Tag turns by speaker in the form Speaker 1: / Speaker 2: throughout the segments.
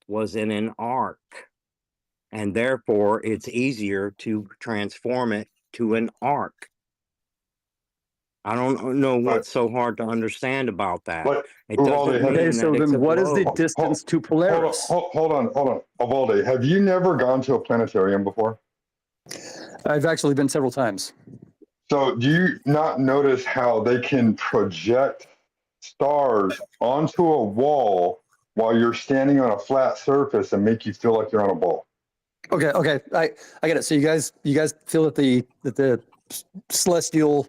Speaker 1: was in an arc, and therefore it's easier to transform it to an arc. I don't know what's so hard to understand about that.
Speaker 2: But
Speaker 1: It doesn't
Speaker 2: Uvalde,
Speaker 1: mean
Speaker 3: so
Speaker 1: that it's
Speaker 3: then
Speaker 1: a
Speaker 3: what is the
Speaker 1: globe.
Speaker 3: distance to Polaris?
Speaker 2: Hold on. Uvalde, have you never gone to a planetarium before?
Speaker 3: I've actually been several times.
Speaker 2: So do you not notice how they can project stars onto a wall while you're standing on a flat surface and make you feel like you're on a ball?
Speaker 3: Okay, I get it. So you guys feel that the celestial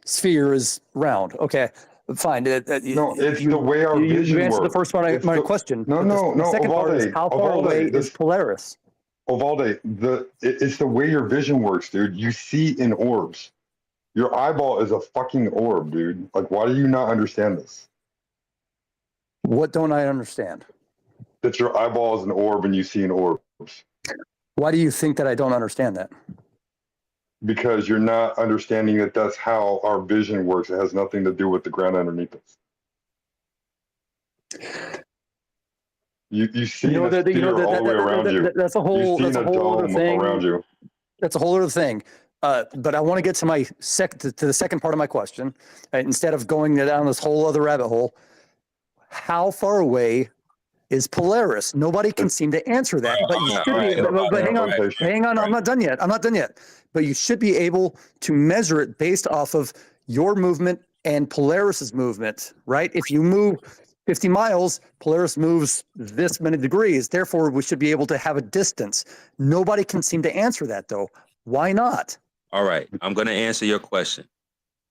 Speaker 3: sphere is round. Okay, fine.
Speaker 2: No, it's the way our vision
Speaker 3: You answered
Speaker 2: works.
Speaker 3: the first part of my question.
Speaker 2: No,
Speaker 3: The second part is how far away is Polaris?
Speaker 2: Uvalde, it's the way your vision works, dude. You see in orbs. Your eyeball is a fucking orb, dude. Like, why do you not understand this?
Speaker 3: What don't I understand?
Speaker 2: That your eyeball is an orb and you see in orbs.
Speaker 3: Why do you think that I don't understand that?
Speaker 2: Because you're not understanding that that's how our vision works. It has nothing to do with the ground underneath us. You see a sphere all the way around you.
Speaker 3: That's a whole other thing.
Speaker 2: Around you.
Speaker 3: That's a whole other thing. But I want to get to my to the second part of my question. Instead of going down this whole other rabbit hole, how far away is Polaris? Nobody can seem to answer that, but you should be. But hang on. I'm not done yet. But you should be able to measure it based off of your movement and Polaris's movement, right? If you move 50 miles, Polaris moves this many degrees. Therefore, we should be able to have a distance. Nobody can seem to answer that, though. Why not?
Speaker 4: All right, I'm going to answer your question.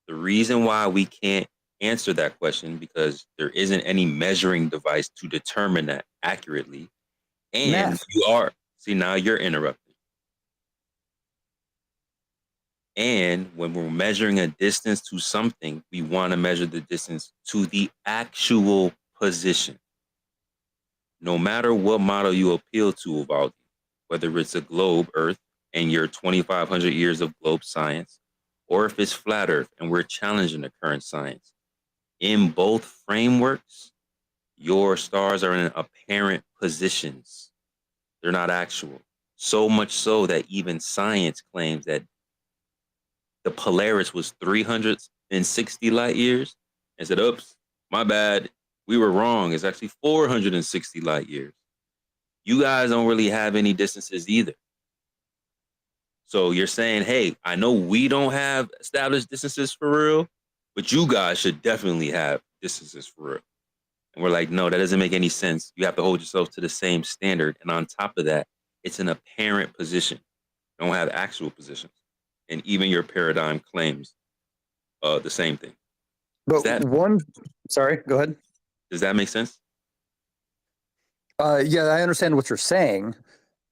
Speaker 4: The reason why we can't answer that question because there isn't any measuring device to determine that accurately. And now you're interrupting. And when we're measuring a distance to something, we want to measure the distance to the actual position. No matter what model you appeal to about whether it's a globe, Earth, and your 2,500 years of globe science, or if it's flat Earth and we're challenging the current science. In both frameworks, your stars are in apparent positions. They're not actual. So much so that even science claims that the Polaris was 360 light years and said, oops, my bad, we were wrong. It's actually 460 light years. You guys don't really have any distances either. So you're saying, hey, I know we don't have established distances for real, but you guys should definitely have distances for real. And we're like, no, that doesn't make any sense. You have to hold yourself to the same standard. And on top of that, it's an apparent position. You don't have actual positions. And even your paradigm claims the same thing.
Speaker 3: But sorry, go ahead.
Speaker 4: Does that make sense?
Speaker 3: Yeah, I understand what you're saying.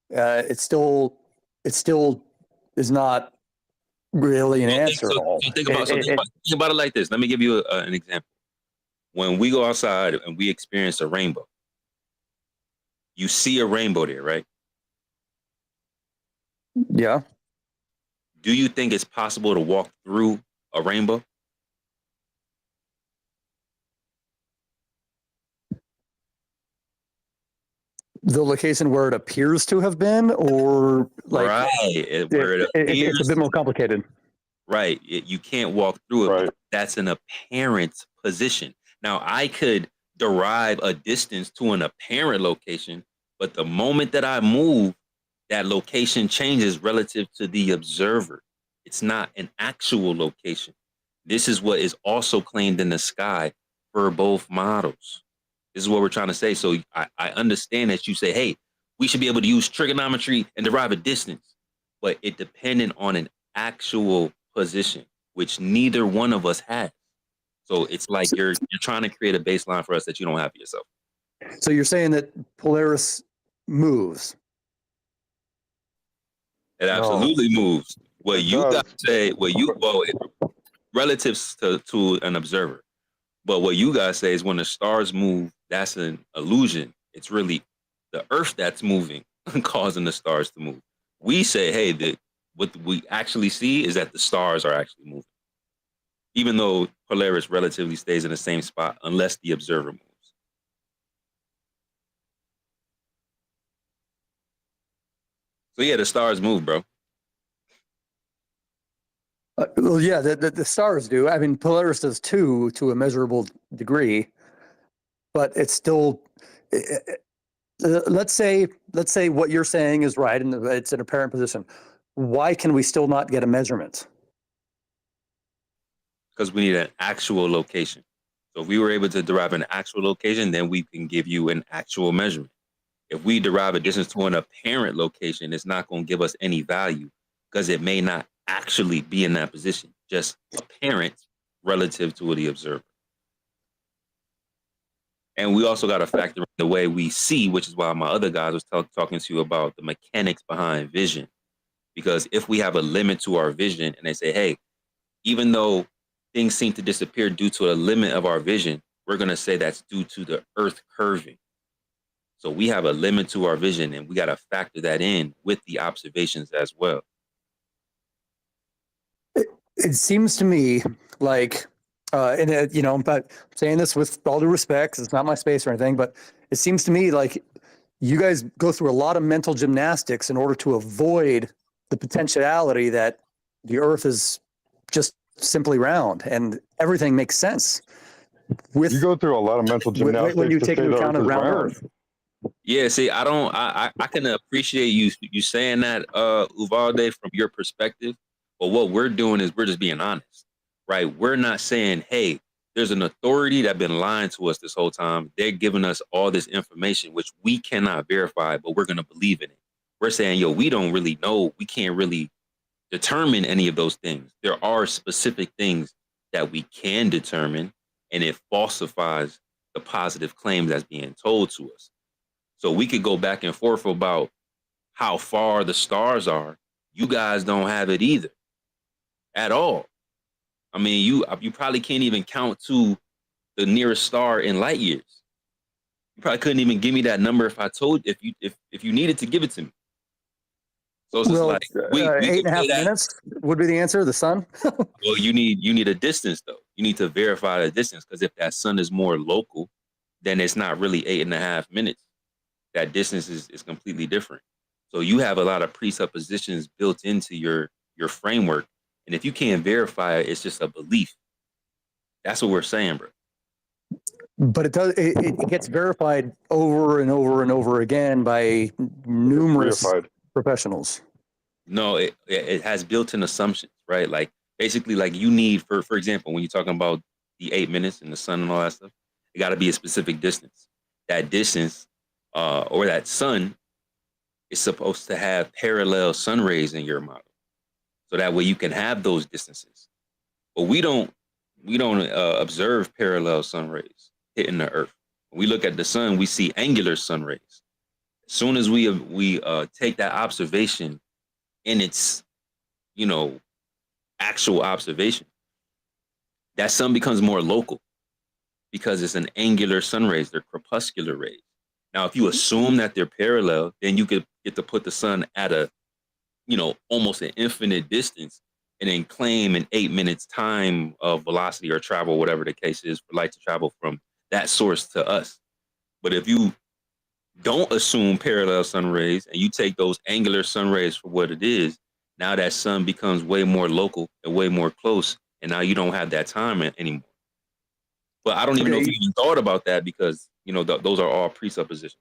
Speaker 3: It still is not really an answer at all.
Speaker 4: Think about it like this. Let me give you an example. When we go outside and we experience a rainbow, you see a rainbow there, right?
Speaker 3: Yeah.
Speaker 4: Do you think it's possible to walk through a rainbow?
Speaker 3: The location where it appears to have been, or like
Speaker 4: right,
Speaker 3: it's a bit more complicated.
Speaker 4: Right, you can't walk through it.
Speaker 2: Right.
Speaker 4: That's an apparent position. Now, I could derive a distance to an apparent location, but the moment that I move, that location changes relative to the observer. It's not an actual location. This is what is also claimed in the sky for both models. This is what we're trying to say. So I understand that you say, hey, we should be able to use trigonometry and derive a distance, but it depended on an actual position, which neither one of us has. So it's like you're trying to create a baseline for us that you don't have for yourself.
Speaker 3: So you're saying that Polaris moves.
Speaker 4: It absolutely moves. What you guys say, relative to an observer. But what you guys say is when the stars move, that's an illusion. It's really the Earth that's moving, causing the stars to move. We say, hey, what we actually see is that the stars are actually moving, even though Polaris relatively stays in the same spot unless the observer moves. So yeah, the stars move, bro.
Speaker 3: Well, yeah, the stars do. I mean, Polaris does too, to a measurable degree, but it's still. Let's say what you're saying is right, and it's an apparent position. Why can we still not get a measurement?
Speaker 4: Because we need an actual location. So if we were able to derive an actual location, then we can give you an actual measurement. If we derive a distance to an apparent location, it's not going to give us any value because it may not actually be in that position, just apparent relative to the observer. And we also got to factor in the way we see, which is why my other guys was talking to you about the mechanics behind vision. Because if we have a limit to our vision and they say, hey, even though things seem to disappear due to a limit of our vision, we're going to say that's due to the Earth curving. So we have a limit to our vision, and we got to factor that in with the observations as well.
Speaker 3: It seems to me like, but I'm saying this with all due respect, 'cause it's not my space or anything, but it seems to me like you guys go through a lot of mental gymnastics in order to avoid the potentiality that the Earth is just simply round, and everything makes sense.
Speaker 2: You go through a lot of mental
Speaker 3: when
Speaker 2: gymnastics
Speaker 3: you
Speaker 2: to
Speaker 3: take
Speaker 2: say
Speaker 3: into
Speaker 2: the
Speaker 3: account
Speaker 2: Earth
Speaker 3: a
Speaker 2: is
Speaker 3: round
Speaker 2: round.
Speaker 3: Earth.
Speaker 4: Yeah, see, I can appreciate you saying that, Uvalde, from your perspective. But what we're doing is we're just being honest, right? We're not saying, hey, there's an authority that's been lying to us this whole time. They're giving us all this information, which we cannot verify, but we're going to believe in it. We're saying, yo, we don't really know. We can't really determine any of those things. There are specific things that we can determine, and it falsifies the positive claims that's being told to us. So we could go back and forth about how far the stars are. You guys don't have it either at all. I mean, you probably can't even count to the nearest star in light years. You probably couldn't even give me that number if I told if you needed to give it to me. So it's just
Speaker 3: Well,
Speaker 4: like we
Speaker 3: eight
Speaker 4: can
Speaker 3: and a half
Speaker 4: say that.
Speaker 3: minutes would be the answer. The sun.
Speaker 4: Well, you need a distance though. You need to verify the distance because if that sun is more local, then it's not really 8.5 minutes. That distance is completely different. So you have a lot of presuppositions built into your framework. And if you can't verify it, it's just a belief. That's what we're saying, bro.
Speaker 3: But it gets verified over and over and over again by numerous
Speaker 2: Reified.
Speaker 3: professionals.
Speaker 4: No, it has built-in assumptions, right? Like basically like you need for example, when you're talking about the 8 minutes and the sun and all that stuff, it got to be a specific distance. That distance or that sun is supposed to have parallel sun rays in your model. So that way you can have those distances. But we don't observe parallel sun rays hitting the Earth. When we look at the sun, we see angular sun rays. As soon as we take that observation in its actual observation, that sun becomes more local because it's an angular sun rays. They're crepuscular rays. Now, if you assume that they're parallel, then you could get to put the sun at a almost an infinite distance and then claim an 8 minutes time of velocity or travel, whatever the case is, for light to travel from that source to us. But if you don't assume parallel sun rays and you take those angular sun rays for what it is, now that sun becomes way more local and way more close. And now you don't have that time anymore. But I don't even know if you even thought about that because, those are all presuppositions.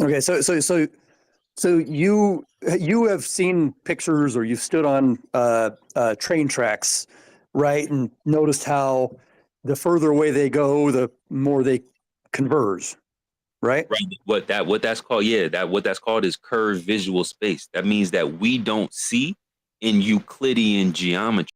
Speaker 3: Okay, so you have seen pictures or you've stood on train tracks, right, and noticed how the further away they go, the more they converge, right?
Speaker 4: Right. What that's called, what that's called is curved visual space. That means that we don't see in Euclidean geometry.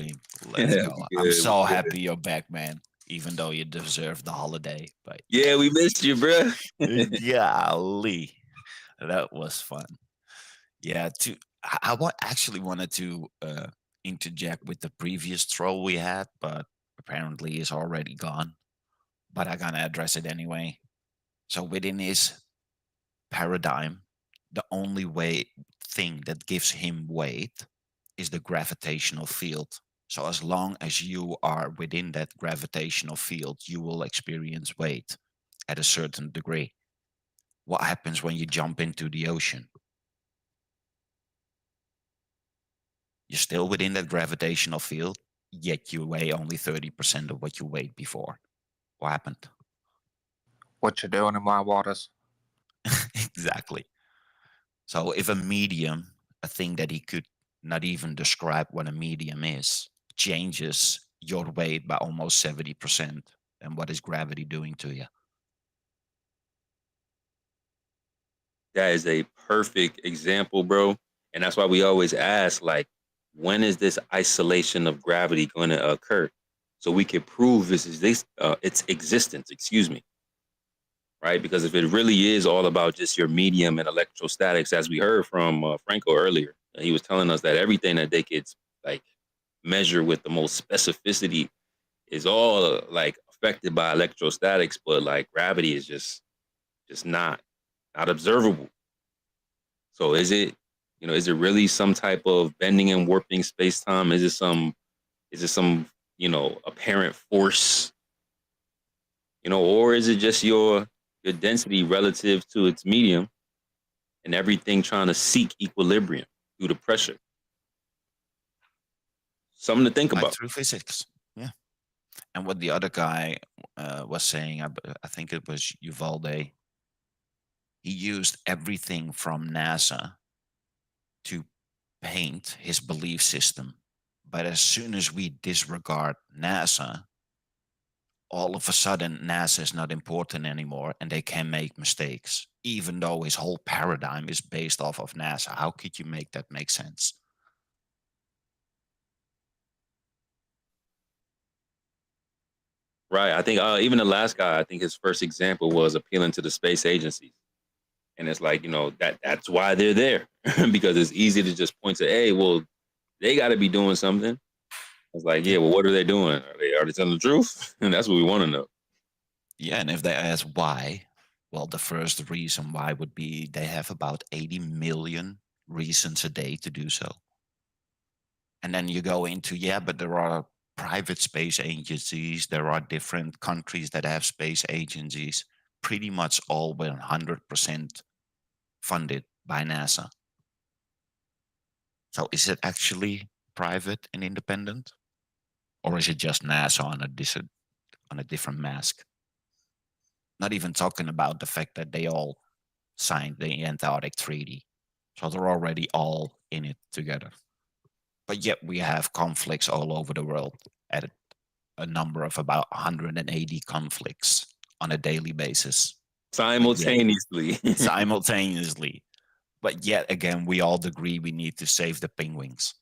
Speaker 5: team. Let's
Speaker 4: Yeah,
Speaker 5: go.
Speaker 4: we
Speaker 5: I'm
Speaker 4: good, we
Speaker 5: so
Speaker 4: good.
Speaker 5: happy you're back, man. Even though you deserve the holiday, but
Speaker 4: Yeah, we missed you, bro.
Speaker 5: golly, that was fun. Yeah, actually wanted to interject with the previous troll we had, but apparently he's already gone. But I'm gonna address it anyway. So within his paradigm, the only thing that gives him weight is the gravitational field. So as long as you are within that gravitational field, you will experience weight at a certain degree. What happens when you jump into the ocean? You're still within that gravitational field, yet you weigh only 30% of what you weighed before. What happened?
Speaker 6: What you doing in my waters?
Speaker 5: Exactly. So if a medium, a thing that he could not even describe what a medium is, changes your weight by almost 70%, then what is gravity doing to you?
Speaker 4: That is a perfect example, bro. And that's why we always ask, like, when is this isolation of gravity going to occur? So we can prove its existence, excuse me. Right? Because if it really is all about just your medium and electrostatics, as we heard from Franco earlier, he was telling us that everything that they could like measure with the most specificity is all like affected by electrostatics, but like gravity is just not observable. So is it really some type of bending and warping space time? Is it some apparent force, or is it just your density relative to its medium and everything trying to seek equilibrium due to pressure? Something to think
Speaker 5: Like
Speaker 4: about.
Speaker 5: through physics. Yeah. And what the other guy was saying, I think it was Uvalde, he used everything from NASA to paint his belief system. But as soon as we disregard NASA, all of a sudden NASA is not important anymore and they can make mistakes, even though his whole paradigm is based off of NASA. How could you make that make sense?
Speaker 4: Right. I think even the last guy, I think his first example was appealing to the space agencies. And it's like, that's why they're there. Because it's easy to just point to, hey, well, they got to be doing something. It's like, yeah, well, what are they doing? Are they telling the truth? And that's what we want to know.
Speaker 5: Yeah, and if they ask why, well, the first reason why would be they have about 80 million reasons a day to do so. And then you go into, yeah, but there are private space agencies, there are different countries that have space agencies, pretty much all 100% funded by NASA. So is it actually private and independent? Or is it just NASA on a different mask? Not even talking about the fact that they all signed the Antarctic Treaty. So they're already all in it together. But yet we have conflicts all over the world at a number of about 180 conflicts on a daily basis.
Speaker 4: Simultaneously.
Speaker 5: Simultaneously. But yet again, we all agree we need to save the penguins.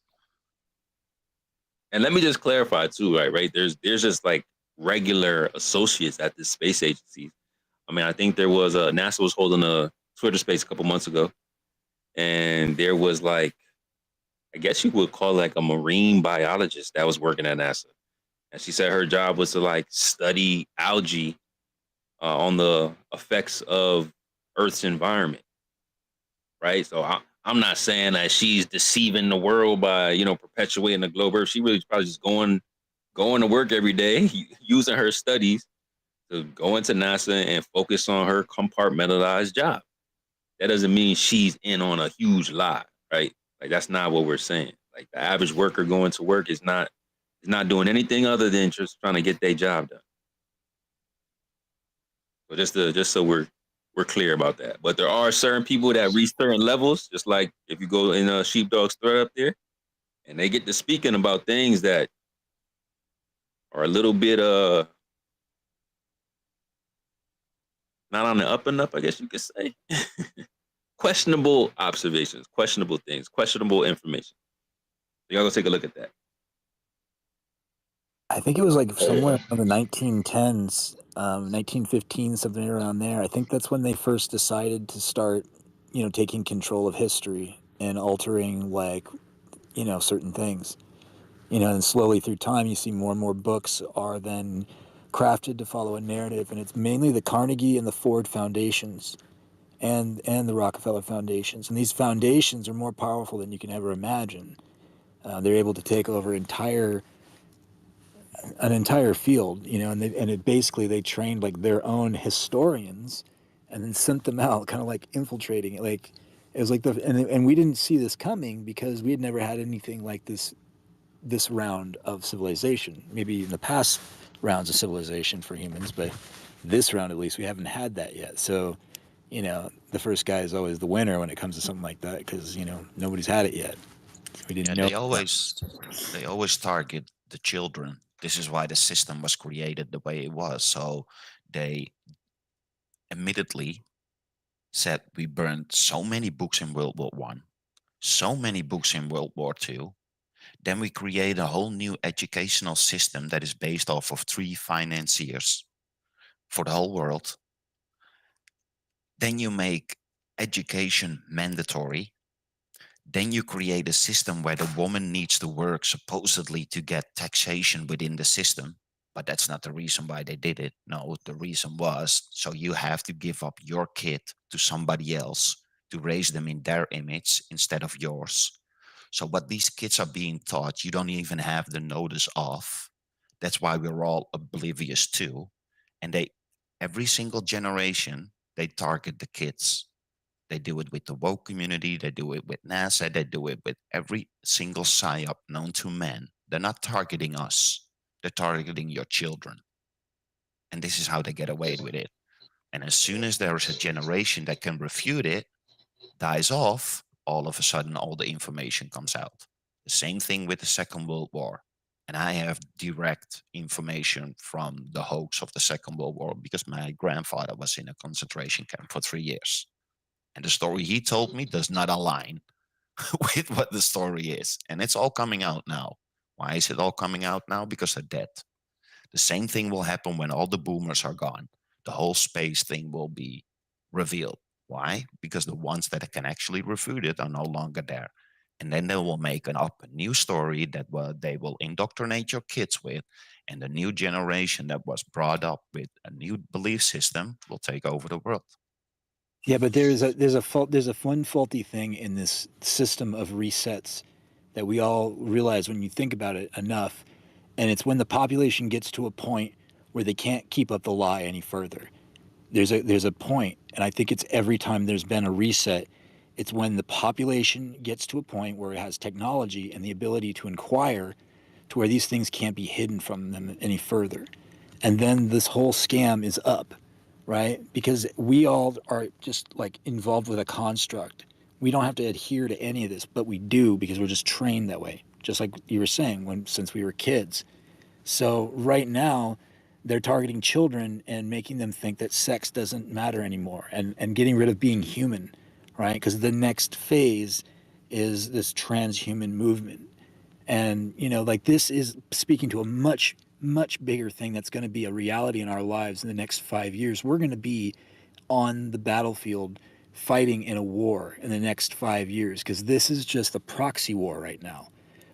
Speaker 4: And let me just clarify too, right? There's just like regular associates at the space agencies. I mean, I think there was NASA was holding a Twitter space a couple months ago, and there was like, I guess you would call like a marine biologist that was working at NASA, and she said her job was to like study algae on the effects of Earth's environment, right? So I'm not saying that she's deceiving the world by perpetuating the globe Earth. She really probably just going to work every day, using her studies to go into NASA and focus on her compartmentalized job. That doesn't mean she's in on a huge lie, right? Like that's not what we're saying. Like the average worker going to work is not doing anything other than just trying to get their job done. So just so we're clear about that. But there are certain people that reach certain levels, just like if you go in a Sheepdog's thread up there, and they get to speaking about things that are a little bit not on the up and up, I guess you could say. Questionable observations, questionable things, questionable information. So y'all go take a look at that.
Speaker 7: I think it was like somewhere in the 1910s, 1915, something around there. I think that's when they first decided to start, taking control of history and altering, like, certain things. And slowly through time, you see more and more books are then crafted to follow a narrative, and it's mainly the Carnegie and the Ford foundations and the Rockefeller foundations. And these foundations are more powerful than you can ever imagine. They're able to take over an entire field, and it basically they trained like their own historians, and then sent them out, kind of like infiltrating it. Like it was like and we didn't see this coming because we had never had anything like this round of civilization. Maybe in the past rounds of civilization for humans, but this round at least we haven't had that yet. So, the first guy is always the winner when it comes to something like that because nobody's had it yet. So we didn't
Speaker 5: Yeah,
Speaker 7: know.
Speaker 5: they always target the children. This is why the system was created the way it was. So they immediately said we burned so many books in World War One, so many books in World War Two. Then we create a whole new educational system that is based off of 3 financiers for the whole world. Then you make education mandatory. Then you create a system where the woman needs to work supposedly to get taxation within the system. But that's not the reason why they did it. No, the reason was so you have to give up your kid to somebody else to raise them in their image instead of yours. So what these kids are being taught, you don't even have the notice of. That's why we're all oblivious to. And every single generation, they target the kids. They do it with the woke community. They do it with NASA. They do it with every single psyop known to man. They're not targeting us. They're targeting your children. And this is how they get away with it. And as soon as there is a generation that can refute it, dies off, all of a sudden all the information comes out. The same thing with the Second World War. And I have direct information from the hoax of the Second World War because my grandfather was in a concentration camp for 3 years. And the story he told me does not align with what the story is. And it's all coming out now. Why is it all coming out now? Because they're dead. The same thing will happen when all the boomers are gone. The whole space thing will be revealed. Why? Because the ones that can actually refute it are no longer there. And then they will make up a new story that they will indoctrinate your kids with. And the new generation that was brought up with a new belief system will take over the world.
Speaker 7: Yeah, but there's a one faulty thing in this system of resets that we all realize when you think about it enough, and it's when the population gets to a point where they can't keep up the lie any further. There's a point, and I think it's every time there's been a reset, it's when the population gets to a point where it has technology and the ability to inquire to where these things can't be hidden from them any further. And then this whole scam is up, right? Because we all are just like involved with a construct. We don't have to adhere to any of this, but we do because we're just trained that way. Just like you were saying, since we were kids. So right now, they're targeting children and making them think that sex doesn't matter anymore, and getting rid of being human, right? Because the next phase is this transhuman movement. And, like this is speaking to a much, much bigger thing that's going to be a reality in our lives in the next 5 years. We're going to be on the battlefield fighting in a war in the next 5 years because this is just a proxy war right now.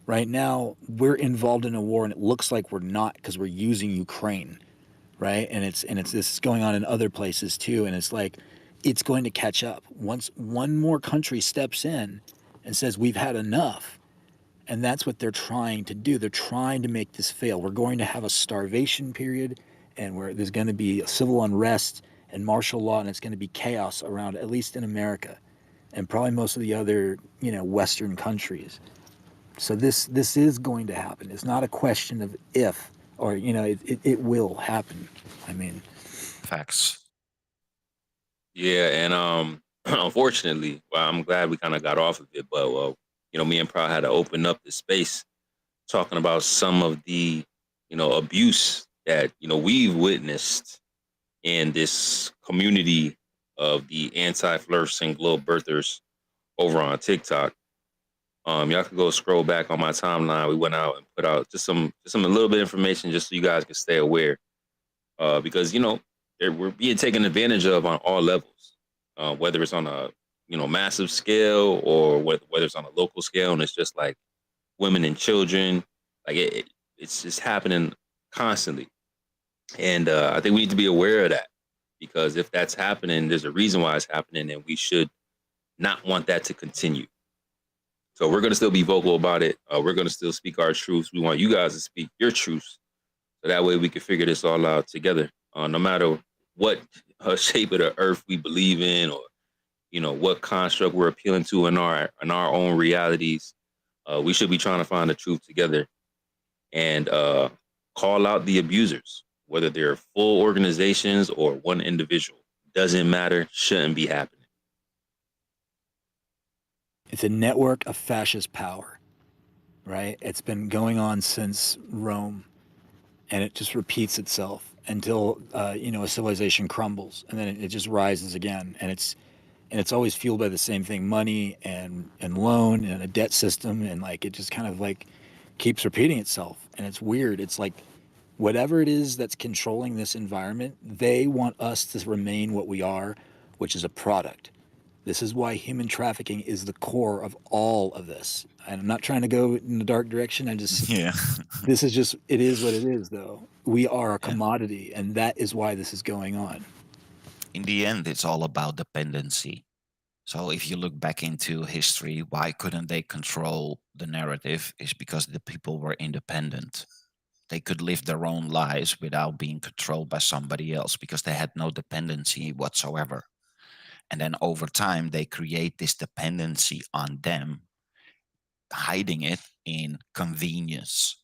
Speaker 7: Right now, we're involved in a war, and it looks like we're not because we're using Ukraine, right? And it's this is going on in other places too. And it's like it's going to catch up once one more country steps in and says we've had enough. And that's what they're trying to do. They're trying to make this fail. We're going to have a starvation period, and where there's going to be a civil unrest and martial law, and it's going to be chaos around, at least in America, and probably most of the other, Western countries. So this is going to happen. It's not a question of if, or it will happen. I mean,
Speaker 5: Facts.
Speaker 4: Yeah, and unfortunately, well, I'm glad we kind of got off of it, but me and Proud had to open up the space talking about some of the, abuse that, we've witnessed in this community of the anti-flirts and globe birthers over on TikTok. Y'all could go scroll back on my timeline. We went out and put out just a little bit of information just so you guys can stay aware. Because we're being taken advantage of on all levels, whether it's on a massive scale or whether it's on a local scale, and it's just like women and children, like it's just happening constantly, and I think we need to be aware of that, because if that's happening, there's a reason why it's happening, and we should not want that to continue. So we're going to still be vocal about it. We're going to still speak our truths. We want you guys to speak your truths, so that way we can figure this all out together. No matter what shape of the earth we believe in, or what construct we're appealing to in our own realities, we should be trying to find the truth together and call out the abusers, whether they're full organizations or one individual. Doesn't matter. Shouldn't be happening.
Speaker 7: It's a network of fascist power, right? It's been going on since Rome, and it just repeats itself until a civilization crumbles, and then it just rises again. And it's always fueled by the same thing: money and loan and a debt system, and like it just kind of like keeps repeating itself. And it's weird. It's like whatever it is that's controlling this environment, they want us to remain what we are, which is a product. This is why human trafficking is the core of all of this. And I'm not trying to go in the dark direction. I just,
Speaker 5: Yeah.
Speaker 7: this is just, it is what it is, though. We are a commodity, and that is why this is going on.
Speaker 5: In the end, it's all about dependency. So if you look back into history, why couldn't they control the narrative? Is because the people were independent. They could live their own lives without being controlled by somebody else because they had no dependency whatsoever. And then over time, they create this dependency on them, hiding it in convenience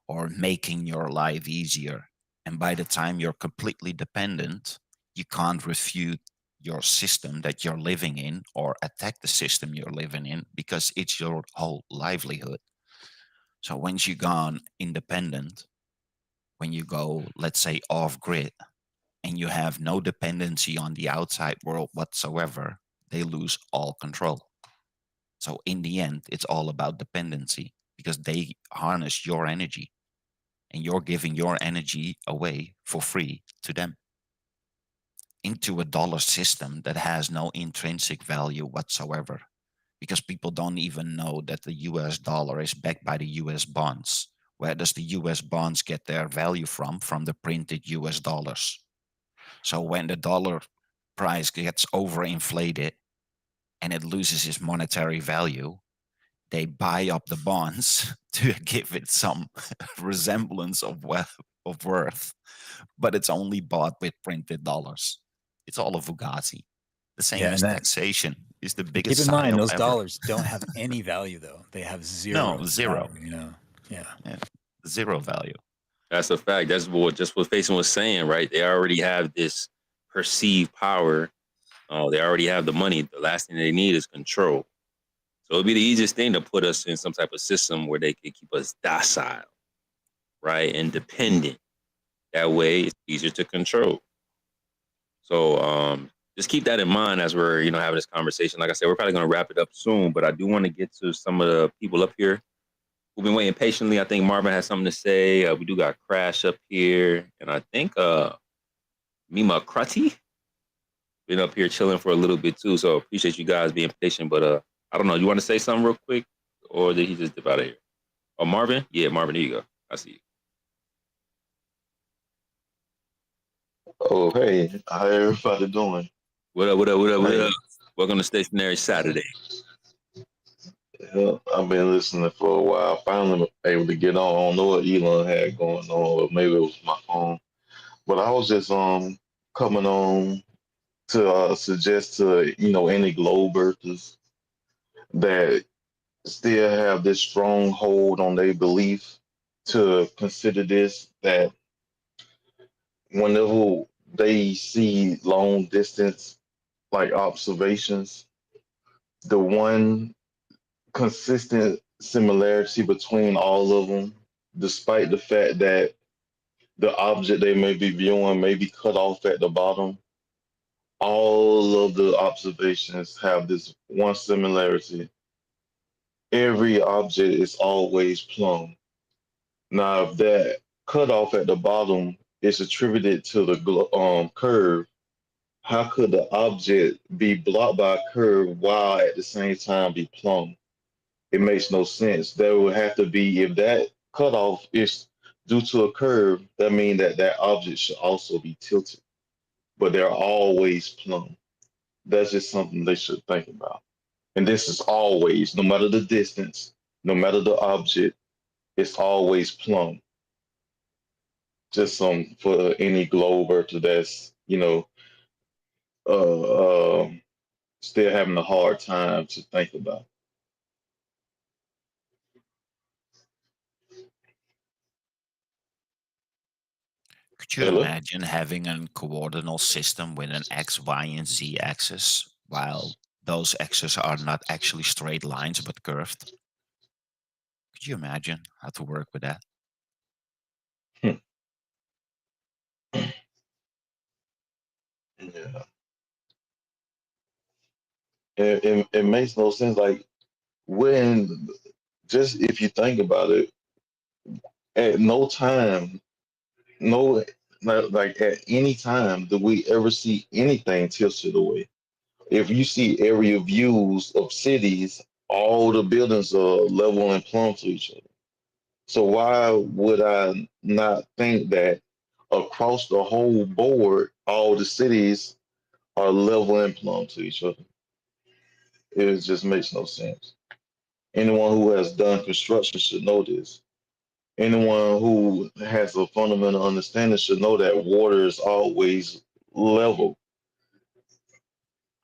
Speaker 5: or making your life easier. And by the time you're completely dependent, you can't refute your system that you're living in or attack the system you're living in because it's your whole livelihood. So once you gone independent, when you go, let's say, off grid, and you have no dependency on the outside world whatsoever, they lose all control. So in the end, it's all about dependency because they harness your energy and you're giving your energy away for free to them into a dollar system that has no intrinsic value whatsoever, because people don't even know that the US dollar is backed by the US bonds. Where does the US bonds get their value from? From the printed US dollars. So when the dollar price gets overinflated and it loses its monetary value, they buy up the bonds to give it some resemblance of worth, but it's only bought with printed dollars. It's all a fugazi. The same as taxation is the biggest.
Speaker 7: Keep in mind, those
Speaker 5: ever.
Speaker 7: dollars don't have any value, though. They have zero.
Speaker 5: No, zero.
Speaker 7: Value, Yeah.
Speaker 5: Zero value.
Speaker 4: That's a fact. That's what Faison was saying, right? They already have this perceived power. They already have the money. The last thing they need is control. So it'd be the easiest thing to put us in some type of system where they could keep us docile, right, and dependent. That way, it's easier to control. So just keep that in mind as we're having this conversation. Like I said, we're probably going to wrap it up soon, but I do want to get to some of the people up here who've been waiting patiently. I think Marvin has something to say. We do got Crash up here, and I think Mima Krati been up here chilling for a little bit too. So appreciate you guys being patient. But I don't know. You want to say something real quick, or did he just dip out of here? Oh, Marvin? Yeah, Marvin. There you go. I see you.
Speaker 8: Oh, hey, how everybody doing?
Speaker 4: What up? What up? What up? What up? Welcome to Stationary Saturday.
Speaker 8: Yeah, I've been listening for a while. Finally able to get on. I don't know what Elon had going on, or maybe it was my phone. But I was just coming on to suggest to any globe earthers that still have this strong hold on their belief to consider this, that whenever they see long distance like observations, the one consistent similarity between all of them, despite the fact that the object they may be viewing may be cut off at the bottom, all of the observations have this one similarity. every object is always plumb. Now, if that cutoff at the bottom is attributed to the curve, how could the object be blocked by a curve while at the same time be plumb? It makes no sense. There would have to be, if that cutoff is due to a curve, that means that that object should also be tilted. But they're always plumb. That's just something they should think about. And this is always, no matter the distance, no matter the object, it's always plumb. Just some for any globe Earther that's, uh, still having a hard time to think about.
Speaker 5: Could you
Speaker 8: Hello?
Speaker 5: imagine having a coordinate system with an X, Y, and Z axis, while those axes are not actually straight lines but curved? Could you imagine how to work with that?
Speaker 8: Hmm. Yeah. It makes no sense. Like, when, just if you think about it, at no time, no, like at any time, do we ever see anything tilted away? If you see area views of cities, all the buildings are level and plumb to each other. So why would I not think that across the whole board, all the cities are level and plumb to each other? It just makes no sense. Anyone who has done construction should know this. Anyone who has a fundamental understanding should know that water is always level.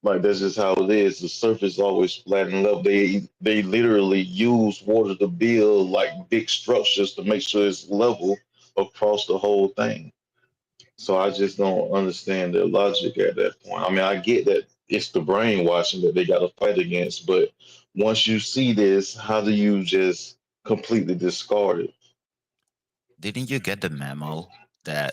Speaker 8: Like, that's just how it is. The surface is always flat and level. They literally use water to build like big structures to make sure it's level across the whole thing. So I just don't understand their logic at that point. I mean, I get that it's the brainwashing that they got to fight against, but once you see this, how do you just completely discard it?
Speaker 5: Didn't you get the memo that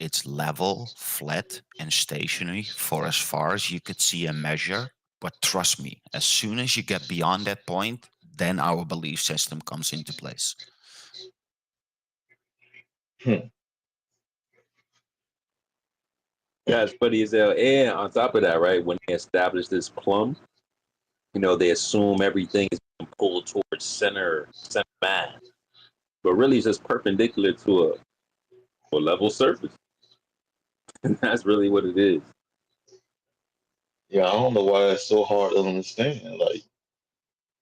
Speaker 5: it's level, flat, and stationary for as far as you could see and measure? But trust me, as soon as you get beyond that point, then our belief system comes into place.
Speaker 8: Hmm.
Speaker 4: Yeah, it's funny as hell. And on top of that, right, when they establish this plumb, they assume everything is being pulled towards center mass, but really it's just perpendicular to a level surface. And that's really what it is.
Speaker 8: Yeah, I don't know why it's so hard to understand. Like,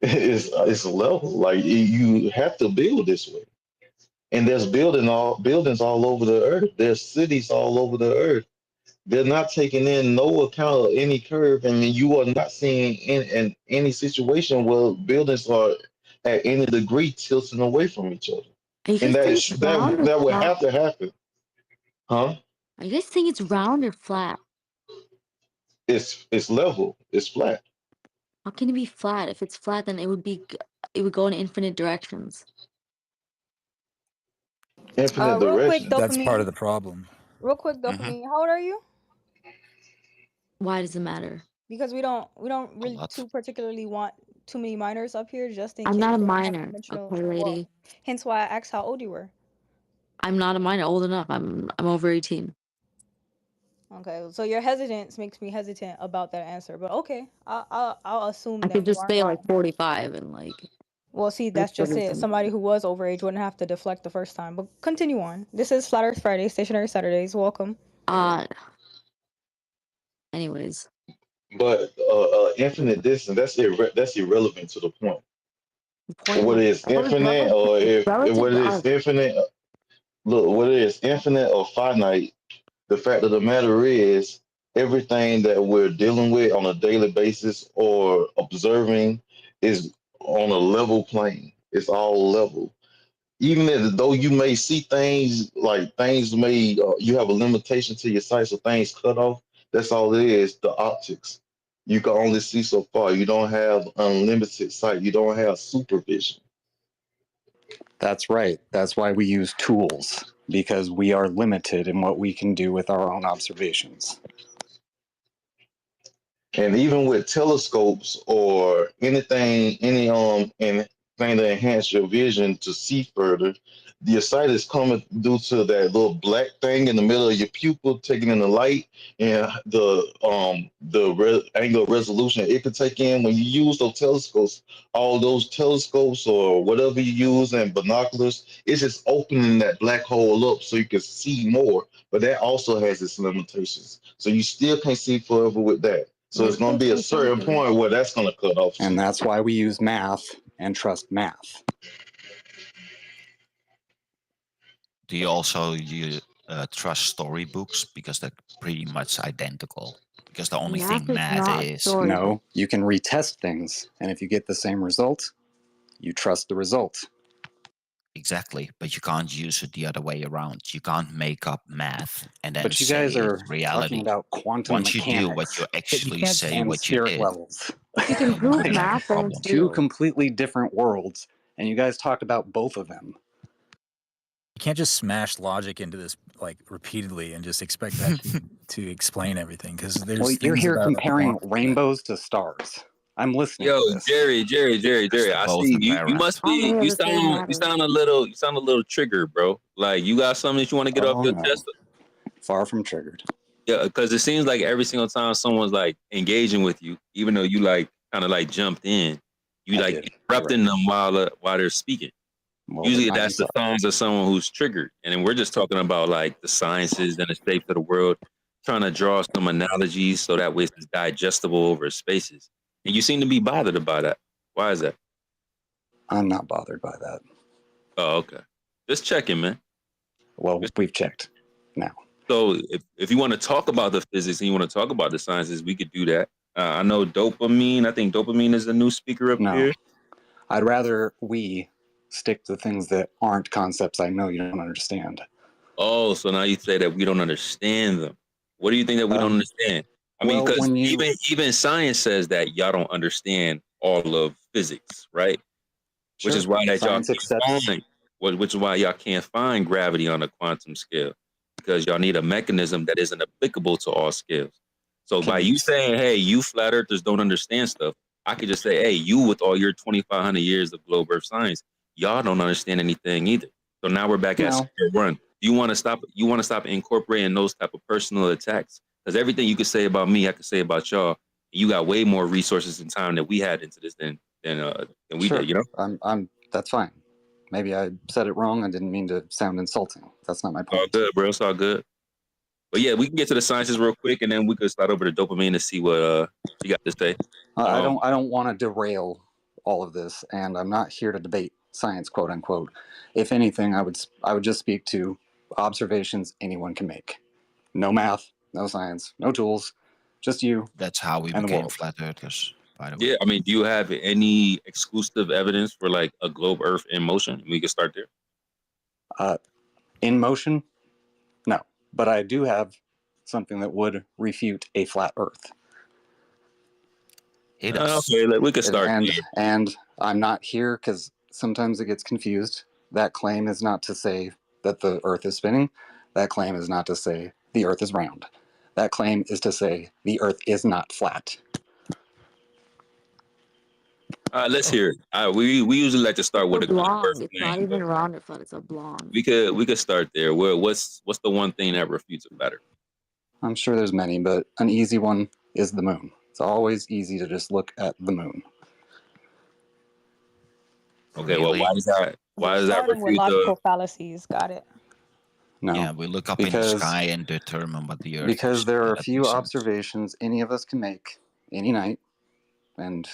Speaker 8: it's a level. Like, you have to build this way. And there's buildings all over the earth. There's cities all over the earth. They're not taking in no account of any curve, and you are not seeing in any situation where buildings are at any degree tilting away from each other.
Speaker 9: Are you
Speaker 8: And
Speaker 9: guys saying it's round or
Speaker 8: that would
Speaker 9: flat?
Speaker 8: have to happen, huh?
Speaker 9: Are you guys saying it's round or flat?
Speaker 8: It's level. It's flat.
Speaker 9: How can it be flat? If it's flat, then it would go in infinite directions.
Speaker 8: Infinite
Speaker 10: Real quick,
Speaker 8: direction.
Speaker 7: That's part of
Speaker 10: dopamine.
Speaker 7: the problem.
Speaker 10: Real quick,
Speaker 5: Mhm.
Speaker 10: dopamine. How old are you?
Speaker 9: Why does it matter?
Speaker 10: Because we don't really
Speaker 5: lot.
Speaker 10: too particularly want too many minors up here, just in
Speaker 9: I'm
Speaker 10: case
Speaker 9: not a
Speaker 10: they have
Speaker 9: minor,
Speaker 10: conventional.
Speaker 9: okay, lady.
Speaker 10: Hence why I asked how old you were.
Speaker 9: I'm not a minor. Old enough. I'm over 18.
Speaker 10: Okay, so your hesitance makes me hesitant about that answer, but okay, I'll assume
Speaker 9: I
Speaker 10: that
Speaker 9: could
Speaker 10: you
Speaker 9: just
Speaker 10: aren't
Speaker 9: say
Speaker 10: wrong.
Speaker 9: like 45 and like.
Speaker 10: Well, see, that's just it. Somebody who was overage wouldn't have to deflect the first time. But continue on. This is Flat Earth Friday, Stationary Saturdays. Welcome.
Speaker 9: Anyways.
Speaker 8: But infinite distance, that's irrelevant to the point.
Speaker 9: The point
Speaker 8: What
Speaker 9: was,
Speaker 8: is
Speaker 9: I thought it was
Speaker 8: infinite, or if
Speaker 9: relative
Speaker 8: what
Speaker 9: to
Speaker 8: is
Speaker 9: us.
Speaker 8: infinite, look, what is infinite or finite, the fact of the matter is everything that we're dealing with on a daily basis or observing is on a level plane. It's all level. Even though you may see things, like things may you have a limitation to your sight, so things cut off. That's all it is. The optics. You can only see so far. You don't have unlimited sight. You don't have supervision.
Speaker 11: That's right. That's why we use tools, because we are limited in what we can do with our own observations.
Speaker 8: And even with telescopes or anything to enhance your vision to see further, your sight is coming due to that little black thing in the middle of your pupil taking in the light, and the angle of resolution it can take in when you use those telescopes. All those telescopes or whatever you use and binoculars, it's just opening that black hole up so you can see more. But that also has its limitations. So you still can't see forever with that. So it's
Speaker 9: Let's
Speaker 8: going to
Speaker 9: get
Speaker 8: be a
Speaker 9: some
Speaker 8: certain
Speaker 9: something.
Speaker 8: point where that's going to cut off.
Speaker 11: And that's why we use math and trust math.
Speaker 5: Do you also trust storybooks because they're pretty much identical? Because the only
Speaker 9: Math
Speaker 5: thing
Speaker 9: is
Speaker 5: math
Speaker 9: not
Speaker 5: is
Speaker 9: story.
Speaker 11: No, you can retest things, and if you get the same result, you trust the result.
Speaker 5: exactly, but you can't use it the other way around. You can't make up math and then
Speaker 11: But you
Speaker 5: say
Speaker 11: guys are
Speaker 5: it's reality.
Speaker 11: talking about quantum
Speaker 5: Once you do what
Speaker 11: mechanics
Speaker 5: you actually
Speaker 7: can't
Speaker 5: say
Speaker 11: and
Speaker 5: what you
Speaker 11: spirit
Speaker 5: did,
Speaker 11: levels.
Speaker 9: You can
Speaker 5: then you
Speaker 9: prove
Speaker 5: might have a
Speaker 9: math and
Speaker 5: problem.
Speaker 9: it's
Speaker 11: Two
Speaker 9: real.
Speaker 11: completely different worlds, and you guys talked about both of them.
Speaker 7: You can't just smash logic into this like repeatedly and just expect that to explain everything, because there's
Speaker 11: Well, you're
Speaker 7: things
Speaker 11: here
Speaker 7: about
Speaker 11: comparing
Speaker 7: quantum
Speaker 11: rainbows to stars. I'm listening
Speaker 4: Yo,
Speaker 11: to this.
Speaker 4: Jerry.
Speaker 5: Just
Speaker 4: I
Speaker 5: both
Speaker 4: see you. You
Speaker 5: apparent.
Speaker 4: must
Speaker 9: I'm
Speaker 4: be.
Speaker 9: here
Speaker 4: You
Speaker 9: to say
Speaker 4: sound.
Speaker 9: matter.
Speaker 4: You sound a little triggered, bro. Like you got something that you want to get off
Speaker 11: Oh,
Speaker 4: your
Speaker 11: no.
Speaker 4: chest.
Speaker 11: Far from triggered.
Speaker 4: Yeah, because it seems like every single time someone's like engaging with you, even though you like kind of like jumped in, you
Speaker 11: I
Speaker 4: like
Speaker 11: did.
Speaker 4: interrupting them while they're speaking.
Speaker 11: Well,
Speaker 4: Usually
Speaker 11: not
Speaker 4: that's the
Speaker 11: inside.
Speaker 4: signs of someone who's triggered. And then we're just talking about like the sciences and the shapes of the world, trying to draw some analogies so that way it's digestible over spaces. And you seem to be bothered about that. Why is that?
Speaker 11: I'm not bothered by that.
Speaker 4: Oh, okay. Just checking, man.
Speaker 11: Well, we've checked now.
Speaker 4: So if you want to talk about the physics and you want to talk about the sciences, we could do that. I know dopamine. I think dopamine is the new speaker up
Speaker 11: No.
Speaker 4: here.
Speaker 11: I'd rather we stick to things that aren't concepts I know you don't understand.
Speaker 4: Oh, so now you say that we don't understand them. What do you think that we don't understand? I mean,
Speaker 11: well,
Speaker 4: because
Speaker 11: when you-
Speaker 4: even science says that y'all don't understand all of physics, right?
Speaker 11: Sure.
Speaker 4: Which is why that
Speaker 11: Science
Speaker 4: y'all
Speaker 11: accepts.
Speaker 4: can't find, which is why y'all can't find gravity on a quantum scale, because y'all need a mechanism that isn't applicable to all scales. So by you saying, "Hey, you flat earthers don't understand stuff," I could just say, "Hey, you with all your 2,500 years of globe Earth science, y'all don't understand anything either." So now we're back at
Speaker 11: No.
Speaker 4: square one. You want to stop? You want to stop incorporating those type of personal attacks? Because everything you could say about me, I could say about y'all. You got way more resources and time that we had into this than we
Speaker 11: Sure.
Speaker 4: did. You know.
Speaker 11: I'm that's fine. Maybe I said it wrong. I didn't mean to sound insulting. That's not my
Speaker 4: All
Speaker 11: point.
Speaker 4: good, bro. It's all good. But yeah, we can get to the sciences real quick, and then we could start over to dopamine to see what you got to say.
Speaker 11: I don't want to derail all of this, and I'm not here to debate science, quote unquote. If anything, I would just speak to observations anyone can make. No math, no science, no tools, just you.
Speaker 5: That's how we
Speaker 11: and the
Speaker 5: became
Speaker 11: world.
Speaker 5: flat earthers, by the way.
Speaker 4: Yeah, I mean, do you have any exclusive evidence for like a globe Earth in motion? We could start there.
Speaker 11: In motion, no, but I do have something that would refute a flat Earth.
Speaker 5: Hit us.
Speaker 4: Okay, we could start there.
Speaker 11: And I'm not here because sometimes it gets confused. That claim is not to say that the Earth is spinning. That claim is not to say the Earth is round. That claim is to say the Earth is not flat.
Speaker 4: Let's hear it. We usually like to start with a
Speaker 9: Oblong.
Speaker 4: first
Speaker 9: It's
Speaker 4: claim,
Speaker 9: not even
Speaker 4: but
Speaker 9: round or flat. It's oblong.
Speaker 4: we could start there. What's the one thing that refutes it better?
Speaker 11: I'm sure there's many, but an easy one is the moon. It's always easy to just look at the moon.
Speaker 4: Okay, well, why does that
Speaker 10: Starting with
Speaker 4: refute
Speaker 10: logical
Speaker 4: the?
Speaker 10: fallacies. Got it.
Speaker 11: No.
Speaker 5: Yeah, we look up in the sky and determine what the Earth
Speaker 11: Because
Speaker 5: is.
Speaker 11: there are a
Speaker 5: That
Speaker 11: few
Speaker 5: makes sense.
Speaker 11: observations any of us can make any night, and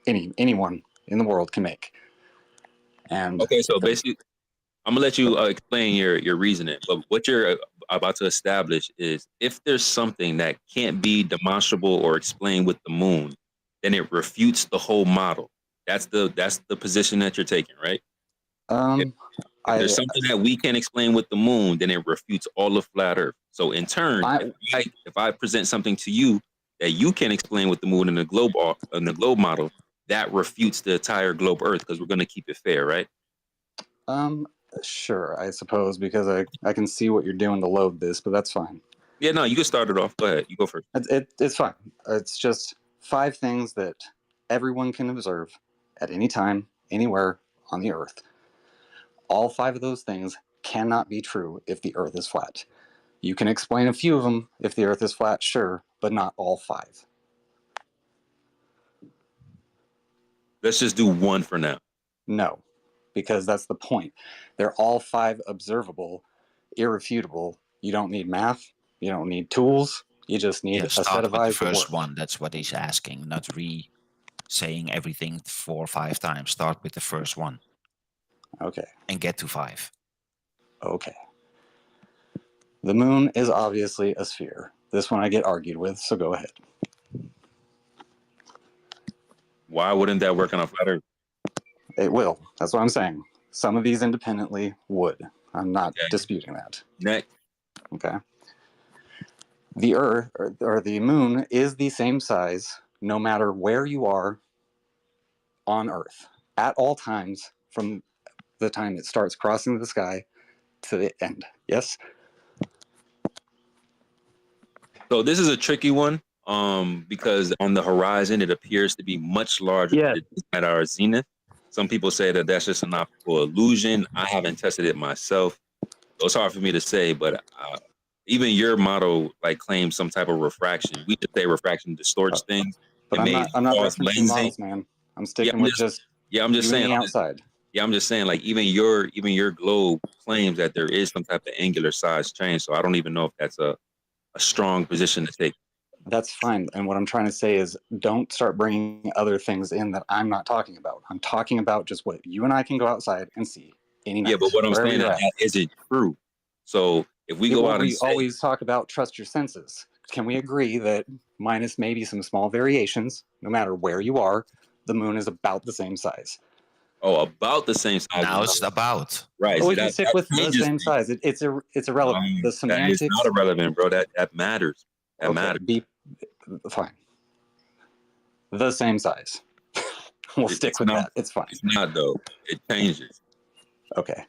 Speaker 11: anyone in the world can make. And
Speaker 4: Okay, so basically, I'm gonna let you explain your reasoning. But what you're about to establish is if there's something that can't be demonstrable or explained with the moon, then it refutes the whole model. That's the position that you're taking, right? If there's something that we can't explain with the moon, then it refutes all of flat Earth. So in turn, if I present something to you that you can explain with the moon in the globe model, that refutes the entire globe Earth because we're going to keep it fair, right?
Speaker 11: Sure, I suppose, because I can see what you're doing to load this, but that's fine.
Speaker 4: Yeah, no, you can start it off. Go ahead. You go first.
Speaker 11: It's fine. It's just 5 things that everyone can observe at any time, anywhere on the Earth. All 5 of those things cannot be true if the Earth is flat. You can explain a few of them if the Earth is flat, sure, but not all 5.
Speaker 4: Let's just do one for now.
Speaker 11: No, because that's the point. They're all 5 observable, irrefutable. You don't need math. You don't need tools. You just need a set
Speaker 5: start
Speaker 11: of
Speaker 5: with the
Speaker 11: eyes that
Speaker 5: first
Speaker 11: work.
Speaker 5: one. That's what he's asking, not saying everything 4 or 5 times. Start with the first one.
Speaker 11: Okay.
Speaker 5: And get to 5.
Speaker 11: Okay. The moon is obviously a sphere. This one I get argued with, so go ahead.
Speaker 4: Why wouldn't that work on a flat Earth?
Speaker 11: It will. That's what I'm saying. Some of these independently would. I'm not disputing that.
Speaker 4: Next.
Speaker 11: Okay. The Earth or the moon is the same size no matter where you are on Earth at all times from the time it starts crossing the sky to the end. Yes?
Speaker 4: So this is a tricky one because on the horizon, it appears to be much larger than it is at our zenith. Some people say that that's just an optical illusion. I haven't tested it myself. So it's hard for me to say, but even your model like claims some type of refraction. We just say refraction distorts things.
Speaker 11: But I'm not referencing models, man. I'm sticking with just
Speaker 4: I'm just saying
Speaker 11: outside.
Speaker 4: I'm just saying like even your globe claims that there is some type of angular size change. So I don't even know if that's a strong position to take.
Speaker 11: That's fine. And what I'm trying to say is don't start bringing other things in that I'm not talking about. I'm talking about just what you and I can go outside and see any night.
Speaker 4: Yeah, but what I'm saying is that isn't true. So if we go out and
Speaker 11: always talk about trust your senses. Can we agree that minus maybe some small variations, no matter where you are, the moon is about the same size?
Speaker 4: Oh, about the same size.
Speaker 5: Now it's about.
Speaker 4: Right.
Speaker 11: Oh, we can stick with the same size. It's irrelevant. The semantics.
Speaker 4: That is not irrelevant, bro. That matters. That matters.
Speaker 11: Fine. The same size. We'll stick with that. It's fine.
Speaker 4: It's not though. It changes.
Speaker 11: Okay.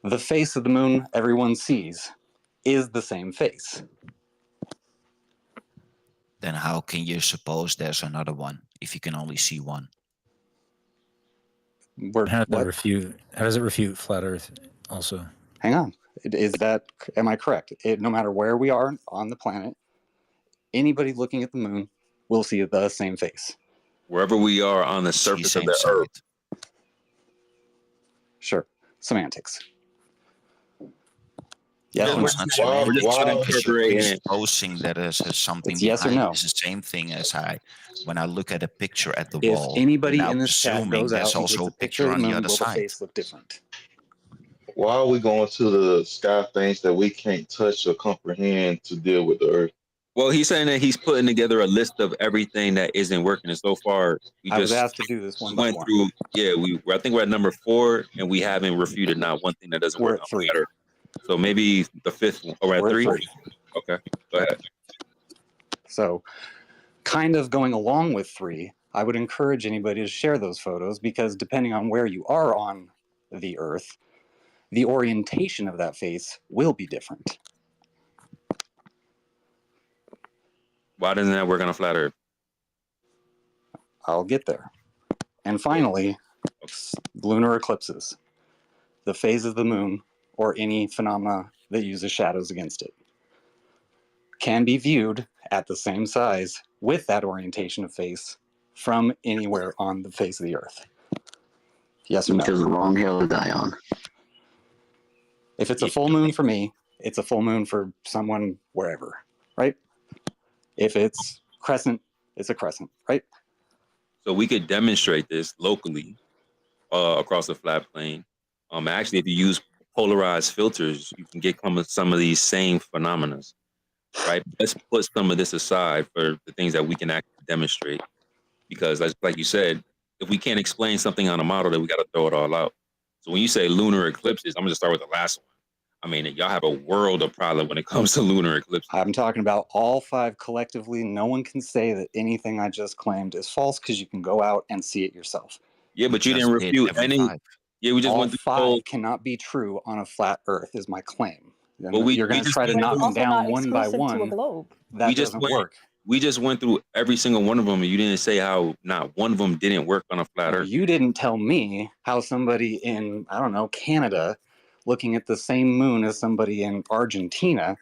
Speaker 11: The face of the moon everyone sees is the same face.
Speaker 5: Then how can you suppose there's another one if you can only see one?
Speaker 7: How does it refute flat Earth also?
Speaker 11: Hang on. Am I correct? No matter where we are on the planet, anybody looking at the moon will see the same face.
Speaker 4: Wherever we are on the surface of the Earth.
Speaker 11: Sure. Semantics.
Speaker 5: Yeah, no, it's not supposing that there's something
Speaker 11: it's yes or
Speaker 5: behind.
Speaker 11: no.
Speaker 5: It's the same thing as when I look at a picture at the
Speaker 11: if
Speaker 5: wall.
Speaker 11: If anybody in this chat goes out
Speaker 5: there's
Speaker 11: and
Speaker 5: also
Speaker 11: takes
Speaker 5: a picture on the other side.
Speaker 11: The face look different?
Speaker 8: Why are we going to the sky things that we can't touch or comprehend to deal with the Earth?
Speaker 4: Well, he's saying that he's putting together a list of everything that isn't working, and so far
Speaker 11: I was asked to do this one by one.
Speaker 4: Through. Yeah, I think we're at number 4, and we haven't refuted not one thing that doesn't work.
Speaker 11: We're at 3.
Speaker 4: So maybe the 5th one. Or at 3? Okay, go ahead.
Speaker 11: So, kind of going along with 3, I would encourage anybody to share those photos because depending on where you are on the Earth, the orientation of that face will be different.
Speaker 4: Why doesn't that work on a flat Earth?
Speaker 11: I'll get there. And finally, lunar eclipses. The phase of the moon, or any phenomena that uses shadows against it, can be viewed at the same size with that orientation of face from anywhere on the face of the Earth. Yes or no?
Speaker 12: Which is the wrong hill to die on.
Speaker 11: If it's a full moon for me, it's a full moon for someone wherever, right? If it's crescent, it's a crescent, right?
Speaker 4: So we could demonstrate this locally across the flat plane. Actually, if you use polarized filters, you can get some of these same phenomena, right? Let's put some of this aside for the things that we can actually demonstrate. Because like you said, if we can't explain something on a model, then we got to throw it all out. So when you say lunar eclipses, I'm going to start with the last one. I mean, y'all have a world of problem when it comes to lunar eclipses.
Speaker 11: I'm talking about all 5 collectively. No one can say that anything I just claimed is false because you can go out and see it yourself.
Speaker 4: Yeah, but you didn't refute any.
Speaker 11: 5.
Speaker 4: Yeah, we just
Speaker 11: all
Speaker 4: went through
Speaker 11: 5 cannot be true on a flat Earth is my claim. And
Speaker 4: But
Speaker 11: you're going to try to
Speaker 10: But it's
Speaker 11: knock them
Speaker 10: also
Speaker 11: down
Speaker 10: not
Speaker 11: one by
Speaker 10: exclusive to a
Speaker 11: one.
Speaker 10: globe.
Speaker 11: That doesn't work.
Speaker 4: We just went through every single one of them, and you didn't say how not one of them didn't work on a flat Earth.
Speaker 11: You didn't tell me how somebody in, I don't know, Canada, looking at the same moon as somebody in Argentina,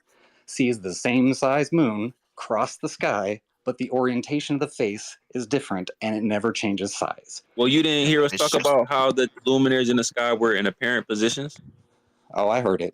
Speaker 11: sees the same size moon cross the sky, but the orientation of the face is different and it never changes size.
Speaker 4: Well, you didn't hear us
Speaker 5: It's
Speaker 4: talk
Speaker 5: just-
Speaker 4: about how the luminaries in the sky were in apparent positions?
Speaker 11: Oh, I heard it.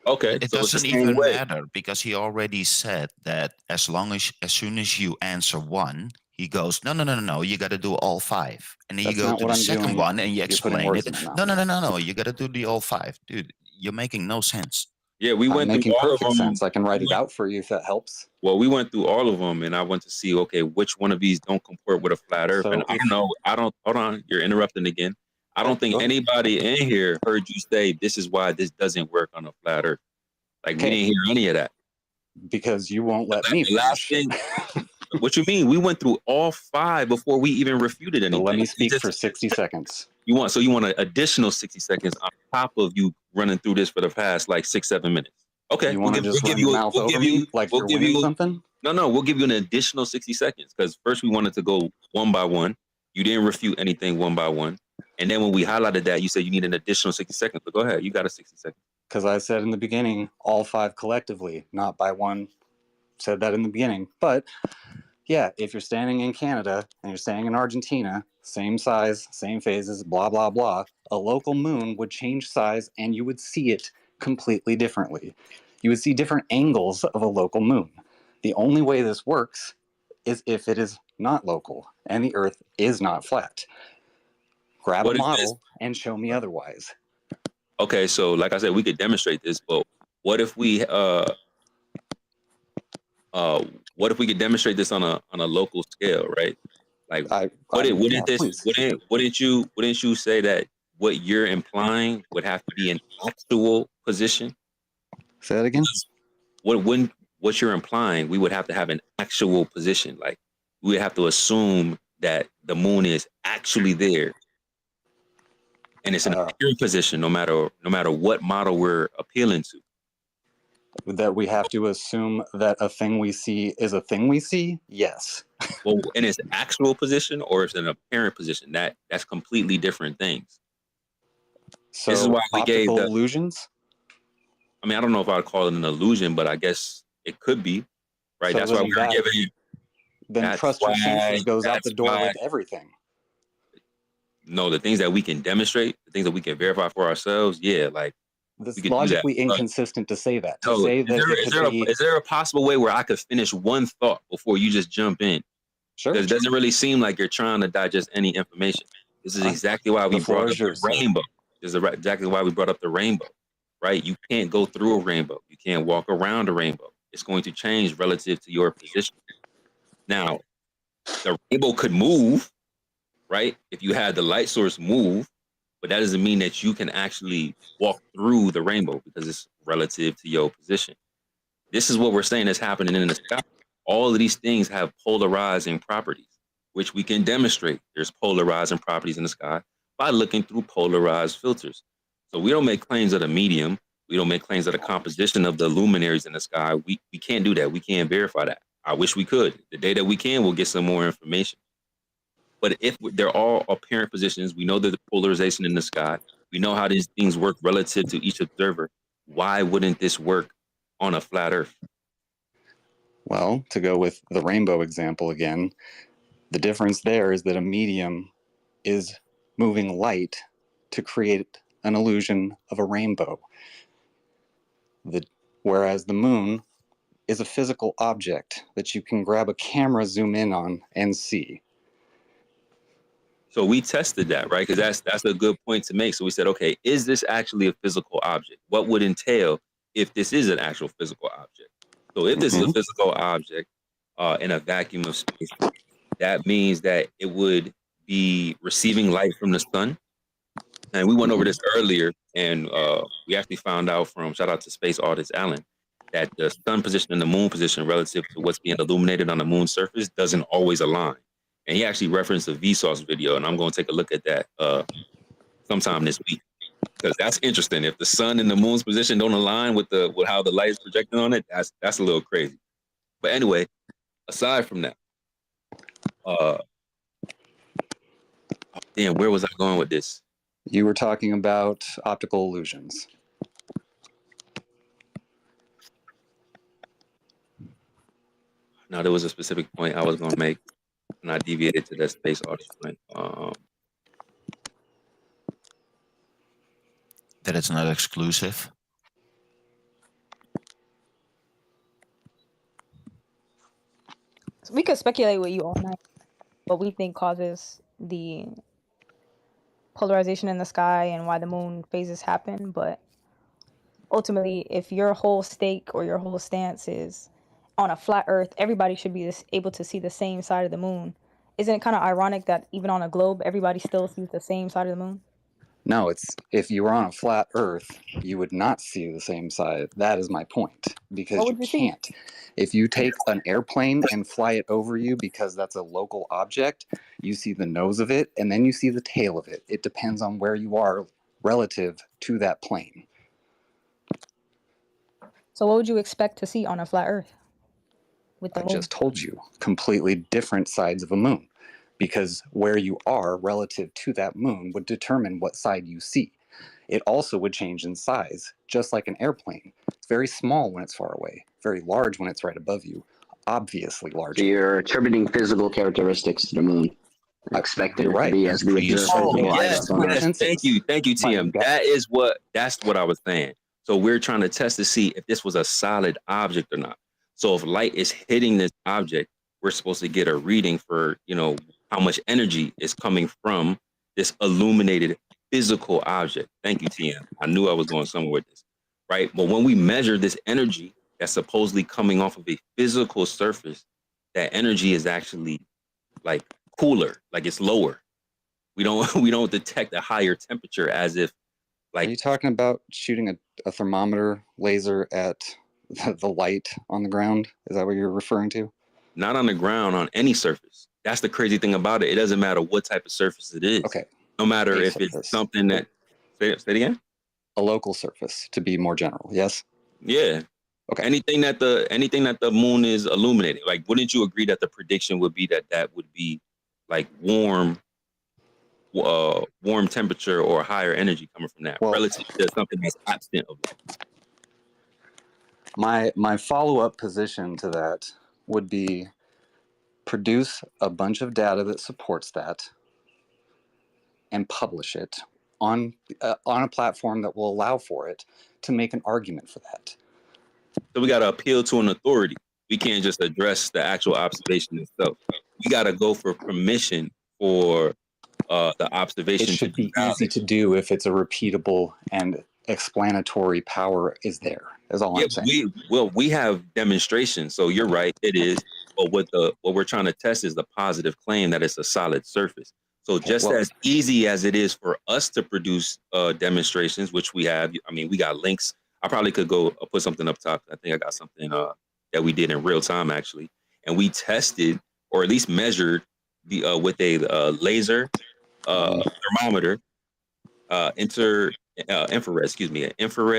Speaker 4: Okay,
Speaker 5: It
Speaker 4: so it's the
Speaker 5: doesn't
Speaker 4: same
Speaker 5: even
Speaker 4: way.
Speaker 5: matter because he already said that as soon as you answer one, he goes, no, you got to do all five. And then
Speaker 11: That's
Speaker 5: you go
Speaker 11: not
Speaker 5: to
Speaker 11: what
Speaker 5: the
Speaker 11: I'm
Speaker 5: second
Speaker 11: doing.
Speaker 5: one and you
Speaker 11: You're putting
Speaker 5: explain
Speaker 11: words
Speaker 5: it.
Speaker 11: in my
Speaker 5: No,
Speaker 11: mouth.
Speaker 5: you got to do the all five. Dude, you're making no sense.
Speaker 4: Yeah, we
Speaker 11: I'm
Speaker 4: went through
Speaker 11: making
Speaker 4: all of
Speaker 11: perfect
Speaker 4: them.
Speaker 11: sense. I can write it out for you if that helps.
Speaker 4: Well, we went through all of them, and I went to see, okay, which one of these don't comport with a flat Earth.
Speaker 11: So
Speaker 4: And I don't know. Hold on. You're interrupting again. I don't think
Speaker 11: go ahead.
Speaker 4: anybody in here heard you say this is why this doesn't work on a flat Earth. Like, we
Speaker 11: Okay.
Speaker 4: didn't hear any of that.
Speaker 11: Because you won't let me
Speaker 4: The last
Speaker 11: finish.
Speaker 4: thing, what you mean? We went through all five before we even refuted
Speaker 11: So
Speaker 4: anything.
Speaker 11: let me speak for 60 seconds.
Speaker 4: You want an additional 60 seconds on top of you running through this for the past like 6-7 minutes. Okay,
Speaker 11: You want to just run your mouth over me like you're winning something?
Speaker 4: No, we'll give you an additional 60 seconds because first we wanted to go one by one. You didn't refute anything one by one. And then when we highlighted that, you said you need an additional 60 seconds. But go ahead, you got a 60 seconds.
Speaker 11: Because I said in the beginning, all five collectively, not by one. Said that in the beginning. But yeah, if you're standing in Canada and you're standing in Argentina, same size, same phases, blah, blah, blah, a local moon would change size and you would see it completely differently. You would see different angles of a local moon. The only way this works is if it is not local and the Earth is not flat. Grab a model and show me otherwise.
Speaker 4: Okay, so like I said, we could demonstrate this, but what if we could demonstrate this on a local scale, right? Like, wouldn't you say that what you're implying would have to be an actual position?
Speaker 11: Say that again.
Speaker 4: What you're implying, we would have to have an actual position. Like, we would have to assume that the moon is actually there, and it's an apparent position, no matter what model we're appealing to.
Speaker 11: That we have to assume that a thing we see is a thing we see? Yes.
Speaker 4: Well, in its actual position or it's an apparent position, that's completely different things.
Speaker 11: So
Speaker 4: this is why we gave the
Speaker 11: illusions.
Speaker 4: I mean, I don't know if I'd call it an illusion, but I guess it could be, right?
Speaker 11: So
Speaker 4: that's why we're giving you.
Speaker 11: Then trust your senses goes out the door with everything.
Speaker 4: No, the things that we can demonstrate, the things that we can verify for ourselves, yeah, like.
Speaker 11: It's logically inconsistent to say that.
Speaker 4: So is there a possible way where I could finish one thought before you just jump in?
Speaker 11: Sure.
Speaker 4: Because it doesn't really seem like you're trying to digest any information. This is exactly why we brought up the rainbow. This is exactly why we brought up the rainbow, right? You can't go through a rainbow. You can't walk around a rainbow. It's going to change relative to your position. Now, the rainbow could move, right? If you had the light source move, but that doesn't mean that you can actually walk through the rainbow because it's relative to your position. This is what we're saying is happening in the sky. All of these things have polarizing properties, which we can demonstrate. There's polarizing properties in the sky by looking through polarized filters. So we don't make claims of the medium. We don't make claims of the composition of the luminaries in the sky. We can't do that. We can't verify that. I wish we could. The day that we can, we'll get some more information. But if they're all apparent positions, we know that the polarization in the sky, we know how these things work relative to each observer. Why wouldn't this work on a flat Earth?
Speaker 11: Well, to go with the rainbow example again, the difference there is that a medium is moving light to create an illusion of a rainbow. Whereas the moon is a physical object that you can grab a camera, zoom in on, and see.
Speaker 4: So we tested that, right? Because that's a good point to make. So we said, okay, is this actually a physical object? What would entail if this is an actual physical object? So if this is a physical object in a vacuum of space, that means that it would be receiving light from the sun. And we went over this earlier, and we actually found out from, shout out to AlanSpaceAudits, Alan, that the sun position and the moon position relative to what's being illuminated on the moon's surface doesn't always align. And he actually referenced a Vsauce video, and I'm going to take a look at that sometime this week. Because that's interesting. If the sun and the moon's position don't align with how the light is projecting on it, that's a little crazy. But anyway, aside from that, damn, where was I going with this?
Speaker 11: You were talking about optical illusions.
Speaker 4: No, there was a specific point I was going to make, and I deviated to that space audit point.
Speaker 5: That it's not exclusive.
Speaker 10: So we could speculate with you all night what we think causes the polarization in the sky and why the moon phases happen, but ultimately, if your whole stake or your whole stance is on a flat Earth, everybody should be able to see the same side of the moon. Isn't it kind of ironic that even on a globe, everybody still sees the same side of the moon?
Speaker 11: No, it's if you were on a flat Earth, you would not see the same side. That is my point, because
Speaker 10: What
Speaker 11: you
Speaker 10: would you see?
Speaker 11: can't. If you take an airplane and fly it over you because that's a local object, you see the nose of it and then you see the tail of it. It depends on where you are relative to that plane.
Speaker 10: So what would you expect to see on a flat Earth with the
Speaker 11: I
Speaker 10: moon?
Speaker 11: just told you, completely different sides of a moon, because where you are relative to that moon would determine what side you see. It also would change in size, just like an airplane. It's very small when it's far away, very large when it's right above you, obviously larger.
Speaker 12: So you're attributing physical characteristics to the moon, expecting
Speaker 11: You're
Speaker 12: it to
Speaker 11: right.
Speaker 12: be as the observable
Speaker 4: yes,
Speaker 12: item.
Speaker 4: yes. Thank you, TM. That's what I was saying. So we're trying to test to see if this was a solid object or not. So if light is hitting this object, we're supposed to get a reading for, how much energy is coming from this illuminated physical object. Thank you, TM. I knew I was going somewhere with this, right? But when we measure this energy that's supposedly coming off of a physical surface, that energy is actually like cooler, like it's lower. We don't detect a higher temperature as if like.
Speaker 11: Are you talking about shooting a thermometer laser at the light on the ground? Is that what you're referring to?
Speaker 4: Not on the ground, on any surface. That's the crazy thing about it. It doesn't matter what type of surface it is.
Speaker 11: Okay.
Speaker 4: No matter if it's something that. Say it again.
Speaker 11: A local surface, to be more general. Yes.
Speaker 4: Yeah.
Speaker 11: Okay.
Speaker 4: Anything that the moon is illuminating. Like, wouldn't you agree that the prediction would be that would be like warm temperature or higher energy coming from that, relative to something that's absent of light?
Speaker 11: My follow-up position to that would be produce a bunch of data that supports that and publish it on a platform that will allow for it to make an argument for that.
Speaker 4: So we got to appeal to an authority. We can't just address the actual observation itself. We got to go for permission for the observation.
Speaker 11: It should be easy to do if it's a repeatable and explanatory power is there. Is all I'm saying.
Speaker 4: We have demonstrations. So you're right, it is. But what we're trying to test is the positive claim that it's a solid surface. So just as easy as it is for us to produce demonstrations, which we have. I mean, we got links. I probably could go put something up top. I think I got something that we did in real time actually, and we tested or at least measured the with a laser thermometer, infrared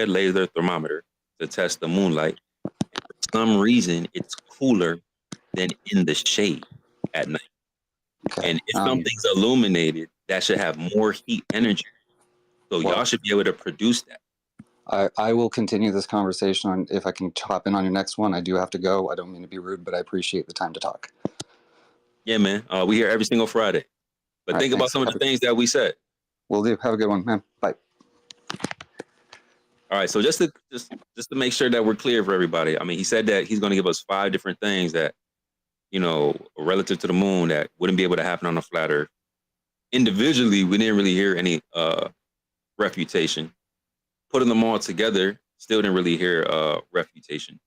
Speaker 4: laser thermometer to test the moonlight. And for some reason, it's cooler than in the shade at night. Okay. And if something's illuminated, that should have more heat energy. So y'all should be able to produce that.
Speaker 11: I will continue this conversation on if I can hop in on your next one. I do have to go. I don't mean to be rude, but I appreciate the time to talk.
Speaker 4: Yeah, man. We here every single Friday. But think about some of the things that we said.
Speaker 11: Will do. Have a good one, man. Bye.
Speaker 4: All right. So just to make sure that we're clear for everybody. I mean, he said that he's going to give us 5 different things that, relative to the moon that wouldn't be able to happen on a flat Earth. Individually, we didn't really hear any refutation. Putting them all together, still didn't really hear refutation.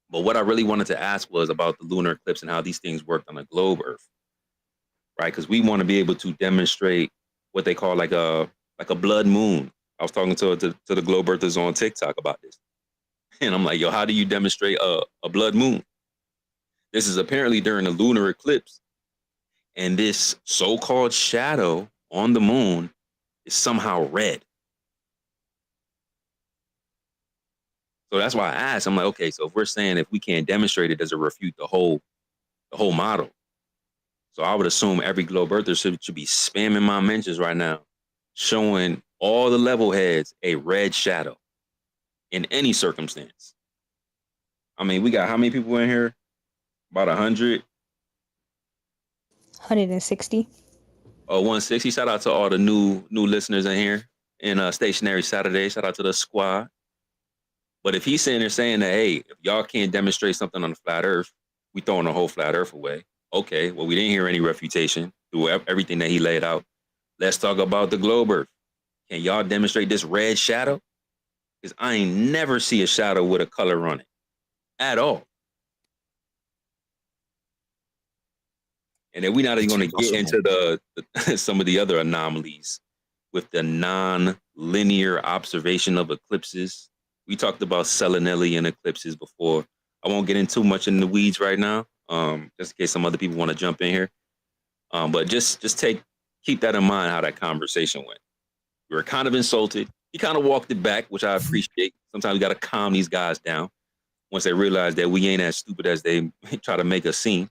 Speaker 4: But what I really wanted to ask was about the lunar eclipse and how these things worked on a globe Earth, right? Because we want to be able to demonstrate what they call like a blood moon. I was talking to the globe Earthers on TikTok about this, and I'm like, yo, how do you demonstrate a blood moon? This is apparently during the lunar eclipse, and this so-called shadow on the moon is somehow red. So that's why I asked. I'm like, okay, so if we're saying if we can't demonstrate it, does it refute the whole model? So I would assume every globe earther should be spamming my mentions right now, showing all the level heads a red shadow in any circumstance. I mean, we got how many people in here? About 100.
Speaker 10: 160.
Speaker 4: Oh, 160. Shout out to all the new listeners in here in Stationary Saturday. Shout out to the squad. But if he's saying that, hey, if y'all can't demonstrate something on the flat earth, we throwing the whole flat earth away. Okay, well, we didn't hear any refutation through everything that he laid out. Let's talk about the globe earth. Can y'all demonstrate this red shadow? Because I ain't never see a shadow with a color on it at all. And then we're not even going to get into the some of the other anomalies with the non-linear observation of eclipses. We talked about selenelian eclipses before. I won't get into much in the weeds right now, just in case some other people want to jump in here. But just keep that in mind how that conversation went. We were kind of insulted. He kind of walked it back, which I appreciate. Sometimes we got to calm these guys down once they realize that we ain't as stupid as they try to make us seem.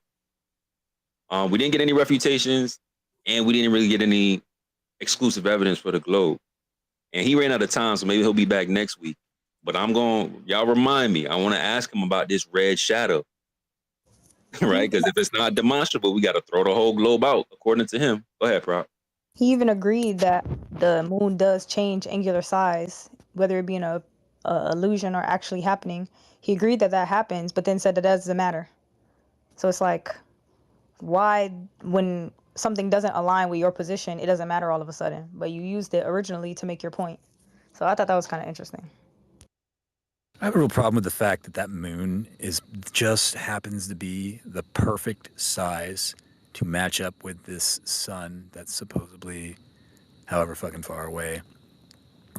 Speaker 4: We didn't get any refutations, and we didn't really get any exclusive evidence for the globe. And he ran out of time, so maybe he'll be back next week. But y'all remind me, I want to ask him about this red shadow, right? Because if it's not demonstrable, we got to throw the whole globe out, according to him. Go ahead, Prop.
Speaker 10: He even agreed that the moon does change angular size, whether it be in a illusion or actually happening. He agreed that happens, but then said that doesn't matter. So it's like, why, when something doesn't align with your position, it doesn't matter all of a sudden, but you used it originally to make your point. So I thought that was kind of interesting.
Speaker 7: I have a real problem with the fact that that moon just happens to be the perfect size to match up with this sun that's supposedly however fucking far away.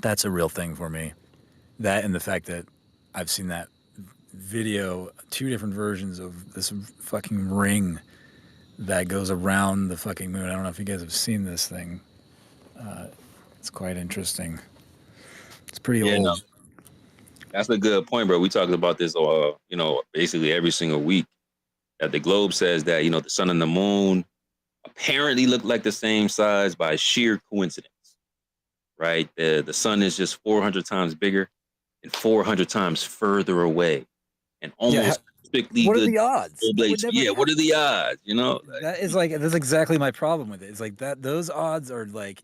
Speaker 7: That's a real thing for me. That and the fact that I've seen that video, 2 different versions of this fucking ring that goes around the fucking moon. I don't know if you guys have seen this thing. It's quite interesting. It's pretty old.
Speaker 4: No, that's a good point, bro. We talked about this, basically every single week. That the globe says that, the sun and the moon apparently look like the same size by sheer coincidence, right? The sun is just 400 times bigger and 400 times further away, and almost perfectly
Speaker 7: what
Speaker 4: good.
Speaker 7: Are the odds?
Speaker 4: Yeah, what are the odds?
Speaker 7: That's exactly my problem with it. It's like that. Those odds are like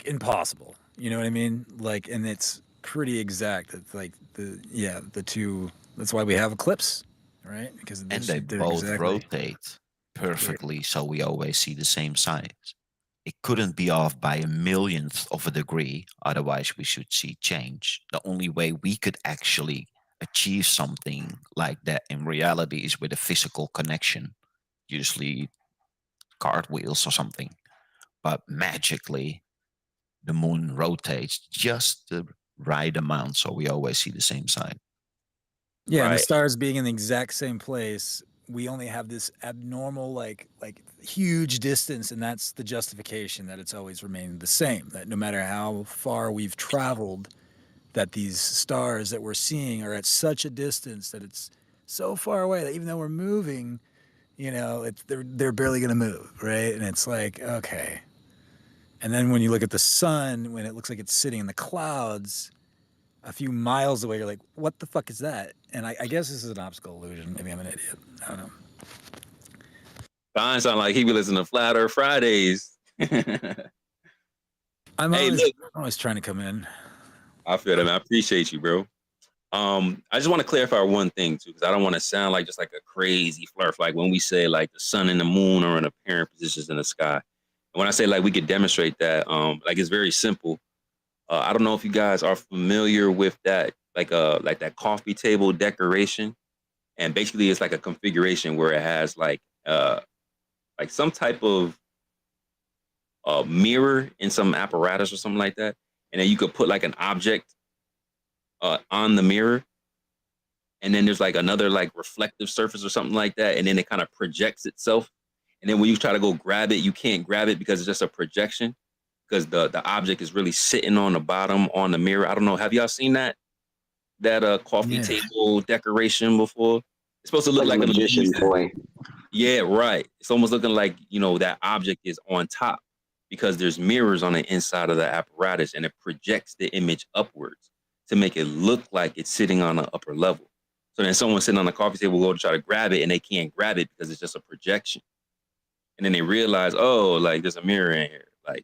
Speaker 7: impossible. You know what I mean? Like, and it's pretty exact. It's like the two. That's why we have eclipse, right? Because
Speaker 5: And they both rotate perfectly, so we always see the same size. It couldn't be off by a millionth of a degree, otherwise we should see change. The only way we could actually achieve something like that in reality is with a physical connection, usually cartwheels or something. But magically, the moon rotates just the right amount, so we always see the same side.
Speaker 7: Yeah, right. And the stars being in the exact same place, we only have this abnormal, like huge distance, and that's the justification that it's always remained the same. That no matter how far we've traveled, that these stars that we're seeing are at such a distance that it's so far away that even though we're moving, they're barely going to move, right? And it's like, okay. And then when you look at the sun, when it looks like it's sitting in the clouds a few miles away, you're like, what the fuck is that? And I guess this is an optical illusion. Maybe I'm an idiot. I don't know.
Speaker 4: Don sound like he be listening to Flat Earth Fridays.
Speaker 7: I'm always trying to come in.
Speaker 4: I feel that, man. I appreciate you, bro. I just want to clarify one thing too, because I don't want to sound like just like a crazy flirt. Like when we say like the sun and the moon are in apparent positions in the sky. And when I say like we could demonstrate that, like it's very simple. I don't know if you guys are familiar with that, like that coffee table decoration, and basically it's like a configuration where it has like some type of mirror in some apparatus or something like that, and then you could put like an object on the mirror, and then there's like another like reflective surface or something like that, and then it kind of projects itself, and then when you try to go grab it, you can't grab it because it's just a projection. Because the object is really sitting on the bottom on the mirror. I don't know. Have y'all seen that? that coffee
Speaker 7: Yeah.
Speaker 4: table decoration before? It's supposed to look
Speaker 12: Like
Speaker 4: like
Speaker 12: a
Speaker 4: an
Speaker 12: magician
Speaker 4: illusion.
Speaker 12: toy.
Speaker 4: Yeah, right. It's almost looking like, that object is on top because there's mirrors on the inside of the apparatus and it projects the image upwards to make it look like it's sitting on the upper level. So then someone sitting on the coffee table will go to try to grab it and they can't grab it because it's just a projection. And then they realize, oh, like there's a mirror in here. Like,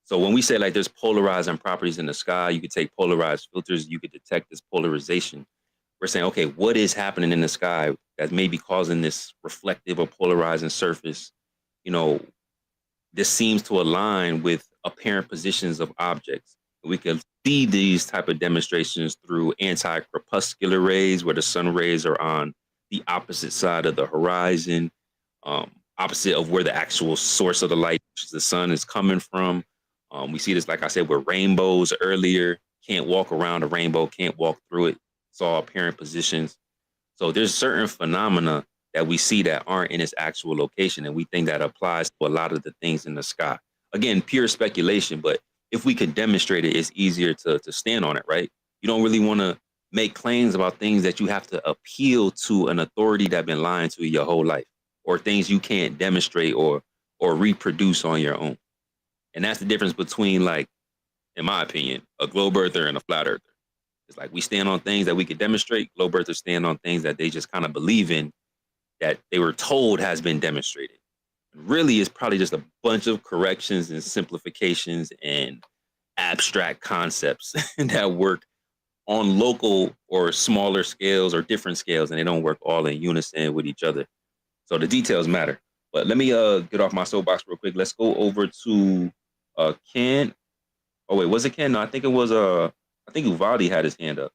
Speaker 4: so when we say like there's polarizing properties in the sky, you could take polarized filters, you could detect this polarization. We're saying, okay, what is happening in the sky that may be causing this reflective or polarizing surface? This seems to align with apparent positions of objects. We can see these type of demonstrations through anti-crepuscular rays, where the sun rays are on the opposite side of the horizon, opposite of where the actual source of the light, which is the sun, is coming from. We see this, like I said, with rainbows earlier. Can't walk around a rainbow, can't walk through it. It's all apparent positions. So there's certain phenomena that we see that aren't in its actual location, and we think that applies to a lot of the things in the sky. Again, pure speculation, but if we could demonstrate it, it's easier to stand on it, right? You don't really want to make claims about things that you have to appeal to an authority that's been lying to you your whole life, or things you can't demonstrate or reproduce on your own. And that's the difference between, like, in my opinion, a globe earther and a flat earther. It's like we stand on things that we could demonstrate. Globe earthers stand on things that they just kind of believe in, that they were told has been demonstrated. Really, it's probably just a bunch of corrections and simplifications and abstract concepts that work on local or smaller scales or different scales, and they don't work all in unison with each other. So the details matter. But let me get off my soapbox real quick. Let's go over to Ken. Oh wait, was it Ken? No, I think it was I think Uvaldi had his hand up.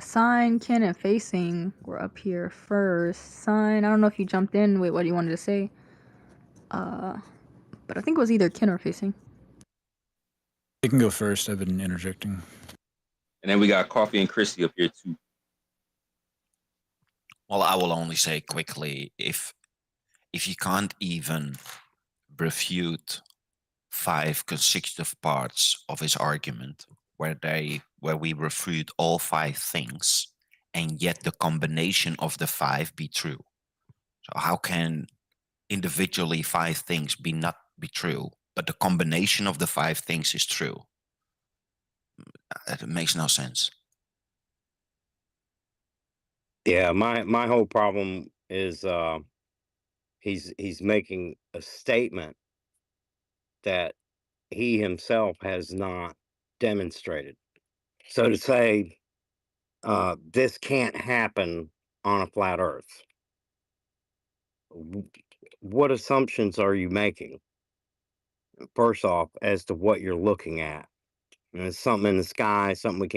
Speaker 10: Sign, Ken, and Facing were up here first. Sign, I don't know if you jumped in with what you wanted to say. But I think it was either Ken or Facing.
Speaker 7: You can go first. I've been interjecting.
Speaker 4: And then we got Coffee and Chrissy up here too.
Speaker 5: Well, I will only say quickly, if you can't even refute 5 consecutive parts of his argument where we refute all 5 things, and yet the combination of the 5 be true. So how can individually 5 things not be true, but the combination of the 5 things is true? It makes no sense.
Speaker 1: Yeah, my whole problem is he's making a statement that he himself has not demonstrated. So to say this can't happen on a flat Earth, what assumptions are you making? First off, as to what you're looking at, and it's something in the sky, something we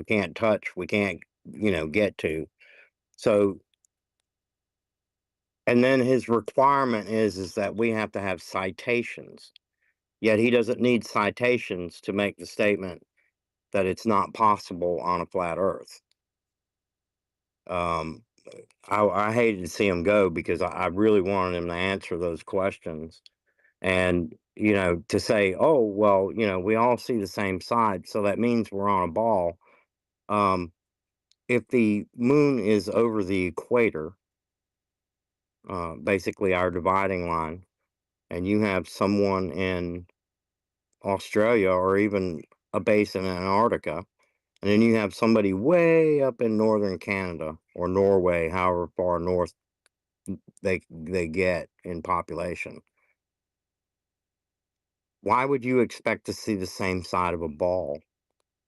Speaker 1: can't touch, we can't get to. So, and then his requirement is that we have to have citations. Yet he doesn't need citations to make the statement that it's not possible on a flat Earth. Um, I hated to see him go because I really wanted him to answer those questions. And, to say, oh, well, we all see the same side, so that means we're on a ball. If the moon is over the equator, basically our dividing line, and you have someone in Australia or even a base in Antarctica, and then you have somebody way up in northern Canada or Norway, however far north they get in population. Why would you expect to see the same side of a ball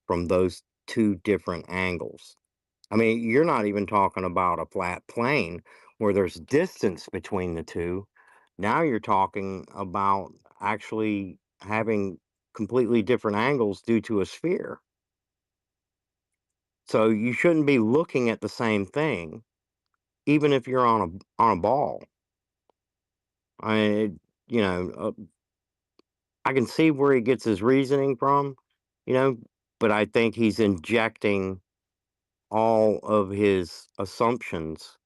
Speaker 1: from those two different angles? I mean, you're not even talking about a flat plane where there's distance between the two. Now you're talking about actually having completely different angles due to a sphere. So you shouldn't be looking at the same thing, even if you're on a ball. I, you know, I can see where he gets his reasoning from, you know, but I think he's injecting all of his assumptions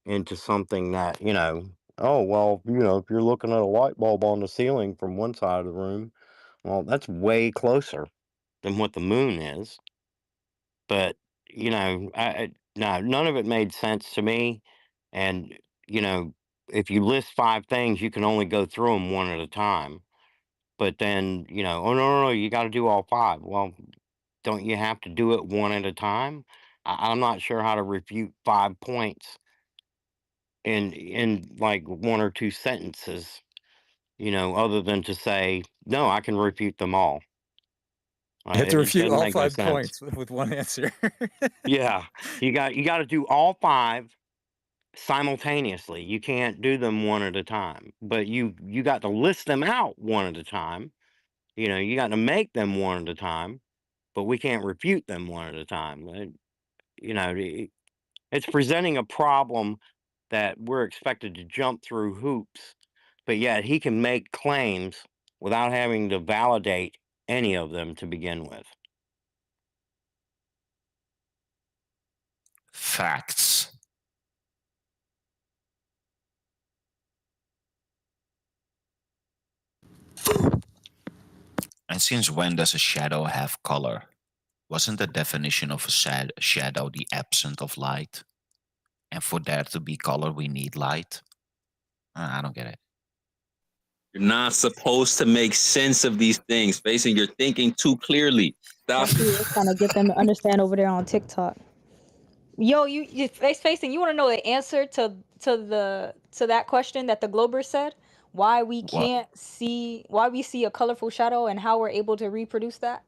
Speaker 1: into something that, oh, well, if you're looking at a light bulb on the ceiling from one side of the room, well, that's way closer than what the moon is. But, you know, no, none of it made sense to me. And, you know, if you list 5 things, you can only go through them one at a time. But then, you know, oh, no, you got to do all 5. Well, don't you have to do it one at a time? I'm not sure how to refute 5 points in like 1 or 2 sentences, you know, other than to say, no, I can refute them all.
Speaker 3: You have to
Speaker 1: It
Speaker 3: refute
Speaker 1: doesn't
Speaker 3: all
Speaker 1: make no
Speaker 3: 5
Speaker 1: sense.
Speaker 3: points with one answer.
Speaker 1: Yeah, you got to do all 5 simultaneously. You can't do them one at a time, but you got to list them out one at a time. You know, you got to make them one at a time, but we can't refute them one at a time. You know, it's presenting a problem that we're expected to jump through hoops, but yet he can make claims without having to validate any of them to begin with.
Speaker 5: Facts. And since when does a shadow have color? Wasn't the definition of a shadow the absence of light? And for there to be color, we need light? I don't get it.
Speaker 4: You're not supposed to make sense of these things, Facing. You're thinking too clearly. Stop.
Speaker 10: That's what we're trying to get them to understand over there on TikTok. Yo, you facing. You want to know the answer to that question that the Glober said? Why we
Speaker 5: What?
Speaker 10: can't see? Why we see a colorful shadow and how we're able to reproduce that?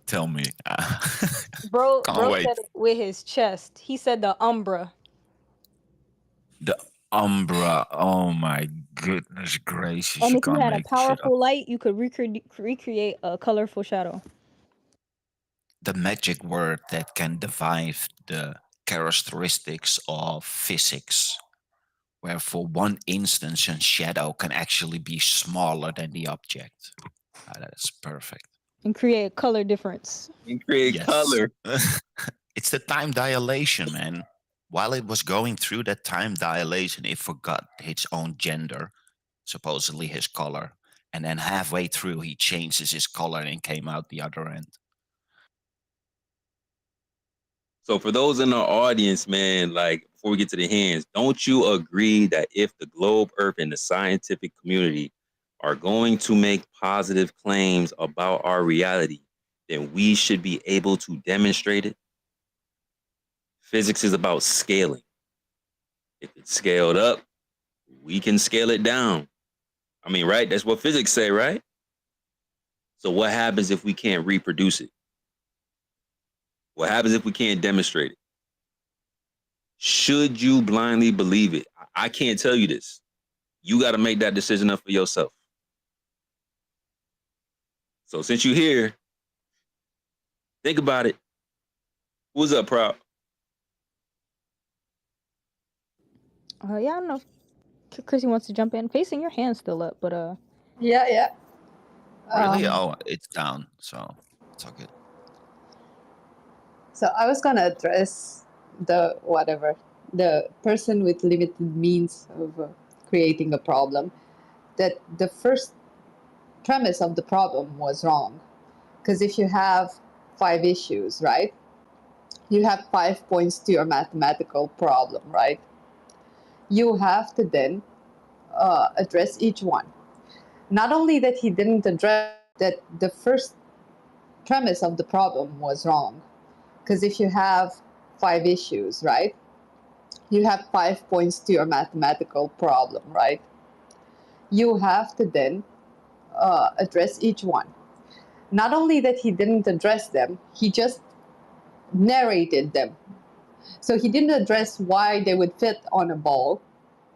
Speaker 5: Tell me.
Speaker 10: Bro
Speaker 5: Can't wait.
Speaker 10: said it with his chest. He said the umbra.
Speaker 5: The umbra. Oh my goodness gracious.
Speaker 10: And
Speaker 5: You
Speaker 10: if you
Speaker 5: can't
Speaker 10: had a
Speaker 5: make shit up.
Speaker 10: powerful light, you could recreate a colorful shadow.
Speaker 5: The magic word that can define the characteristics of physics, where for one instance a shadow can actually be smaller than the object. That's perfect.
Speaker 10: And create a color difference.
Speaker 4: And create color.
Speaker 5: It's the time dilation, man. While it was going through that time dilation, it forgot its own gender, supposedly his color. And then halfway through, he changes his color and came out the other end.
Speaker 4: So for those in our audience, man, like before we get to the hands, don't you agree that if the globe, Earth, and the scientific community are going to make positive claims about our reality, then we should be able to demonstrate it? Physics is about scaling. If it's scaled up, we can scale it down. I mean, right? That's what physics say, right? So what happens if we can't reproduce it? What happens if we can't demonstrate it? Should you blindly believe it? I can't tell you this. You got to make that decision up for yourself. So since you're here, think about it. What's up, Proud?
Speaker 10: Yeah, I don't know if Chrissy wants to jump in. Facing, your hand's still up, but
Speaker 13: Yeah.
Speaker 5: Really? Oh, it's down, so it's all good.
Speaker 13: So I was gonna address the person with limited means of creating a problem. That the first premise of the problem was wrong, because if you have 5 issues, right? You have 5 points to your mathematical problem, right? You have to then address each one. Not only that he didn't address that the first premise of the problem was wrong, because if you have 5 issues, right? You have 5 points to your mathematical problem, right? You have to then address each one. Not only that he didn't address them, he just narrated them. So he didn't address why they would fit on a ball,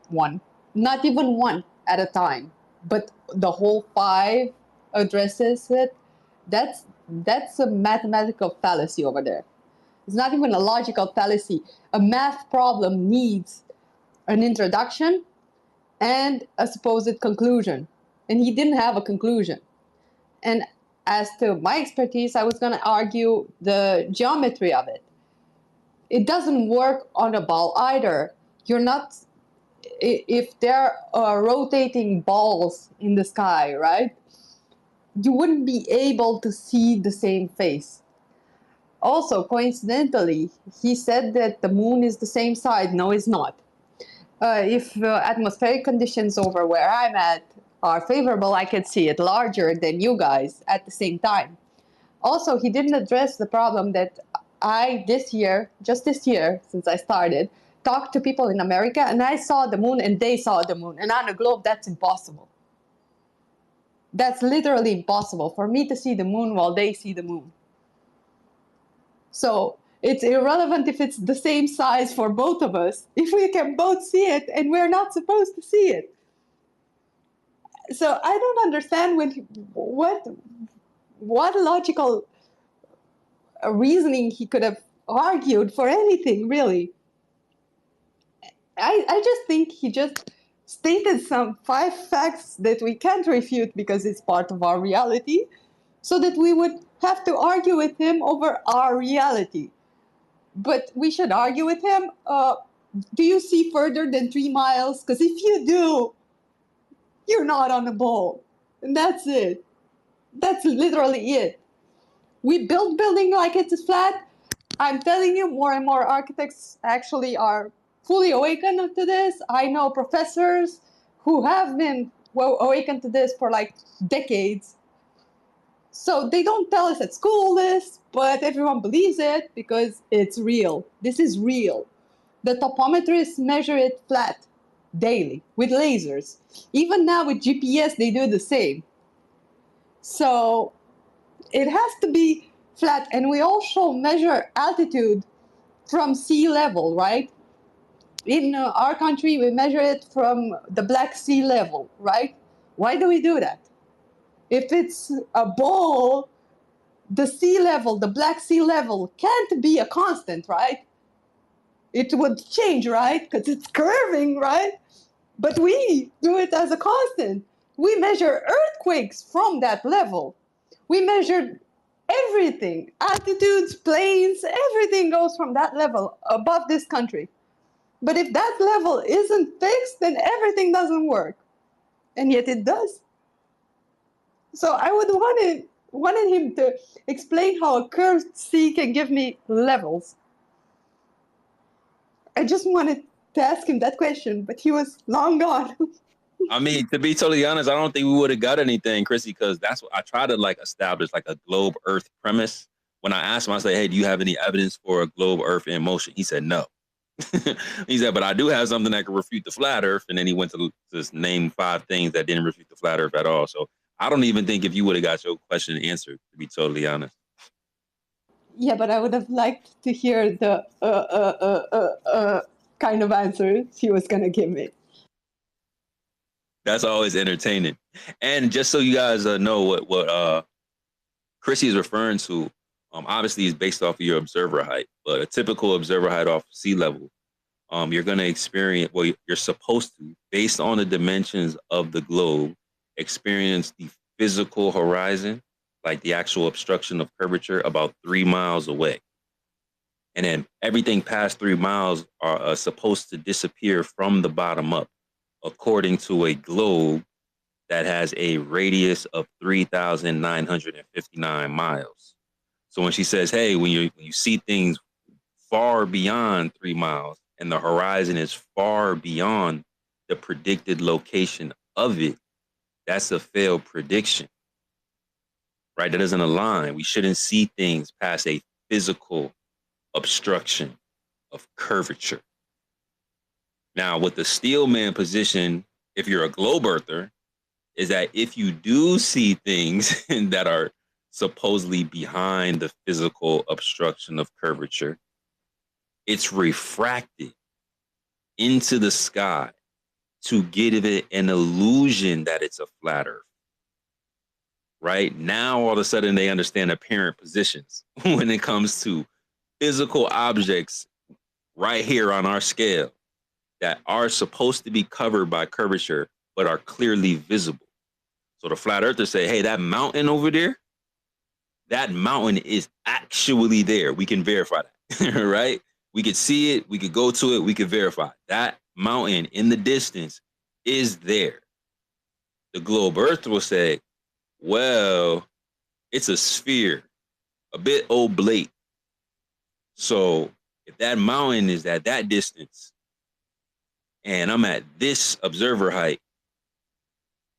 Speaker 13: one, not even one at a time, but the whole 5 addresses it. That's a mathematical fallacy over there. It's not even a logical fallacy. A math problem needs an introduction and a supposed conclusion. And he didn't have a conclusion. And as to my expertise, I was going to argue the geometry of it. It doesn't work on a ball either. You're not, if there are rotating balls in the sky, right? You wouldn't be able to see the same face. Also, coincidentally, he said that the moon is the same size. No, it's not. If atmospheric conditions over where I'm at are favorable, I can see it larger than you guys at the same time. Also, he didn't address the problem that I, just this year, since I started, talked to people in America, and I saw the moon and they saw the moon. And on a globe, that's impossible. That's literally impossible for me to see the moon while they see the moon. So it's irrelevant if it's the same size for both of us, if we can both see it and we're not supposed to see it. So I don't understand what logical reasoning he could have argued for anything, really. I just think he just stated some 5 facts that we can't refute because it's part of our reality, so that we would have to argue with him over our reality. But we should argue with him, do you see further than 3 miles? Because if you do, you're not on the ball. And that's it. That's literally it. We build building like it's flat. I'm telling you, more and more architects actually are fully awakened to this. I know professors who have been awakened to this for like decades. So they don't tell us at school this, but everyone believes it because it's real. This is real. The topometrists measure it flat daily with lasers. Even now with GPS, they do the same. So it has to be flat. And we also measure altitude from sea level, right? In our country, we measure it from the Black Sea level, right? Why do we do that? If it's a ball, the sea level, the Black Sea level can't be a constant, right? It would change, right? Because it's curving, right? But we do it as a constant. We measure earthquakes from that level. We measure everything, altitudes, planes, everything goes from that level above this country. But if that level isn't fixed, then everything doesn't work. And yet it does. So I would wanted him to explain how a curved sea can give me levels. I just wanted to ask him that question, but he was long gone.
Speaker 4: I mean, to be totally honest, I don't think we would have got anything, Chrissy, because that's what I try to like establish like a globe Earth premise. When I asked him, I said, "Hey, do you have any evidence for a globe Earth in motion?" He said, "No." He said, "But I do have something that can refute the flat Earth." And then he went to just name 5 things that didn't refute the flat Earth at all. So I don't even think if you would have got your question answered, to be totally honest.
Speaker 13: Yeah, but I would have liked to hear the kind of answers he was going to give me.
Speaker 4: That's always entertaining. And just so you guys know what Chrissy is referring to, obviously is based off of your observer height, but a typical observer height off sea level, you're going to experience, well, you're supposed to, based on the dimensions of the globe, experience the physical horizon, like the actual obstruction of curvature, about 3 miles away. And then everything past 3 miles are supposed to disappear from the bottom up, according to a globe that has a radius of 3,959 miles. So when she says, hey, when you see things far beyond 3 miles and the horizon is far beyond the predicted location of it, that's a failed prediction, right? That doesn't align. We shouldn't see things past a physical obstruction of curvature. Now, what the Steelman position, if you're a globe earther, is that if you do see things that are supposedly behind the physical obstruction of curvature, it's refracted into the sky to give it an illusion that it's a flat Earth. Right? Now, all of a sudden, they understand apparent positions when it comes to physical objects right here on our scale that are supposed to be covered by curvature, but are clearly visible. So the flat earthers say, hey, that mountain over there, that mountain is actually there. We can verify that, right? We could see it. We could go to it. We could verify that mountain in the distance is there. The globe earth will say, well, it's a sphere, a bit oblate. So if that mountain is at that distance and I'm at this observer height,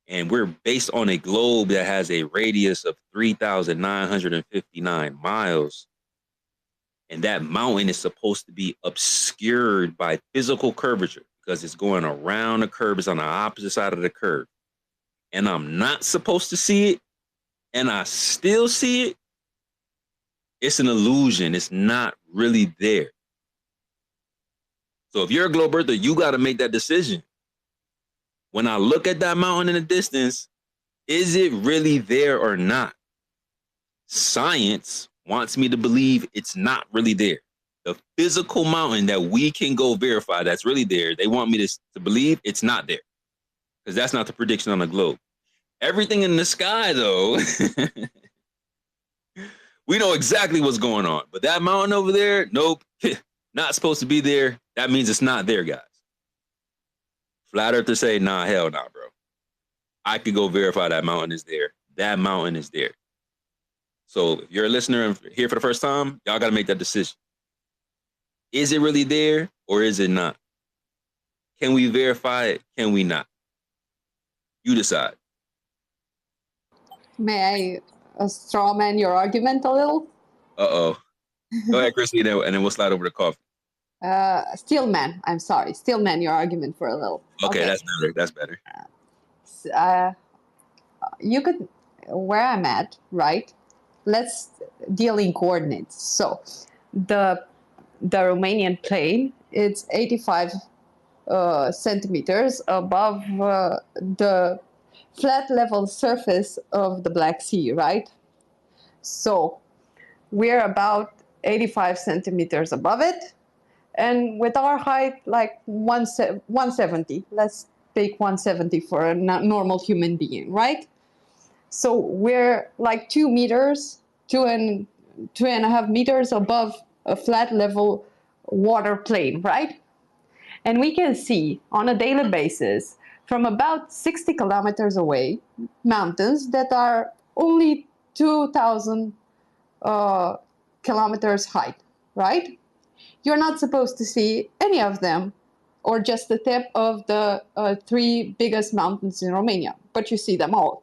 Speaker 4: and we're based on a globe that has a radius of 3,959 miles, and that mountain is supposed to be obscured by physical curvature because it's going around the curve, it's on the opposite side of the curve, and I'm not supposed to see it, and I still see it, it's an illusion. It's not really there. So if you're a globe earther, you got to make that decision. When I look at that mountain in the distance, is it really there or not? Science wants me to believe it's not really there. The physical mountain that we can go verify that's really there, they want me to believe it's not there, because that's not the prediction on the globe. Everything in the sky, though, we know exactly what's going on. But that mountain over there, nope, not supposed to be there. That means it's not there, guys. Flat earthers say, nah, hell nah, bro. I could go verify that mountain is there. That mountain is there. So if you're a listener and here for the first time, y'all got to make that decision. Is it really there or is it not? Can we verify it? Can we not? You decide.
Speaker 13: May I straw man your argument a little?
Speaker 4: Uh-oh. Go ahead, Chrissy, and then we'll slide over to coffee.
Speaker 13: Steel man, I'm sorry. Steel man your argument for a little.
Speaker 4: Okay, that's better. That's better.
Speaker 13: You could, where I'm at, right? Let's deal in coordinates. So the Romanian plane, it's 85 centimeters above the flat level surface of the Black Sea, right? So we're about 85 centimeters above it. And with our height, like 170, let's take 170 for a normal human being, right? So we're like 2 meters, 2.5 meters above a flat level water plane, right? And we can see on a daily basis from about 60 kilometers away mountains that are only 2,000 kilometers height, right? You're not supposed to see any of them or just the tip of the 3 biggest mountains in Romania, but you see them all.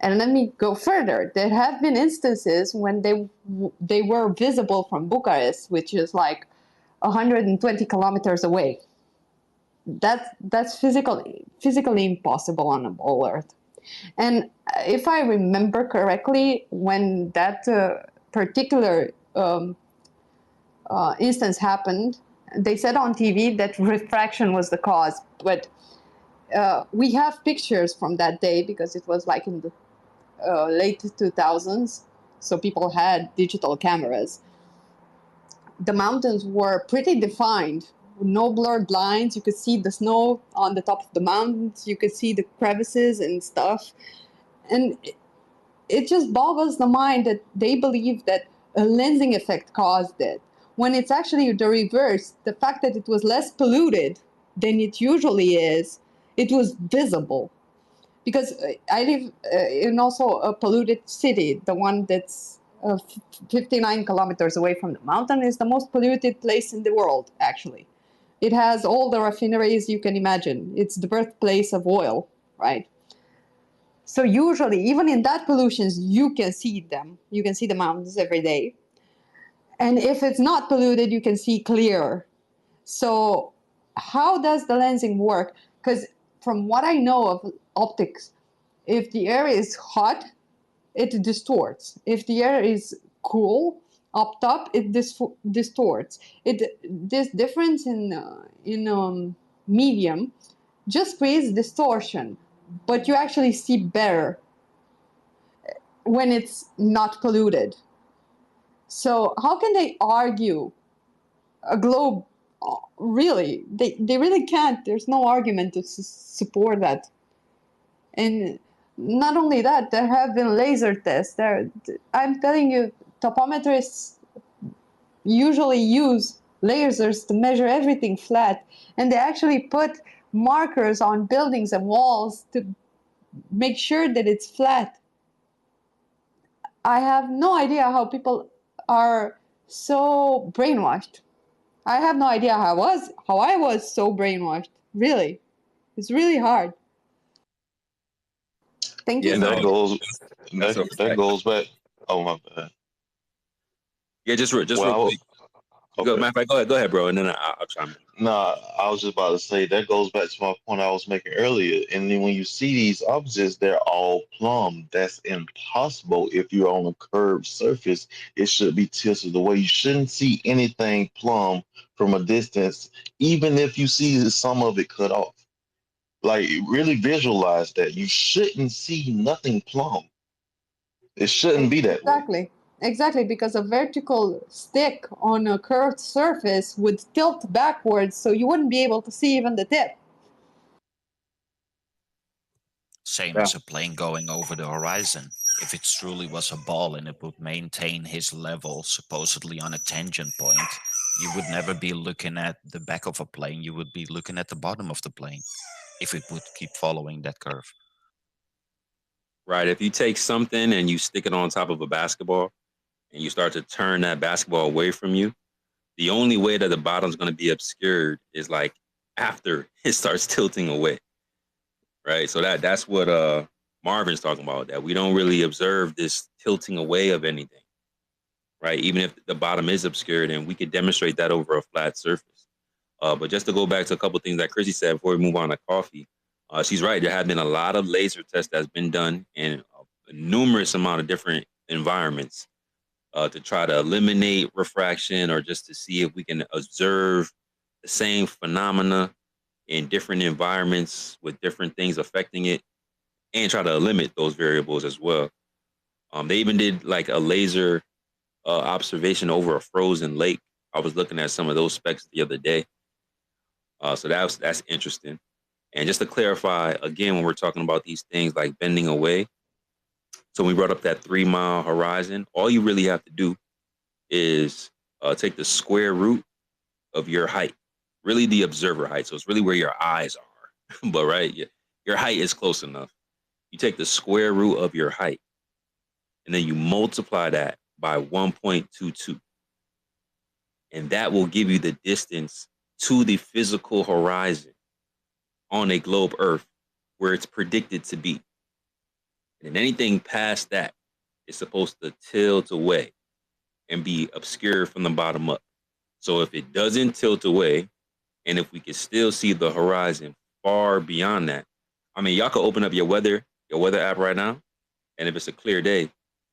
Speaker 13: And let me go further. There have been instances when they were visible from Bucharest, which is like 120 kilometers away. That's physically impossible on a whole Earth. And if I remember correctly, when that particular instance happened, they said on TV that refraction was the cause, but we have pictures from that day because it was like in the late 2000s, so people had digital cameras. The mountains were pretty defined, no blurred lines. You could see the snow on the top of the mountains, you could see the crevices and stuff, and it just boggles the mind that they believe that a lensing effect caused it, when it's actually the reverse. The fact that it was less polluted than it usually is, it was visible. Because I live in also a polluted city, the one that's 59 kilometers away from the mountain is the most polluted place in the world, actually. It has all the refineries you can imagine. It's the birthplace of oil, right? So usually, even in that pollutions, you can see them. You can see the mountains every day. And if it's not polluted, you can see clear. So how does the lensing work? Because from what I know of optics, if the air is hot, it distorts. If the air is cool up top, it distorts. This difference in medium just creates distortion, but you actually see better when it's not polluted. So how can they argue a globe? Really, they really can't. There's no argument to support that. And not only that, there have been laser tests. I'm telling you, topometrists usually use lasers to measure everything flat, and they actually put markers on buildings and walls to make sure that it's flat. I have no idea how people are so brainwashed. I have no idea how I was so brainwashed. Really, it's really hard. Thank
Speaker 4: Yeah,
Speaker 13: you.
Speaker 8: And
Speaker 4: no,
Speaker 8: that goes
Speaker 4: that's a
Speaker 8: that
Speaker 4: fact.
Speaker 8: goes back. Oh my bad.
Speaker 4: Yeah, just real
Speaker 8: Well,
Speaker 4: quick. Go,
Speaker 8: okay.
Speaker 4: matter of fact, go ahead, bro, and then I'll chime in.
Speaker 8: Nah, I was just about to say that goes back to my point I was making earlier. And then when you see these objects, they're all plumb. That's impossible if you're on a curved surface. It should be tilted away. You shouldn't see anything plumb from a distance, even if you see some of it cut off. Like, really visualize that. You shouldn't see nothing plumb. It shouldn't be that way.
Speaker 13: Exactly, because a vertical stick on a curved surface would tilt backwards, so you wouldn't be able to see even the tip.
Speaker 5: Same
Speaker 4: Yeah.
Speaker 5: as a plane going over the horizon. If it truly was a ball and it would maintain his level supposedly on a tangent point, you would never be looking at the back of a plane. You would be looking at the bottom of the plane if it would keep following that curve.
Speaker 4: Right. If you take something and you stick it on top of a basketball and you start to turn that basketball away from you, the only way that the bottom's going to be obscured is like after it starts tilting away. Right. So that's what Marvin's talking about, that we don't really observe this tilting away of anything. Right. Even if the bottom is obscured, and we could demonstrate that over a flat surface. But just to go back to a couple of things that Chrissy said before we move on to coffee, she's right. There have been a lot of laser tests that's been done in a numerous amount of different environments to try to eliminate refraction, or just to see if we can observe the same phenomena in different environments with different things affecting it, and try to limit those variables as well. They even did like a laser observation over a frozen lake. I was looking at some of those specs the other day. So that's interesting. And just to clarify, again, when we're talking about these things like bending away, so we brought up that 3 mile horizon, all you really have to do is take the square root of your height, really the observer height. So it's really where your eyes are, but right, your height is close enough. You take the square root of your height, and then you multiply that by 1.22. And that will give you the distance to the physical horizon on a globe Earth where it's predicted to be. And anything past that is supposed to tilt away and be obscured from the bottom up. So if it doesn't tilt away, and if we can still see the horizon far beyond that, I mean, y'all can open up your weather app right now, and if it's a clear day,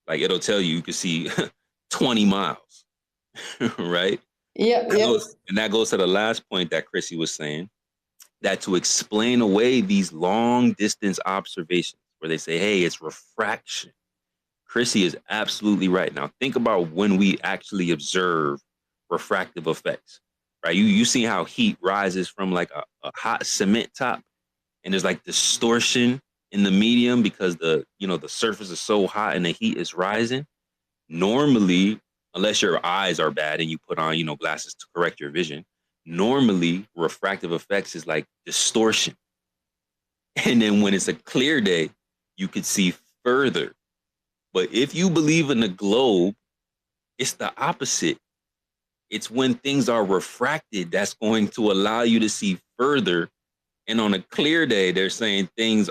Speaker 4: like it'll tell you can see 20 miles, right?
Speaker 13: Yep.
Speaker 4: And that goes to the last point that Chrissy was saying, that to explain away these long distance observations where they say, hey, it's refraction. Chrissy is absolutely right. Now think about when we actually observe refractive effects, right? You see how heat rises from like a hot cement top, and there's like distortion in the medium because the surface is so hot and the heat is rising. Normally, unless your eyes are bad and you put on, glasses to correct your vision, normally refractive effects is like distortion. And then when it's a clear day, you could see further. But if you believe in the globe, it's the opposite. It's when things are refracted that's going to allow you to see further. And on a clear day, they're saying things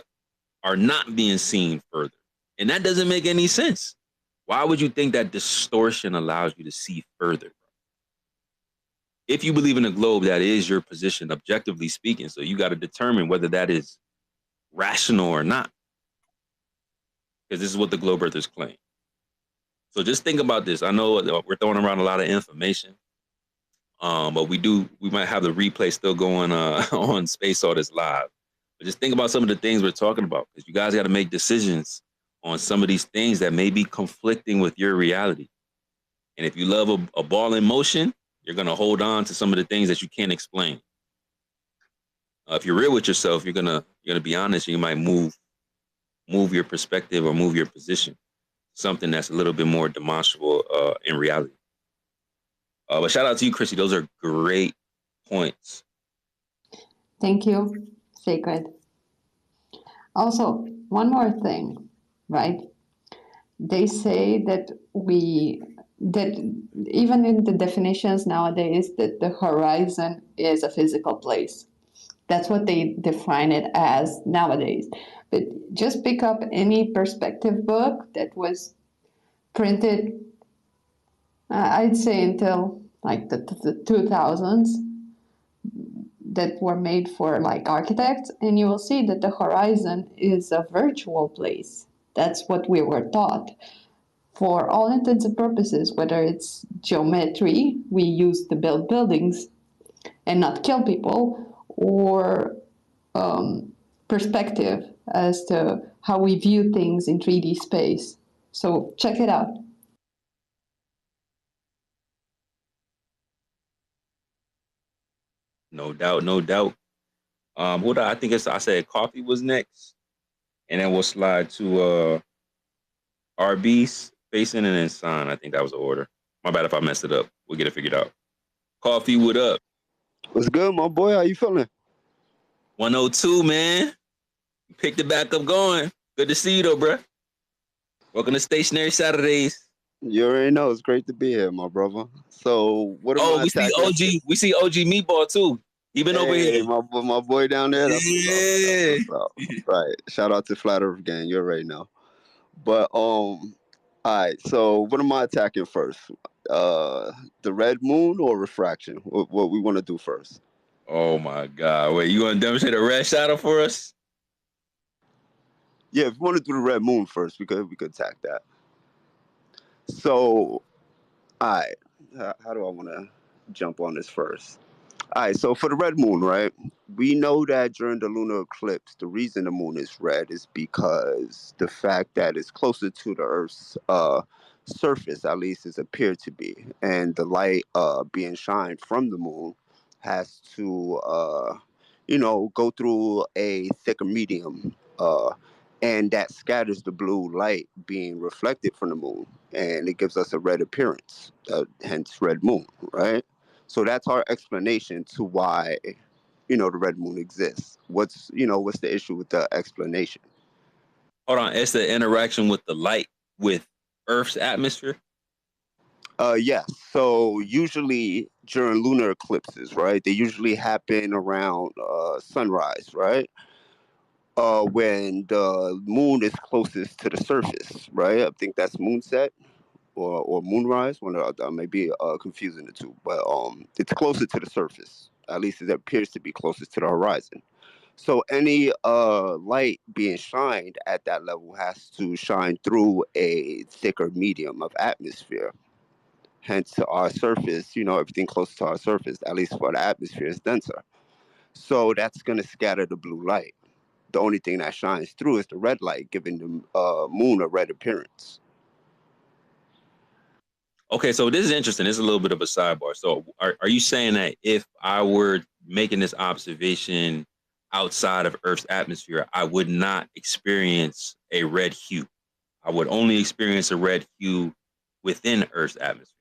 Speaker 4: are not being seen further. And that doesn't make any sense. Why would you think that distortion allows you to see further? If you believe in the globe, that is your position, objectively speaking. So you got to determine whether that is rational or not, because this is what the globe earthers claim. So just think about this. I know we're throwing around a lot of information, but we might have the replay still going on Space Audits Live. But just think about some of the things we're talking about, because you guys got to make decisions on some of these things that may be conflicting with your reality. And if you love a ball in motion, you're going to hold on to some of the things that you can't explain. If you're real with yourself, you're gonna be honest, and you might move your perspective or move your position, something that's a little bit more demonstrable in reality. But shout out to you, Chrissy. Those are great points.
Speaker 13: Thank you, Sacred. Also, one more thing, right? They say that that even in the definitions nowadays, that the horizon is a physical place. That's what they define it as nowadays. But just pick up any perspective book that was printed, I'd say until like the 2000s, that were made for like architects, and you will see that the horizon is a virtual place. That's what we were taught. For all intents and purposes, whether it's geometry, we use to build buildings and not kill people, or perspective as to how we view things in 3D space. So check it out.
Speaker 4: No doubt, no doubt. Hold on, I think I said coffee was next, and then we'll slide to RB's facing and then sign. I think that was the order. My bad if I messed it up. We'll get it figured out. Coffee, what up?
Speaker 14: What's good, my boy? How you feeling?
Speaker 4: 102, man. Picked it back up going. Good to see you though, bruh. Welcome to Stationary Saturdays.
Speaker 14: You already know it's great to be here, my brother. So what am I
Speaker 4: we see
Speaker 14: attacking?
Speaker 4: OG Meatball too. He been over here.
Speaker 14: My boy down there. That's
Speaker 4: Yeah.
Speaker 14: what's up. Right. Shout out to Flat Earth Gang. You already know. But all right. So what am I attacking first? The red moon or refraction? What we want to do first?
Speaker 4: Oh my God! Wait, you want to demonstrate a red shadow for us?
Speaker 14: Yeah, if you want to do the red moon first, we could attack that. So, all right. How do I want to jump on this first? All right, so for the red moon, right? We know that during the lunar eclipse, the reason the moon is red is because the fact that it's closer to the Earth's surface, at least it's appeared to be, and the light being shined from the moon has to, go through a thicker medium, and that scatters the blue light being reflected from the moon, and it gives us a red appearance, hence red moon, right? So that's our explanation to why, the red moon exists. What's the issue with the explanation?
Speaker 4: Hold on, it's the interaction with the light with Earth's atmosphere?
Speaker 14: Yes. So usually during lunar eclipses, right? They usually happen around sunrise, right? When the moon is closest to the surface, right? I think that's moonset. Or moonrise. One I may be confusing the two, but it's closer to the surface. At least it appears to be closest to the horizon. So any light being shined at that level has to shine through a thicker medium of atmosphere. Hence, our surface, everything close to our surface, at least for the atmosphere, is denser. So that's going to scatter the blue light. The only thing that shines through is the red light, giving the moon a red appearance.
Speaker 4: Okay, so this is interesting. This is a little bit of a sidebar. So are you saying that if I were making this observation outside of Earth's atmosphere, I would not experience a red hue? I would only experience a red hue within Earth's atmosphere.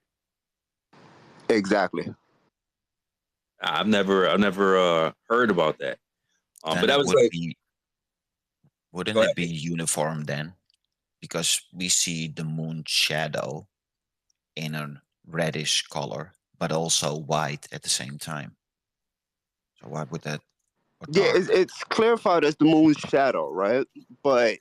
Speaker 14: Exactly.
Speaker 4: I've never heard about that. But that was
Speaker 5: wouldn't it be uniform then? Because we see the moon shadow in a reddish color, but also white at the same time. So why would that?
Speaker 14: Yeah, it's clarified as the moon's shadow, right? But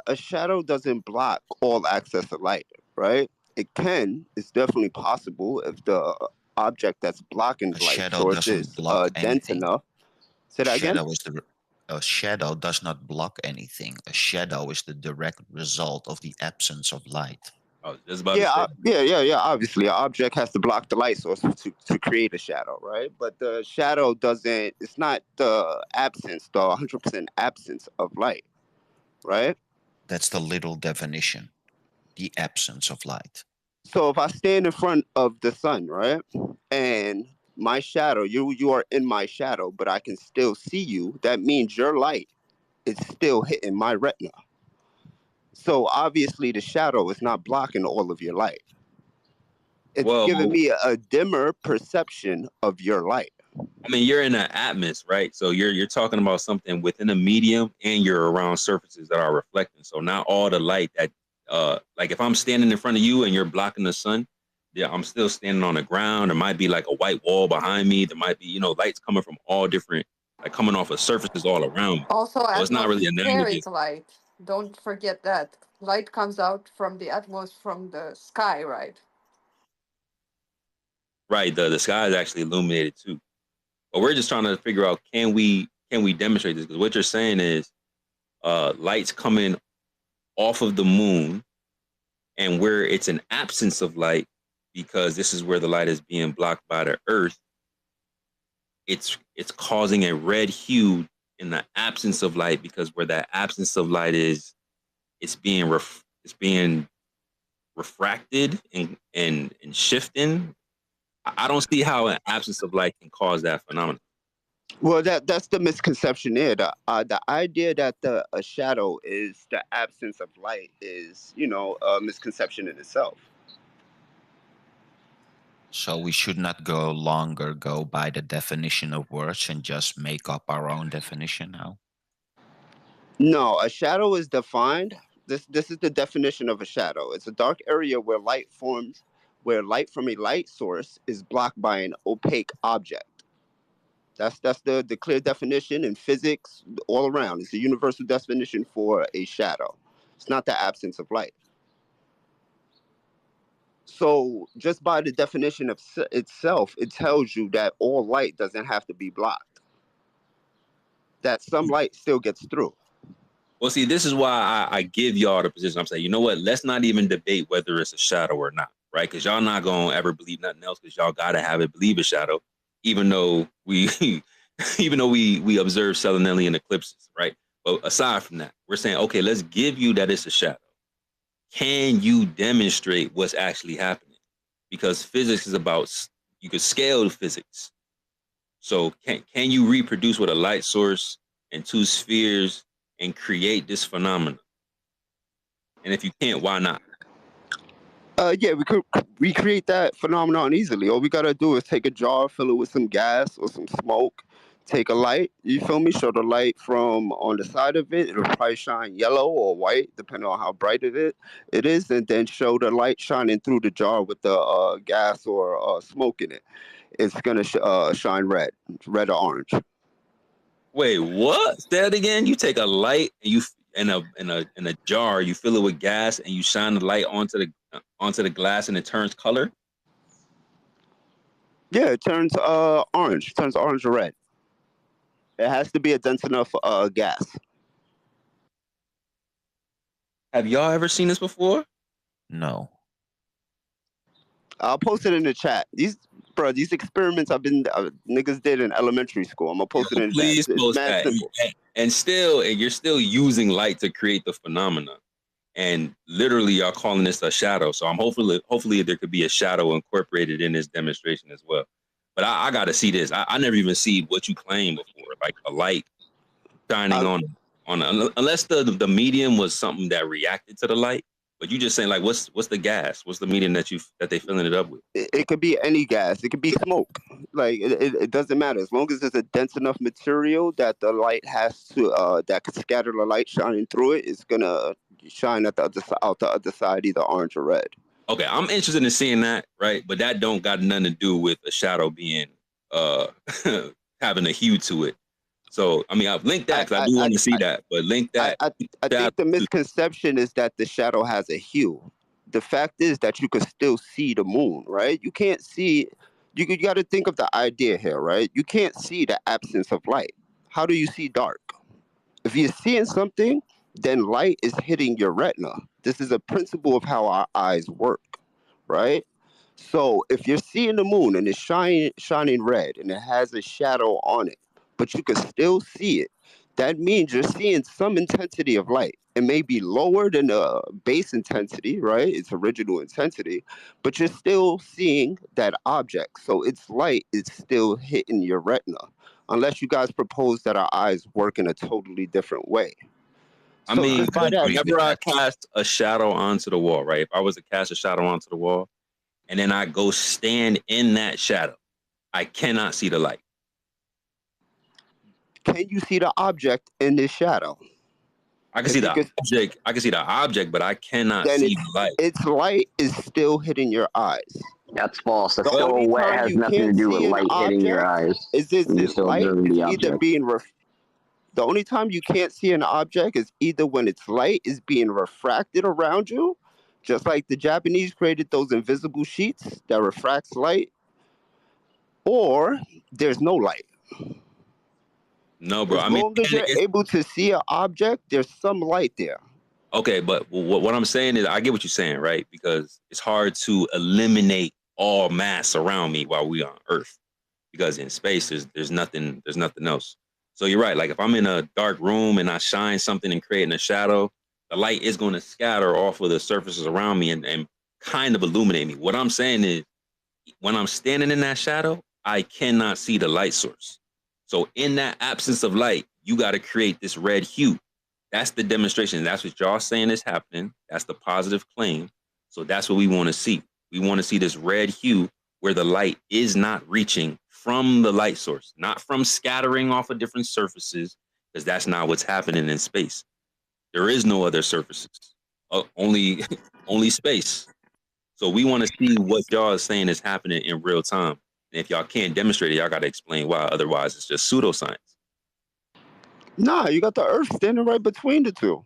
Speaker 14: a shadow doesn't block all access to light, right? It's definitely possible if the object that's blocking the light source is dense enough. Say that again?
Speaker 5: A shadow does not block anything. A shadow is the direct result of the absence of light.
Speaker 14: Yeah. Obviously, an object has to block the light source to create a shadow, right? But the shadow doesn't. It's not the 100% absence of light, right?
Speaker 5: That's the little definition, the absence of light.
Speaker 14: So if I stand in front of the sun, right, and my shadow, you are in my shadow, but I can still see you. That means your light is still hitting my retina. So obviously the shadow is not blocking all of your light. It's giving me a dimmer perception of your light.
Speaker 4: I mean, you're in an atmosphere, right? So you're talking about something within a medium, and you're around surfaces that are reflecting. So not all the light that like if I'm standing in front of you and you're blocking the sun, yeah, I'm still standing on the ground. There might be like a white wall behind me. There might be, you know, lights coming from all different, like coming off of surfaces all around me.
Speaker 15: Also,
Speaker 4: So it's not really analogous.
Speaker 15: atmospheric light. Don't forget that. Light comes out from the atmosphere, from the sky, right?
Speaker 4: Right. The sky is actually illuminated too. But we're just trying to figure out, can we demonstrate this? Because what you're saying is lights coming off of the moon, and where it's an absence of light, because this is where the light is being blocked by the earth, it's causing a red hue in the absence of light, because where that absence of light is, it's being refracted and shifting. I don't see how an absence of light can cause that phenomenon.
Speaker 14: Well, that's the misconception there. The idea that a shadow is the absence of light is, you know, a misconception in itself.
Speaker 5: So we should not go by the definition of words and just make up our own definition now.
Speaker 14: No, a shadow is defined. This is the definition of a shadow. It's a dark area where light forms, where light from a light source is blocked by an opaque object. That's the clear definition in physics all around. It's a universal definition for a shadow. It's not the absence of light. So just by the definition of itself, it tells you that all light doesn't have to be blocked. That some light still gets through.
Speaker 4: Well, see, this is why I give y'all the position. I'm saying, you know what? Let's not even debate whether it's a shadow or not, right? Because y'all not gonna ever believe nothing else, because y'all gotta have it believe a shadow, even though we observe Selenelian eclipses, right? But aside from that, we're saying, okay, let's give you that it's a shadow. Can you demonstrate what's actually happening? Because physics is about, you could scale physics. So can you reproduce with a light source and two spheres and create this phenomenon? And if you can't, why not?
Speaker 14: Yeah, we could recreate that phenomenon easily. All we gotta do is take a jar, fill it with some gas or some smoke, take a light, you feel me? Show the light from on the side of it. It'll probably shine yellow or white, depending on how bright it is, and then show the light shining through the jar with the gas or smoke in it. It's gonna shine red or orange.
Speaker 4: Wait, what? Say that again. You take a light and you in a jar, you fill it with gas and you shine the light onto the glass and it turns color?
Speaker 14: Yeah, it turns orange. It turns orange or red. It has to be a dense enough gas.
Speaker 4: Have y'all ever seen this before?
Speaker 5: No.
Speaker 14: I'll post it in the chat. These experiments niggas did in elementary school. I'm gonna post it in the chat.
Speaker 4: Please
Speaker 14: It's
Speaker 4: post
Speaker 14: mad
Speaker 4: that.
Speaker 14: simple.
Speaker 4: And you're still using light to create the phenomenon. And literally y'all calling this a shadow. So I'm hopefully there could be a shadow incorporated in this demonstration as well. But I gotta see this. I never even see what you claimed before, like a light shining on unless the medium was something that reacted to the light. But you just saying, like, what's the gas? What's the medium that they filling it up with?
Speaker 14: It could be any gas. It could be smoke. Like it doesn't matter, as long as it's a dense enough material that the light has to that could scatter the light shining through it. It's gonna shine out the other side, either orange or red.
Speaker 4: Okay, I'm interested in seeing that, right? But that don't got nothing to do with a shadow being having a hue to it. So I mean, I've linked that because I do want to see that. But link that.
Speaker 14: I think the misconception is that the shadow has a hue. The fact is that you can still see the moon, right? You can't see. You got to think of the idea here, right? You can't see the absence of light. How do you see dark? If you're seeing something, then light is hitting your retina. This is a principle of how our eyes work, right? So if you're seeing the moon and it's shining red and it has a shadow on it, but you can still see it, that means you're seeing some intensity of light. It may be lower than the base intensity, right? Its original intensity, but you're still seeing that object. So its light is still hitting your retina, unless you guys propose that our eyes work in a totally different way.
Speaker 4: I mean, whenever I cast a shadow onto the wall, right? If I was to cast a shadow onto the wall, and then I go stand in that shadow, I cannot see the light.
Speaker 14: Can you see the object in this shadow?
Speaker 4: I can
Speaker 14: If
Speaker 4: see
Speaker 14: you
Speaker 4: the
Speaker 14: could,
Speaker 4: object. I can see the object, but I cannot
Speaker 14: then
Speaker 4: see the light.
Speaker 14: its light is still hitting your eyes.
Speaker 12: That's false. The
Speaker 14: The only
Speaker 12: silhouette
Speaker 14: time
Speaker 12: has
Speaker 14: you
Speaker 12: nothing to
Speaker 14: can't
Speaker 12: do with
Speaker 14: see an
Speaker 12: light hitting your
Speaker 14: object
Speaker 12: eyes.
Speaker 14: is this
Speaker 12: You're
Speaker 14: this
Speaker 12: still
Speaker 14: light
Speaker 12: observing
Speaker 14: is
Speaker 12: the
Speaker 14: either
Speaker 12: object.
Speaker 14: being the only time you can't see an object is either when its light is being refracted around you, just like the Japanese created those invisible sheets that refracts light, or there's no light.
Speaker 4: No, bro.
Speaker 14: As
Speaker 4: I mean,
Speaker 14: long as you're able to see an object, there's some light there.
Speaker 4: okay, but what I'm saying is, I get what you're saying, right? Because it's hard to eliminate all mass around me while we on Earth, because in space there's nothing else. So you're right. Like if I'm in a dark room and I shine something and creating a shadow, the light is going to scatter off of the surfaces around me and kind of illuminate me. What I'm saying is, when I'm standing in that shadow, I cannot see the light source. So in that absence of light, you got to create this red hue. That's the demonstration. That's what y'all saying is happening. That's the positive claim. So that's what we want to see. We want to see this red hue where the light is not reaching from the light source, not from scattering off of different surfaces, because that's not what's happening in space. There is no other surfaces, only space. So we want to see what y'all is saying is happening in real time. And if y'all can't demonstrate it, y'all got to explain why. Otherwise, it's just pseudoscience.
Speaker 14: Nah, you got the Earth standing right between the two.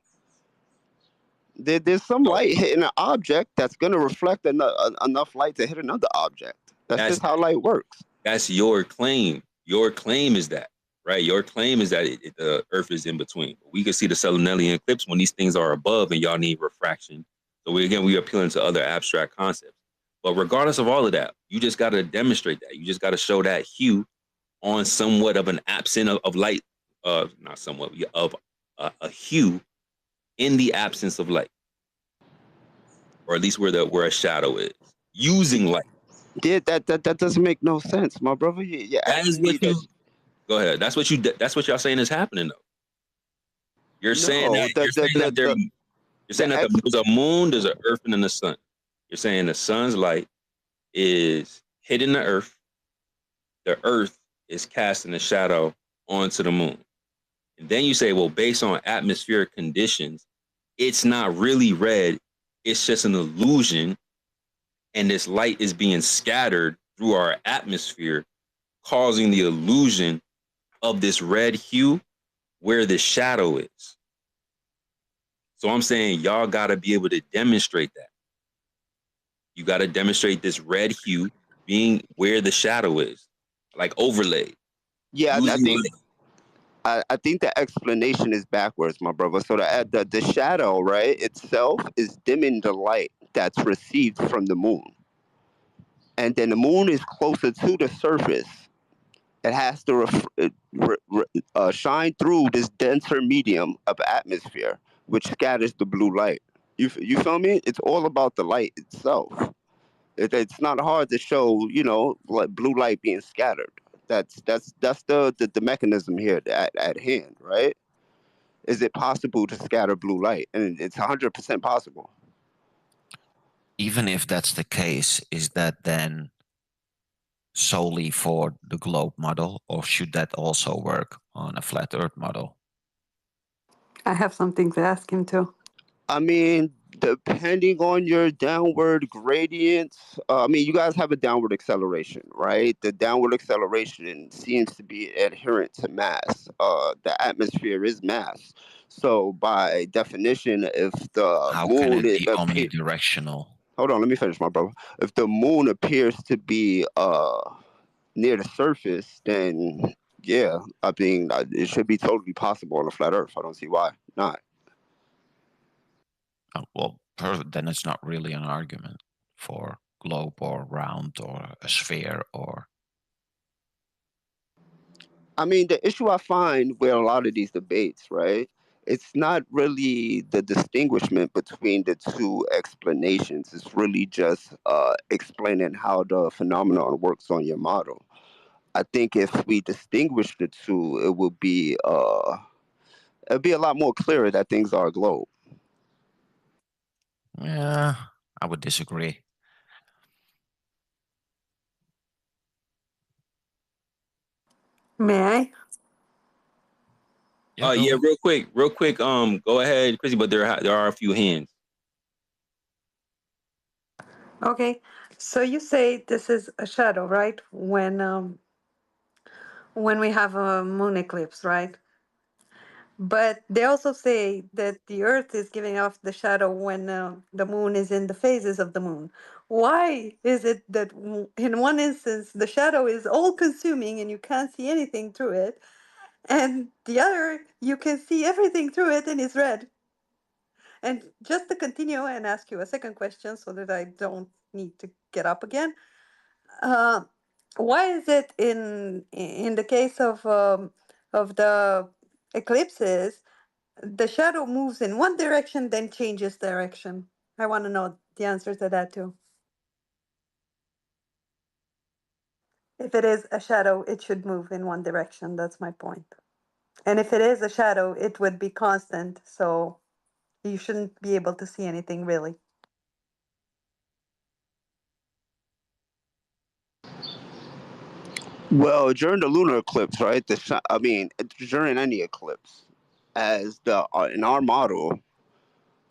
Speaker 14: There's some light hitting an object that's going to reflect enough light to hit another object. That's just how light works.
Speaker 4: That's your claim. Your claim is that, right? Your claim is that the Earth is in between. We can see the Selenelian eclipse when these things are above and y'all need refraction. So we appealing to other abstract concepts. But regardless of all of that, you just got to demonstrate that. You just got to show that hue on somewhat of an absence of light, not somewhat, of a hue in the absence of light, or at least where a shadow is, using light.
Speaker 14: Yeah, that doesn't make no sense, my brother.
Speaker 4: That is what you. Go ahead. That's what y'all saying is happening, though. You're saying that there's a moon, there's an earth, and then the sun. You're saying the sun's light is hitting the earth is casting a shadow onto the moon. And then you say, well, based on atmospheric conditions, it's not really red, it's just an illusion, and this light is being scattered through our atmosphere, causing the illusion of this red hue where the shadow is. So I'm saying y'all got to be able to demonstrate that. You got to demonstrate this red hue being where the shadow is, like overlaid.
Speaker 14: Yeah, I think the explanation is backwards, my brother. So the shadow, right, itself is dimming the light that's received from the moon. And then the moon is closer to the surface. It has to shine through this denser medium of atmosphere, which scatters the blue light. You feel me? It's all about the light itself. It's not hard to show, like blue light being scattered. That's the mechanism here at hand, right? Is it possible to scatter blue light? And it's 100% possible.
Speaker 5: Even if that's the case, is that then solely for the globe model, or should that also work on a flat Earth model?
Speaker 15: I have something to ask him too.
Speaker 14: I mean, depending on your downward gradient, you guys have a downward acceleration, right? The downward acceleration seems to be adherent to mass. The atmosphere is mass. So by definition, if the
Speaker 5: How
Speaker 14: moon
Speaker 5: can it be omnidirectional?
Speaker 14: Hold on, let me finish, my brother. If the moon appears to be near the surface, then yeah, I think it should be totally possible on a flat Earth. I don't see why not.
Speaker 5: Well, then it's not really an argument for globe or round or a sphere or.
Speaker 14: I mean, the issue I find with a lot of these debates, right? It's not really the distinguishment between the two explanations. It's really just explaining how the phenomenon works on your model. I think if we distinguish the two, it would be it'd be a lot more clearer that things are a globe.
Speaker 5: Yeah, I would disagree.
Speaker 15: May I?
Speaker 4: Yeah, real quick. Go ahead, Chrissy. But there are a few hands.
Speaker 15: Okay, so you say this is a shadow, right? When we have a moon eclipse, right? But they also say that the Earth is giving off the shadow when the moon is in the phases of the moon. Why is it that in one instance the shadow is all consuming and you can't see anything through it, and the other you can see everything through it and it's red? And just to continue and ask you a second question so that I don't need to get up again, uh, why is it in the case of the eclipses the shadow moves in one direction then changes direction? I want to know the answer to that too. If it is a shadow, it should move in one direction. That's my point. And if it is a shadow, it would be constant, so you shouldn't be able to see anything really.
Speaker 14: Well, during the lunar eclipse, right? During any eclipse, as the in our model,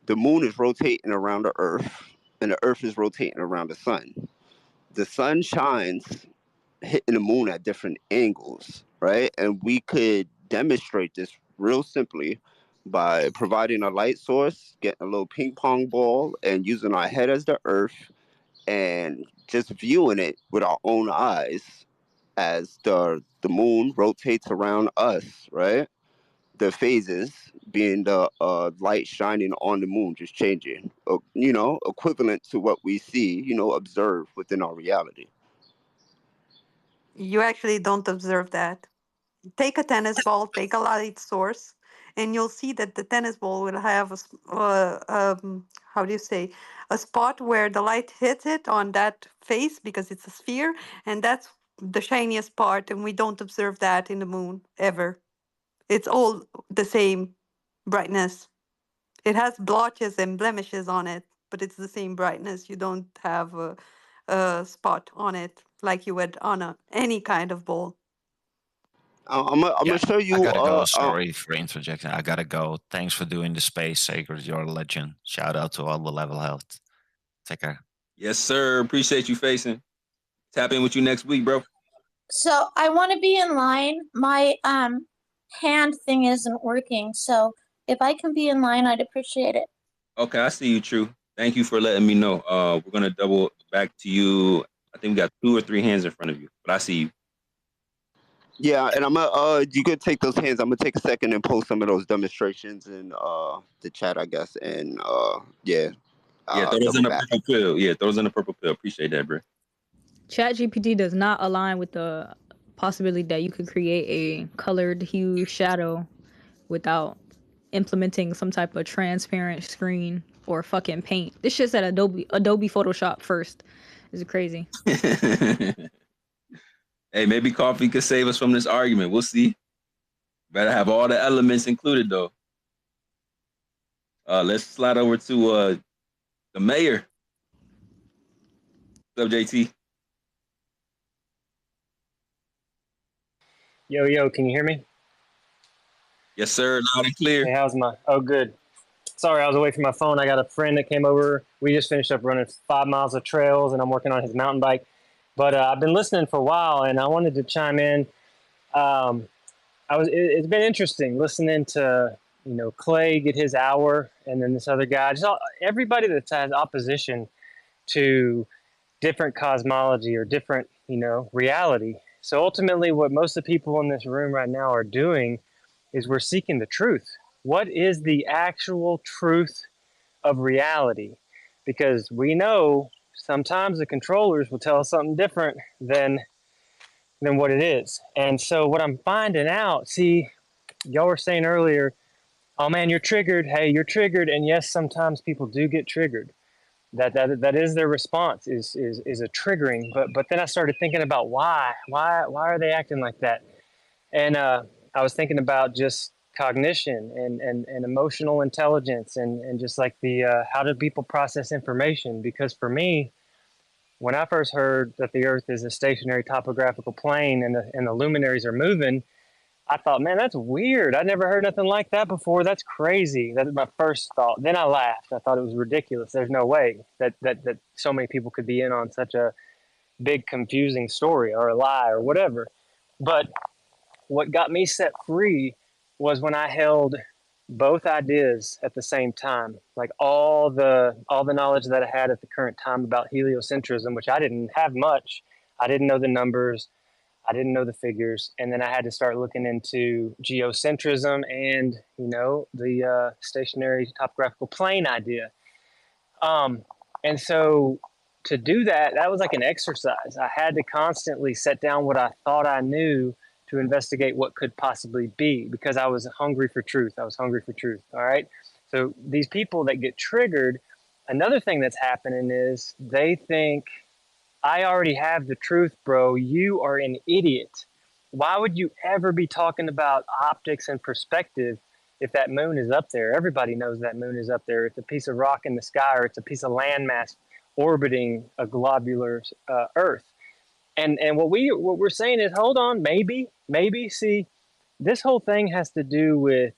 Speaker 14: the moon is rotating around the Earth, and the Earth is rotating around the sun. The sun shines, hitting the moon at different angles, right? And we could demonstrate this real simply by providing a light source, getting a little ping pong ball, and using our head as the Earth, and just viewing it with our own eyes as the moon rotates around us, right? The phases being the light shining on the moon, just changing, equivalent to what we see, observe within our reality.
Speaker 15: You actually don't observe that. Take a tennis ball, take a light source, and you'll see that the tennis ball will have how do you say, a spot where the light hits it on that face because it's a sphere, and that's the shiniest part, and we don't observe that in the moon ever. It's all the same brightness. It has blotches and blemishes on it, but it's the same brightness. You don't have a spot on it like you would on any kind of ball.
Speaker 14: I'm gonna show you.
Speaker 5: I gotta go. Sorry for interjecting. I gotta go. Thanks for doing the space, Sacred. You're a legend. Shout out to all the level health. Take care.
Speaker 4: Yes, sir. Appreciate you facing. Tap in with you next week, bro.
Speaker 16: So I want to be in line. My hand thing isn't working. So if I can be in line, I'd appreciate it.
Speaker 4: Okay, I see you, True. Thank you for letting me know. We're gonna double back to you. I think we got 2 or 3 hands in front of you, but I see you.
Speaker 14: Yeah, and I'm gonna you could take those hands. I'm gonna take a second and post some of those demonstrations in the chat, I guess. And yeah.
Speaker 4: Yeah, throw those in the purple pill. Yeah, throw those in the purple pill. Appreciate that, bro.
Speaker 10: ChatGPT does not align with the possibility that you could create a colored hue shadow without implementing some type of transparent screen or fucking paint. This shit's at Adobe Photoshop first. Is it crazy?
Speaker 4: Hey, maybe coffee could save us from this argument. We'll see. Better have all the elements included, though. Let's slide over to the mayor. What's up, JT?
Speaker 17: Yo, can you hear me?
Speaker 4: Yes, sir. Loud and clear.
Speaker 17: Hey, how's my? Oh, good. Sorry, I was away from my phone. I got a friend that came over. We just finished up running 5 miles of trails, and I'm working on his mountain bike. But I've been listening for a while, and I wanted to chime in. It's been interesting listening to Clay get his hour, and then this other guy. Everybody that has opposition to different cosmology or different reality. So ultimately, what most of the people in this room right now are doing is we're seeking the truth. What is the actual truth of reality? Because we know sometimes the controllers will tell us something different than what it is. And so what I'm finding out, see, y'all were saying earlier, oh man, you're triggered. Hey, you're triggered. And yes, sometimes people do get triggered. That is their response is a triggering. But then I started thinking about why are they acting like that? And I was thinking about just cognition and emotional intelligence and just like the how do people process information? Because for me, when I first heard that the Earth is a stationary topographical plane and the luminaries are moving, I thought, man, that's weird. I never heard nothing like that before. That's crazy. That's my first thought. Then I laughed. I thought it was ridiculous. There's no way that so many people could be in on such a big confusing story or a lie or whatever. But what got me set free was when I held both ideas at the same time, like all the knowledge that I had at the current time about heliocentrism, which I didn't have much. I didn't know the numbers, I didn't know the figures, and then I had to start looking into geocentrism and the stationary topographical plane idea. And so to do that, that was like an exercise. I had to constantly set down what I thought I knew to investigate what could possibly be, because I was hungry for truth. I was hungry for truth. All right. So these people that get triggered, another thing that's happening is they think, I already have the truth, bro. You are an idiot. Why would you ever be talking about optics and perspective if that moon is up there? Everybody knows that moon is up there. It's a piece of rock in the sky, or it's a piece of landmass orbiting a globular Earth. And what we're saying is, hold on, maybe. See, this whole thing has to do with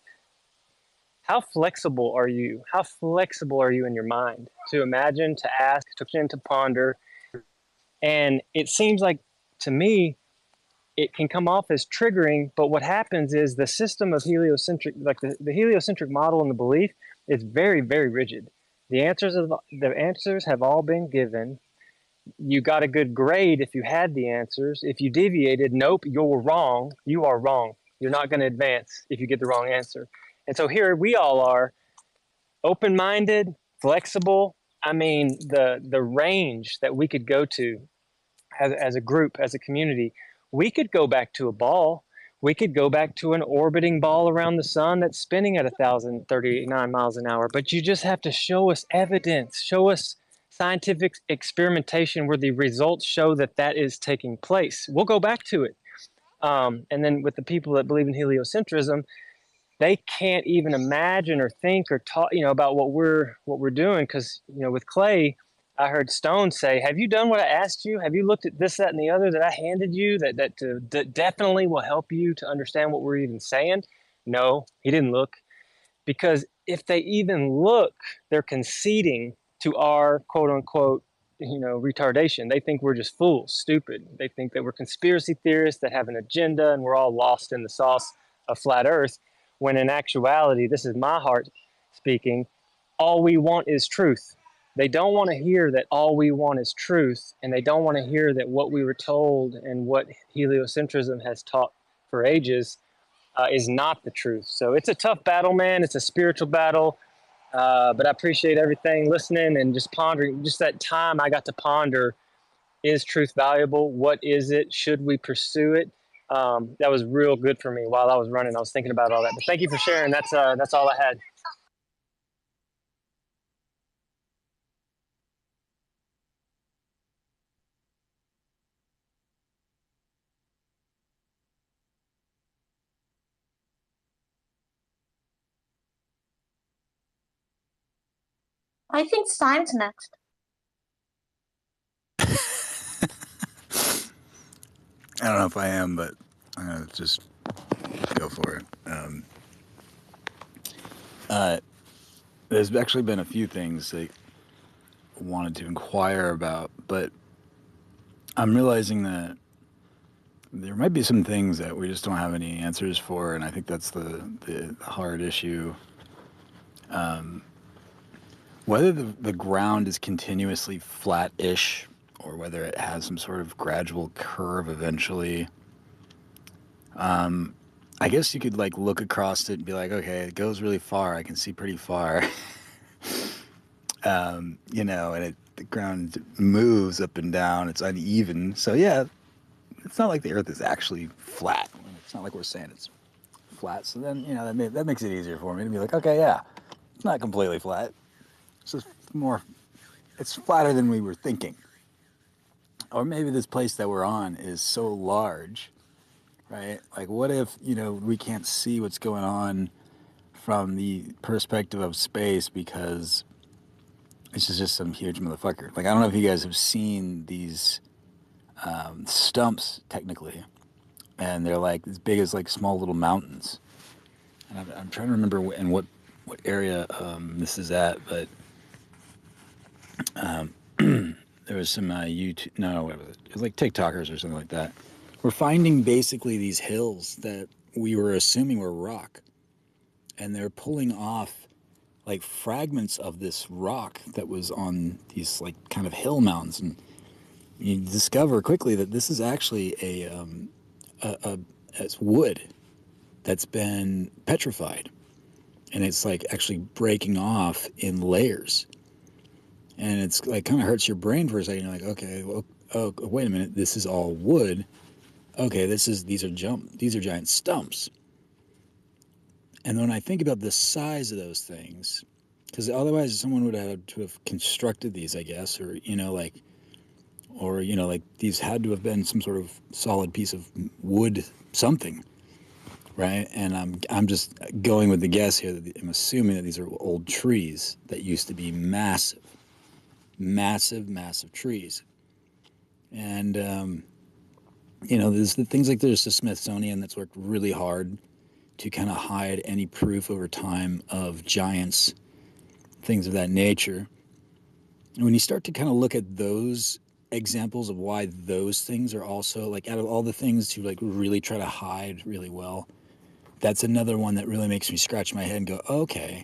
Speaker 17: how flexible are you? How flexible are you in your mind to imagine, to ask, to ponder? And it seems like, to me, it can come off as triggering, but what happens is the system of heliocentric, like the heliocentric model and the belief, is very, very rigid. The answers have all been given. You got a good grade if you had the answers. If you deviated, nope, you're wrong. You are wrong. You're not going to advance if you get the wrong answer. And so here we all are, open-minded, flexible. I mean, the range that we could go to as a group, as a community, we could go back to a ball. We could go back to an orbiting ball around the sun that's spinning at 1,039 miles an hour. But you just have to show us evidence, show us scientific experimentation where the results show that that is taking place. We'll go back to it. And then with the people that believe in heliocentrism, they can't even imagine or think or talk, about what we're doing. Because, with Clay, I heard Stone say, have you done what I asked you? Have you looked at this, that, and the other that I handed you that definitely will help you to understand what we're even saying? No, he didn't look. Because if they even look, they're conceding to our quote unquote, retardation. They think we're just fools, stupid. They think that we're conspiracy theorists that have an agenda and we're all lost in the sauce of flat Earth. When in actuality, this is my heart speaking, all we want is truth. They don't want to hear that all we want is truth, and they don't want to hear that what we were told and what heliocentrism has taught for ages is not the truth. So it's a tough battle, man. It's a spiritual battle, but I appreciate everything, listening and just pondering, just that time I got to ponder, is truth valuable? What is it? Should we pursue it? That was real good for me while I was running. I was thinking about all that. But thank you for sharing. That's all I had.
Speaker 16: I think Stein's next.
Speaker 7: I don't know if I am, but I'm gonna just go for it. There's actually been a few things that I wanted to inquire about, but I'm realizing that there might be some things that we just don't have any answers for, and I think that's the hard issue. Whether the ground is continuously flat-ish or whether it has some sort of gradual curve eventually, I guess you could look across it and be like, okay, it goes really far. I can see pretty far. And the ground moves up and down. It's uneven. So yeah, it's not like the Earth is actually flat. It's not like we're saying it's flat. So then, that makes it easier for me to be like, okay, yeah, it's not completely flat. It's just it's flatter than we were thinking. Or maybe this place that we're on is so large, right? Like, what if, we can't see what's going on from the perspective of space because this is just some huge motherfucker. Like, I don't know if you guys have seen these stumps, technically, and they're like as big as like small little mountains. And I'm trying to remember in what area this is at, but there was some YouTube. No, what was it? It was like TikTokers or something like that. We're finding basically these hills that we were assuming were rock, and they're pulling off like fragments of this rock that was on these like kind of hill mountains, and you discover quickly that this is actually it's wood that's been petrified, and it's like actually breaking off in layers, and it's like kind of hurts your brain for a second. You're like, okay, well, oh wait a minute, this is all wood. Okay, these are giant stumps. And when I think about the size of those things, because otherwise someone would have to have constructed these, I guess, or like these had to have been some sort of solid piece of wood, something, right? And I'm just going with the guess here that I'm assuming that these are old trees that used to be massive trees. And there's the things like there's the Smithsonian that's worked really hard to kind of hide any proof over time of giants, things of that nature. And when you start to kind of look at those examples of why those things are also like, out of all the things to like really try to hide really well, that's another one that really makes me scratch my head and go, okay,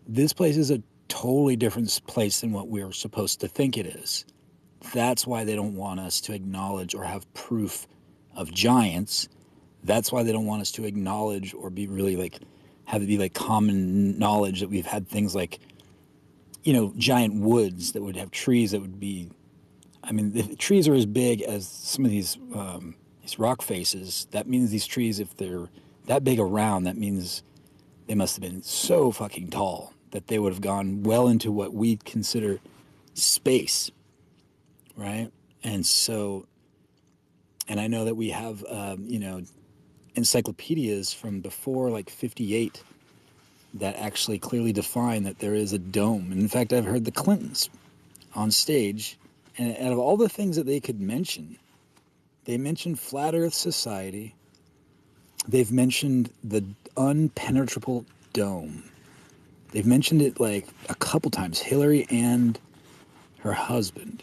Speaker 7: this place is a totally different place than what we're supposed to think it is. That's why they don't want us to acknowledge or have proof of giants. That's why they don't want us to acknowledge or be really like, have it be like common knowledge that we've had things like, giant woods that would have trees that would be, if trees are as big as some of these rock faces, that means these trees, if they're that big around, that means they must have been so fucking tall that they would have gone well into what we consider space, right? And so, and I know that we have, encyclopedias from before like 58 that actually clearly define that there is a dome. And in fact, I've heard the Clintons on stage, and out of all the things that they could mention, they mentioned Flat Earth Society. They've mentioned the unpenetrable dome. They've mentioned it like a couple times, Hillary and her husband.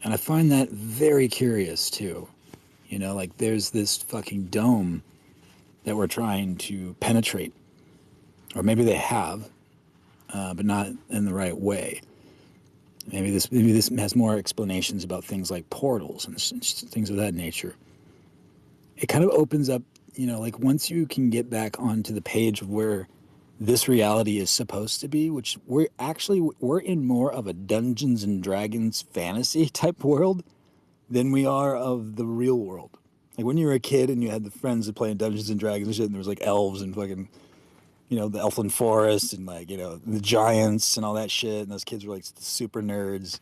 Speaker 7: And I find that very curious too. Like there's this fucking dome that we're trying to penetrate. Or maybe they have, but not in the right way. Maybe this has more explanations about things like portals and things of that nature. It kind of opens up, like once you can get back onto the page of where this reality is supposed to be, which we're in more of a Dungeons and Dragons fantasy type world than we are of the real world. Like when you were a kid and you had the friends that played Dungeons and Dragons and shit, and there was like elves and fucking, the elfin forest and like, the giants and all that shit. And those kids were like super nerds.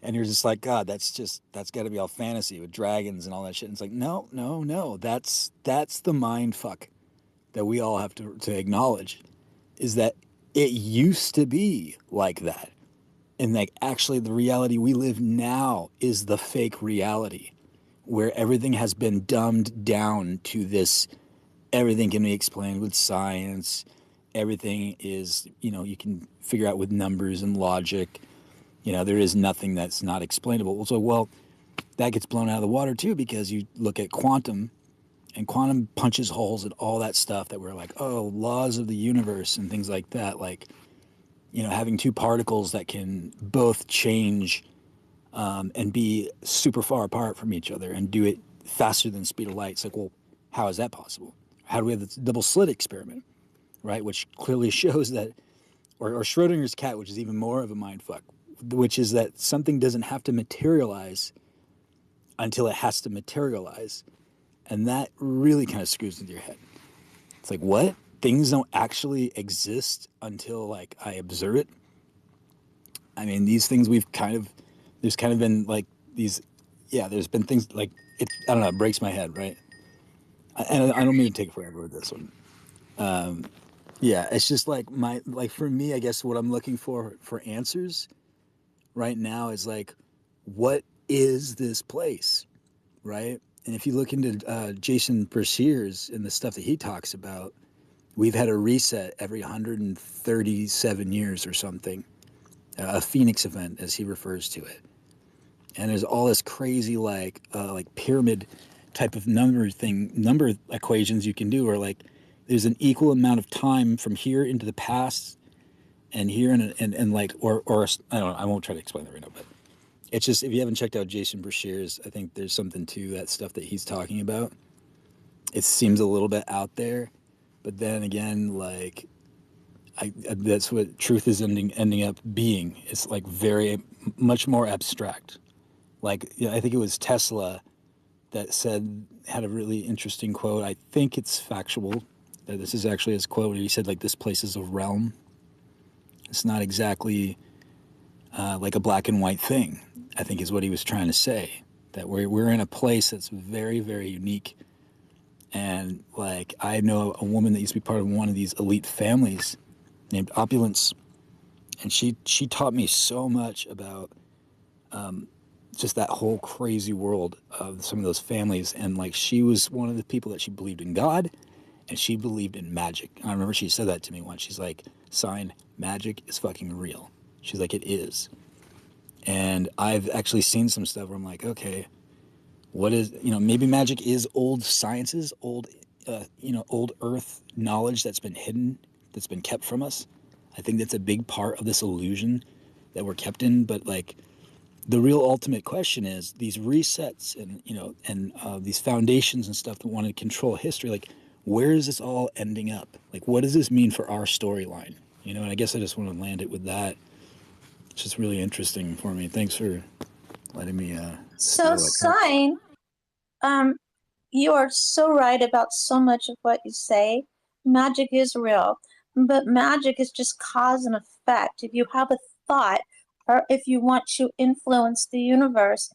Speaker 7: And you're just like, God, that's got to be all fantasy with dragons and all that shit. And it's like, no. That's the mind fuck that we all have to acknowledge, is that it used to be like that. And like actually the reality we live now is the fake reality, where everything has been dumbed down to this. Everything can be explained with science. Everything is, you can figure out with numbers and logic. There is nothing that's not explainable. So, well, that gets blown out of the water too, because you look at quantum, and quantum punches holes in all that stuff that we're like, oh, laws of the universe and things like that. Like, having two particles that can both change and be super far apart from each other and do it faster than the speed of light. It's like, well, how is that possible? How do we have the double slit experiment, right? Which clearly shows that, or Schrodinger's cat, which is even more of a mindfuck, which is that something doesn't have to materialize until it has to materialize. And that really kind of screws with your head. It's like, what? Things don't actually exist until like I observe it. These things there's kind of been like these, there's been things like, I don't know, it breaks my head, right? And I don't mean to take forever with this one. It's just like for me, I guess what I'm looking for answers right now is like, what is this place, right? And if you look into Jason Bercier's and the stuff that he talks about, we've had a reset every 137 years or something, a phoenix event, as he refers to it. And there's all this crazy like pyramid type of number equations you can do, where like there's an equal amount of time from here into the past and here and like or I don't know, I won't try to explain that right now, but it's just, if you haven't checked out Jason Bercier's, I think there's something to that stuff that he's talking about. It seems a little bit out there, but then again, like that's what truth is ending up being. It's like very much more abstract. Like, you know, I think it was Tesla that had a really interesting quote. I think it's factual. This is actually his quote. He said, like, this place is a realm. It's not exactly like a black and white thing, I think is what he was trying to say. That we're in a place that's very, very unique. And like, I know a woman that used to be part of one of these elite families named Opulence. And she taught me so much about just that whole crazy world of some of those families. And like, she was one of the people that she believed in God and she believed in magic. And I remember she said that to me once. She's like, "Sign, magic is fucking real." She's like, "It is." And I've actually seen some stuff where I'm like, okay, what is, you know, maybe magic is old sciences, old earth knowledge that's been hidden, that's been kept from us. I think that's a big part of this illusion that we're kept in. But like, the real ultimate question is these resets and these foundations and stuff that want to control history. Like, where is this all ending up? Like, what does this mean for our storyline? You know, and I guess I just want to land it with that. It's just really interesting for me. Thanks for letting me.
Speaker 16: So, Sign, you are so right about so much of what you say. Magic is real, but magic is just cause and effect. If you have a thought, or if you want to influence the universe,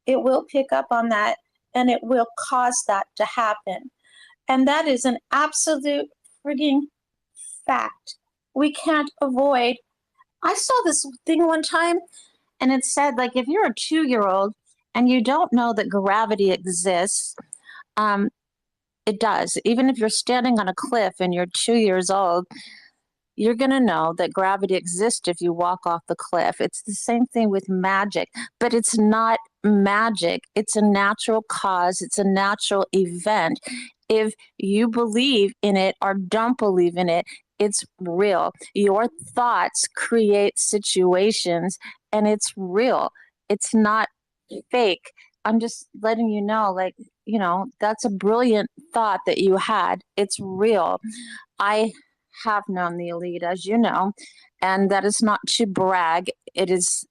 Speaker 16: it will pick up on that and it will cause that to happen. And that is an absolute frigging fact. We can't avoid. I saw this thing one time and it said, like, if you're a 2-year-old and you don't know that gravity exists, it does. Even if you're standing on a cliff and you're 2 years old, you're going to know that gravity exists if you walk off the cliff. It's the same thing with magic, but it's not magic. It's a natural cause. It's a natural event. If you believe in it or don't believe in it, it's real. Your thoughts create situations and it's real. It's not fake. I'm just letting you know, like, you know, that's a brilliant thought that you had. It's real. I have known the elite, as you know, and that is not to brag. It is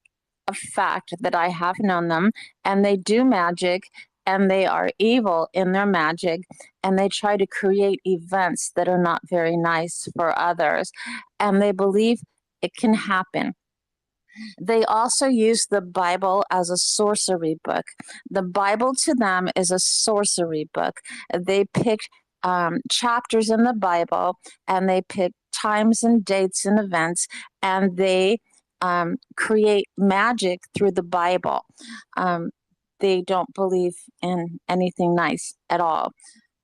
Speaker 16: a fact that I have known them, and they do magic, and they are evil in their magic, and they try to create events that are not very nice for others, and they believe it can happen. They also use the Bible as a sorcery book. The Bible to them is a sorcery book. They pick chapters in the Bible and they pick times and dates and events and they create magic through the Bible. They don't believe in anything nice at all.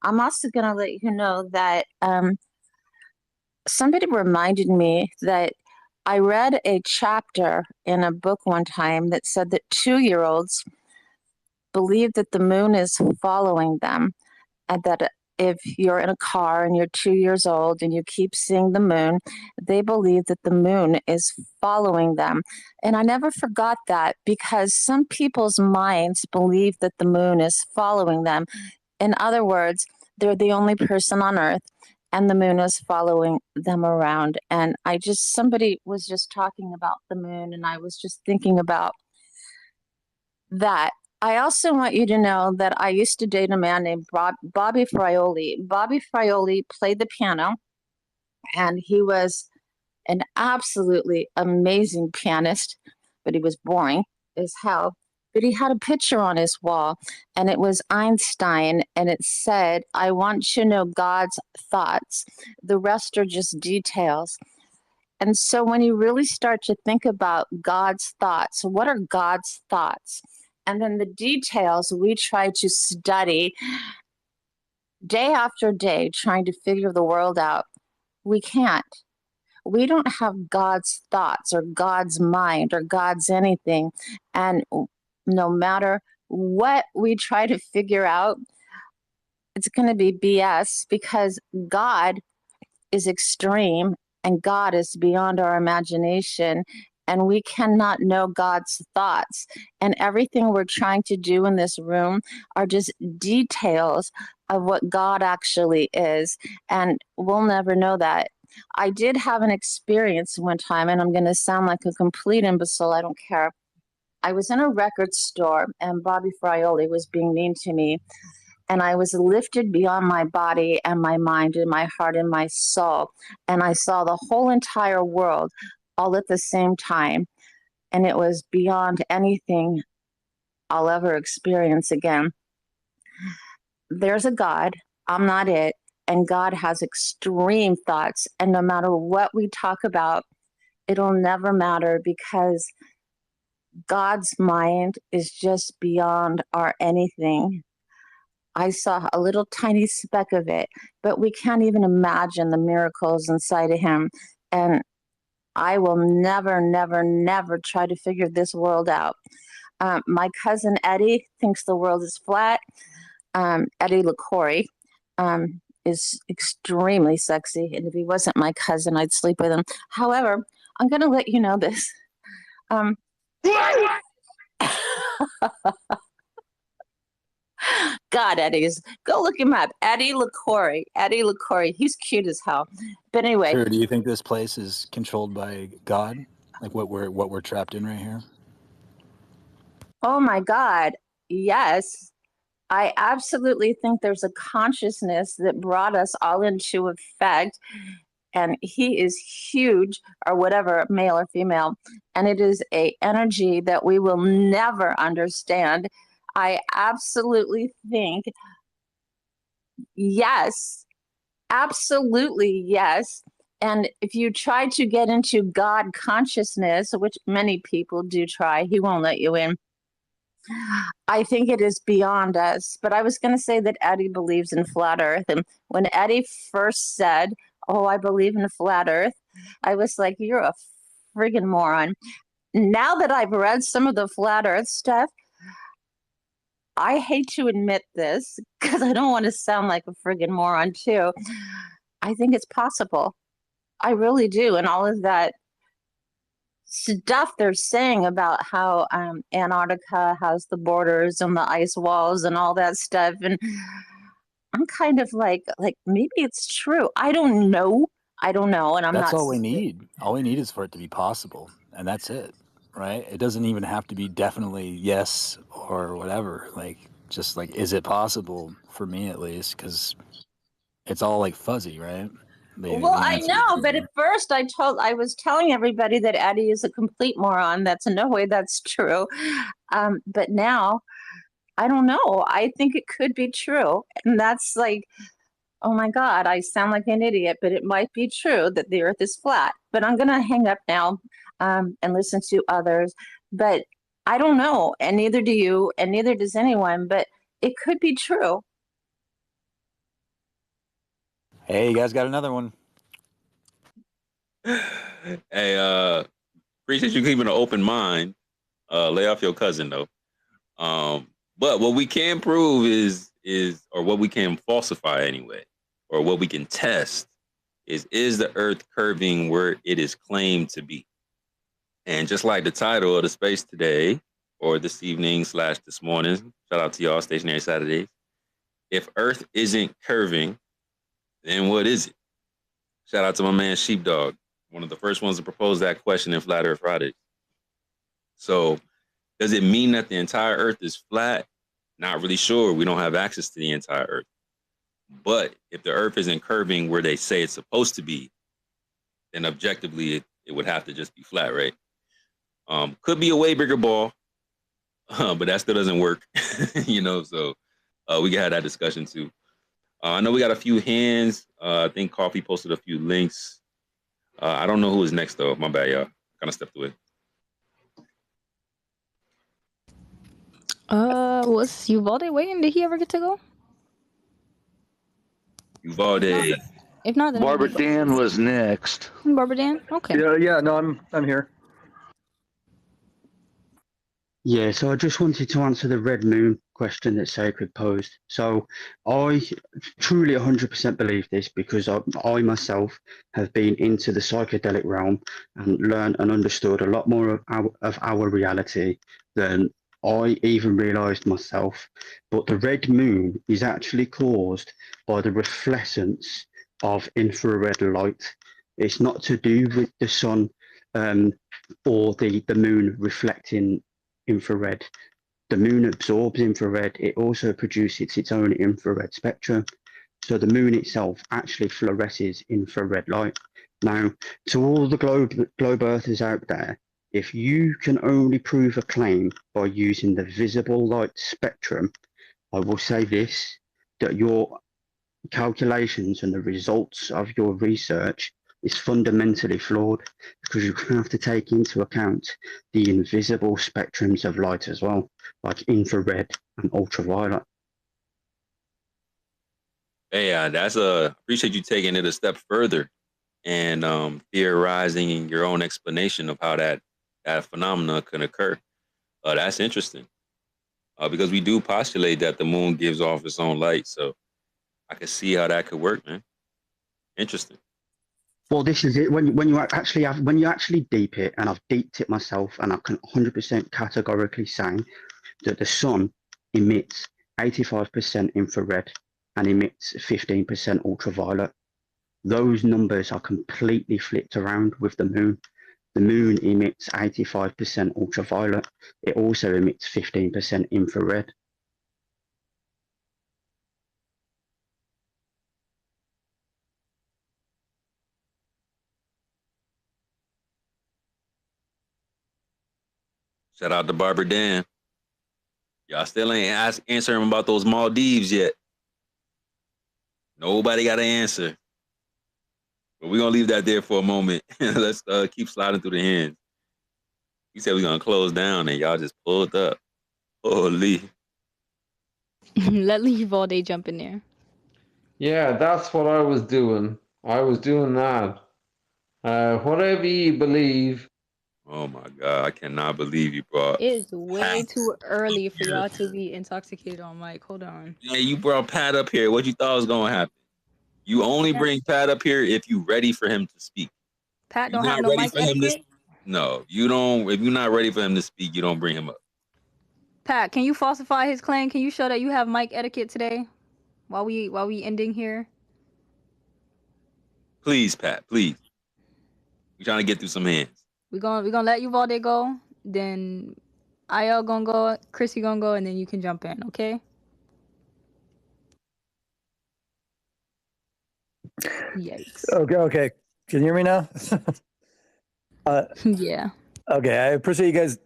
Speaker 16: I'm also going to let you know that somebody reminded me that I read a chapter in a book one time that said that 2-year-olds believe that the moon is following them, and that if you're in a car and you're 2 years old and you keep seeing the moon, they believe that the moon is following them. And I never forgot that, because some people's minds believe that the moon is following them. In other words, they're the only person on Earth and the moon is following them around. And somebody was just talking about the moon and I was just thinking about that. I also want you to know that I used to date a man named Bobby Frioli. Bobby Frioli played the piano and he was an absolutely amazing pianist, but he was boring as hell. But he had a picture on his wall and it was Einstein and it said, "I want you to know God's thoughts. The rest are just details." And so when you really start to think about God's thoughts, what are God's thoughts? And then the details we try to study day after day, trying to figure the world out. We can't. We don't have God's thoughts or God's mind or God's anything. And no matter what we try to figure out, it's going to be BS, because God is extreme and God is beyond our imagination, and we cannot know God's thoughts. And everything we're trying to do in this room are just details of what God actually is, and we'll never know that. I did have an experience one time, and I'm going to sound like a complete imbecile, I don't care. I was in a record store and Bobby Frioli was being mean to me, and I was lifted beyond my body and my mind and my heart and my soul. And I saw the whole entire world all at the same time. And it was beyond anything I'll ever experience again. There's a God, I'm not it, and God has extreme thoughts. And no matter what we talk about, it'll never matter, because God's mind is just beyond our anything. I saw a little tiny speck of it, but we can't even imagine the miracles inside of him. And I will never, never, never try to figure this world out. My cousin Eddie thinks the world is flat. Eddie LaCorey is extremely sexy, and if he wasn't my cousin, I'd sleep with him. However, I'm going to let you know this. God, Eddie's. Go look him up. Eddie LaCorey. Eddie LaCorey. He's cute as hell. But anyway.
Speaker 7: Sure. Do you think this place is controlled by God? Like what we're trapped in right here?
Speaker 16: Oh my God. Yes. I absolutely think there's a consciousness that brought us all into effect. And he is huge, or whatever, male or female. And it is a energy that we will never understand. I absolutely think, yes, absolutely yes. And if you try to get into God consciousness, which many people do try, he won't let you in. I think it is beyond us. But I was going to say that Eddie believes in flat earth. And when Eddie first said, "Oh, I believe in flat earth," I was like, "You're a friggin' moron." Now that I've read some of the flat earth stuff, I hate to admit this because I don't want to sound like a friggin' moron too. I think it's possible. I really do. And all of that stuff they're saying about how Antarctica has the borders and the ice walls and all that stuff, and I'm kind of like maybe it's true. I don't know, and I'm
Speaker 7: That's
Speaker 16: not.
Speaker 7: all we need. All we need is for it to be possible, and that's it, right? It doesn't even have to be definitely yes or whatever. Like, just like, is it possible, for me at least? Because it's all like fuzzy, right?
Speaker 16: Well, I know, but at first I was telling everybody that Eddie is a complete moron. That's no way that's true. But now I don't know. I think it could be true. And that's like, oh my God, I sound like an idiot, but it might be true that the earth is flat. But I'm going to hang up now and listen to others. But I don't know. And neither do you, and neither does anyone. But it could be true.
Speaker 7: Hey, you guys got another one.
Speaker 4: Hey, appreciate you keeping an open mind. Lay off your cousin though. But what we can prove is or what we can falsify anyway, or what we can test is the earth curving where it is claimed to be? And just like the title of the space today, or this evening / this morning, shout out to y'all, Stationary Saturdays. If earth isn't curving, then what is it? Shout out to my man Sheepdog, one of the first ones to propose that question in Flat Earth Fridays. So does it mean that the entire earth is flat? Not really sure. We don't have access to the entire earth. But if the earth isn't curving where they say it's supposed to be, then objectively it would have to just be flat, right? Could be a way bigger ball, but that still doesn't work, you know, so we can have that discussion too. I know we got a few hands. I think Coffee posted a few links. I don't know who is next though. My bad, y'all. Kind of stepped away.
Speaker 10: Was Uvalde waiting? Did he ever get to go?
Speaker 4: Uvalde.
Speaker 10: If not, then
Speaker 18: Barbara Dan was next.
Speaker 10: Barbara Dan. Okay.
Speaker 3: Yeah, no, I'm here.
Speaker 19: Yeah, so I just wanted to answer the red moon question that Sacred posed. So I truly 100% believe this because I myself have been into the psychedelic realm and learned and understood a lot more of our reality than I even realized myself. But the red moon is actually caused by the reflectance of infrared light. It's not to do with the sun or the moon reflecting infrared. The moon absorbs infrared. It also produces its own infrared spectrum. So the moon itself actually fluoresces infrared light. Now, to all the globe earthers out there, if you can only prove a claim by using the visible light spectrum, I will say this, that your calculations and the results of your research is fundamentally flawed because you have to take into account the invisible spectrums of light as well, like infrared and ultraviolet.
Speaker 4: Hey, appreciate you taking it a step further and theorizing your own explanation of how that phenomena can occur. That's interesting because we do postulate that the moon gives off its own light, so I can see how that could work, man. Interesting.
Speaker 19: Well, this is it. When you actually deep it, and I've deeped it myself, and I can 100% categorically say that the sun emits 85% infrared and emits 15% ultraviolet. Those numbers are completely flipped around with the moon. The moon emits 85% ultraviolet. It also emits 15% infrared.
Speaker 4: Shout out to Barbara Dan. Y'all still ain't answering him about those Maldives yet. Nobody got an answer. But we're going to leave that there for a moment. Let's keep sliding through the hands. He said we're going to close down and y'all just pulled up. Holy.
Speaker 10: Let Uvalde jump in there.
Speaker 20: Yeah, that's what I was doing. I was doing that. Whatever you believe.
Speaker 4: Oh my God, I cannot believe you brought
Speaker 10: It's way
Speaker 4: Pat
Speaker 10: too early for
Speaker 4: here.
Speaker 10: y'all to be intoxicated on mic. Hold on.
Speaker 4: Yeah, you brought Pat up here. What you thought was going to happen? You only bring Pat up here if you ready for him to speak.
Speaker 10: Pat
Speaker 4: You're
Speaker 10: don't have
Speaker 4: not
Speaker 10: no
Speaker 4: ready
Speaker 10: mic
Speaker 4: for him to.
Speaker 10: etiquette.
Speaker 4: No, you don't. If you're not ready for him to speak, you don't bring him up.
Speaker 10: Pat, can you falsify his claim? Can you show that you have mic etiquette today? While we ending here.
Speaker 4: Please, Pat. Please. We're trying to get through some hands.
Speaker 10: We gonna let Uvalde go. Then IL gonna go. Chrissy gonna go, and then you can jump in. Okay. Yikes.
Speaker 3: Okay. Can you hear me now?
Speaker 10: Yeah.
Speaker 3: Okay, I appreciate you guys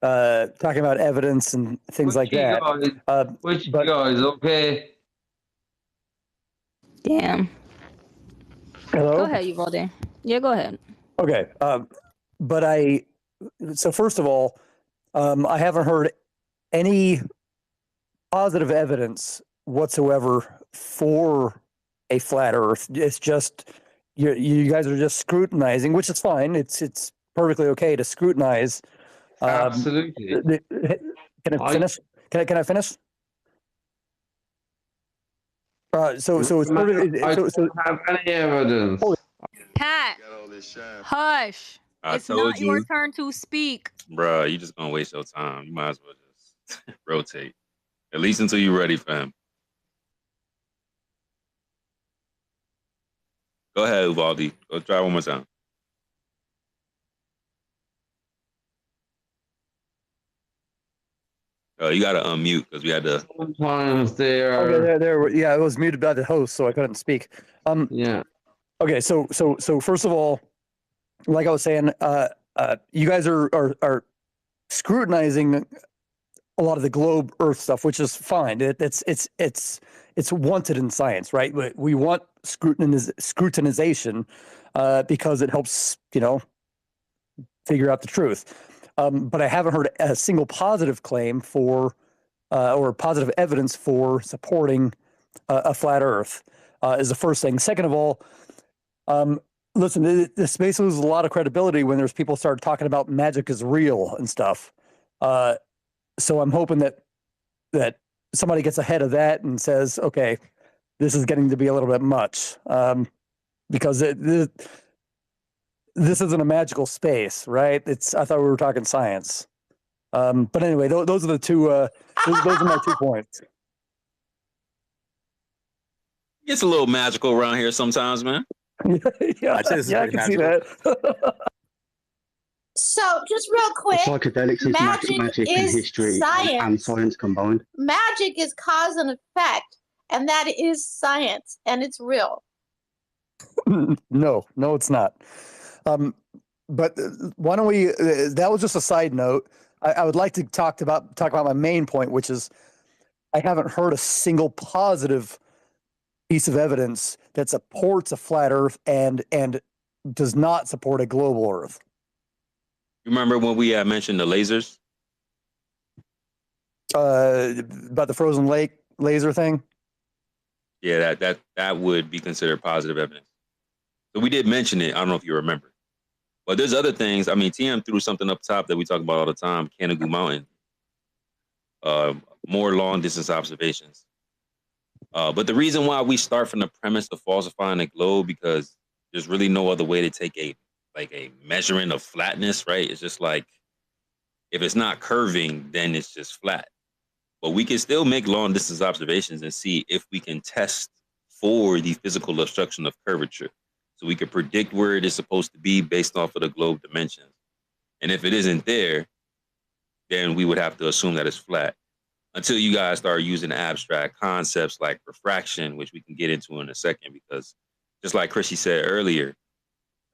Speaker 3: talking about evidence and things like that.
Speaker 20: Which guys, okay?
Speaker 10: Damn.
Speaker 3: Hello?
Speaker 10: Go ahead, Uvalde. Yeah, go ahead.
Speaker 3: Okay. So first of all, I haven't heard any positive evidence whatsoever for a flat Earth. It's just you guys are just scrutinizing, which is fine. It's perfectly okay to scrutinize.
Speaker 20: Absolutely.
Speaker 3: Can I finish? Can I finish? So it's perfect.
Speaker 20: I don't have any evidence.
Speaker 10: Pat, hush. It's not your turn to speak.
Speaker 4: Bruh, you just gonna waste your time. You might as well just rotate. At least until you're ready for him. Go ahead, Uvalde. Go try one more time. You gotta unmute because we had to.
Speaker 20: Sometimes they are.
Speaker 3: Okay, yeah, it was muted by the host, so I couldn't speak.
Speaker 20: Yeah.
Speaker 3: Okay, so first of all, like I was saying, you guys are scrutinizing a lot of the globe Earth stuff, which is fine. It's wanted in science, right? We want scrutinization because it helps, figure out the truth. But I haven't heard a single positive claim for or positive evidence for supporting a flat Earth is the first thing. Second of all, listen, the space loses a lot of credibility when there's people start talking about magic is real and stuff. So I'm hoping that somebody gets ahead of that and says, okay, this is getting to be a little bit much, because this isn't a magical space, right? I thought we were talking science. But anyway, those are the two. Those are my 2 points.
Speaker 4: It's a little magical around here sometimes, man.
Speaker 3: Yeah, I can see that.
Speaker 16: So, just real quick,
Speaker 19: Psychedelics is magic and history and science combined.
Speaker 16: Magic is cause and effect, and that is science, and it's real.
Speaker 3: No, it's not. But why don't we? That was just a side note. I would like to talk about my main point, which is I haven't heard a single positive piece of evidence that supports a flat Earth and does not support a global Earth.
Speaker 4: Remember when we mentioned the lasers?
Speaker 3: About the frozen lake laser thing?
Speaker 4: Yeah, that would be considered positive evidence. So we did mention it. I don't know if you remember. But there's other things. I mean, TM threw something up top that we talk about all the time, Canigoo Mountain. More long distance observations. But the reason why we start from the premise of falsifying the globe, because there's really no other way to take a measurement of flatness, right? It's just like, if it's not curving, then it's just flat. But we can still make long distance observations and see if we can test for the physical obstruction of curvature. So we can predict where it is supposed to be based off of the globe dimensions. And if it isn't there, then we would have to assume that it's flat. Until you guys start using abstract concepts like refraction, which we can get into in a second, because just like Chrissy said earlier,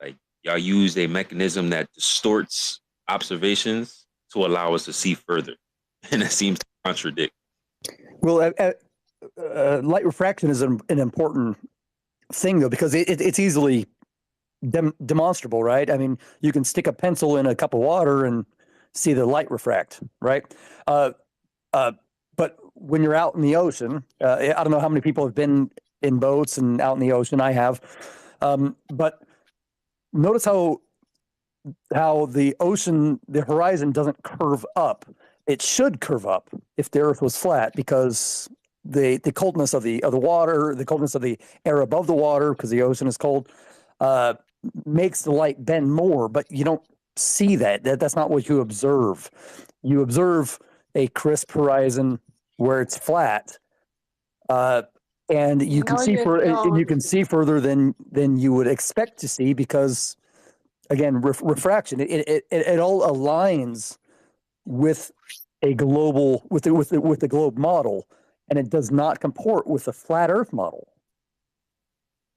Speaker 4: like y'all use a mechanism that distorts observations to allow us to see further. And that seems to contradict.
Speaker 3: Well, light refraction is an important thing, though, because it's easily demonstrable, right? I mean, you can stick a pencil in a cup of water and see the light refract, right? But when you're out in the ocean, I don't know how many people have been in boats and out in the ocean. I have. But notice how the ocean, the horizon doesn't curve up. It should curve up if the Earth was flat, because the coldness of the water, the coldness of the air above the water, because the ocean is cold, makes the light bend more. But you don't see that. That's not what you observe. You observe a crisp horizon where it's flat, and you can see further than you would expect to see, because again, refraction. It all aligns with a global with the globe model, and it does not comport with the flat Earth model.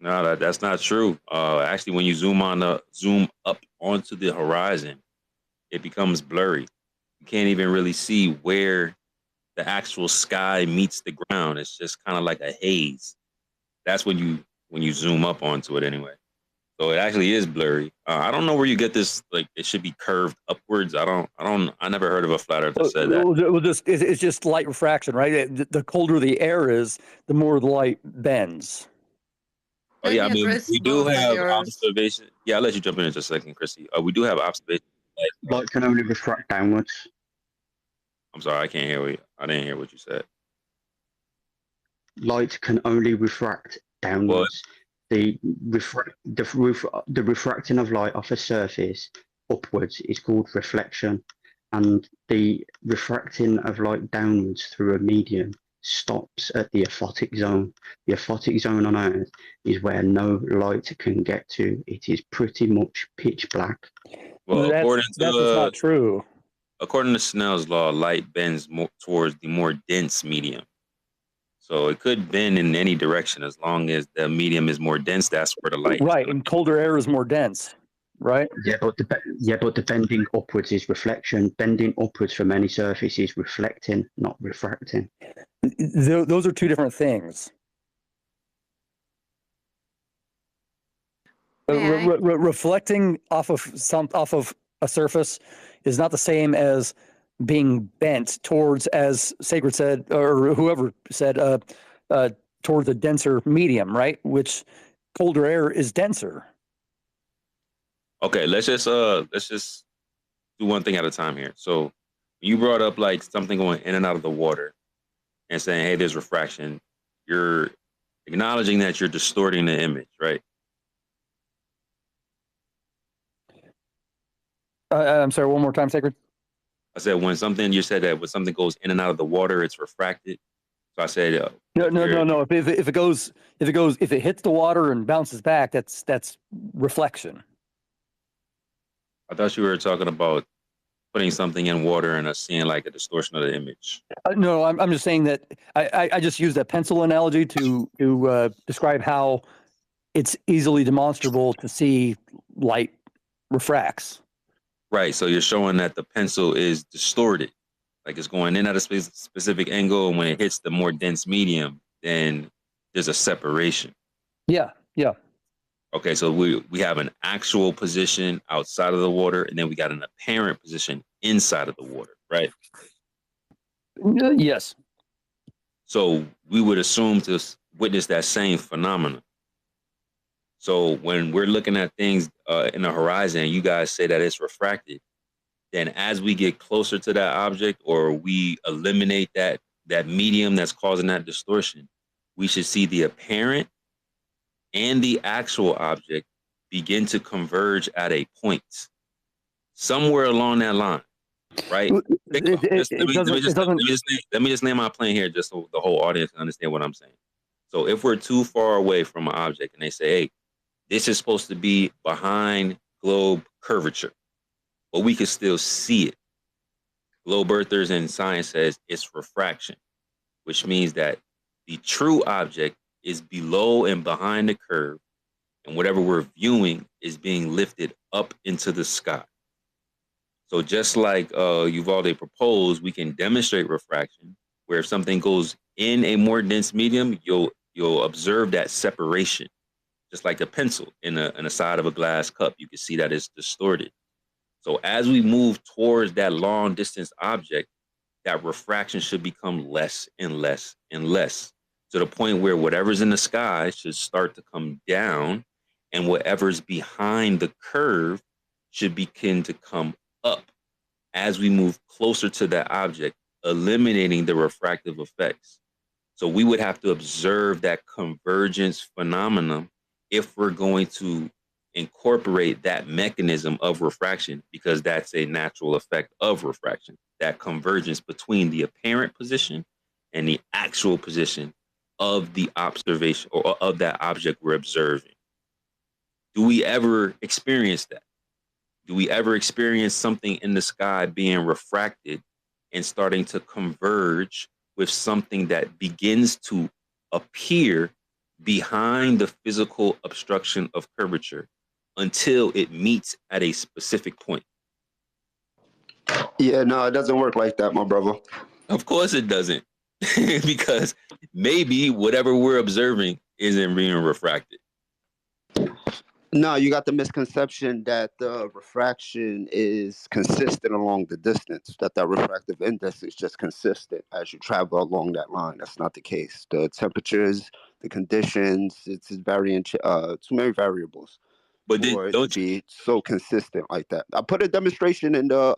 Speaker 4: No, that's not true. Actually, when you zoom up onto the horizon, it becomes blurry. You can't even really see where the actual sky meets the ground. It's just kind of like a haze. That's when you zoom up onto it anyway. So it actually is blurry. I don't know where you get this, like it should be curved upwards. I never heard of a flat earth that said that.
Speaker 3: It's just light refraction, right? The colder the air is, the more the light bends.
Speaker 4: Oh yeah, I mean, we do have observation. Yeah, I'll let you jump in just a second, Chrissy. We do have observation.
Speaker 19: Light can only refract downwards.
Speaker 4: I'm sorry, I didn't hear what you said.
Speaker 19: Light can only refract downwards. The refracting of light off a surface upwards is called reflection, and the refracting of light downwards through a medium stops at the aphotic zone. The aphotic zone on Earth is where no light can get to. It is pretty much pitch black.
Speaker 4: Well,
Speaker 3: that's not true.
Speaker 4: According to Snell's law, light bends more towards the more dense medium. So it could bend in any direction as long as the medium is more dense. That's where the light.
Speaker 3: Right, and colder air is more dense, right?
Speaker 19: Yeah, but the bending upwards is reflection. Bending upwards from any surface is reflecting, not refracting.
Speaker 3: Those are two different things. Reflecting off of a surface is not the same as being bent towards, as Sacred said, or whoever said, towards a denser medium, right? Which colder air is denser.
Speaker 4: Okay, let's just do one thing at a time here. So you brought up like something going in and out of the water and saying, hey, there's refraction. You're acknowledging that you're distorting the image, right?
Speaker 3: I'm sorry, one more time, Sacred.
Speaker 4: I said you said that when something goes in and out of the water, it's refracted. So I said,
Speaker 3: No. If it hits the water and bounces back, that's reflection.
Speaker 4: I thought you were talking about putting something in water and us seeing like a distortion of the image.
Speaker 3: No, I'm just saying that I just used a pencil analogy to describe how it's easily demonstrable to see light refracts.
Speaker 4: Right. So you're showing that the pencil is distorted, like it's going in at a specific angle, and when it hits the more dense medium, then there's a separation.
Speaker 3: Yeah.
Speaker 4: Okay, so we have an actual position outside of the water, and then we got an apparent position inside of the water, right?
Speaker 3: Yes.
Speaker 4: So we would assume to witness that same phenomenon. So when we're looking at things in the horizon, you guys say that it's refracted, then as we get closer to that object, or we eliminate that medium that's causing that distortion, we should see the apparent and the actual object begin to converge at a point somewhere along that line, right? Let me just name my plane here, just so the whole audience can understand what I'm saying. So if we're too far away from an object and they say, hey, this is supposed to be behind globe curvature, but we can still see it. Globe earthers in science says it's refraction, which means that the true object is below and behind the curve, and whatever we're viewing is being lifted up into the sky. So just like Uvalde proposed, we can demonstrate refraction, where if something goes in a more dense medium, you'll observe that separation, just like a pencil in the side of a glass cup. You can see that it's distorted. So as we move towards that long distance object, that refraction should become less and less and less, to the point where whatever's in the sky should start to come down, and whatever's behind the curve should begin to come up as we move closer to that object, eliminating the refractive effects. So we would have to observe that convergence phenomenon if we're going to incorporate that mechanism of refraction, because that's a natural effect of refraction, that convergence between the apparent position and the actual position of the observation, or of that object we're observing. Do we ever experience that? Do we ever experience something in the sky being refracted and starting to converge with something that begins to appear behind the physical obstruction of curvature until it meets at a specific point?
Speaker 14: Yeah, no, it doesn't work like that, my brother.
Speaker 4: Of course it doesn't. Because maybe whatever we're observing isn't being refracted.
Speaker 14: No, you got the misconception that the refraction is consistent along the distance, that refractive index is just consistent as you travel along that line. That's not the case. The temperatures, the conditions, it's varying, too many variables.
Speaker 4: But
Speaker 14: for it to be so consistent like that. I put a demonstration in the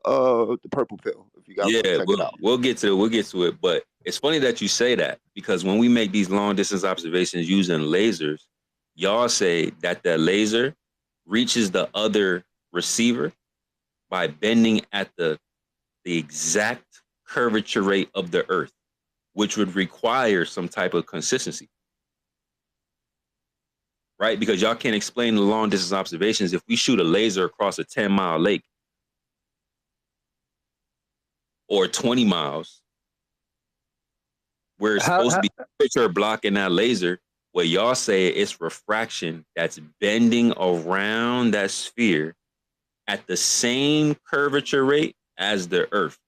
Speaker 14: purple pill if you guys want to check it out.
Speaker 4: We'll get to it. But it's funny that you say that, because when we make these long distance observations using lasers, y'all say that the laser reaches the other receiver by bending at the exact curvature rate of the Earth, which would require some type of consistency. Right? Because y'all can't explain the long distance observations. If we shoot a laser across a 10-mile lake or 20 miles, where it's supposed to be temperature blocking that laser, where y'all say it's refraction that's bending around that sphere at the same curvature rate as the Earth,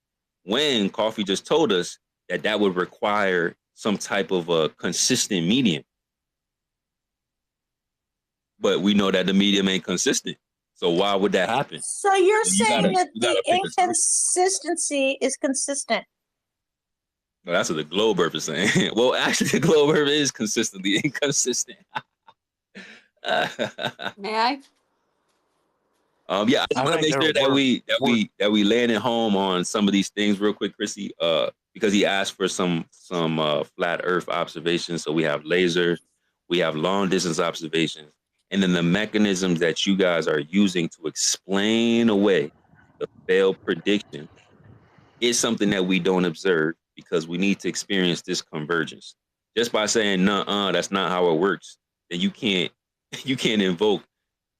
Speaker 4: when Coffee just told us that would require some type of a consistent medium. But we know that the medium ain't consistent. So why would that happen?
Speaker 16: So you're
Speaker 4: You
Speaker 16: saying
Speaker 4: gotta,
Speaker 16: that
Speaker 4: you
Speaker 16: the
Speaker 4: gotta pick a side.
Speaker 16: inconsistency is consistent.
Speaker 4: Well, that's what the globe earth is saying. Well, actually, the globe earth is consistently inconsistent.
Speaker 15: May I?
Speaker 4: Yeah, I just
Speaker 1: I
Speaker 4: want to
Speaker 1: think
Speaker 4: make sure that
Speaker 1: we're
Speaker 4: we land it home on some of these things real quick, Chrissy. Because he asked for some flat Earth observations. So we have laser, we have long distance observations, and then the mechanisms that you guys are using to explain away the failed prediction is something that we don't observe because we need to experience this convergence. Just by saying "Nuh-uh, that's not how it works," then you can't invoke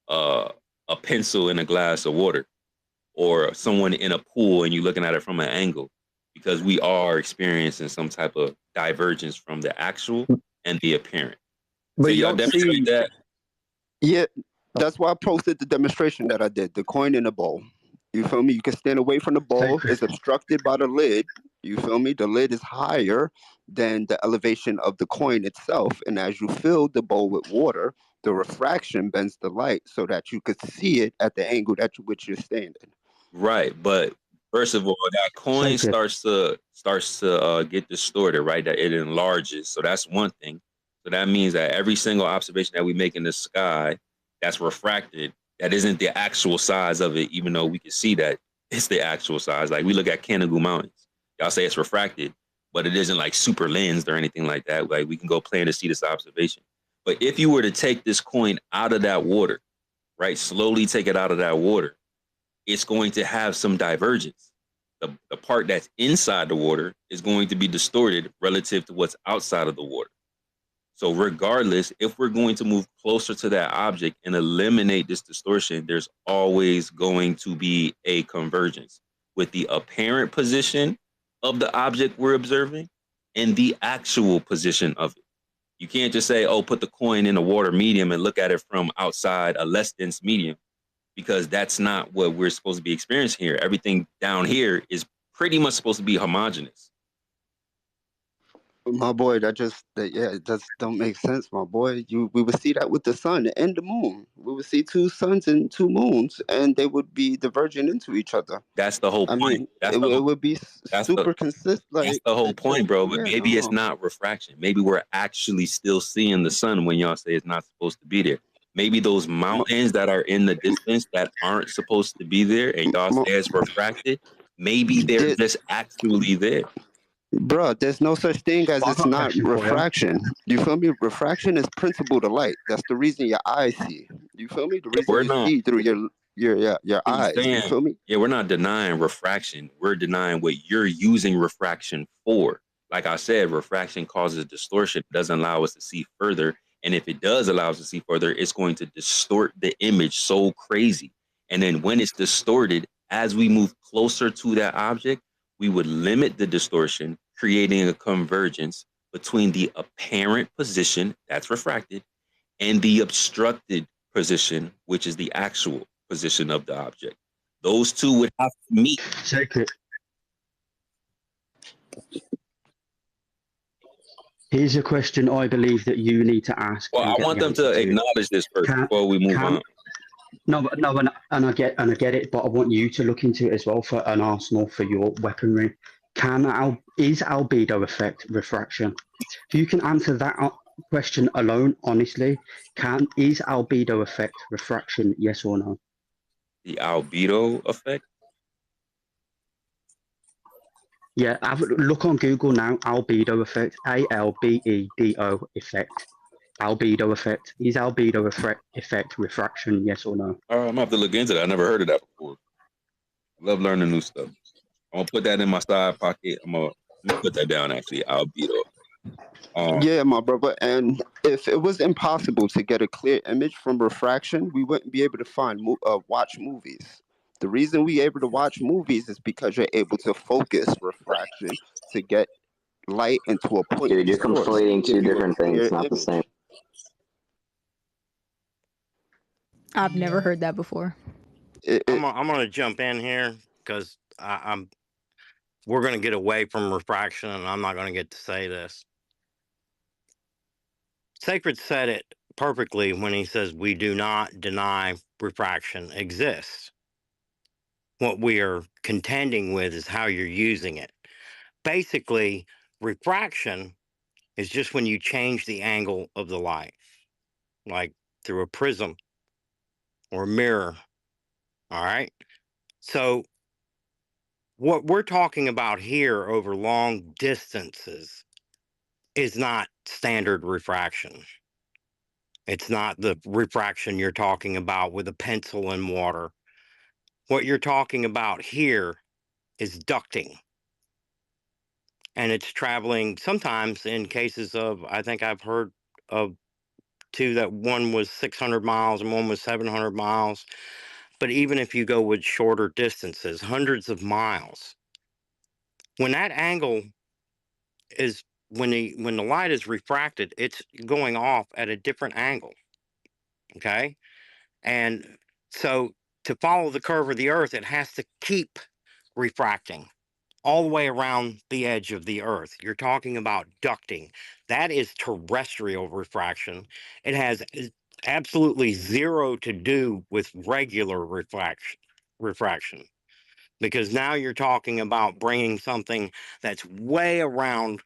Speaker 4: a pencil in a glass of water or someone in a pool and you're looking at it from an angle, because we are experiencing some type of divergence from the actual and the apparent.
Speaker 3: But
Speaker 4: So
Speaker 3: you
Speaker 4: y'all
Speaker 3: don't see.
Speaker 4: demonstrate that.
Speaker 14: Yeah, that's why I posted the demonstration that I did, the coin in the bowl. You feel me? You can stand away from the bowl.
Speaker 19: Sacred.
Speaker 14: It's obstructed by the lid. You feel me? The lid is higher than the elevation of the coin itself. And as you fill the bowl with water, the refraction bends the light so that you could see it at the angle that which you're standing.
Speaker 4: Right, but first of all, that coin
Speaker 19: Sacred.
Speaker 4: starts to get distorted, right? That it enlarges. So that's one thing. So that means that every single observation that we make in the sky that's refracted, that isn't the actual size of it, even though we can see that it's the actual size. Like we look at Canigou Mountains. Y'all say it's refracted, but it isn't like super lensed or anything like that. Like we can go plan to see this observation. But if you were to take this coin out of that water, right, slowly take it out of that water, it's going to have some divergence. The part that's inside the water is going to be distorted relative to what's outside of the water. So regardless, if we're going to move closer to that object and eliminate this distortion, there's always going to be a convergence with the apparent position of the object we're observing and the actual position of it. You can't just say, oh, put the coin in a water medium and look at it from outside a less dense medium, because that's not what we're supposed to be experiencing here. Everything down here is pretty much supposed to be homogeneous.
Speaker 14: My boy, it just don't make sense, my boy. We would see that with the sun and the moon. We would see two suns and two moons, and they would be diverging into each other.
Speaker 4: That's the whole
Speaker 14: I
Speaker 4: point.
Speaker 14: mean,
Speaker 4: That's
Speaker 14: it
Speaker 4: the whole,
Speaker 14: would be
Speaker 4: that's
Speaker 14: super
Speaker 4: the
Speaker 14: consistent.
Speaker 4: that's
Speaker 14: Like,
Speaker 4: the whole point, bro. But
Speaker 14: yeah,
Speaker 4: maybe it's not refraction. Maybe we're actually still seeing the sun when y'all say it's not supposed to be there. Maybe those mountains that are in the distance that aren't supposed to be there, and y'all say it's refracted, maybe they're just actually there.
Speaker 14: Bro, there's no such thing as
Speaker 19: I've
Speaker 14: it's
Speaker 19: got a
Speaker 14: not
Speaker 19: question for you.
Speaker 14: refraction. You feel me? Refraction is principle to light. That's the reason your eyes see. You feel me? The reason
Speaker 4: We're
Speaker 14: you
Speaker 4: not
Speaker 14: see through your eyes. You
Speaker 4: saying,
Speaker 14: feel me?
Speaker 4: yeah, we're not denying refraction. We're denying what you're using refraction for. Like I said, refraction causes distortion. It doesn't allow us to see further. And if it does allow us to see further, it's going to distort the image so crazy. And then when it's distorted, as we move closer to that object, we would limit the distortion, creating a convergence between the apparent position that's refracted and the obstructed position, which is the actual position of the object. Those two would have to meet.
Speaker 19: Sacred. Here's a question I believe that you need to ask.
Speaker 4: Well,
Speaker 19: and
Speaker 4: I
Speaker 19: get
Speaker 4: want
Speaker 19: the
Speaker 4: them to
Speaker 19: answer
Speaker 4: acknowledge this first before we move on.
Speaker 19: No, and I get it, but I want you to look into it as well for an arsenal for your weaponry. Is albedo effect refraction? If you can answer that question alone, honestly, is albedo effect refraction? Yes or no?
Speaker 4: The albedo effect.
Speaker 19: Yeah, look on Google now. Albedo effect. ALBEDO effect. Albedo effect. Is albedo effect refraction? Yes or no?
Speaker 4: I'm gonna have to look into that. I never heard of that before. I love learning new stuff. I'm gonna put that in my side pocket. Let me put that down. Actually, albedo.
Speaker 14: Yeah, my brother. And if it was impossible to get a clear image from refraction, we wouldn't be able to watch movies. The reason we're able to watch movies is because you're able to focus refraction to get light into a point.
Speaker 12: Dude, you're conflating two different things, not the
Speaker 14: image.
Speaker 12: same.
Speaker 10: I've never heard that before.
Speaker 1: I'm gonna jump in here because we're gonna get away from refraction, and I'm not gonna get to say this. Sacred said it perfectly when he says we do not deny refraction exists. What we are contending with is how you're using it. Basically, refraction is just when you change the angle of the light, like through a prism or a mirror. All right. So, what we're talking about here over long distances is not standard refraction. It's not the refraction you're talking about with a pencil and water. What you're talking about here is ducting. And it's traveling sometimes in cases of, I think I've heard of two that one was 600 miles and one was 700 miles. But even if you go with shorter distances, hundreds of miles, when that angle is when the light is refracted, it's going off at a different angle. Okay. And so to follow the curve of the earth, it has to keep refracting all the way around the edge of the earth. You're talking about ducting. That is terrestrial refraction. It has absolutely zero to do with regular refraction because now you're talking about bringing something that's way around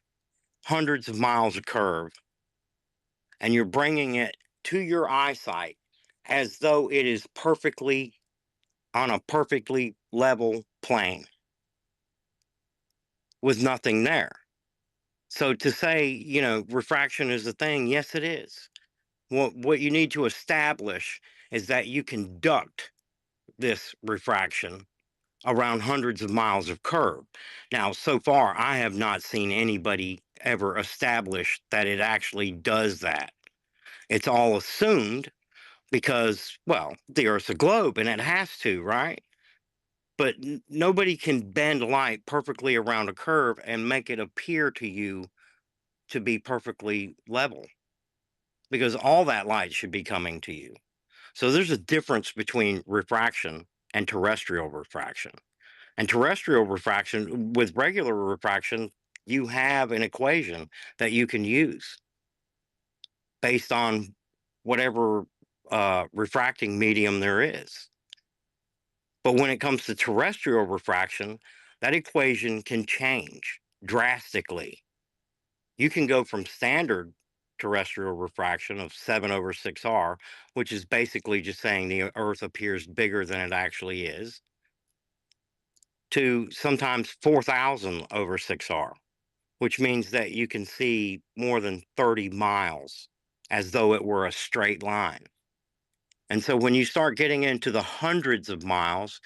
Speaker 1: hundreds of miles of curve and you're bringing it to your eyesight as though it is perfectly on a perfectly level plane with nothing there. So to say, refraction is a thing, yes, it is. What you need to establish is that you can duct this refraction around hundreds of miles of curve. Now, so far, I have not seen anybody ever establish that it actually does that. It's all assumed because, well, the Earth's a globe and it has to, right? But nobody can bend light perfectly around a curve and make it appear to you to be perfectly level because all that light should be coming to you. So there's a difference between refraction and terrestrial refraction. And terrestrial refraction, with regular refraction, you have an equation that you can use based on whatever refracting medium there is. But when it comes to terrestrial refraction, that equation can change drastically. You can go from standard terrestrial refraction of 7/6R, which is basically just saying the Earth appears bigger than it actually is, to sometimes 4,000/6R, which means that you can see more than 30 miles as though it were a straight line. And so when you start getting into the hundreds of miles,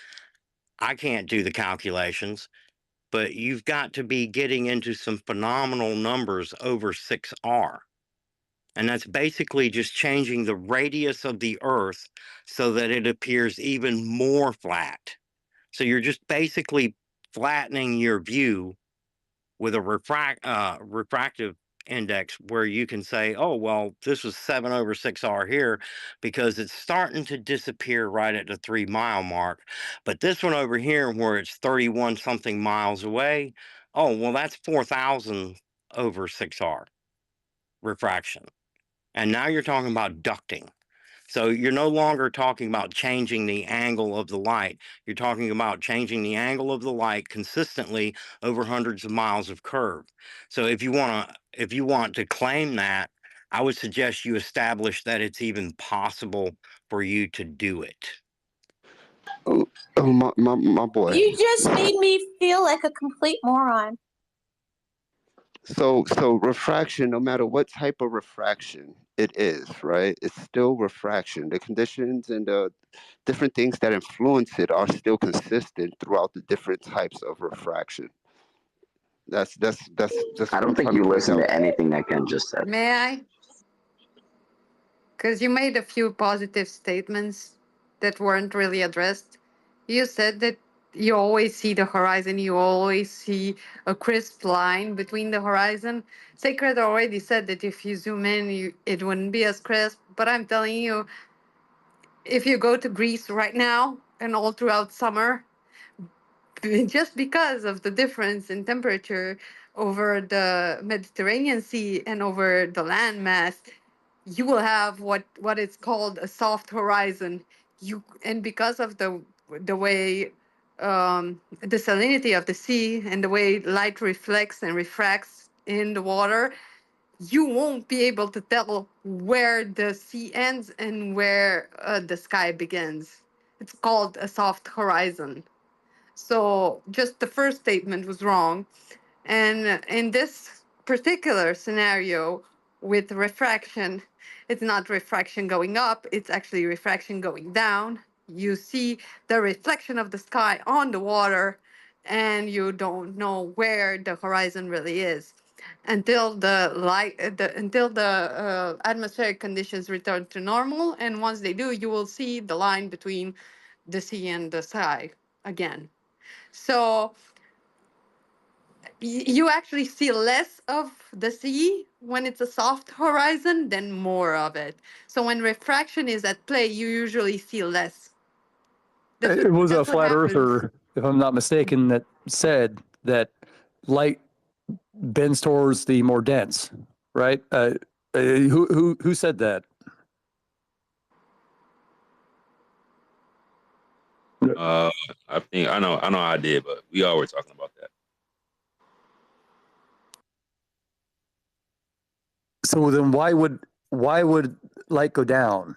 Speaker 1: I can't do the calculations, but you've got to be getting into some phenomenal numbers over 6R. And that's basically just changing the radius of the Earth so that it appears even more flat. So you're just basically flattening your view with a refractive index where you can say, oh, well, this was 7/6R here because it's starting to disappear right at the 3 mile mark. But this one over here where it's 31 something miles away, oh, well, that's 4,000/6R refraction. And now you're talking about ducting. So you're no longer talking about changing the angle of the light. You're talking about changing the angle of the light consistently over hundreds of miles of curve. So if you want to claim that, I would suggest you establish that it's even possible for you to do it.
Speaker 14: Oh, my boy.
Speaker 16: You just made me feel like a complete moron.
Speaker 14: So refraction, no matter what type of refraction it is, right? It's still refraction. The conditions and the different things that influence it are still consistent throughout the different types of refraction. That's just
Speaker 12: I don't think you listened to anything that Ken just said.
Speaker 15: May I? Because you made a few positive statements that weren't really addressed. You said that you always see the horizon, you always see a crisp line between the horizon. Sacred already said that if you zoom in, it wouldn't be as crisp. But I'm telling you, if you go to Greece right now and all throughout summer, just because of the difference in temperature over the Mediterranean Sea and over the land mass, you will have what is called a soft horizon. And because of the way the salinity of the sea and the way light reflects and refracts in the water, you won't be able to tell where the sea ends and where the sky begins. It's called a soft horizon. So just the first statement was wrong. And in this particular scenario with refraction, it's not refraction going up, it's actually refraction going down. You see the reflection of the sky on the water, and you don't know where the horizon really is until the atmospheric conditions return to normal. And once they do, you will see the line between the sea and the sky again. So you actually see less of the sea when it's a soft horizon than more of it. So when refraction is at play, you usually see less.
Speaker 3: It was a
Speaker 15: That's what
Speaker 3: flat
Speaker 15: happens.
Speaker 3: earther, if I'm not mistaken, that said that light bends towards the more dense, right? Who said that?
Speaker 4: I think I know I did, but we all were talking about that.
Speaker 3: So then why would light go down?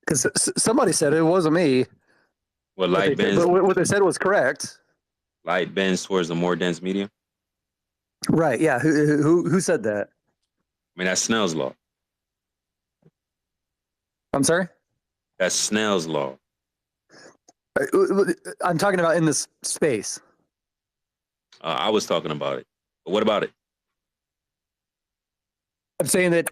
Speaker 3: Because somebody said it wasn't me.
Speaker 4: Well, light bends.
Speaker 3: But what they said was correct.
Speaker 4: Light bends towards the more dense medium.
Speaker 3: Right. Yeah. Who said that?
Speaker 4: I mean, that's Snell's law.
Speaker 3: I'm sorry?
Speaker 4: That's Snell's law.
Speaker 3: I'm talking about in this space.
Speaker 4: I was talking about it. But what about it?
Speaker 3: I'm saying that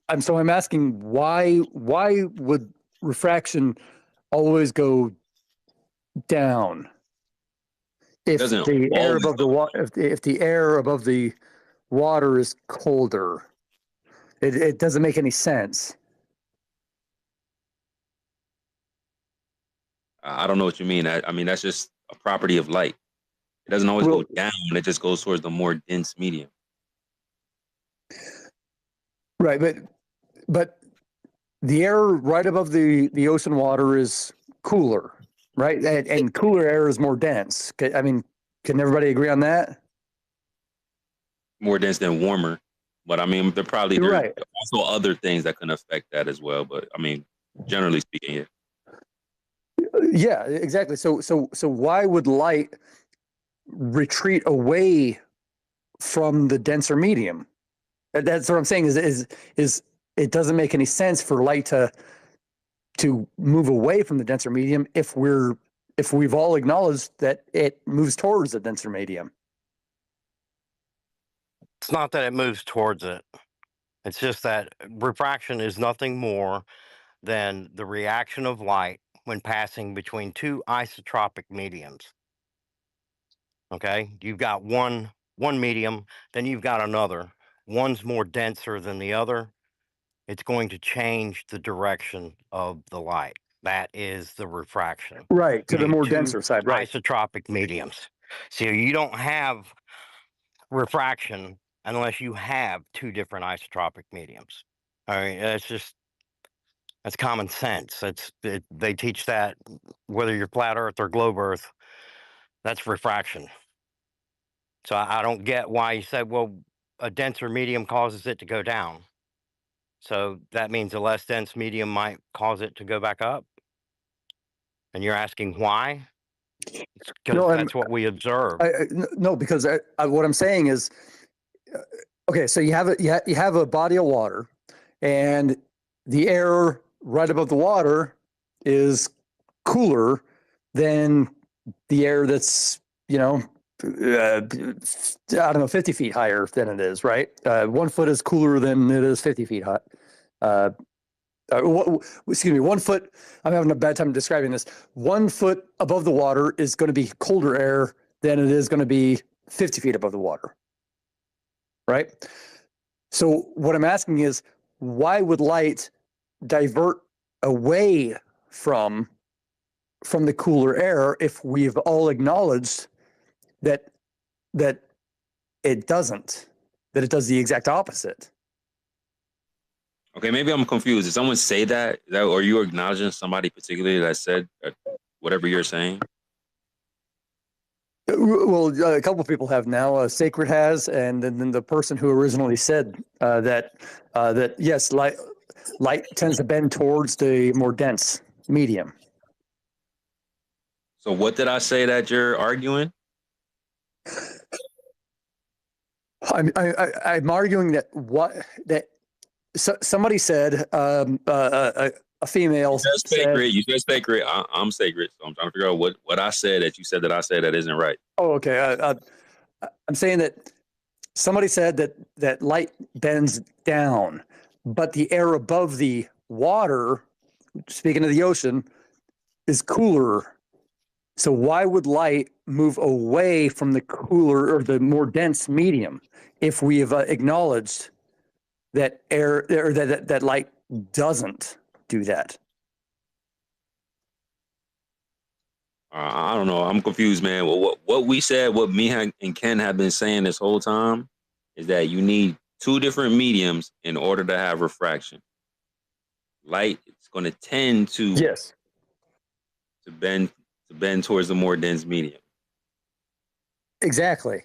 Speaker 3: I'm asking why would refraction always go down if
Speaker 4: Doesn't
Speaker 3: the air
Speaker 4: always
Speaker 3: above the water if the air above the water is colder? It doesn't make any sense.
Speaker 4: I don't know what you mean. I mean, that's just a property of light. It doesn't always go down. It just goes towards the more dense medium.
Speaker 3: Right, but the air right above the ocean water is cooler, right? And cooler air is more dense. I mean, can everybody agree on that?
Speaker 4: More dense than warmer. But I mean, there are also other things that can affect that as well. But I mean, generally speaking, yeah.
Speaker 3: Yeah, exactly. So why would light retreat away from the denser medium? That's what I'm saying is it doesn't make any sense for light to move away from the denser medium if we've all acknowledged that it moves towards the denser medium.
Speaker 1: It's not that it moves towards it. It's just that refraction is nothing more than the reaction of light when passing between two isotropic mediums. Okay, you've got one medium, then you've got another. One's more denser than the other. It's going to change the direction of the light. That is the refraction.
Speaker 3: Right, to the more
Speaker 1: Two
Speaker 3: denser side, right.
Speaker 1: isotropic mediums. So you don't have refraction unless you have two different isotropic mediums. I mean, that's common sense. They teach that whether you're flat Earth or globe Earth. That's refraction. So I don't get why you said, well, a denser medium causes it to go down. So that means a less dense medium might cause it to go back up. And you're asking why? Because that's what we observe.
Speaker 3: No, because what I'm saying is, okay, so you have a body of water, and the air right above the water is cooler than the air that's, I don't know, 50 feet higher than it is, right? 1 foot is cooler than it is 50 feet high. Excuse me, 1 foot, I'm having a bad time describing this. 1 foot above the water is going to be colder air than it is going to be 50 feet above the water, right? So what I'm asking is, why would light divert away from the cooler air if we've all acknowledged that it doesn't?
Speaker 1: It's not that it moves towards it. It's just that refraction is nothing more than the reaction of light when passing between two isotropic mediums. Okay, you've got one medium, then you've got another. One's more denser than the other. It's going to change the direction of the light. That is the refraction. So
Speaker 3: that it does the exact opposite.
Speaker 4: Okay, maybe I'm confused. Did someone say that? Or are you acknowledging somebody particularly that said whatever you're saying?
Speaker 3: Well, a couple of people have now. Sacred has, and then the person who originally said that yes, light tends to bend towards the more dense medium.
Speaker 4: So what did I say that you're arguing?
Speaker 3: I'm arguing that somebody said a female
Speaker 4: You said sacred. You said sacred. I'm sacred. So I'm trying to figure out what I said that you said that I said that isn't right.
Speaker 3: Oh, okay. I'm saying that somebody said that light bends down, but the air above the water, speaking of the ocean, is cooler. So why would light move away from the cooler or the more dense medium if we have acknowledged that air or that light doesn't do that?
Speaker 4: I don't know. I'm confused, man. Well, what we said, what me and Ken have been saying this whole time, is that you need two different mediums in order to have refraction. Light is going to tend to to bend towards the more dense medium.
Speaker 3: Exactly.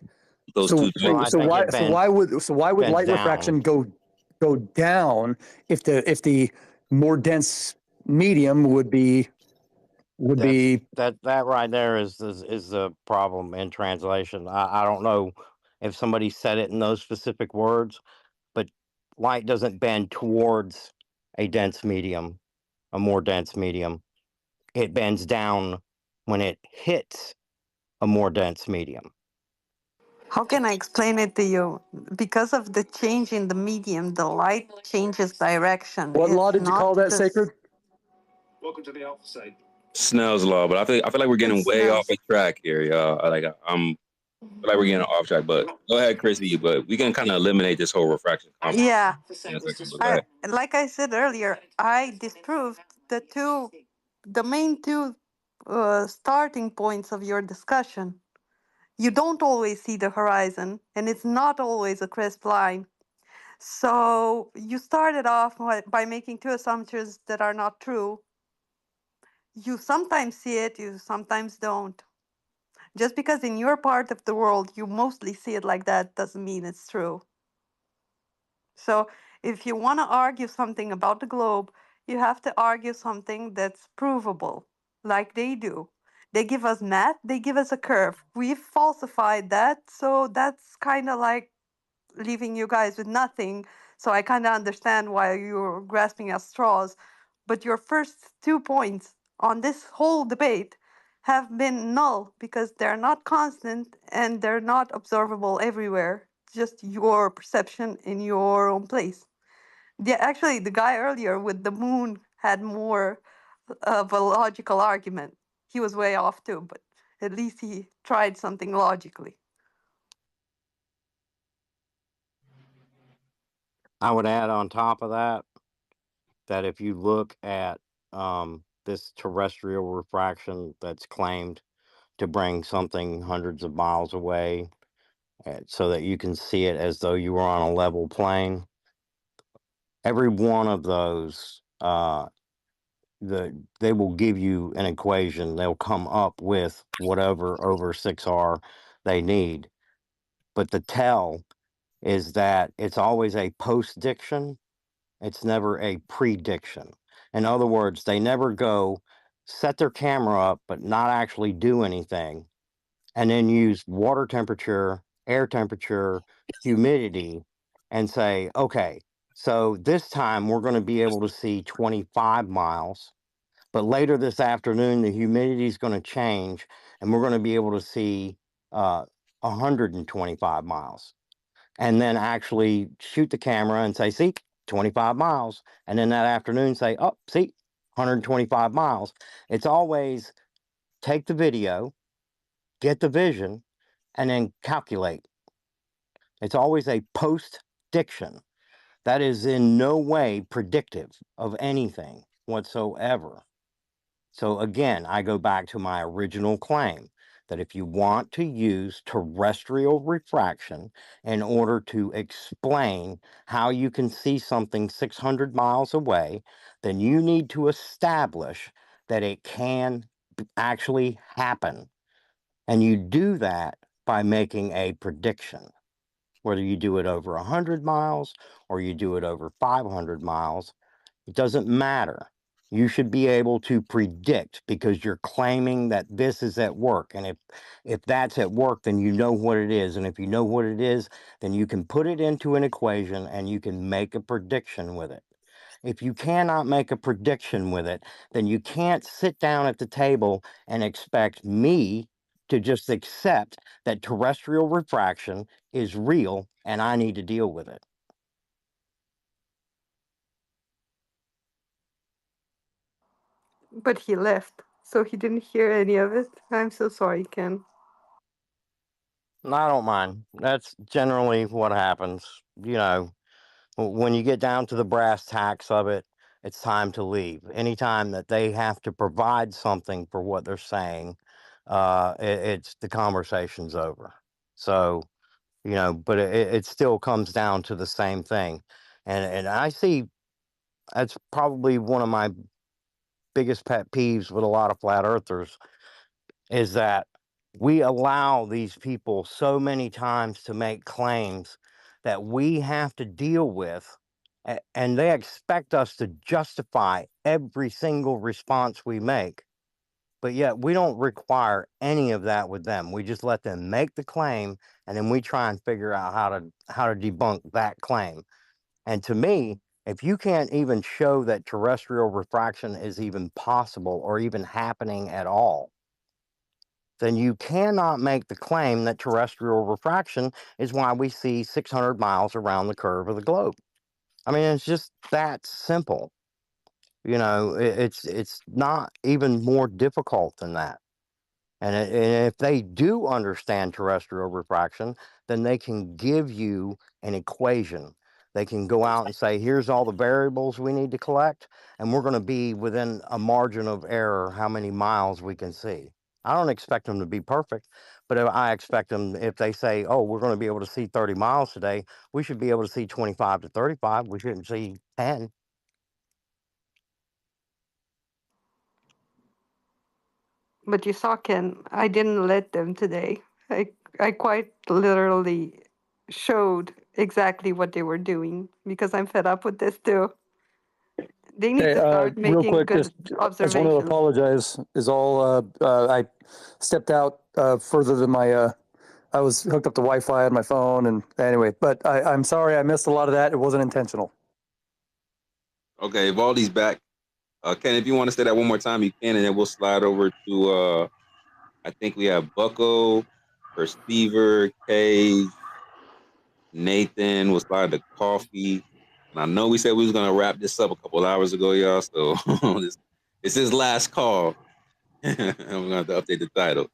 Speaker 4: Those
Speaker 3: So why would light
Speaker 1: down.
Speaker 3: refraction go down if the more dense medium would be
Speaker 1: that right there is the problem in translation. I don't know if somebody said it in those specific words, but light doesn't bend towards a dense medium, a more dense medium. It bends down when it hits a more dense medium.
Speaker 15: How can I explain it to you? Because of the change in the medium, the light changes direction.
Speaker 3: What law
Speaker 15: It's
Speaker 3: did you call
Speaker 15: not
Speaker 3: that
Speaker 15: just-
Speaker 3: sacred?
Speaker 4: Snell's law, but I feel like we're getting
Speaker 15: It's
Speaker 4: way
Speaker 15: Snell's.
Speaker 4: off the track here, y'all. I feel like we're getting off track. But go ahead, Chrissy. But we can kind of eliminate this whole refraction concept.
Speaker 15: Yeah.
Speaker 4: In a second, but go ahead.
Speaker 15: Like I said earlier, I disproved the main two starting points of your discussion. You don't always see the horizon, and it's not always a crisp line. So you started off by making two assumptions that are not true. You sometimes see it, you sometimes don't. Just because in your part of the world you mostly see it like that doesn't mean it's true. So if you want to argue something about the globe, you have to argue something that's provable, like they do. They give us math, they give us a curve. We've falsified that, so that's kind of like leaving you guys with nothing. So I kind of understand why you're grasping at straws. But your first 2 points on this whole debate have been null because they're not constant and they're not observable everywhere. Just your perception in your own place. Actually, the guy earlier with the moon had more of a logical argument. He was way off too, but at least he tried something logically.
Speaker 1: I would add on top of that if you look at this terrestrial refraction that's claimed to bring something hundreds of miles away, so that you can see it as though you were on a level plane, every one of those, they will give you an equation. They'll come up with whatever over 6R they need. But the tell is that it's always a post-diction. It's never a prediction. In other words, they never go set their camera up but not actually do anything, and then use water temperature, air temperature, humidity, and say, okay, so this time we're going to be able to see 25 miles, but later this afternoon the humidity is going to change and we're going to be able to see 125 miles. And then actually shoot the camera and say, see, 25 miles. And then that afternoon say, oh, see, 125 miles. It's always take the video, get the vision, and then calculate. It's always a post-diction. That is in no way predictive of anything whatsoever. So again, I go back to my original claim that if you want to use terrestrial refraction in order to explain how you can see something 600 miles away, then you need to establish that it can actually happen. And you do that by making a prediction. Whether you do it over 100 miles or you do it over 500 miles, it doesn't matter. You should be able to predict because you're claiming that this is at work. And if that's at work, then you know what it is. And if you know what it is, then you can put it into an equation and you can make a prediction with it. If you cannot make a prediction with it, then you can't sit down at the table and expect me to just accept that terrestrial refraction is real and I need to deal with it.
Speaker 15: But he left, so he didn't hear any of it. I'm so sorry, Ken.
Speaker 1: I don't mind. That's generally what happens. You know, when you get down to the brass tacks of it, it's time to leave. Anytime that they have to provide something for what they're saying, it's the conversation's over. So, you know, but it still comes down to the same thing. And I see that's probably one of my biggest pet peeves with a lot of flat earthers is that we allow these people so many times to make claims that we have to deal with, and they expect us to justify every single response we make. But yet we don't require any of that with them. We just let them make the claim, and then we try and figure out how to debunk that claim. And to me, if you can't even show that terrestrial refraction is even possible or even happening at all, then you cannot make the claim that terrestrial refraction is why we see 600 miles around the curve of the globe. I mean, it's just that simple. You know, it's not even more difficult than that. And if they do understand terrestrial refraction, then they can give you an equation. They can go out and say, here's all the variables we need to collect, and we're going to be within a margin of error how many miles we can see. I don't expect them to be perfect, but I expect them, if they say, oh, we're going to be able to see 30 miles today, we should be able to see 25 to 35. We shouldn't see 10.
Speaker 15: But you saw, Ken, I didn't let them today. I quite literally showed exactly what they were doing because I'm fed up with this too. They need
Speaker 3: Hey,
Speaker 15: to start
Speaker 3: real
Speaker 15: making
Speaker 3: quick,
Speaker 15: good
Speaker 3: just I just want to
Speaker 15: observations.
Speaker 3: apologize. Is all I stepped out further than my. I was hooked up to Wi-Fi on my phone, and anyway, but I'm sorry I missed a lot of that. It wasn't intentional.
Speaker 4: Okay, Valdi's back. Ken, if you want to say that one more time, you can, and then we'll slide over to I think we have Bucko, Perceiver, Cage, Nathan. We'll slide to Coffee. And I know we said we was gonna wrap this up a couple hours ago, y'all. So it's his last call. I'm gonna have to update the title.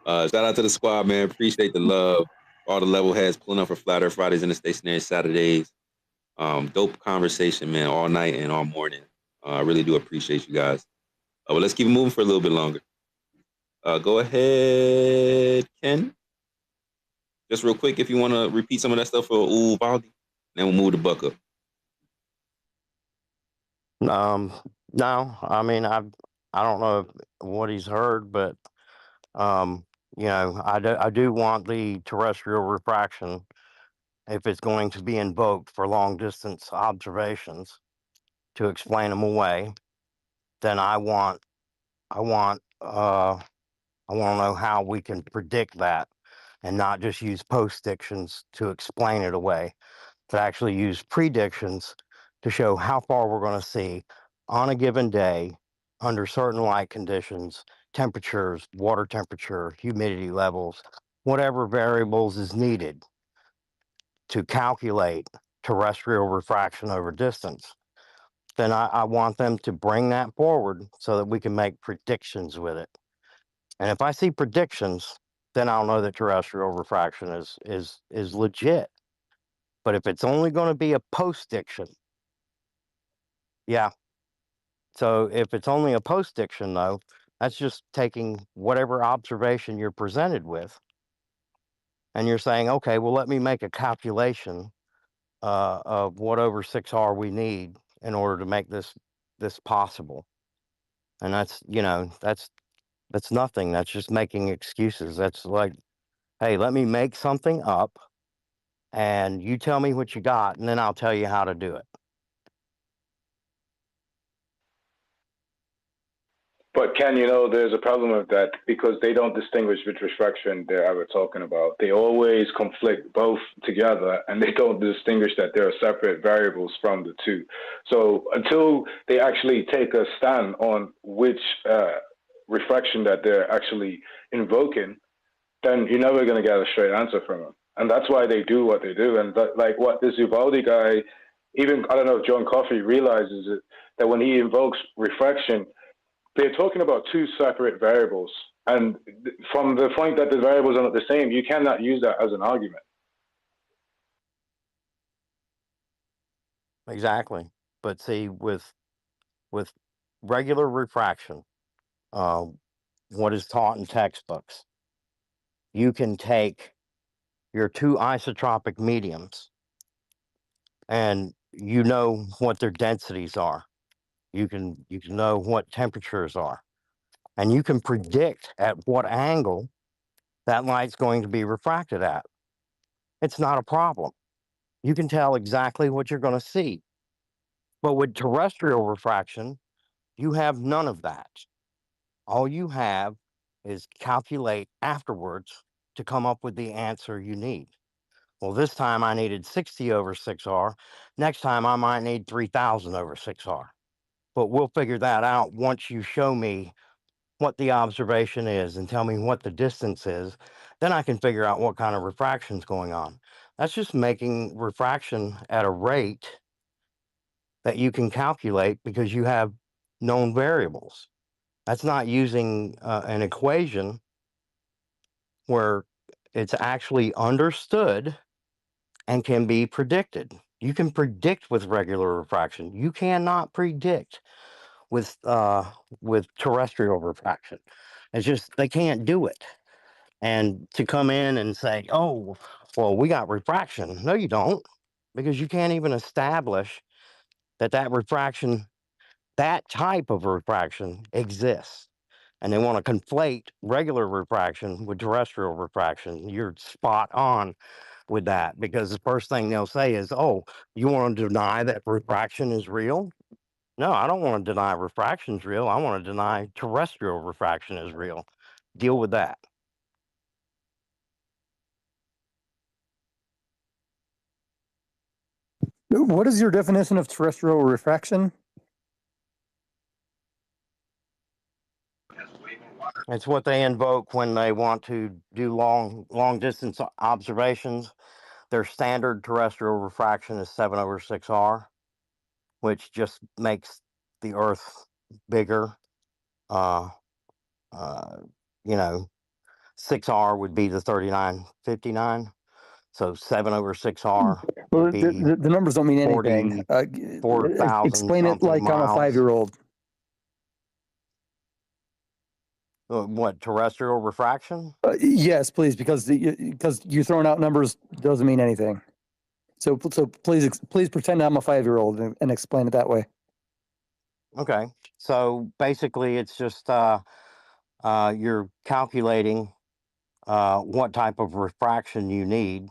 Speaker 4: Shout out to the squad, man. Appreciate the love. All the level heads pulling up for Flat Earth Fridays and the Stationary Saturdays. Dope conversation, man, all night and all morning. I really do appreciate you guys. Well, let's keep it moving for a little bit longer. Go ahead, Ken. Just real quick, if you want to repeat some of that stuff for Valdi, then we'll move to Bucko.
Speaker 1: No, I mean, I don't know what he's heard, but you know, I do want the terrestrial refraction if it's going to be invoked for long distance observations to explain them away. Then I want I want to know how we can predict that and not just use postdictions to explain it away, to actually use predictions to show how far we're going to see on a given day under certain light conditions, temperatures, water temperature, humidity levels, whatever variables is needed to calculate terrestrial refraction over distance. Then I want them to bring that forward so that we can make predictions with it. And if I see predictions, then I'll know that terrestrial refraction is legit. But if it's only going to be a post-diction, yeah. So if it's only a post-diction, though, That's just taking whatever observation you're presented with, and you're saying, okay, well, let me make a calculation of what over 6R we need in order to make this possible. And that's, you know, that's nothing. That's just making excuses. That's like, hey, let me make something up and you tell me what you got, and then I'll tell you how to do it.
Speaker 21: But Ken, you know, there's a problem with that because they don't distinguish which refraction they're ever talking about. They always conflict both together, and they don't distinguish that there are separate variables from the two. So until they actually take a stand on which refraction that they're actually invoking, then you're never going to get a straight answer from them. And that's why they do what they do. And that, like what this Uvalde guy, even, I don't know if John Coffey realizes it, that when he invokes refraction, they're talking about two separate variables. And from the point that the variables are not the same, you cannot use that as an argument.
Speaker 1: Exactly. But see, with regular refraction, what is taught in textbooks, you can take your two isotropic mediums and you know what their densities are. You can know what temperatures are, and you can predict at what angle that light's going to be refracted at. It's not a problem. You can tell exactly what you're going to see. But with terrestrial refraction, you have none of that. All you have is calculate afterwards to come up with the answer you need. Well, this time I needed 60 over 6R. Next time I might need 3000 over 6R. But we'll figure that out once you show me what the observation is and tell me what the distance is. Then I can figure out what kind of refraction is going on. That's just making refraction at a rate that you can calculate because you have known variables. That's not using an equation where it's actually understood and can be predicted. You can predict with regular refraction. You cannot predict with terrestrial refraction. It's just they can't do it. And to come in and say, "Oh, well, we got refraction," no, you don't, because you can't even establish that refraction, that type of refraction, exists. And they want to conflate regular refraction with terrestrial refraction. You're spot on with that, because the first thing they'll say is, "Oh, you want to deny that refraction is real?" No, I don't want to deny refraction is real. I want to deny terrestrial refraction is real. Deal with that.
Speaker 3: What is your definition of terrestrial refraction?
Speaker 1: It's what they invoke when they want to do long distance observations. Their standard terrestrial refraction is 7 over 6R, which just makes the Earth bigger. You know, 6R would be the 3959. So 7 over 6R
Speaker 3: Well,
Speaker 1: would be
Speaker 3: the numbers don't mean anything.
Speaker 1: 4,000
Speaker 3: Explain it like I'm a
Speaker 1: miles.
Speaker 3: 5-year-old.
Speaker 1: What, terrestrial refraction?
Speaker 3: Yes, please, because you throwing out numbers doesn't mean anything. So please pretend I'm a 5-year-old and explain it that way.
Speaker 1: Okay, so basically it's just you're calculating what type of refraction you need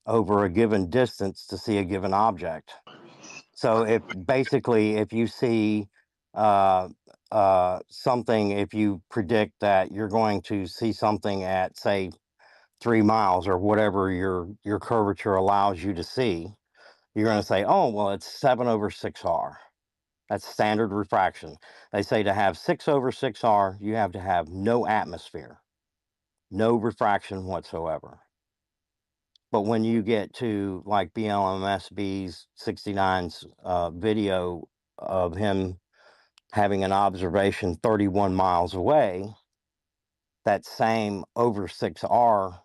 Speaker 1: over a given distance to see a given object. So if you see something, if you predict that you're going to see something at, say, 3 miles or whatever your curvature allows you to see, you're going to say, "Oh, well, it's 7 over 6R. That's standard refraction." They say to have 6 over 6R, you have to have no atmosphere, no refraction whatsoever. But when you get to like BLMSB's 69's video of him having an observation 31 miles away, that same over 6R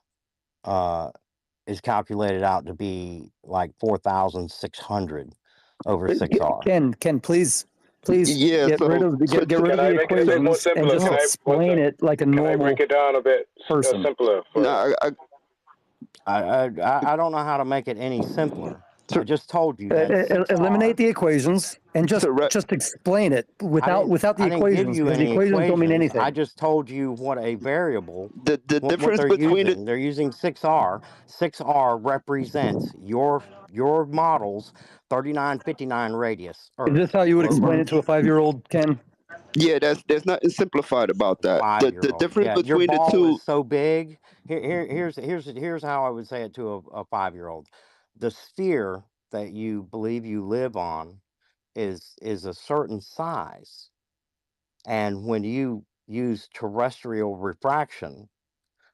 Speaker 1: is calculated out to be like 4,600 over 6R.
Speaker 3: Ken, please Please
Speaker 14: Yeah,
Speaker 3: get rid
Speaker 14: so
Speaker 3: of the
Speaker 14: to,
Speaker 3: get
Speaker 14: to
Speaker 3: rid of
Speaker 21: Can
Speaker 3: the
Speaker 21: I make it a bit more
Speaker 3: equations and
Speaker 21: simpler?
Speaker 3: just
Speaker 21: Can I
Speaker 3: explain it like a
Speaker 21: can I
Speaker 3: normal
Speaker 21: break it down a bit
Speaker 3: person.
Speaker 21: simpler?
Speaker 14: no,
Speaker 1: I don't know how to make it any simpler. I just told you that
Speaker 3: Eliminate
Speaker 1: 6R.
Speaker 3: the equations and just explain it without the
Speaker 1: I didn't give
Speaker 3: equations,
Speaker 1: you
Speaker 3: because the
Speaker 1: any
Speaker 3: equations don't mean
Speaker 1: equations. I
Speaker 3: anything.
Speaker 1: just told you what a variable,
Speaker 14: the
Speaker 1: what
Speaker 14: difference
Speaker 1: they're
Speaker 14: between
Speaker 1: using. They're using 6R. 6R represents your model's 3959 radius.
Speaker 3: Is this how you would explain it to a 5-year-old, Ken?
Speaker 14: Yeah, there's nothing simplified about that. The
Speaker 1: 5-year-old.
Speaker 14: difference
Speaker 1: Yeah, your
Speaker 14: between the
Speaker 1: ball
Speaker 14: two.
Speaker 1: is so big. Here's how I would say it to a 5-year-old. The sphere that you believe you live on is a certain size, and when you use terrestrial refraction,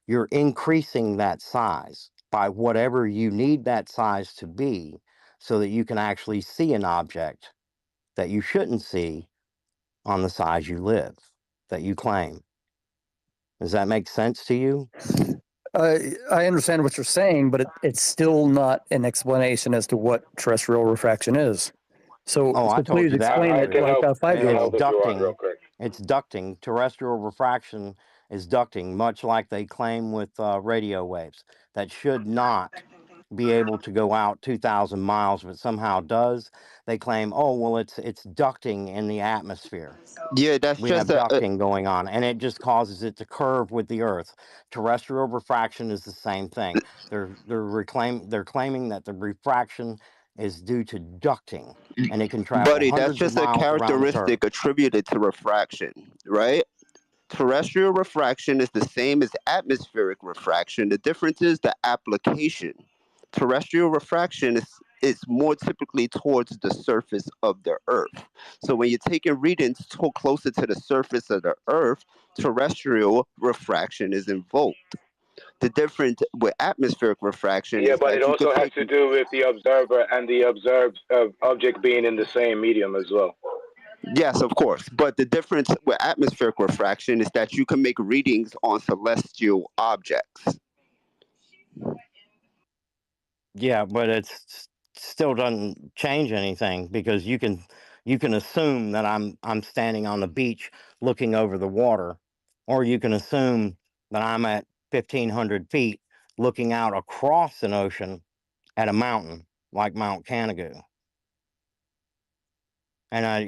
Speaker 1: you're increasing that size by whatever you need that size to be, so that you can actually see an object that you shouldn't see on the size you live, that you claim. Does that make sense to you?
Speaker 3: I understand what you're saying, but it's still not an explanation as to what terrestrial refraction is. So,
Speaker 1: I told
Speaker 3: please
Speaker 1: you that
Speaker 3: explain it
Speaker 1: earlier.
Speaker 3: like a
Speaker 1: It's
Speaker 3: 5-year-old.
Speaker 1: ducting. It's ducting. Terrestrial refraction is ducting, much like they claim with radio waves that should not be able to go out 2,000 miles, but somehow does. They claim, oh, well, it's ducting in the atmosphere.
Speaker 14: Yeah, that's
Speaker 1: We have
Speaker 14: just
Speaker 1: ducting going on, and it just causes it to curve with the Earth. Terrestrial refraction is the same thing. They're claiming that the refraction is due to ducting, and it can travel
Speaker 14: buddy. That's
Speaker 1: hundreds of
Speaker 14: just a
Speaker 1: miles around the curve.
Speaker 14: characteristic attributed to refraction, right? Terrestrial refraction is the same as atmospheric refraction. The difference is the application. Terrestrial refraction is more typically towards the surface of the Earth. So when you're taking readings closer to the surface of the Earth, terrestrial refraction is invoked. The difference with atmospheric refraction
Speaker 21: Yeah,
Speaker 14: is
Speaker 21: but
Speaker 14: that
Speaker 21: it
Speaker 14: you
Speaker 21: also
Speaker 14: could
Speaker 21: has
Speaker 14: take.
Speaker 21: to do with the observer and the observed object being in the same medium as well.
Speaker 14: Yes, of course. But the difference with atmospheric refraction is that you can make readings on celestial objects.
Speaker 1: Yeah, but it's still doesn't change anything, because you can assume that I'm standing on the beach looking over the water, or you can assume that I'm at 1,500 feet looking out across an ocean at a mountain like Mount Canigou. And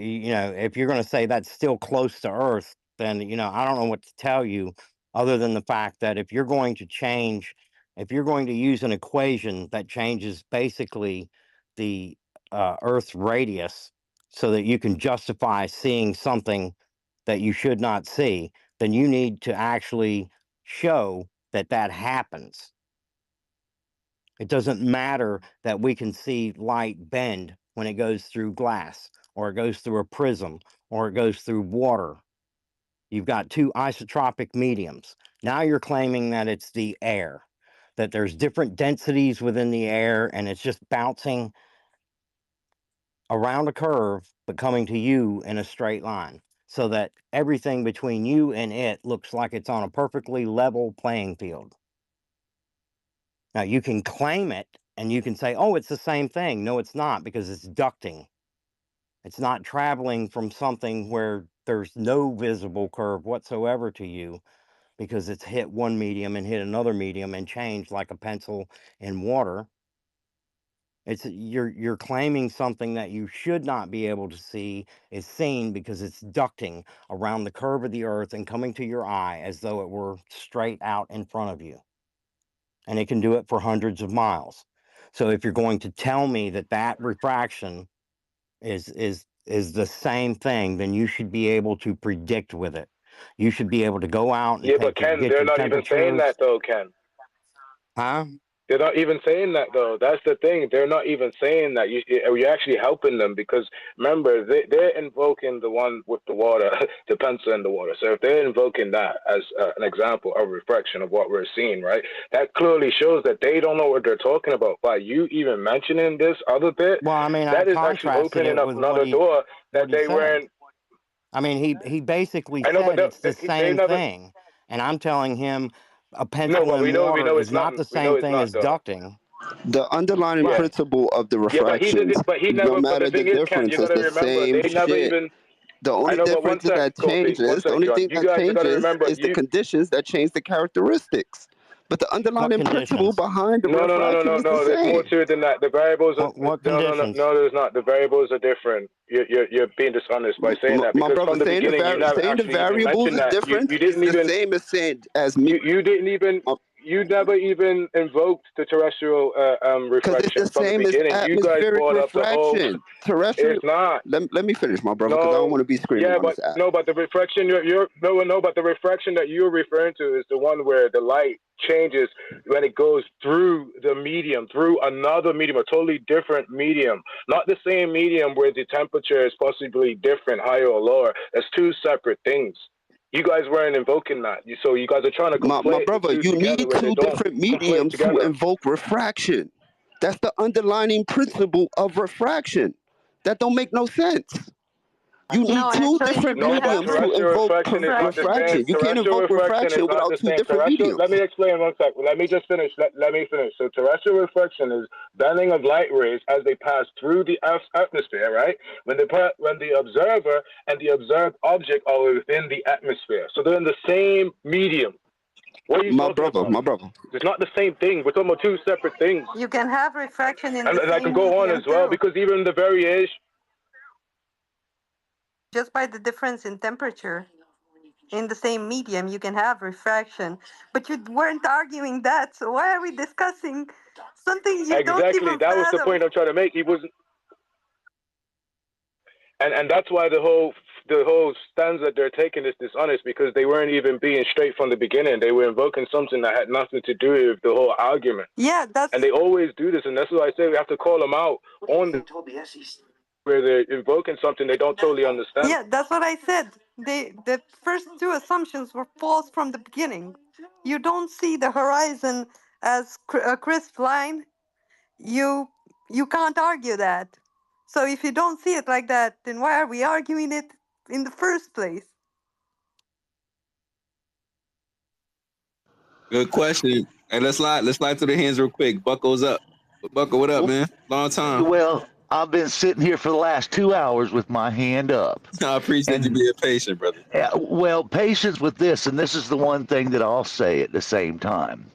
Speaker 1: if you're going to say that's still close to Earth, then I don't know what to tell you, other than the fact that if you're going to use an equation that changes basically the Earth's radius, so that you can justify seeing something that you should not see, then you need to actually show that that happens. It doesn't matter that we can see light bend when it goes through glass, or it goes through a prism, or it goes through water. You've got two isotropic mediums. Now you're claiming that it's the air, that there's different densities within the air, and it's just bouncing around a curve, but coming to you in a straight line, so that everything between you and it looks like it's on a perfectly level playing field. Now, you can claim it, and you can say, oh, it's the same thing. No, it's not, because it's ducting. It's not traveling from something where there's no visible curve whatsoever to you, because it's hit one medium and hit another medium and changed like a pencil in water. You're claiming something that you should not be able to see is seen, because it's ducting around the curve of the Earth and coming to your eye as though it were straight out in front of you. And it can do it for hundreds of miles. So if you're going to tell me that that refraction is the same thing, then you should be able to predict with it. You should be able to go out and
Speaker 21: Yeah, but Ken,
Speaker 1: get
Speaker 21: they're
Speaker 1: your
Speaker 21: not even saying
Speaker 1: temperatures.
Speaker 21: that though, Ken.
Speaker 1: Huh?
Speaker 21: They're not even saying that though. That's the thing. They're not even saying that. You're actually helping them, because remember, they're invoking the one with the water, the pencil in the water. So if they're invoking that as an example, a reflection of what we're seeing, right? That clearly shows that they don't know what they're talking about. By you even mentioning this other bit,
Speaker 1: well, I mean,
Speaker 21: that
Speaker 1: I
Speaker 21: is actually
Speaker 1: contrasted
Speaker 21: opening
Speaker 1: it
Speaker 21: up
Speaker 1: with
Speaker 21: another door that they weren't.
Speaker 1: I mean, he basically
Speaker 21: I know, but
Speaker 1: said it's the
Speaker 21: they
Speaker 1: same
Speaker 21: never.
Speaker 1: thing, and I'm telling him a
Speaker 21: No,
Speaker 1: pencil
Speaker 21: but we
Speaker 1: in
Speaker 21: know
Speaker 1: water is
Speaker 21: it's not.
Speaker 1: not the
Speaker 21: We know
Speaker 1: same
Speaker 21: it's
Speaker 1: thing
Speaker 21: not
Speaker 1: as
Speaker 21: though.
Speaker 1: ducting.
Speaker 14: The underlying
Speaker 21: Yeah.
Speaker 14: principle of the
Speaker 21: Yeah, but he
Speaker 14: refractions,
Speaker 21: did. But he
Speaker 14: no
Speaker 21: never. But the
Speaker 14: matter the
Speaker 21: thing is, Ken,
Speaker 14: difference,
Speaker 21: you
Speaker 14: is
Speaker 21: gotta
Speaker 14: the
Speaker 21: remember
Speaker 14: same
Speaker 21: they never
Speaker 14: shit.
Speaker 21: even.
Speaker 14: The
Speaker 21: I
Speaker 14: only
Speaker 21: know, but one
Speaker 14: difference
Speaker 21: sec,
Speaker 14: that
Speaker 21: Coffee. One
Speaker 14: changes, the
Speaker 21: sec,
Speaker 14: only
Speaker 21: John.
Speaker 14: thing
Speaker 21: You
Speaker 14: that
Speaker 21: guys got to
Speaker 14: changes
Speaker 21: remember,
Speaker 14: is the conditions that change the characteristics. But the
Speaker 1: What
Speaker 14: underlying principle
Speaker 1: conditions?
Speaker 14: behind the
Speaker 21: No, no, no, no,
Speaker 14: refraction
Speaker 21: no,
Speaker 14: is the
Speaker 21: no. There's more
Speaker 14: same.
Speaker 21: to it than that. The variables are
Speaker 1: What
Speaker 21: no, no, no,
Speaker 1: conditions?
Speaker 21: no. There's not. The variables are different. You're being dishonest by saying that
Speaker 14: My
Speaker 21: because
Speaker 14: brother,
Speaker 21: from the beginning you never
Speaker 14: saying the
Speaker 21: actually even
Speaker 14: variables
Speaker 21: mentioned
Speaker 14: is
Speaker 21: that.
Speaker 14: different
Speaker 21: You
Speaker 14: is
Speaker 21: didn't
Speaker 14: the
Speaker 21: even
Speaker 14: same as saying as me.
Speaker 21: you didn't even you never even invoked the terrestrial
Speaker 14: Because it's the
Speaker 21: reflection from the
Speaker 14: same as
Speaker 21: beginning. You guys
Speaker 14: atmospheric
Speaker 21: brought up the whole.
Speaker 14: refraction. Terrestrial.
Speaker 21: It's not.
Speaker 14: Let me finish, my brother, because I don't
Speaker 21: No,
Speaker 14: want to be screaming
Speaker 21: yeah,
Speaker 14: on
Speaker 21: but
Speaker 14: this app.
Speaker 21: no, but the reflection but the refraction that you're referring to is the one where the light changes when it goes through the medium, through another medium, a totally different medium, not the same medium where the temperature is possibly different, higher or lower. That's two separate things. You guys weren't invoking that, so you guys are trying to
Speaker 14: My
Speaker 21: conflate the
Speaker 14: brother,
Speaker 21: two
Speaker 14: you
Speaker 21: together
Speaker 14: need
Speaker 21: where they
Speaker 14: two
Speaker 21: don't
Speaker 14: different
Speaker 21: conflate
Speaker 14: mediums to
Speaker 21: together.
Speaker 14: invoke refraction. That's the underlining principle of refraction. That don't make no sense. You need
Speaker 15: No,
Speaker 14: two
Speaker 15: actually, you
Speaker 14: different
Speaker 15: can
Speaker 21: No, but
Speaker 15: have
Speaker 14: mediums to
Speaker 21: terrestrial
Speaker 14: invoke
Speaker 21: reflection is not the same.
Speaker 14: refraction. You can't
Speaker 21: Terrestrial
Speaker 14: invoke
Speaker 21: reflection is
Speaker 14: refraction
Speaker 21: not
Speaker 14: without
Speaker 21: the
Speaker 14: two
Speaker 21: same.
Speaker 14: different mediums.
Speaker 21: Let me explain one sec. Let me just finish. Let me finish. So terrestrial reflection is bending of light rays as they pass through the Earth's atmosphere, right? When the observer and the observed object are within the atmosphere. So they're in the same medium. What are you talking about?
Speaker 14: My brother.
Speaker 21: It's not the same thing. We're talking about two separate things.
Speaker 15: you can have refraction in the
Speaker 21: And I can
Speaker 15: same
Speaker 21: go on
Speaker 15: medium
Speaker 21: as well
Speaker 15: too,
Speaker 21: because even the variation.
Speaker 15: just by the difference in temperature. In the same medium, you can have refraction, but you weren't arguing that. So why are we discussing something you don't
Speaker 21: Exactly.
Speaker 15: even
Speaker 21: That was the
Speaker 15: fathom?
Speaker 21: point I'm trying to make. He was, and that's why the whole stance that they're taking is dishonest because they weren't even being straight from the beginning. They were invoking something that had nothing to do with the whole argument.
Speaker 15: Yeah,
Speaker 21: And they always do this, and that's why I say we have to call them out on where they're invoking something they don't totally understand.
Speaker 15: yeah, that's what I said. The first two assumptions were false from the beginning. You don't see the horizon as a crisp line. You can't argue that. So if you don't see it like that, then why are we arguing it in the first place?
Speaker 4: Good question. Hey, let's slide through the hands real quick. Buckle's up. Buckle, what up, man? Long time.
Speaker 18: Well, I've been sitting here for the last 2 hours with my hand up.
Speaker 4: I appreciate you being patient, brother.
Speaker 18: Well, patience with this, and this is the one thing that I'll say at the same time.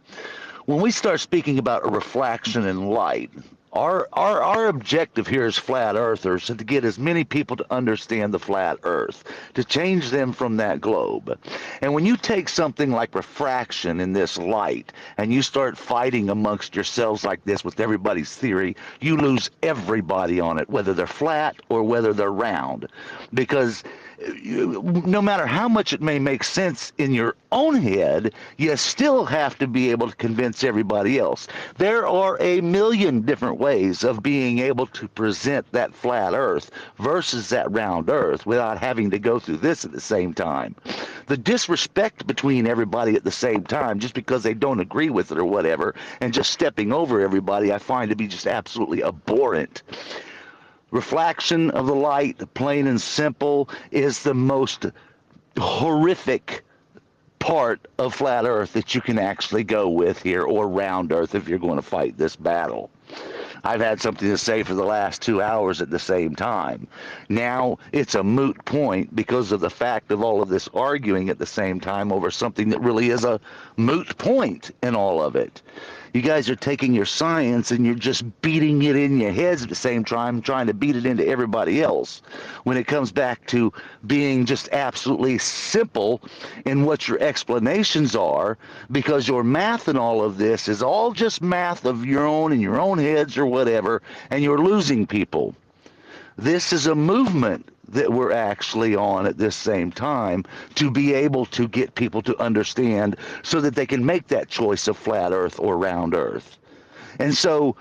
Speaker 18: When we start speaking about a refraction in light, our objective here as flat earthers is to get as many people to understand the flat earth, to change them from that globe. And when you take something like refraction in this light and you start fighting amongst yourselves like this with everybody's theory, you lose everybody on it, whether they're flat or whether they're round. Because no matter how much it may make sense in your own head, you still have to be able to convince everybody else. There are a million different ways of being able to present that flat earth versus that round earth without having to go through this at the same time. The disrespect between everybody at the same time, just because they don't agree with it or whatever, and just stepping over everybody, I find to be just absolutely abhorrent. Refraction of the light, plain and simple, is the most horrific part of flat earth that you can actually go with here, or round earth if you're going to fight this battle. I've had something to say for the last 2 hours at the same time. Now it's a moot point because of the fact of all of this arguing at the same time over something that really is a moot point in all of it. You guys are taking your science and you're just beating it in your heads at the same time, trying to beat it into everybody else. When it comes back to being just absolutely simple in what your explanations are, because your math and all of this is all just math of your own in your own heads or whatever, and you're losing people. This is a movement that we're actually on at this same time to be able to get people to understand so that they can make that choice of flat earth or round earth. And so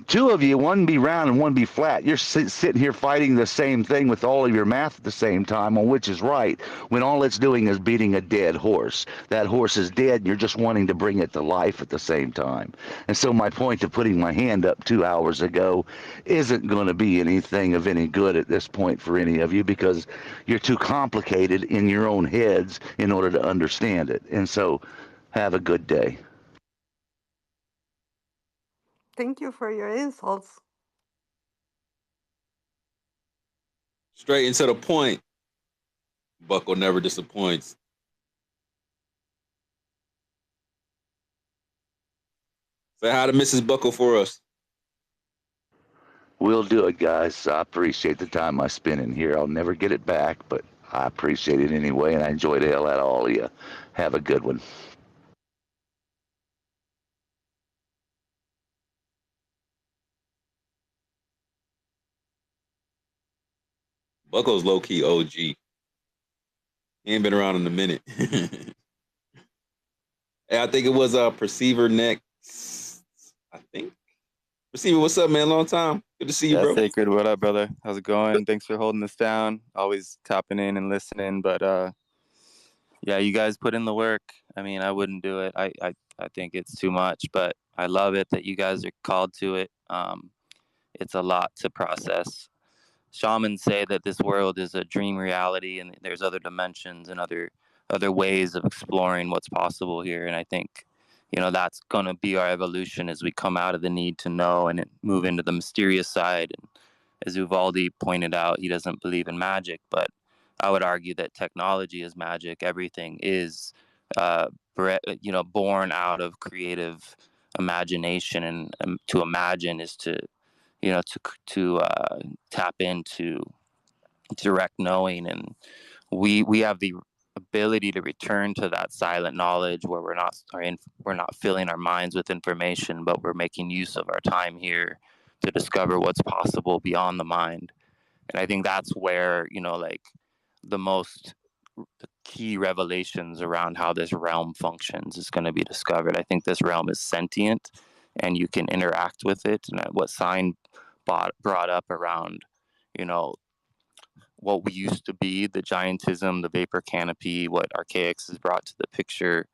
Speaker 18: two of you, one be round and one be flat. You're sitting here fighting the same thing with all of your math at the same time on which is right, when all it's doing is beating a dead horse. That horse is dead, and you're just wanting to bring it to life at the same time. And so my point of putting my hand up 2 hours ago isn't going to be anything of any good at this point for any of you, because you're too complicated in your own heads in order to understand it. And so have a good day.
Speaker 15: Thank you for your insults.
Speaker 4: Straight into the point. Buckle never disappoints. Say hi to Mrs. Buckle for us.
Speaker 18: We'll do it, guys. I appreciate the time I spent in here. I'll never get it back, but I appreciate it anyway, and I enjoyed the hell out of all of you. Have a good one.
Speaker 4: Buckle's low-key OG. He ain't been around in a minute. Hey, I think it was Perceiver next. I think. Perceiver, what's up, man? Long time. Good to see you, bro.
Speaker 2: Sacred, what up, brother? How's it going? Thanks for holding this down. Always tapping in and listening, but yeah, you guys put in the work. I mean, I wouldn't do it. I think it's too much, but I love it that you guys are called to it. It's a lot to process. Shamans say that this world is a dream reality, and there's other dimensions and other ways of exploring what's possible here. And I think, that's going to be our evolution as we come out of the need to know and move into the mysterious side. And as Uvalde pointed out, he doesn't believe in magic, but I would argue that technology is magic. Everything is, born out of creative imagination, and to imagine is to tap into direct knowing. And we have the ability to return to that silent knowledge where we're not filling our minds with information, but we're making use of our time here to discover what's possible beyond the mind. And I think that's where the key revelations around how this realm functions is going to be discovered. I think this realm is sentient and you can interact with it. And what Sign brought up around, what we used to be, the giantism, the vapor canopy, what Archaics has brought to the picture,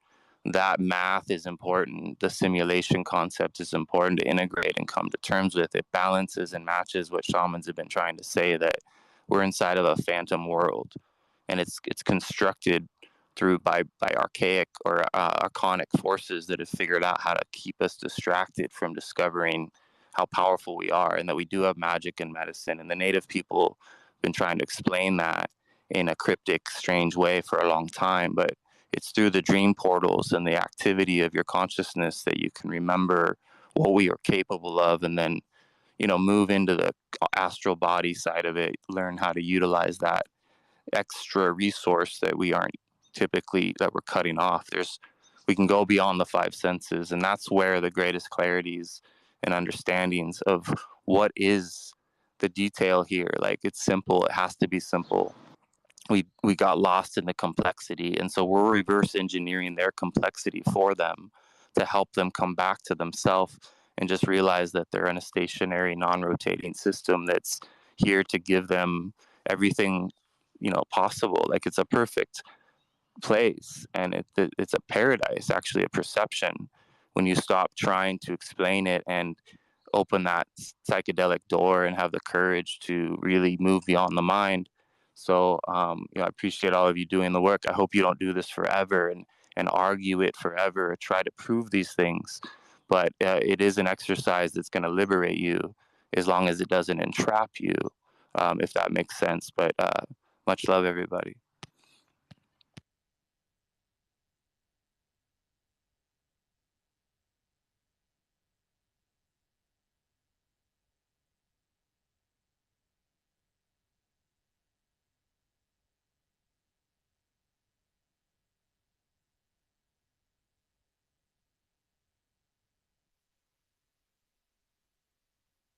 Speaker 2: that math is important. The simulation concept is important to integrate and come to terms with. It balances and matches what shamans have been trying to say, that we're inside of a phantom world, and it's constructed by archaic or archonic forces that have figured out how to keep us distracted from discovering how powerful we are, and that we do have magic in medicine. And the native people have been trying to explain that in a cryptic, strange way for a long time, but it's through the dream portals and the activity of your consciousness that you can remember what we are capable of, and then move into the astral body side of it, learn how to utilize that extra resource that we're cutting off. We can go beyond the five senses, and that's where the greatest clarities and understandings of what is the detail here. Like, it's simple, it has to be simple. We got lost in the complexity, and so we're reverse engineering their complexity for them to help them come back to themselves and just realize that they're in a stationary, non-rotating system that's here to give them everything possible. Like, it's a perfect place, and it's a paradise, actually, a perception, when you stop trying to explain it and open that psychedelic door and have the courage to really move beyond the mind. So I appreciate all of you doing the work. I hope you don't do this forever and argue it forever or try to prove these things, but it is an exercise that's going to liberate you, as long as it doesn't entrap you, if that makes sense. But much love, everybody.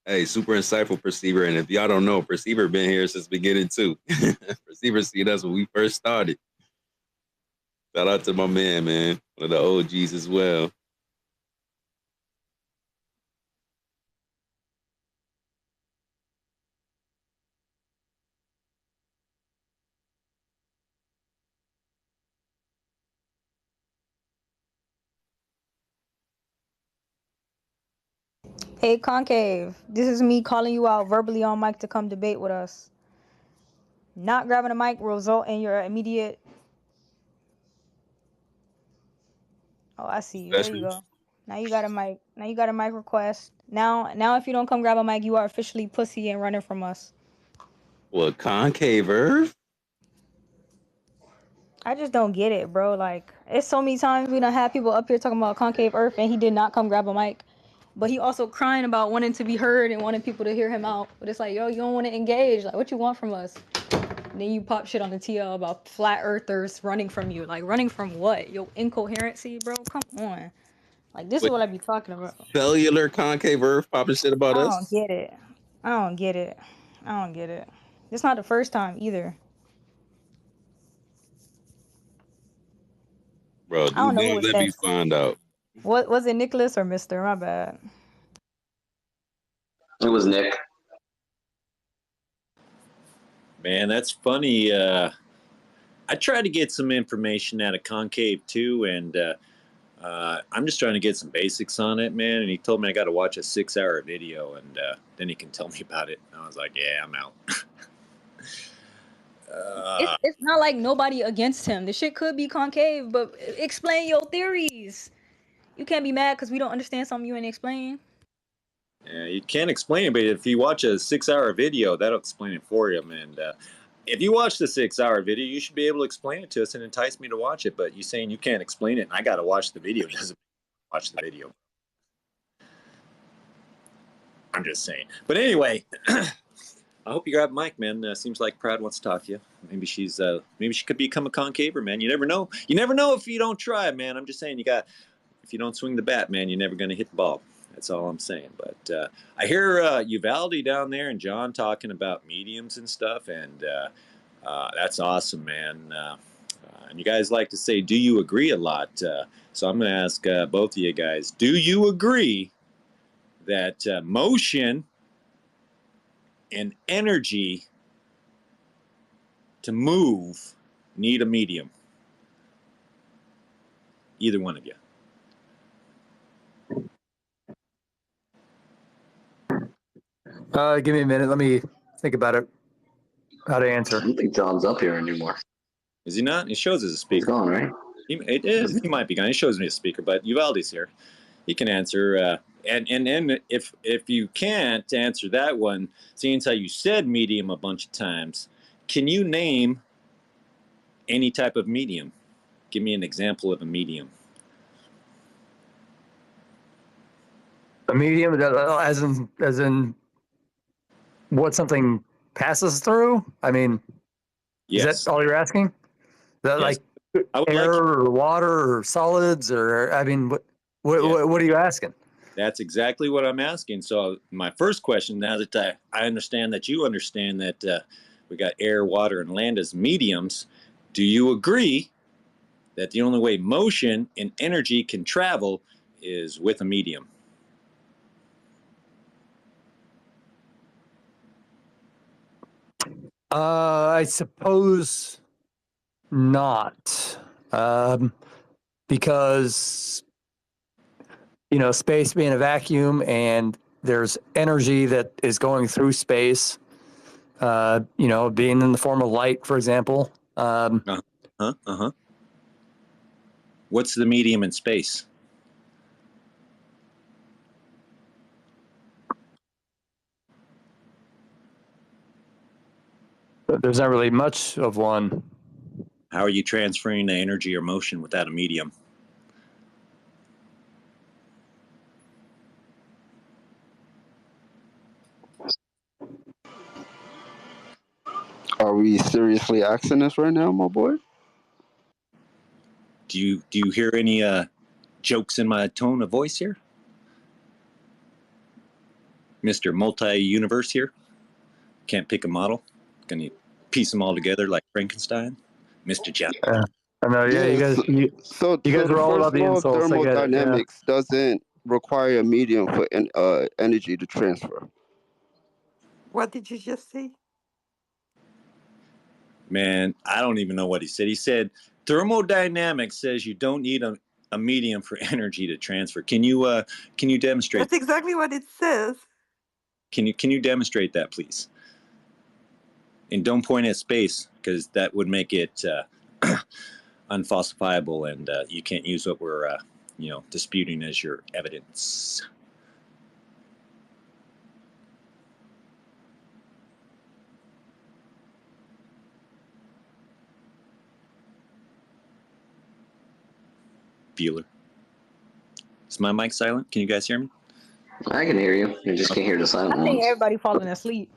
Speaker 4: Hey, super insightful, Perceiver. And if y'all don't know, Perceiver been here since the beginning too. Perceiver seen us when we first started. Shout out to my man, one of the OGs as well.
Speaker 10: Hey, Concave, this is me calling you out verbally on mic to come debate with us. Not grabbing a mic will result in your immediate... Oh, I see you. There you go. Now you got a mic. Now you got a mic request. Now if you don't come grab a mic, you are officially pussy and running from us.
Speaker 4: Well, Concave Earth?
Speaker 10: I just don't get it, bro. Like, it's so many times we done had people up here talking about concave Earth, and he did not come grab a mic. But he also crying about wanting to be heard and wanting people to hear him out. But it's like, yo, you don't want to engage. Like, what you want from us? And then you pop shit on the TL about flat earthers running from you. Like, running from what? Yo, incoherency, bro? Come on. Like, this is
Speaker 6: With
Speaker 10: what I be talking about.
Speaker 6: cellular concave Earth popping shit about
Speaker 10: I
Speaker 6: us.
Speaker 10: don't get it. I don't get it. I don't get it. It's not the first time either.
Speaker 6: Bro,
Speaker 10: I don't know who
Speaker 6: don't
Speaker 10: was
Speaker 6: let
Speaker 10: saying.
Speaker 6: me find out.
Speaker 10: What was it, Nicholas or Mister? My bad.
Speaker 12: It was Nick.
Speaker 22: Man, that's funny. I tried to get some information out of Concave too, and I'm just trying to get some basics on it, man. And he told me I got to watch a 6-hour video, and then he can tell me about it. And I was like, yeah, I'm out.
Speaker 10: It's not like nobody against him. The shit could be concave, but explain your theories. You can't be mad because we don't understand something you ain't explain.
Speaker 22: Yeah, you can't explain it, but if you watch a 6-hour video, that'll explain it for you. And if you watch the 6-hour video, you should be able to explain it to us and entice me to watch it. But you saying you can't explain it and I got to watch the video doesn't watch the video. I'm just saying. But anyway, I hope you grab Mike, man. Seems like Prad wants to talk to you. Maybe she could become a concaver, man. You never know. You never know if you don't try, man. I'm just saying if you don't swing the bat, man, you're never going to hit the ball. That's all I'm saying. But I hear Uvalde down there and John talking about mediums and stuff, and that's awesome, man. And you guys like to say, do you agree a lot? So I'm going to ask both of you guys, do you agree that motion and energy to move need a medium? Either one of you.
Speaker 3: Give me a minute. Let me think about it. How to answer.
Speaker 12: I don't think John's up here anymore.
Speaker 22: Is he not? It shows as a speaker.
Speaker 12: He's gone, right?
Speaker 22: He might be gone. It shows me a speaker, but Uvalde's here. He can answer. And if you can't answer that one, seeing how you said medium a bunch of times, can you name any type of medium? Give me an example of a medium.
Speaker 3: A medium, as in what something passes through? I mean,
Speaker 22: yes.
Speaker 3: Is that all you're asking?
Speaker 22: Yes.
Speaker 3: Like air or water or solids, or I mean, what are you asking?
Speaker 22: That's exactly what I'm asking. So my first question, now that I understand that you understand that we got air, water, and land as mediums, do you agree that the only way motion and energy can travel is with a medium?
Speaker 3: I suppose not, because space being a vacuum and there's energy that is going through space. Being in the form of light, for example.
Speaker 22: What's the medium in space?
Speaker 3: There's not really much of one.
Speaker 22: How are you transferring the energy or motion without a medium?
Speaker 14: Are we seriously asking this right now, my boy?
Speaker 22: Do you hear any jokes in my tone of voice here? Mr. Multi-Universe here? Can't pick a model? Can you piece them all together like Frankenstein? Mr. Jeff.
Speaker 3: I know, yeah, you guys,
Speaker 14: so
Speaker 3: you guys
Speaker 14: the
Speaker 3: are all
Speaker 14: first
Speaker 3: about the
Speaker 14: law of
Speaker 3: insults. I get it, yeah.
Speaker 14: thermodynamics doesn't require a medium for energy to transfer.
Speaker 15: What did you just say?
Speaker 22: Man, I don't even know what he said. He said thermodynamics says you don't need a medium for energy to transfer. Can you demonstrate?
Speaker 15: That's exactly what it says.
Speaker 22: Can you demonstrate that, please? And don't point at space, because that would make it unfalsifiable, and you can't use what we're disputing as your evidence. Bueller. Is my mic silent? Can you guys hear me?
Speaker 12: I can hear you. I just can't hear the silent
Speaker 10: I think
Speaker 12: ones.
Speaker 10: everybody falling asleep.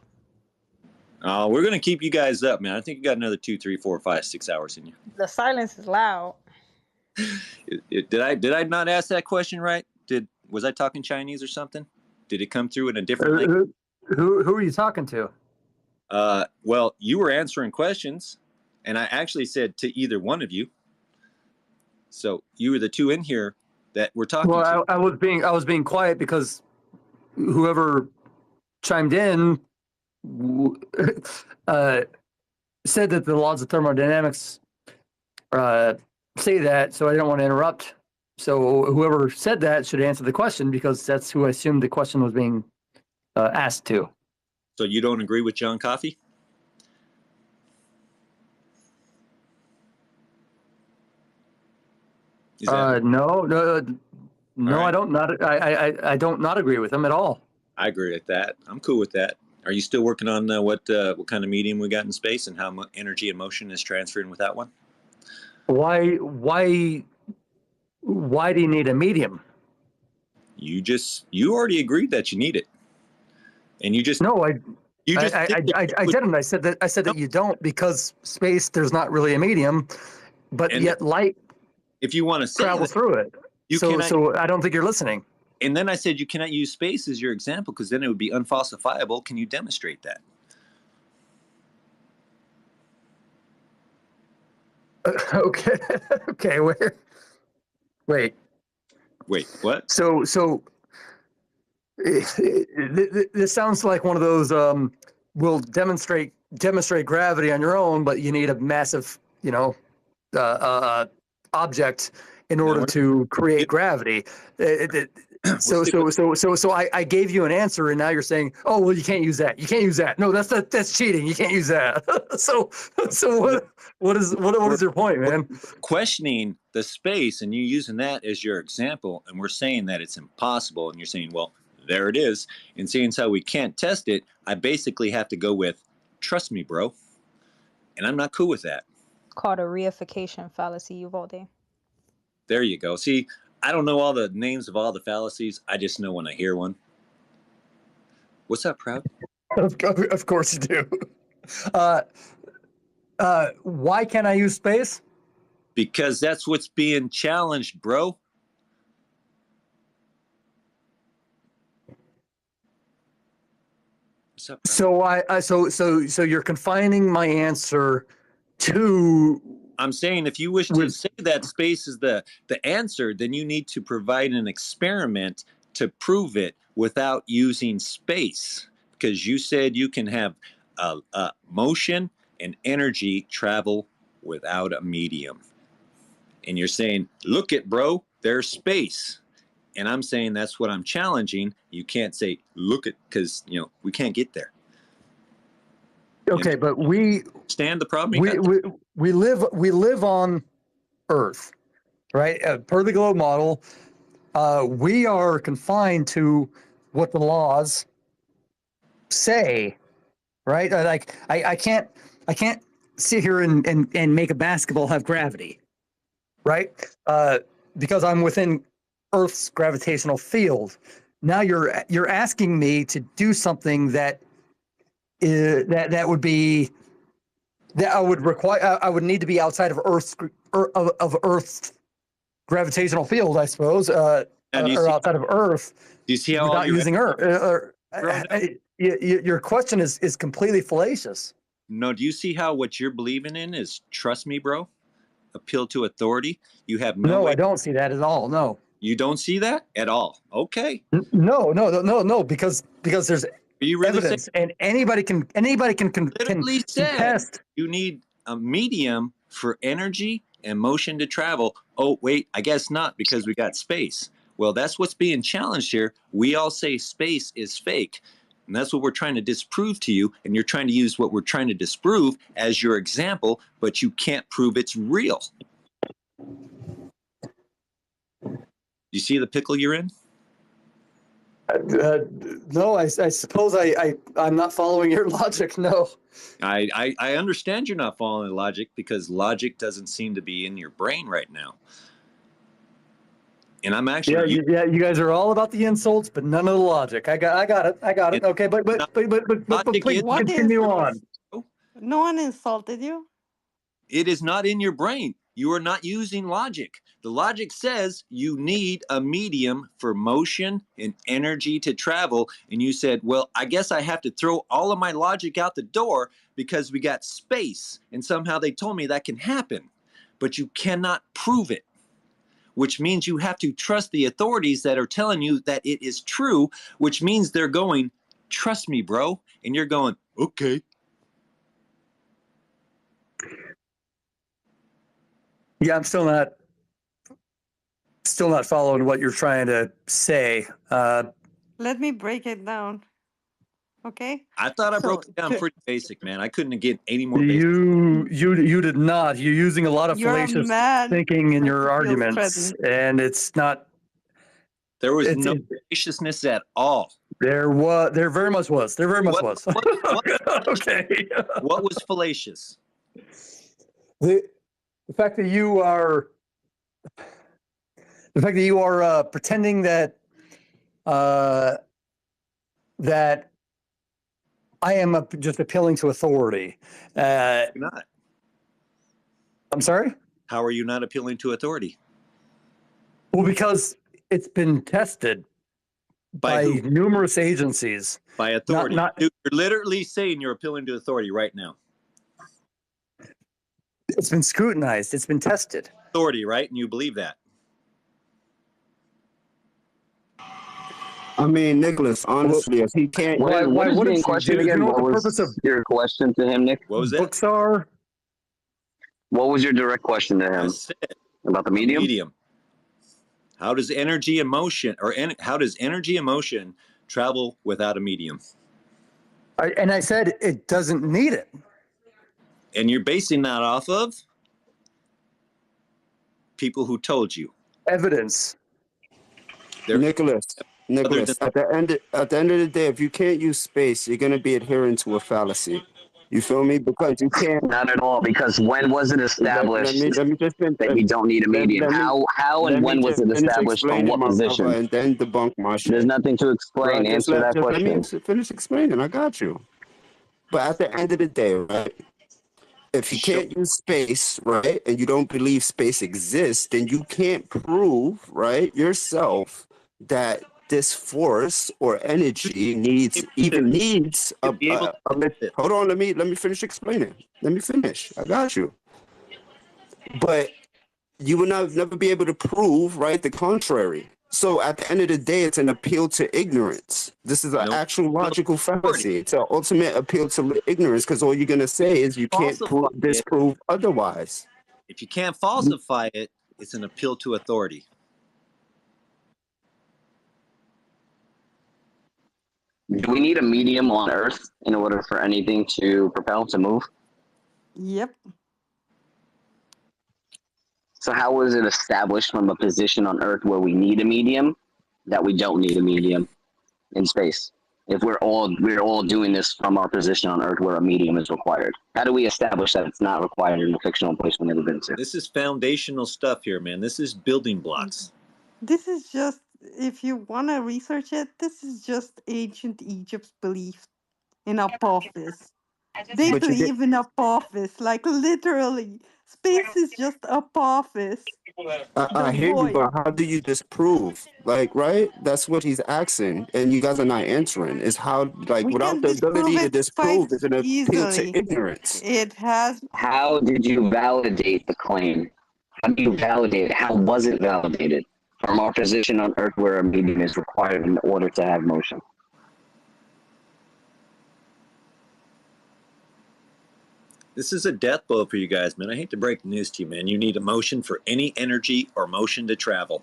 Speaker 22: We're gonna keep you guys up, man. I think you got another 2, 3, 4, 5, 6 hours in you.
Speaker 10: The silence is loud.
Speaker 22: Did I not ask that question right? Was I talking Chinese or something? Did it come through in a different language?
Speaker 3: Who are you talking to?
Speaker 22: Well, you were answering questions, and I actually said to either one of you. So you were the two in here that were talking to.
Speaker 3: Well, I was being quiet because whoever chimed in said that the laws of thermodynamics say that, so I didn't want to interrupt. So whoever said that should answer the question because that's who I assumed the question was being asked to.
Speaker 22: So you don't agree with John Coffey?
Speaker 3: No,
Speaker 22: right.
Speaker 3: I don't I don't not agree with him at all.
Speaker 22: I agree with that. I'm cool with that. Are you still working on what kind of medium we got in space and how energy and motion is transferred without one?
Speaker 3: Why do you need a medium?
Speaker 22: You already agreed that you need it, and you just
Speaker 3: I didn't. I said that you don't because space there's not really a medium, but and yet light.
Speaker 22: If you want to
Speaker 3: travel through it, so I don't think you're listening.
Speaker 22: And then I said you cannot use space as your example because then it would be unfalsifiable. Can you demonstrate that?
Speaker 3: Okay. Okay. Wait.
Speaker 22: What?
Speaker 3: So this sounds like one of those. Will demonstrate gravity on your own, but you need a massive, object in order to create gravity. So I gave you an answer, and now you're saying, "Oh, well, you can't use that. You can't use that. No, that's cheating. You can't use that." so what is your point, man?
Speaker 22: Questioning the space, and you using that as your example, and we're saying that it's impossible, and you're saying, "Well, there it is," and seeing how we can't test it, I basically have to go with, "Trust me, bro," and I'm not cool with that.
Speaker 10: It's called a reification fallacy, Uvalde.
Speaker 22: There you go. See, I don't know all the names of all the fallacies. I just know when I hear one. What's up, Proud?
Speaker 3: Of course you do. Why can't I use space?
Speaker 22: Because that's what's being challenged, bro. What's up, Proud?
Speaker 3: So you're confining my answer to.
Speaker 22: I'm saying if you wish to say that space is the answer, then you need to provide an experiment to prove it without using space. Because you said you can have motion and energy travel without a medium. And you're saying, look it, bro, there's space. And I'm saying that's what I'm challenging. You can't say, look it, because, we can't get there.
Speaker 3: Okay, but we
Speaker 22: understand the problem.
Speaker 3: We live on Earth, right? Per the globe model, we are confined to what the laws say, right? Like I can't sit here and make a basketball have gravity, right? Because I'm within Earth's gravitational field. Now you're asking me to do something that would be that I would require. I would need to be outside of Earth's gravitational field, I suppose, or outside of Earth.
Speaker 22: Do you see how
Speaker 3: without using Earth? Your question is completely fallacious.
Speaker 22: No, do you see how what you're believing in is trust me, bro? Appeal to authority. You have
Speaker 3: no. I don't see that at all. No.
Speaker 22: You don't see that at all. Okay.
Speaker 3: No. Because there's.
Speaker 22: Are you really
Speaker 3: evidence, and anybody can test.
Speaker 22: You need a medium for energy and motion to travel. Oh, wait, I guess not, because we got space. Well, that's what's being challenged here. We all say space is fake, and that's what we're trying to disprove to you, and you're trying to use what we're trying to disprove as your example, but you can't prove it's real. You see the pickle you're in?
Speaker 3: No, I suppose I'm not following your logic. No,
Speaker 22: I understand you're not following the logic because logic doesn't seem to be in your brain right now. And I'm actually
Speaker 3: you guys are all about the insults, but none of the logic. I got it. Okay, but please
Speaker 15: What is?
Speaker 3: continue on.
Speaker 15: No one insulted you.
Speaker 22: It is not in your brain. You are not using logic. The logic says you need a medium for motion and energy to travel. And you said, well, I guess I have to throw all of my logic out the door because we got space. And somehow they told me that can happen. But you cannot prove it, which means you have to trust the authorities that are telling you that it is true, which means they're going, trust me, bro. And you're going, okay.
Speaker 3: Yeah, I'm still not following what you're trying to say.
Speaker 15: Let me break it down. Okay.
Speaker 22: I thought I
Speaker 15: So,
Speaker 22: broke it down
Speaker 15: to-
Speaker 22: pretty basic, man. I couldn't get any more basic.
Speaker 3: You did not. You're using a lot of
Speaker 15: You're a
Speaker 3: fallacious
Speaker 15: man
Speaker 3: thinking in
Speaker 15: that
Speaker 3: your
Speaker 15: feels
Speaker 3: arguments,
Speaker 15: threatened.
Speaker 3: and it's not.
Speaker 22: There was no graciousness at all.
Speaker 3: There very much was. There very much was. Okay.
Speaker 22: What was fallacious?
Speaker 3: The fact that you are pretending that that I am just appealing to authority.
Speaker 22: You're not.
Speaker 3: I'm sorry?
Speaker 22: How are you not appealing to authority?
Speaker 3: Well, because it's been tested by numerous agencies.
Speaker 22: By authority. Dude, you're literally saying you're appealing to authority right now.
Speaker 3: It's been scrutinized. It's been tested.
Speaker 22: Authority, right? And you believe that.
Speaker 14: I mean, Nicholas, honestly, if he can't...
Speaker 12: What is being questioned again? What was your question to him, Nick?
Speaker 22: What was that?
Speaker 3: Books are?
Speaker 12: What was your direct question to him? About the medium?
Speaker 22: How does energy and motion, how does energy and motion travel without a medium?
Speaker 3: And I said it doesn't need it.
Speaker 22: And you're basing that off of people who told you.
Speaker 3: Evidence.
Speaker 14: Nicholas, at the end of the day, if you can't use space, you're going to be adhering to a fallacy. You feel me? Because you can't.
Speaker 12: Not at all. Because when was it established
Speaker 14: let me just finish,
Speaker 12: that you don't need a medium? How and when was it established from what position?
Speaker 14: And then debunk my shit.
Speaker 12: There's nothing to explain. Answer that question.
Speaker 14: Let me finish explaining. I got you. But at the end of the day, right? If you can't use space, right, and you don't believe space exists, then you can't prove, right, yourself that this force or energy needs a hold on, let me finish explaining. Let me finish. I got you. But you will never be able to prove, right, the contrary. So at the end of the day, it's an appeal to ignorance. This is an actual logical fallacy. It's an ultimate appeal to ignorance, because all you're gonna say is you can't disprove otherwise.
Speaker 22: If you can't falsify it, it's an appeal to authority.
Speaker 12: Do we need a medium on Earth in order for anything to propel, to move?
Speaker 15: Yep.
Speaker 12: So how was it established from a position on Earth where we need a medium that we don't need a medium in space? If we're all doing this from our position on Earth where a medium is required, how do we establish that it's not required in a fictional place we've never been to?
Speaker 22: This is foundational stuff here, man. This is building blocks.
Speaker 15: This is just, if you want to research it, this is just ancient Egypt's belief in Apophis. They believe in Apophis, like literally. Space is just Apophis.
Speaker 14: I hear you, but how do you disprove? Like, right? That's what he's asking, and you guys are not answering. Is how, like, without the ability to disprove, is an appeal to ignorance.
Speaker 15: It has.
Speaker 12: How did you validate the claim? How do you validate it? How was it validated from our position on Earth where a medium is required in order to have motion?
Speaker 22: This is a death blow for you guys, man. I hate to break the news to you, man. You need a motion for any energy or motion to travel.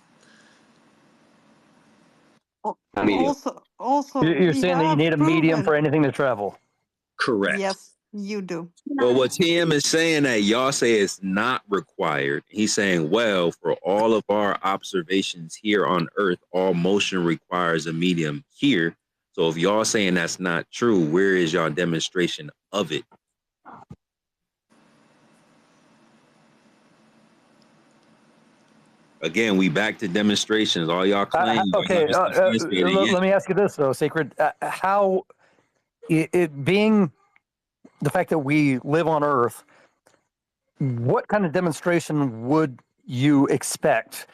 Speaker 15: Also,
Speaker 3: You're saying that you need a medium for anything to travel.
Speaker 22: Correct.
Speaker 15: Yes, you do.
Speaker 4: Well, what TM is saying that y'all say it's not required. He's saying, well, for all of our observations here on Earth, all motion requires a medium here. So if y'all saying that's not true, where is y'all demonstration of it? Again, we back to demonstrations. All y'all claim.
Speaker 3: Okay, let me ask you this though, Sacred. How it being the fact that we live on Earth, what kind of demonstration would you expect?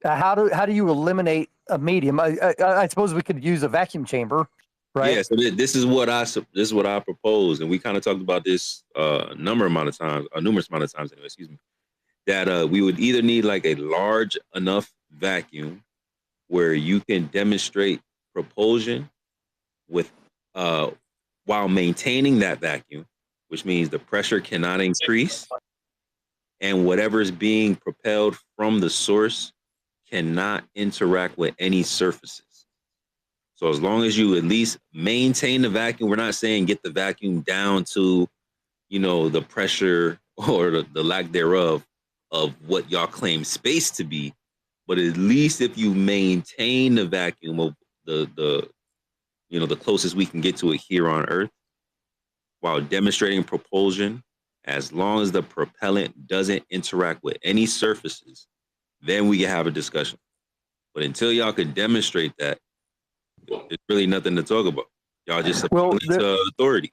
Speaker 3: How do you eliminate a medium? I suppose we could use a vacuum chamber, right?
Speaker 4: Yeah. So this is what I propose, and we kind of talked about this numerous amount of times. Anyway, excuse me. That we would either need like a large enough vacuum where you can demonstrate propulsion with while maintaining that vacuum, which means the pressure cannot increase, and whatever is being propelled from the source cannot interact with any surfaces. So as long as you at least maintain the vacuum, we're not saying get the vacuum down to, the pressure or the lack thereof of what y'all claim space to be, but at least if you maintain the vacuum of the closest we can get to it here on Earth, while demonstrating propulsion, as long as the propellant doesn't interact with any surfaces, then we can have a discussion. But until y'all can demonstrate that, there's really nothing to talk about. Y'all just appealing to authority.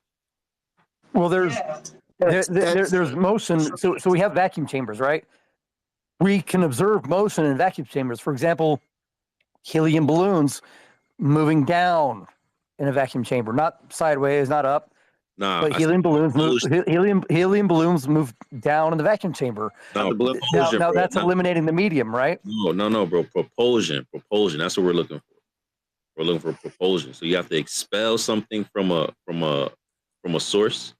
Speaker 3: Well, there's motion. So we have vacuum chambers, right? We can observe motion in vacuum chambers. For example, helium balloons moving down in a vacuum chamber, not sideways, not up.
Speaker 4: Nah,
Speaker 3: but helium balloons move down in the vacuum chamber.
Speaker 4: No,
Speaker 3: now that's eliminating the medium, right?
Speaker 4: No, bro. Propulsion. That's what we're looking for. We're looking for propulsion. So you have to expel something from a source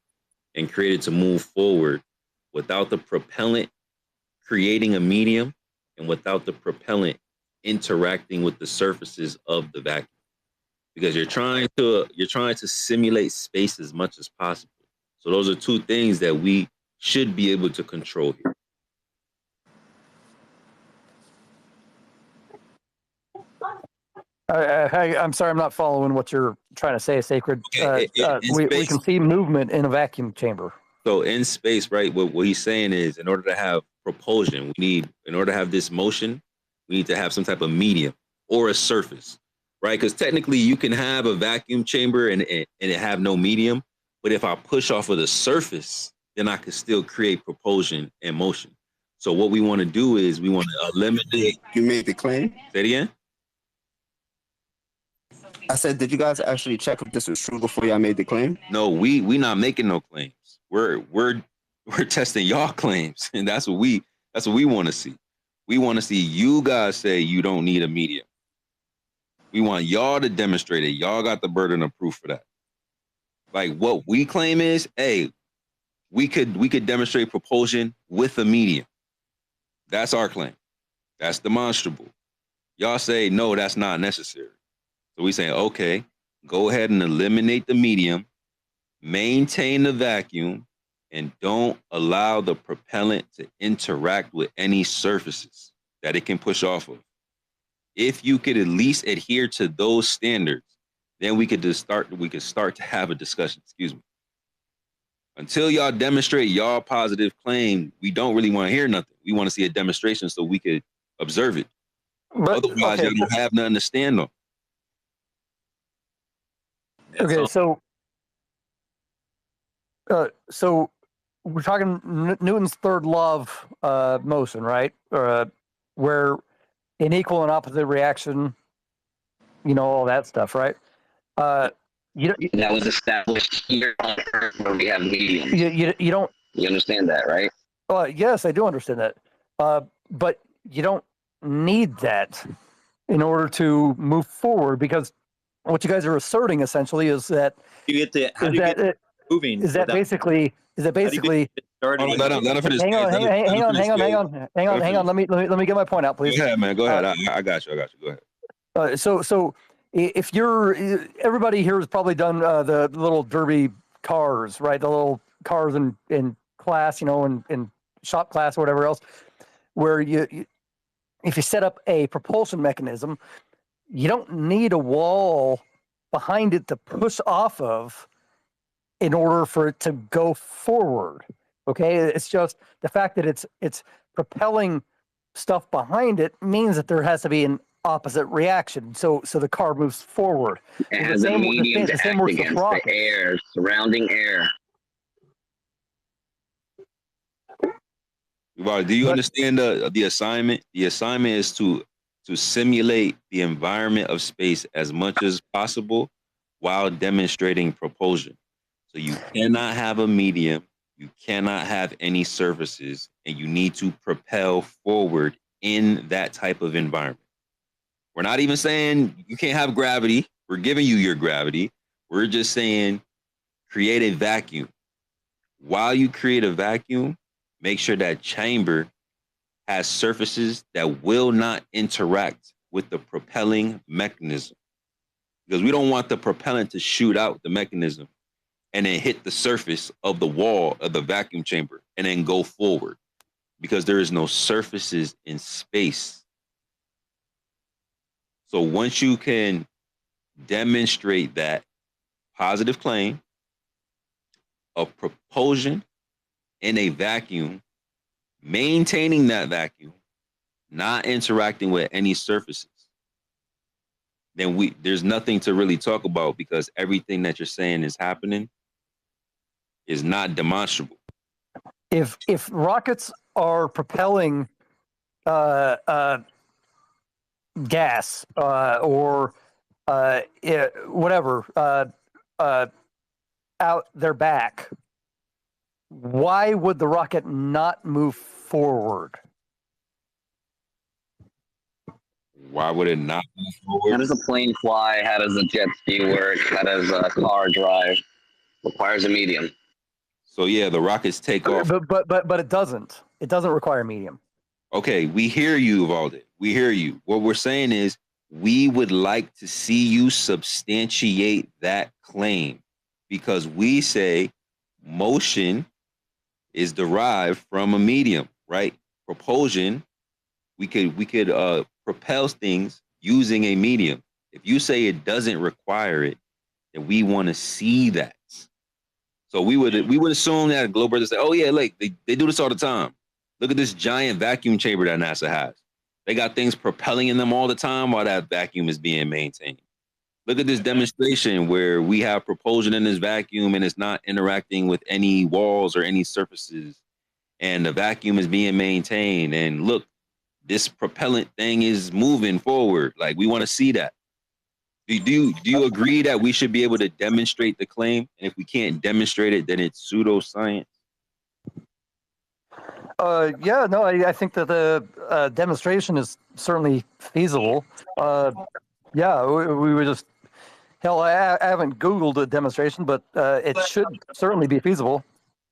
Speaker 4: and create it to move forward without the propellant creating a medium and without the propellant interacting with the surfaces of the vacuum. Because you're trying to simulate space as much as possible. So those are two things that we should be able to control here.
Speaker 3: I'm sorry, I'm not following what you're trying to say, Sacred. We can see movement in a vacuum chamber.
Speaker 4: So in space, right, what he's saying is in order to have propulsion, in order to have this motion, we need to have some type of medium or a surface, right? Because technically you can have a vacuum chamber and it have no medium, but if I push off of the surface, then I could still create propulsion and motion. So what we want to do is we want to eliminate.
Speaker 14: You made the claim?
Speaker 4: Say it again?
Speaker 14: I said, did you guys actually check if this was true before y'all made the claim?
Speaker 4: No, we not making no claims. We're testing y'all claims, and that's what we want to see. We want to see you guys say you don't need a medium. We want y'all to demonstrate it. Y'all got the burden of proof for that. Like what we claim is, hey, we could demonstrate propulsion with a medium. That's our claim. That's demonstrable. Y'all say no, that's not necessary. So we say, okay, go ahead and eliminate the medium, maintain the vacuum, and don't allow the propellant to interact with any surfaces that it can push off of. If you could at least adhere to those standards, then we could start to have a discussion. Excuse me. Until y'all demonstrate y'all positive claim, we don't really want to hear nothing. We want to see a demonstration so we could observe it. Otherwise, y'all don't have nothing to stand on.
Speaker 3: Okay, so we're talking Newton's third law of motion, right? Where an equal and opposite reaction, all that stuff, right?
Speaker 12: That was established here on Earth where we have mediums.
Speaker 3: You don't.
Speaker 12: You understand that, right?
Speaker 3: Yes, I do understand that. But you don't need that in order to move forward, because what you guys are asserting essentially is that
Speaker 22: moving.
Speaker 3: Is that basically? Hang on. Let me get my point out, please.
Speaker 4: Go ahead, man. Go ahead. I got you. Go ahead.
Speaker 3: So if everybody here has probably done the little derby cars, right? The little cars in class, in shop class or whatever else, where if you set up a propulsion mechanism, you don't need a wall behind it to push off of in order for it to go forward. Okay, it's just the fact that it's propelling stuff behind it means that there has to be an opposite reaction. So the car moves forward.
Speaker 12: It
Speaker 3: So
Speaker 12: has a medium to
Speaker 3: the same
Speaker 12: act
Speaker 3: works with
Speaker 12: against the
Speaker 3: rockets.
Speaker 12: air, surrounding air.
Speaker 4: Well, do you understand the assignment? The assignment is to simulate the environment of space as much as possible while demonstrating propulsion. So you cannot have a medium, you cannot have any surfaces, and you need to propel forward in that type of environment. We're not even saying you can't have gravity. We're giving you your gravity. We're just saying create a vacuum. While you create a vacuum, make sure that chamber has surfaces that will not interact with the propelling mechanism. Because we don't want the propellant to shoot out the mechanism and then hit the surface of the wall of the vacuum chamber and then go forward. Because there is no surfaces in space. So once you can demonstrate that positive claim of propulsion in a vacuum, maintaining that vacuum, not interacting with any surfaces, then there's nothing to really talk about, because everything that you're saying is happening is not demonstrable.
Speaker 3: If rockets are propelling gas or whatever out their back, why would the rocket not move forward?
Speaker 4: Why would it not move forward?
Speaker 12: How does a plane fly? How does a jet ski work? How does a car drive? Requires a medium.
Speaker 4: So yeah, the rockets take off.
Speaker 3: But it doesn't. It doesn't require medium.
Speaker 4: Okay, we hear you, Valde. We hear you. What we're saying is we would like to see you substantiate that claim, because we say motion is derived from a medium, right? Propulsion, we could propel things using a medium. If you say it doesn't require it, then we want to see that. So we would assume that Global would say, oh yeah, like they do this all the time. Look at this giant vacuum chamber that NASA has. They got things propelling in them all the time while that vacuum is being maintained. Look at this demonstration where we have propulsion in this vacuum and it's not interacting with any walls or any surfaces, and the vacuum is being maintained. And look, this propellant thing is moving forward. Like, we want to see that. Do you agree that we should be able to demonstrate the claim? And if we can't demonstrate it, then it's pseudoscience?
Speaker 3: Yeah, no, I think that the demonstration is certainly feasible. Yeah, we were just, hell, I haven't Googled a demonstration, but it should certainly be feasible.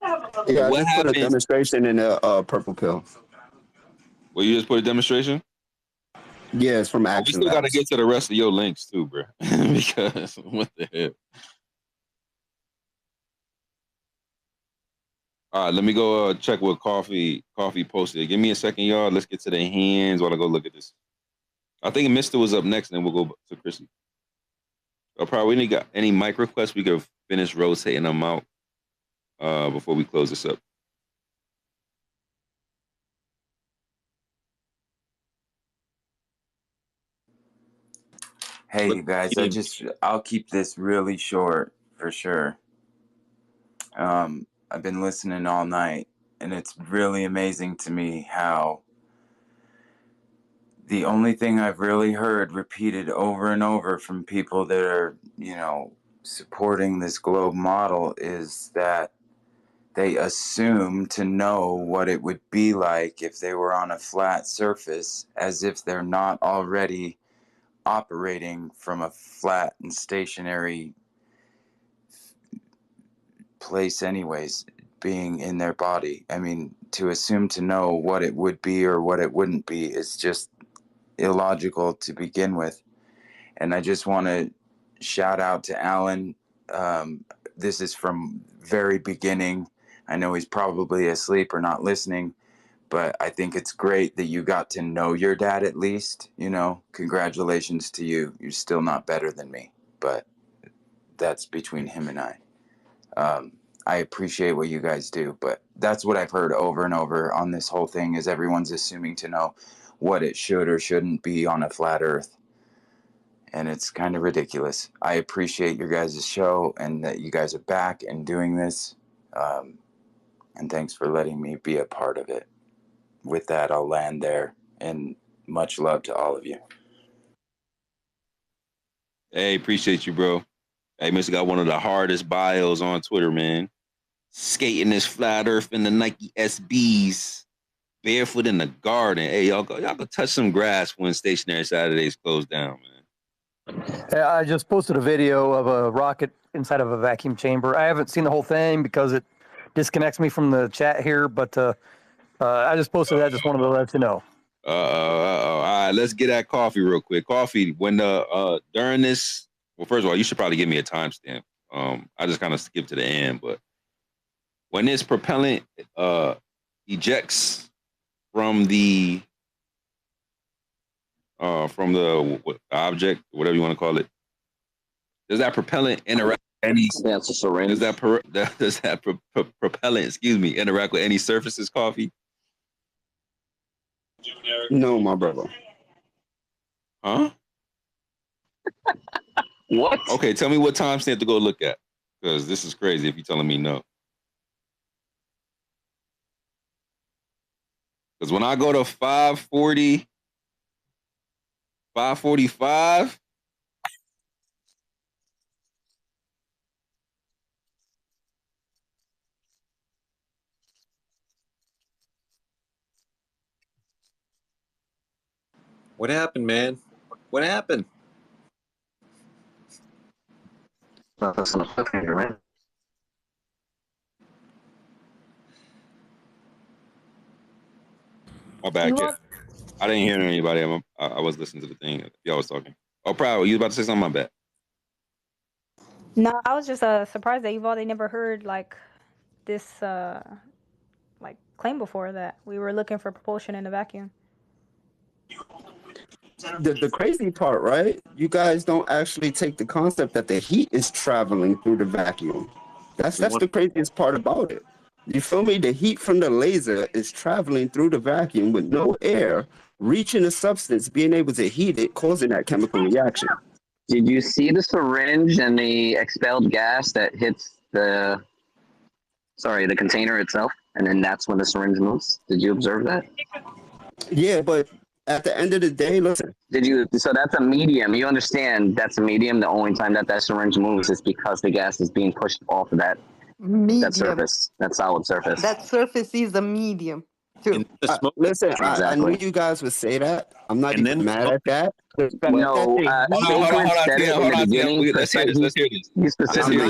Speaker 14: Yeah,
Speaker 4: What
Speaker 14: I just put a
Speaker 4: happens?
Speaker 14: demonstration in a purple pill.
Speaker 4: Well, you just put a demonstration?
Speaker 14: Yeah, it's from
Speaker 4: We
Speaker 14: Action
Speaker 4: still got to
Speaker 14: Labs.
Speaker 4: get to the rest of your links too, bro. Because what the hell? All right, let me go check what Coffee posted. Give me a second, y'all. Let's get to the hands while I go look at this. I think Mr. was up next, and then we'll go to Chrissy. Probably got any mic requests, we could finish rotating them out before we close this up.
Speaker 9: Hey guys, I'll keep this really short for sure. I've been listening all night, and it's really amazing to me how the only thing I've really heard repeated over and over from people that are, supporting this globe model is that they assume to know what it would be like if they were on a flat surface, as if they're not already operating from a flat and stationary place anyways, being in their body. I mean, to assume to know what it would be or what it wouldn't be is just illogical to begin with. And I just want to shout out to Alan. This is from very beginning. I know he's probably asleep or not listening, but I think it's great that you got to know your dad at least. Congratulations to you. You're still not better than me, but that's between him and I. I appreciate what you guys do, but that's what I've heard over and over on this whole thing is everyone's assuming to know what it should or shouldn't be on a flat earth. And it's kind of ridiculous. I appreciate your guys' show and that you guys are back and doing this. And thanks for letting me be a part of it. With that, I'll land there, and much love to all of you.
Speaker 4: Hey, appreciate you, bro. Hey, Mr. got one of the hardest bios on Twitter, man. Skating this flat earth in the Nike SBs, barefoot in the garden. Hey, y'all go touch some grass when Stationary Saturdays close down, man.
Speaker 3: Yeah, I just posted a video of a rocket inside of a vacuum chamber. I haven't seen the whole thing because it disconnects me from the chat here, but I just posted that. Just wanted to let you know.
Speaker 4: All right, let's get at Coffee real quick. Coffee, when during this, well, first of all, you should probably give me a timestamp. I just kind of skipped to the end, but when this propellant ejects from the object, whatever you want to call it, does that propellant interact with any?
Speaker 12: That's a syringe.
Speaker 4: Does that propellant, excuse me, interact with any surfaces? Coffee?
Speaker 14: No, my brother.
Speaker 4: Huh?
Speaker 12: What?
Speaker 4: Okay, tell me what timestamp to go look at, because this is crazy if you're telling me no. Because when I go to 545,
Speaker 22: What happened, man? What happened?
Speaker 12: That's on a cliffhanger, man.
Speaker 4: my bad,
Speaker 10: You
Speaker 4: kid.
Speaker 10: know what?
Speaker 4: I didn't hear anybody. I was listening to the thing. Y'all was talking. Oh, Proud, you about to say something? My bad.
Speaker 10: No, I was just surprised that you've already never heard like this like claim before that we were looking for propulsion in a vacuum.
Speaker 14: The crazy part, right? You guys don't actually take the concept that the heat is traveling through the vacuum. That's the craziest part about it. You feel me? The heat from the laser is traveling through the vacuum with no air, reaching a substance, being able to heat it, causing that chemical reaction.
Speaker 12: Did you see the syringe and the expelled gas that hits the container itself? And then that's when the syringe moves? Did you observe that?
Speaker 14: Yeah, but at the end of the day, listen.
Speaker 12: So that's a medium. You understand that's a medium. The only time that syringe moves is because the gas is being pushed off of that surface, that solid surface.
Speaker 15: That surface is a medium too.
Speaker 14: Listen,
Speaker 12: Exactly.
Speaker 14: I knew you guys would say that. I'm not even mad at that.
Speaker 12: No,
Speaker 4: Hold on. Let's hear this.
Speaker 14: I'm not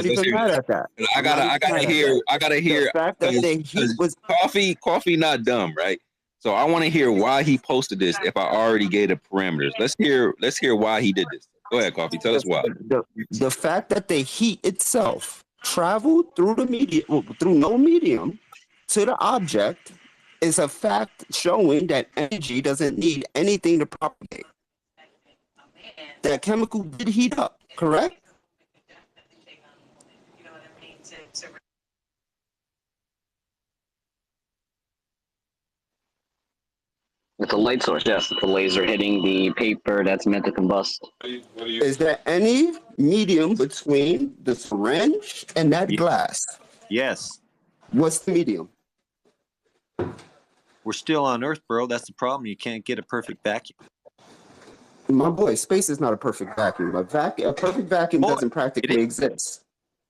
Speaker 14: even mad at that.
Speaker 4: I gotta hear.
Speaker 14: The fact that the heat was
Speaker 4: Coffee not dumb, right? So I want to hear why he posted this. If I already gave the parameters, let's hear why he did this. Go ahead, Coffee. Tell us why.
Speaker 14: The fact that the heat itself traveled through the medium, through no medium, to the object, is a fact showing that energy doesn't need anything to propagate. That chemical did heat up, correct?
Speaker 12: It's a light source, yes. It's a laser hitting the paper that's meant to combust.
Speaker 14: Is there any medium between the syringe and that glass?
Speaker 22: Yes.
Speaker 14: What's the medium?
Speaker 22: We're still on Earth, bro. That's the problem. You can't get a perfect vacuum.
Speaker 14: My boy, space is not a perfect vacuum. A perfect vacuum doesn't practically exist.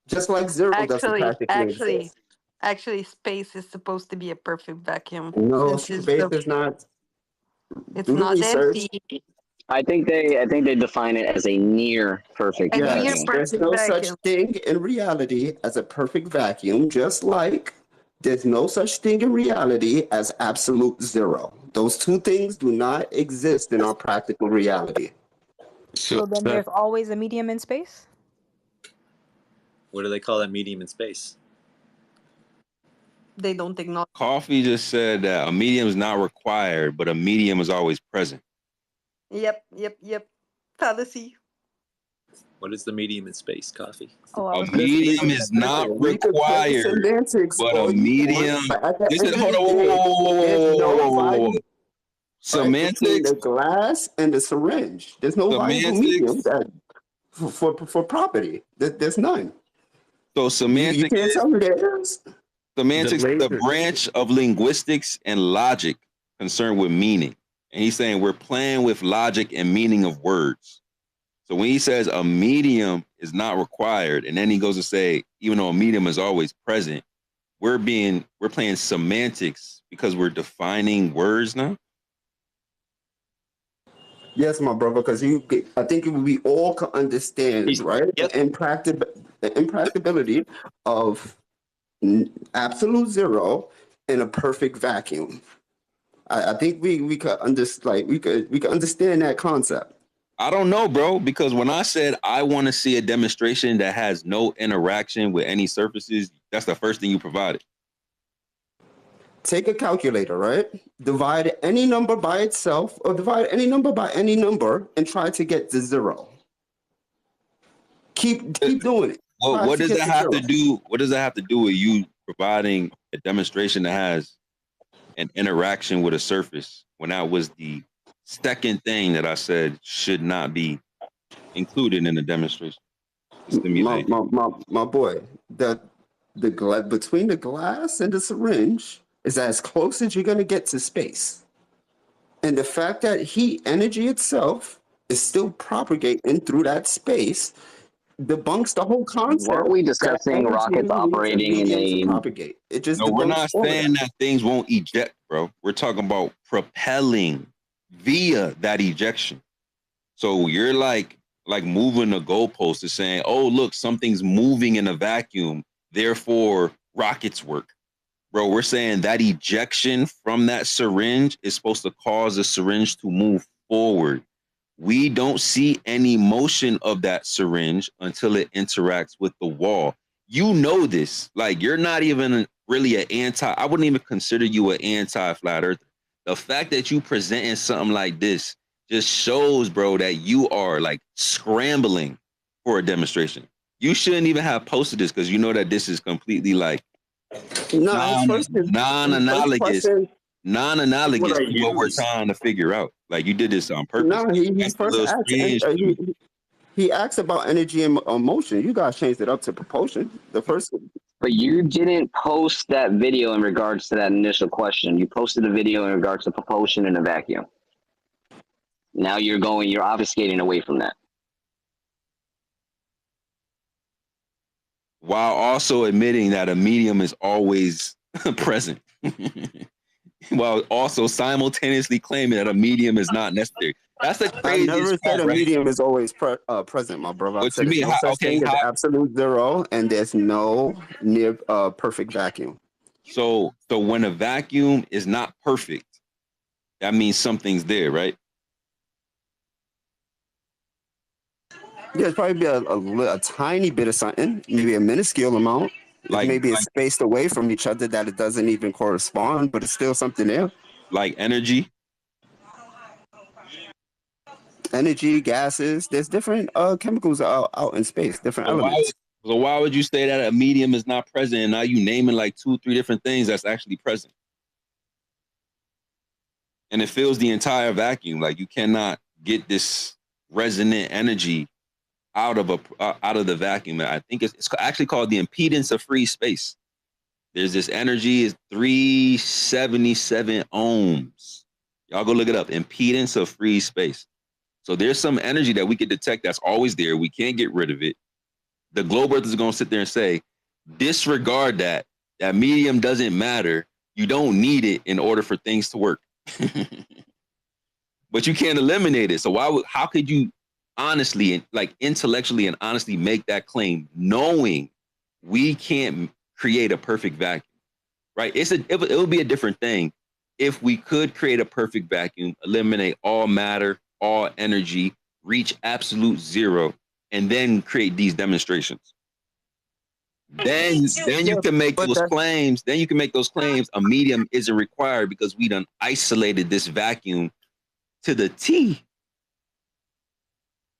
Speaker 14: Just like zero doesn't practically exist.
Speaker 15: Actually, space is supposed to be a perfect vacuum.
Speaker 14: No,
Speaker 15: Since
Speaker 14: space is not.
Speaker 15: It's not empty.
Speaker 12: I think they define it as a near perfect vacuum.
Speaker 14: Yes, there's no such thing in reality as a perfect vacuum, just like there's no such thing in reality as absolute zero. Those two things do not exist in our practical reality.
Speaker 10: So then there's always a medium in space?
Speaker 22: What do they call that medium in space?
Speaker 15: They don't acknowledge.
Speaker 4: Coffee just said that a medium is not required, but a medium is always present.
Speaker 15: Yep. Fallacy.
Speaker 22: What is the medium in space? Coffee.
Speaker 10: Oh, I
Speaker 14: A
Speaker 10: was
Speaker 14: medium is not
Speaker 8: We could play
Speaker 14: required,
Speaker 8: semantics
Speaker 14: but
Speaker 8: all
Speaker 14: a
Speaker 8: you
Speaker 14: medium.
Speaker 8: want, but at the
Speaker 14: Listen,
Speaker 8: end of
Speaker 14: hold
Speaker 8: the
Speaker 14: on,
Speaker 8: day, there's no
Speaker 14: whoa.
Speaker 8: value right between
Speaker 14: Semantics,
Speaker 8: the glass and the syringe. There's no valuable medium
Speaker 14: semantics.
Speaker 8: that for property. There's none.
Speaker 14: So
Speaker 8: You
Speaker 14: semantics
Speaker 8: can't
Speaker 14: is
Speaker 8: tell me there is.
Speaker 14: semantics, the
Speaker 8: laser.
Speaker 14: branch of linguistics and logic concerned with meaning. And he's saying we're playing with logic and meaning of words. So when he says a medium is not required, and then he goes to say, even though a medium is always present, we're playing semantics because we're defining words now.
Speaker 8: Yes, my brother, because I think we all can understand, right?
Speaker 22: Yep.
Speaker 8: The impracticability of absolute zero in a perfect vacuum. I think we could we could understand that concept.
Speaker 14: I don't know, bro, because when I said I want to see a demonstration that has no interaction with any surfaces, that's the first thing you provided.
Speaker 8: Take a calculator, right? Divide any number by itself or divide any number by any number and try to get to zero. Keep doing it.
Speaker 14: Well, what does that have to do? What does that have to do with you providing a demonstration that has an interaction with a surface when that was the second thing that I said should not be included in the demonstration?
Speaker 8: My boy, between the glass and the syringe is as close as you're going to get to space. And the fact that heat energy itself is still propagating through that space debunks the whole concept.
Speaker 12: Weren't we discussing rockets operating in a
Speaker 8: propagate? It just
Speaker 14: no, we're
Speaker 8: debunks
Speaker 14: not
Speaker 8: all of
Speaker 14: saying that things won't eject, bro. We're talking about propelling via that ejection. So you're like moving the goalpost to saying, oh, look, something's moving in a vacuum, therefore rockets work. Bro, we're saying that ejection from that syringe is supposed to cause the syringe to move forward. We don't see any motion of that syringe until it interacts with the wall. You know this. Like, you're not even really I wouldn't even consider you an anti-flat earther. The fact that you presenting something like this just shows, bro, that you are like scrambling for a demonstration. You shouldn't even have posted this because you know that this is completely like non-analogous to what we're trying to figure out. Like, you did this on purpose.
Speaker 8: No, he asked about energy and motion. You guys changed it up to propulsion. The first.
Speaker 12: But you didn't post that video in regards to that initial question. You posted a video in regards to propulsion in a vacuum. Now you're obfuscating away from that.
Speaker 14: While also admitting that a medium is always present. While also simultaneously claiming that a medium is not necessary. That's the craziest.
Speaker 8: I never said a medium is always present, my brother.
Speaker 14: What you mean?
Speaker 8: No such thing as absolute zero, and there's no near perfect vacuum.
Speaker 14: So when a vacuum is not perfect, that means something's there, right?
Speaker 8: Yeah, it's probably a tiny bit of something, maybe a minuscule amount. Maybe it's spaced away from each other that it doesn't even correspond, but it's still something there.
Speaker 14: Like energy?
Speaker 8: Energy, gases, there's different chemicals out in space, different elements.
Speaker 14: So why would you say that a medium is not present and now you naming like 2-3 different things that's actually present? And it fills the entire vacuum. Like, you cannot get this resonant energy out of the vacuum. I think it's actually called the impedance of free space. There's this energy is 377 ohms. Y'all go look it up. Impedance of free space. So there's some energy that we can detect that's always there. We can't get rid of it. The globe earth is going to sit there and say, disregard that. That medium doesn't matter. You don't need it in order for things to work. But you can't eliminate it. So how could you honestly and like intellectually and honestly make that claim knowing we can't create a perfect vacuum, right? It would be a different thing if we could create a perfect vacuum, eliminate all matter, all energy, reach absolute zero, and then create these demonstrations. Then you can make those claims. Then you can make those claims. A medium isn't required because we done isolated this vacuum to the T.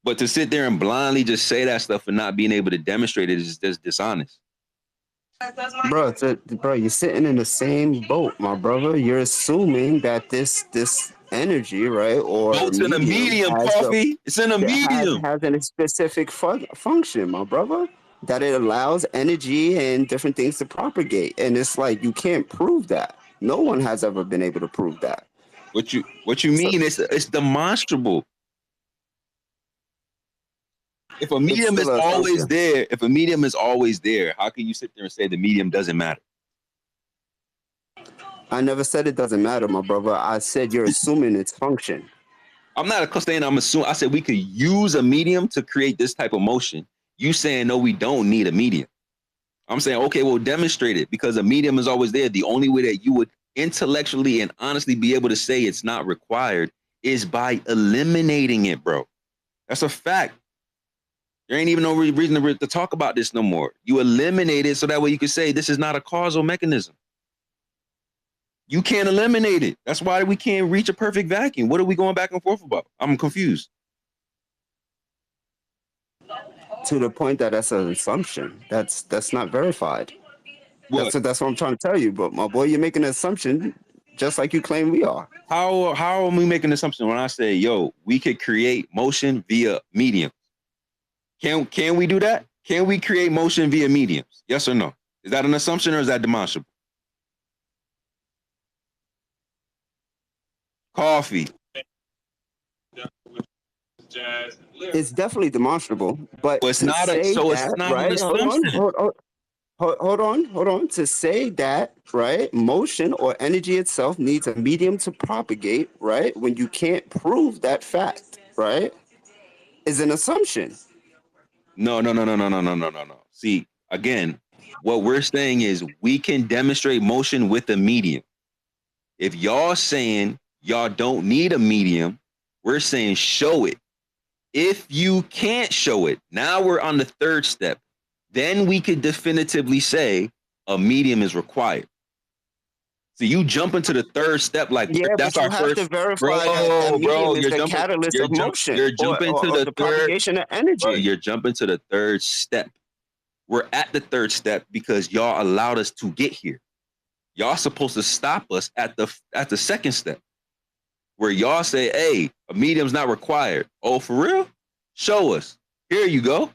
Speaker 4: But to sit there and blindly just say that stuff and not being able to demonstrate it is just dishonest.
Speaker 8: Bro, bro, you're sitting in the same boat, my brother. You're assuming that this energy, right, or
Speaker 4: It's in a medium,
Speaker 8: has
Speaker 4: Coffee. It's in a medium.
Speaker 8: has a specific function, my brother. That it allows energy and different things to propagate, and it's like you can't prove that. No one has ever been able to prove that.
Speaker 4: What you mean? It's demonstrable. If a medium is always there, how can you sit there and say the medium doesn't matter?
Speaker 8: I never said it doesn't matter, my brother. I said you're assuming its function.
Speaker 4: I'm not saying I'm assuming. I said we could use a medium to create this type of motion. You saying no, we don't need a medium. I'm saying, okay, well, demonstrate it, because a medium is always there. The only way that you would intellectually and honestly be able to say it's not required is by eliminating it, bro. That's a fact. There ain't even no reason to talk about this no more. You eliminate it so that way you can say this is not a causal mechanism. You can't eliminate it. That's why we can't reach a perfect vacuum. What are we going back and forth about? I'm confused.
Speaker 8: To the point that that's an assumption. That's not verified. That's what I'm trying to tell you. But my boy, you're making an assumption just like you claim we are.
Speaker 4: How are we making an assumption when I say, yo, we could create motion via medium? Can we do that? Can we create motion via mediums? Yes or no? Is that an assumption or is that demonstrable? Coffee.
Speaker 8: It's definitely demonstrable, but
Speaker 4: it's not an assumption.
Speaker 8: Hold on. To say that, right, motion or energy itself needs a medium to propagate, right, when you can't prove that fact, right, is an assumption.
Speaker 4: No. See, again, what we're saying is we can demonstrate motion with a medium. If y'all saying y'all don't need a medium, we're saying show it. If you can't show it, now we're on the third step. Then we could definitively say a medium is required. So you jump into the third step like that's our first.
Speaker 8: To verify that medium is the catalyst of motion.
Speaker 4: You're jumping to the
Speaker 8: propagation of energy.
Speaker 4: Bro, you're jumping to the third step. We're at the third step because y'all allowed us to get here. Y'all supposed to stop us at the second step, where y'all say, "Hey, a medium's not required." Oh, for real? Show us. Here you go.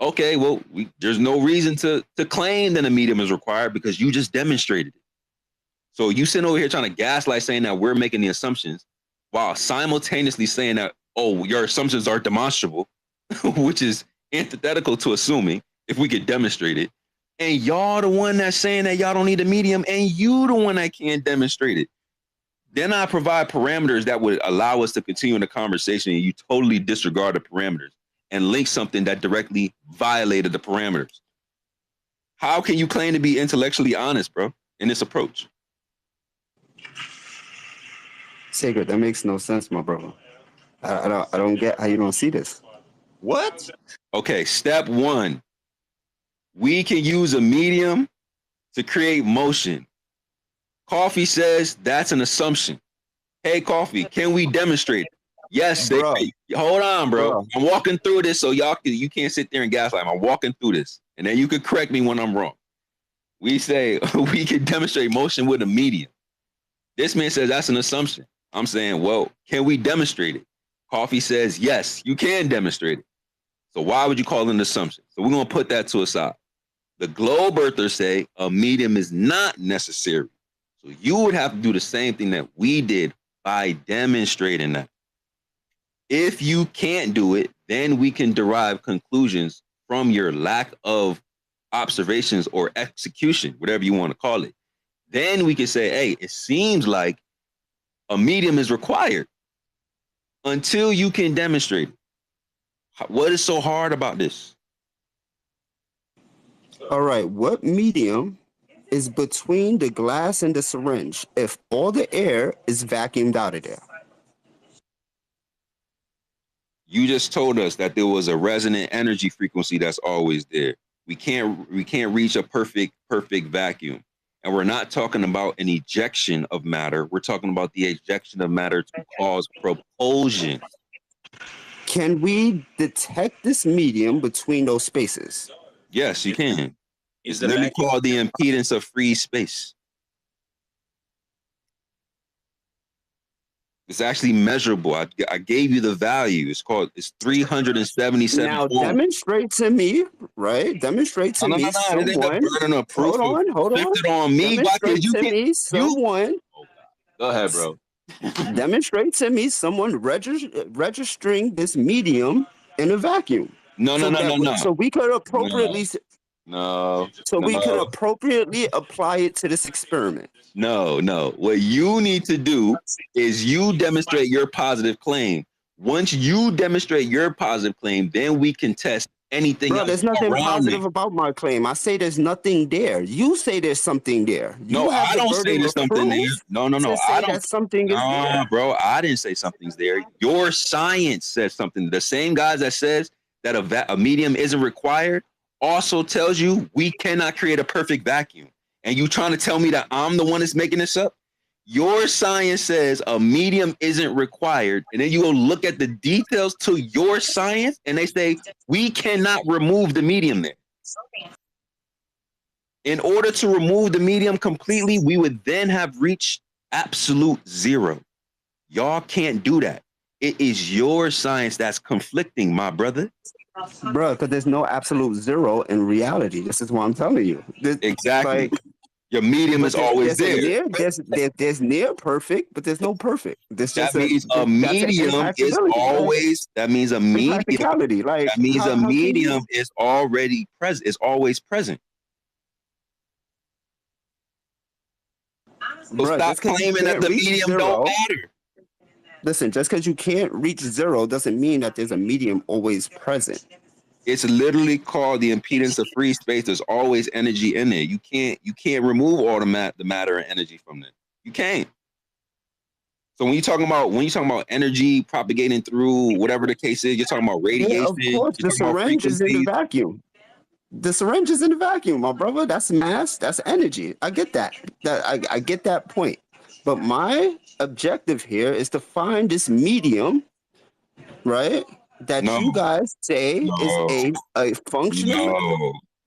Speaker 4: Okay, well, there's no reason to claim that a medium is required because you just demonstrated it. So you sitting over here trying to gaslight, saying that we're making the assumptions, while simultaneously saying that, oh, your assumptions are demonstrable, which is antithetical to assuming if we could demonstrate it. And y'all the one that's saying that y'all don't need a medium, and you the one that can't demonstrate it. Then I provide parameters that would allow us to continue in the conversation, and you totally disregard the parameters and link something that directly violated the parameters. How can you claim to be intellectually honest, bro, in this approach?
Speaker 8: Sacred, that makes no sense, my brother. I don't get how you don't see this.
Speaker 4: What? Okay, step one. We can use a medium to create motion. Coffee says that's an assumption. Hey, Coffee, can we demonstrate it? Yes, hold on, bro. I'm walking through this so you can't sit there and gaslight. I'm walking through this, and then you can correct me when I'm wrong. We say we can demonstrate motion with a medium. This man says that's an assumption. I'm saying, well, can we demonstrate it? Coffee says, yes, you can demonstrate it. So why would you call it an assumption? So we're going to put that to a side. The globe earthers say a medium is not necessary. So you would have to do the same thing that we did by demonstrating that. If you can't do it, then we can derive conclusions from your lack of observations or execution, whatever you want to call it. Then we can say, hey, it seems like a medium is required until you can demonstrate it. What is so hard about this?
Speaker 8: All right, what medium is between the glass and the syringe if all the air is vacuumed out of there?
Speaker 4: You just told us that there was a resonant energy frequency that's always there. We can't reach a perfect vacuum. And we're not talking about an ejection of matter. We're talking about the ejection of matter to cause propulsion.
Speaker 8: Can we detect this medium between those spaces?
Speaker 4: Yes, you can. It's
Speaker 22: the
Speaker 4: literally
Speaker 22: vacuum-
Speaker 4: called the impedance of free space. It's actually measurable. I gave you the value. It's 377
Speaker 8: Now
Speaker 4: ohms.
Speaker 8: demonstrate to me, right? Demonstrate to
Speaker 4: No,
Speaker 8: me
Speaker 4: it ain't the
Speaker 8: someone.
Speaker 4: burden of proof.
Speaker 8: Hold on.
Speaker 4: Shift it on me. Why?
Speaker 8: Demonstrate
Speaker 4: Because you
Speaker 8: to
Speaker 4: can.
Speaker 8: me someone.
Speaker 4: Go ahead, bro.
Speaker 8: Demonstrate to me someone registering this medium in a vacuum.
Speaker 4: No.
Speaker 8: So we could appropriately.
Speaker 4: No.
Speaker 8: So we could appropriately apply it to this experiment.
Speaker 4: No. What you need to do is you demonstrate your positive claim. Once you demonstrate your positive claim, then we can test anything
Speaker 8: Bro,
Speaker 4: else
Speaker 8: there's nothing
Speaker 4: around
Speaker 8: positive
Speaker 4: it.
Speaker 8: about my claim. I say there's nothing there. You say there's something there.
Speaker 4: No, I don't say there's something there. No.
Speaker 8: To say
Speaker 4: I don't.
Speaker 8: that something is
Speaker 4: No,
Speaker 8: there.
Speaker 4: bro, I didn't say something's there. Your science says something. The same guys that says that a medium isn't required also tells you we cannot create a perfect vacuum. And you trying to tell me that I'm the one that's making this up? Your science says a medium isn't required, and then you go look at the details to your science, and they say we cannot remove the medium there. In order to remove the medium completely, we would then have reached absolute zero. Y'all can't do that. It is your science that's conflicting, my brother.
Speaker 8: Bro, because there's no absolute zero in reality. This is what I'm telling you.
Speaker 4: Exactly. Your medium is always there.
Speaker 8: There's near perfect, but there's no perfect.
Speaker 4: That means a medium is always. That means a medium.
Speaker 8: Like,
Speaker 4: that means
Speaker 8: how
Speaker 4: a
Speaker 8: can
Speaker 4: medium
Speaker 8: you-
Speaker 4: is already present. It's always present. So
Speaker 8: Bruh,
Speaker 4: stop
Speaker 8: just 'cause you
Speaker 4: claiming that
Speaker 8: can't
Speaker 4: the
Speaker 8: reach
Speaker 4: medium
Speaker 8: zero-
Speaker 4: don't matter.
Speaker 8: Listen, just because you can't reach zero doesn't mean that there's a medium always present.
Speaker 4: It's literally called the impedance of free space. There's always energy in there. You can't remove all the matter and energy from there. You can't. So when you're talking about energy propagating through whatever the case is, you're talking about radiation.
Speaker 8: Yeah, of course,
Speaker 4: you're
Speaker 8: the
Speaker 4: talking about
Speaker 8: syringe is in the
Speaker 4: frequencies.
Speaker 8: vacuum. The syringe is in the vacuum, my brother. That's mass. That's energy. I get that. I get that point. But my objective here is to find this medium, right? That you guys say is a functioning.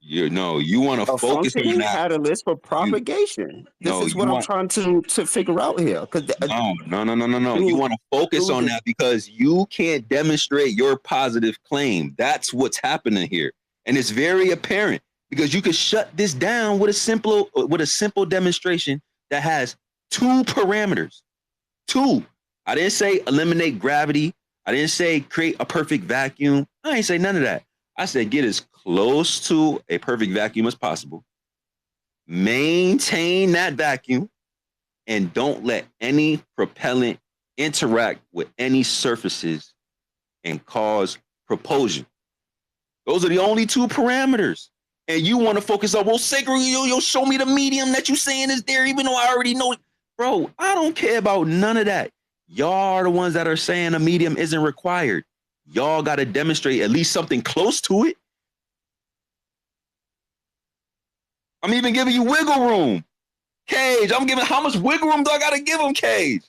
Speaker 4: You want to
Speaker 8: a
Speaker 4: focus on
Speaker 8: functioning
Speaker 4: that.
Speaker 8: catalyst for propagation. This is what I'm trying to figure out here.
Speaker 4: No. You want to focus on that because you can't demonstrate your positive claim. That's what's happening here. And it's very apparent because you could shut this down with a simple demonstration that has two parameters. Two. I didn't say eliminate gravity. I didn't say create a perfect vacuum. I didn't say none of that. I said get as close to a perfect vacuum as possible. Maintain that vacuum and don't let any propellant interact with any surfaces and cause propulsion. Those are the only two parameters. And you want to focus on, well, Sacred, you'll show me the medium that you're saying is there, even though I already know it. Bro, I don't care about none of that. Y'all are the ones that are saying a medium isn't required. Y'all got to demonstrate at least something close to it. I'm even giving you wiggle room. Cage, how much wiggle room do I got to give him, Cage?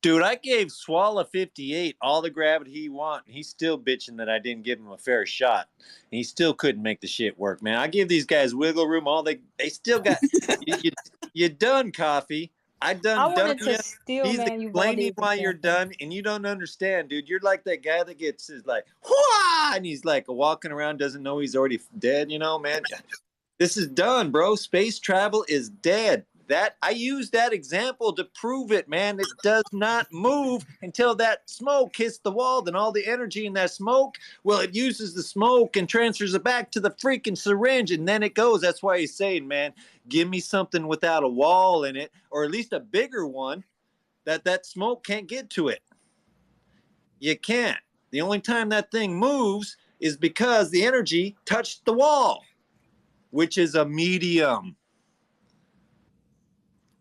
Speaker 22: Dude, I gave Swalla 58 all the gravity he want, and he's still bitching that I didn't give him a fair shot. And he still couldn't make the shit work, man. I give these guys wiggle room. They still got you done, Coffee. I
Speaker 10: wanted to
Speaker 22: you.
Speaker 10: steal,
Speaker 22: He's
Speaker 10: man,
Speaker 22: explaining why you're done, and you don't understand, dude. You're like that guy that gets like, whoo, and he's like walking around, doesn't know he's already dead. You know, man. This is done, bro. Space travel is dead. That I use that example to prove it, man. It does not move until that smoke hits the wall. Then all the energy in that smoke, well, it uses the smoke and transfers it back to the freaking syringe, and then it goes. That's why he's saying, man, give me something without a wall in it, or at least a bigger one that smoke can't get to it. You can't. The only time that thing moves is because the energy touched the wall, which is a medium.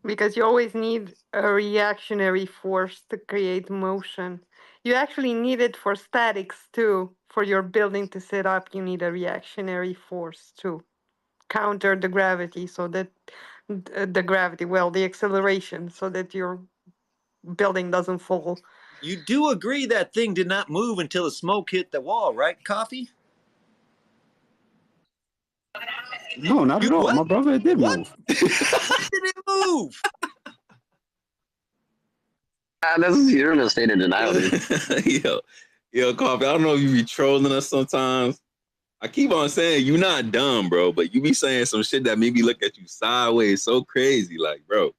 Speaker 15: Because you always need a reactionary force to create motion. You actually need it for statics too. For your building to sit up, you need a reactionary force to counter the gravity, so that the acceleration, so that your building doesn't fall.
Speaker 22: You do agree that thing did not move until the smoke hit the wall, right, Coffee?
Speaker 8: No, not at all.
Speaker 22: What?
Speaker 8: My brother, it did move.
Speaker 22: When did it move?
Speaker 12: You're in a state of denial, dude.
Speaker 4: Yo, Coffee, I don't know if you be trolling us sometimes. I keep on saying you not dumb, bro, but you be saying some shit that made me look at you sideways so crazy, like, bro.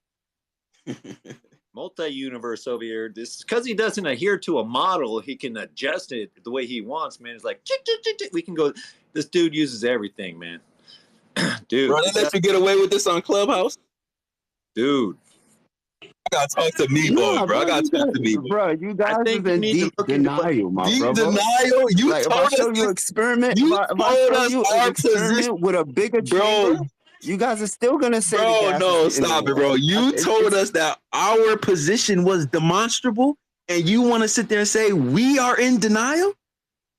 Speaker 22: Multi-universe over here. This because he doesn't adhere to a model, he can adjust it the way he wants, man. It's like we can go. This dude uses everything, man. Dude,
Speaker 4: Bro, they let you get away with this on Clubhouse?
Speaker 22: Dude.
Speaker 4: I gotta talk to me, boy, bro. I gotta talk to me,
Speaker 8: bro. You guys is in deep denial, my
Speaker 4: deep
Speaker 8: brother.
Speaker 4: denial? You
Speaker 8: like,
Speaker 4: told
Speaker 8: if I show
Speaker 4: us
Speaker 8: you
Speaker 4: this-
Speaker 8: experiment,
Speaker 4: you
Speaker 8: if I
Speaker 4: told
Speaker 8: show
Speaker 4: us
Speaker 8: you
Speaker 4: our
Speaker 8: an experiment
Speaker 4: position-
Speaker 8: with a bigger
Speaker 4: Bro.
Speaker 8: chamber, you guys are still gonna say, the
Speaker 4: Bro,
Speaker 8: gas
Speaker 4: no,
Speaker 8: is hitting
Speaker 4: stop
Speaker 8: the
Speaker 4: it, bro.
Speaker 8: wall.
Speaker 4: You
Speaker 8: It's-
Speaker 4: told us that our position was demonstrable, and you want to sit there and say we are in denial?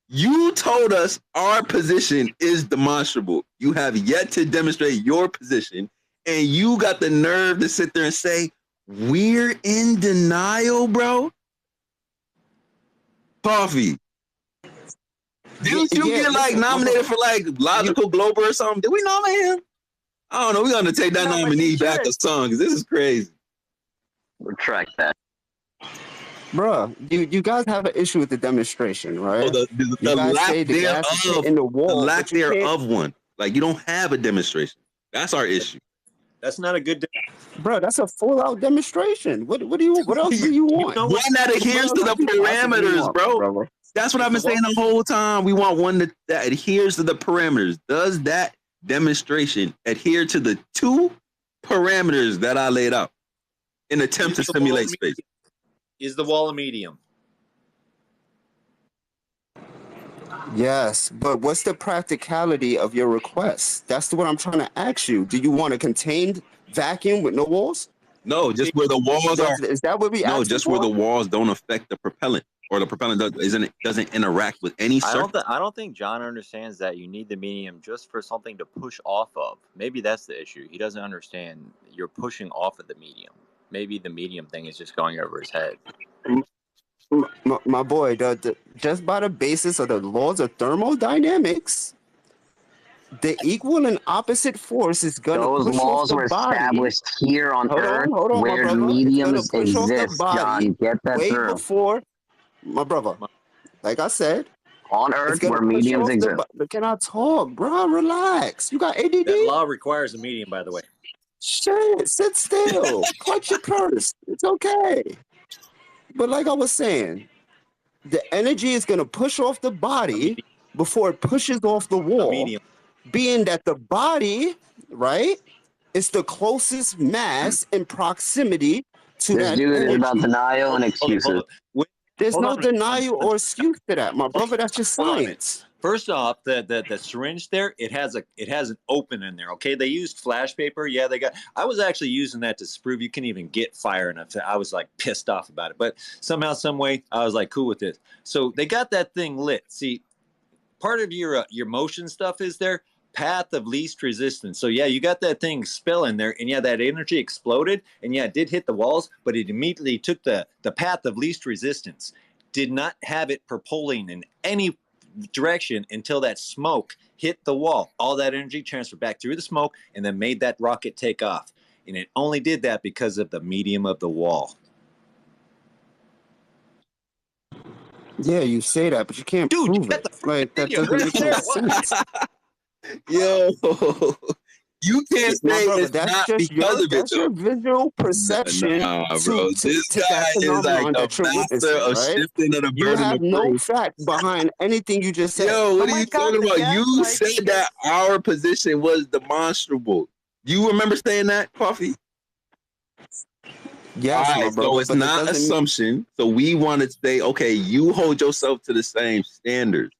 Speaker 4: You told us our position is demonstrable. You have yet to demonstrate your position, and you got the nerve to sit there and say we're in denial, bro? Coffee. Didn't you
Speaker 8: Yeah,
Speaker 4: get like
Speaker 8: listen,
Speaker 4: nominated for like Logical Glober or something? Did we nominate him? I don't know. We're gonna take that
Speaker 8: No, but
Speaker 4: nominee
Speaker 8: you
Speaker 4: back
Speaker 8: should.
Speaker 4: a song because this is crazy.
Speaker 12: Retract that.
Speaker 8: Bruh, you guys have an issue with the demonstration, right?
Speaker 4: Oh, the
Speaker 8: You guys
Speaker 4: lack
Speaker 8: say the gas is
Speaker 4: thereof,
Speaker 8: hitting the wall,
Speaker 4: the lack
Speaker 8: but you can't-
Speaker 4: thereof one. Like you don't have a demonstration. That's our issue.
Speaker 22: That's not a good.
Speaker 8: Bro, that's a full-out demonstration. What else do you want?
Speaker 4: One that adheres to the parameters, bro. That's what I've been saying the whole time. We want one that adheres to the parameters. Does that demonstration adhere to the two parameters that I laid out in an attempt to simulate space?
Speaker 22: Is the wall a medium?
Speaker 8: Yes, but what's the practicality of your request? That's what I'm trying to ask you. Do you want a contained vacuum with no walls?
Speaker 4: No, just where the walls are.
Speaker 8: Is that what we
Speaker 4: No,
Speaker 8: asking
Speaker 4: just
Speaker 8: for?
Speaker 4: where the walls don't affect the propellant, or the propellant doesn't interact with any surface.
Speaker 11: I don't think John understands that you need the medium just for something to push off of. Maybe that's the issue. He doesn't understand you're pushing off of the medium. Maybe the medium thing is just going over his head.
Speaker 8: My boy, just by the basis of the laws of thermodynamics, the equal and opposite force is going to
Speaker 12: Those
Speaker 8: push
Speaker 12: laws
Speaker 8: off
Speaker 12: were
Speaker 8: the body.
Speaker 12: established here on Earth
Speaker 8: Hold on, my
Speaker 12: where
Speaker 8: brother.
Speaker 12: mediums
Speaker 8: It's gonna push off the
Speaker 12: exist,
Speaker 8: body
Speaker 12: John. Get that
Speaker 8: way
Speaker 12: through.
Speaker 8: before, my brother. Like I said,
Speaker 12: on
Speaker 8: it's
Speaker 12: Earth
Speaker 8: gonna
Speaker 12: where
Speaker 8: push
Speaker 12: mediums
Speaker 8: off the
Speaker 12: exist.
Speaker 8: But can I talk, bro? Relax. You got ADD?
Speaker 22: That law requires a medium, by the way.
Speaker 8: Shit, sit still. Clutch your purse. It's okay. But like I was saying, the energy is gonna push off the body before it pushes off the wall. Being that the body, right, is the closest mass in proximity to
Speaker 12: This
Speaker 8: that
Speaker 12: dude
Speaker 8: energy.
Speaker 12: is about denial and excuses.
Speaker 8: There's
Speaker 22: Hold
Speaker 8: no
Speaker 22: on.
Speaker 8: denial or excuse to that, my brother. That's just
Speaker 22: Hold on a minute.
Speaker 8: science.
Speaker 22: First off, the syringe there, it has an open in there. Okay, they used flash paper. Yeah, I was actually using that to prove you can even get fire enough. I was like pissed off about it, but somehow, some way, I was like cool with this. So they got that thing lit. See, part of your motion stuff is there. Path of least resistance. So yeah, you got that thing spilling there, and yeah, that energy exploded, and yeah, it did hit the walls, but it immediately took the path of least resistance. Did not have it propelling in any direction until that smoke hit the wall. All that energy transferred back through the smoke and then made that rocket take off. And it only did that because of the medium of the wall.
Speaker 8: Yeah, you say that, but you can't prove it. Like that doesn't make no sense.
Speaker 4: Yo, you can't
Speaker 8: My
Speaker 4: say
Speaker 8: brother,
Speaker 4: it's
Speaker 8: that's
Speaker 4: not
Speaker 8: just
Speaker 4: because of it.
Speaker 8: that's your visual perception
Speaker 4: Nah,
Speaker 8: to
Speaker 4: bro. This
Speaker 8: to
Speaker 4: guy
Speaker 8: that
Speaker 4: is like
Speaker 8: phenomenon
Speaker 4: the
Speaker 8: that you're
Speaker 4: master
Speaker 8: witnessing,
Speaker 4: of
Speaker 8: right?
Speaker 4: shifting of the
Speaker 8: You
Speaker 4: burden
Speaker 8: have
Speaker 4: of
Speaker 8: no
Speaker 4: proof.
Speaker 8: fact behind anything you just said.
Speaker 4: Yo, what
Speaker 8: Oh
Speaker 4: are
Speaker 8: my
Speaker 4: you
Speaker 8: God,
Speaker 4: talking
Speaker 8: the
Speaker 4: about?
Speaker 8: gas
Speaker 4: You
Speaker 8: light
Speaker 4: said that our position was demonstrable. You remember saying that, Coffee?
Speaker 8: Yes,
Speaker 4: All
Speaker 8: my
Speaker 4: right,
Speaker 8: brother,
Speaker 4: so it's
Speaker 8: but that
Speaker 4: not
Speaker 8: doesn't-
Speaker 4: assumption. So we want to say, okay, you hold yourself to the same standards.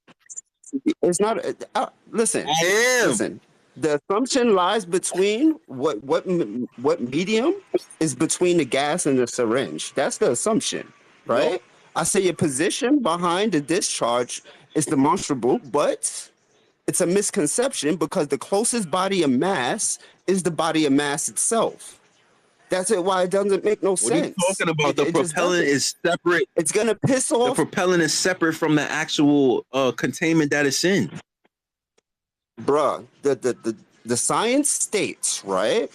Speaker 8: It's not. Listen.
Speaker 4: I am.
Speaker 8: Listen. The assumption lies between what medium is between the gas and the syringe. That's the assumption, right? I say your position behind the discharge is demonstrable, but it's a misconception because the closest body of mass is the body of mass itself. That's it. Why it doesn't make no
Speaker 4: What are you
Speaker 8: sense.
Speaker 4: talking about? The
Speaker 8: It just
Speaker 4: propellant
Speaker 8: doesn't.
Speaker 4: is separate.
Speaker 8: It's gonna piss
Speaker 4: The
Speaker 8: off,
Speaker 4: propellant is separate from the actual containment that it's in.
Speaker 8: bruh. The science states, right,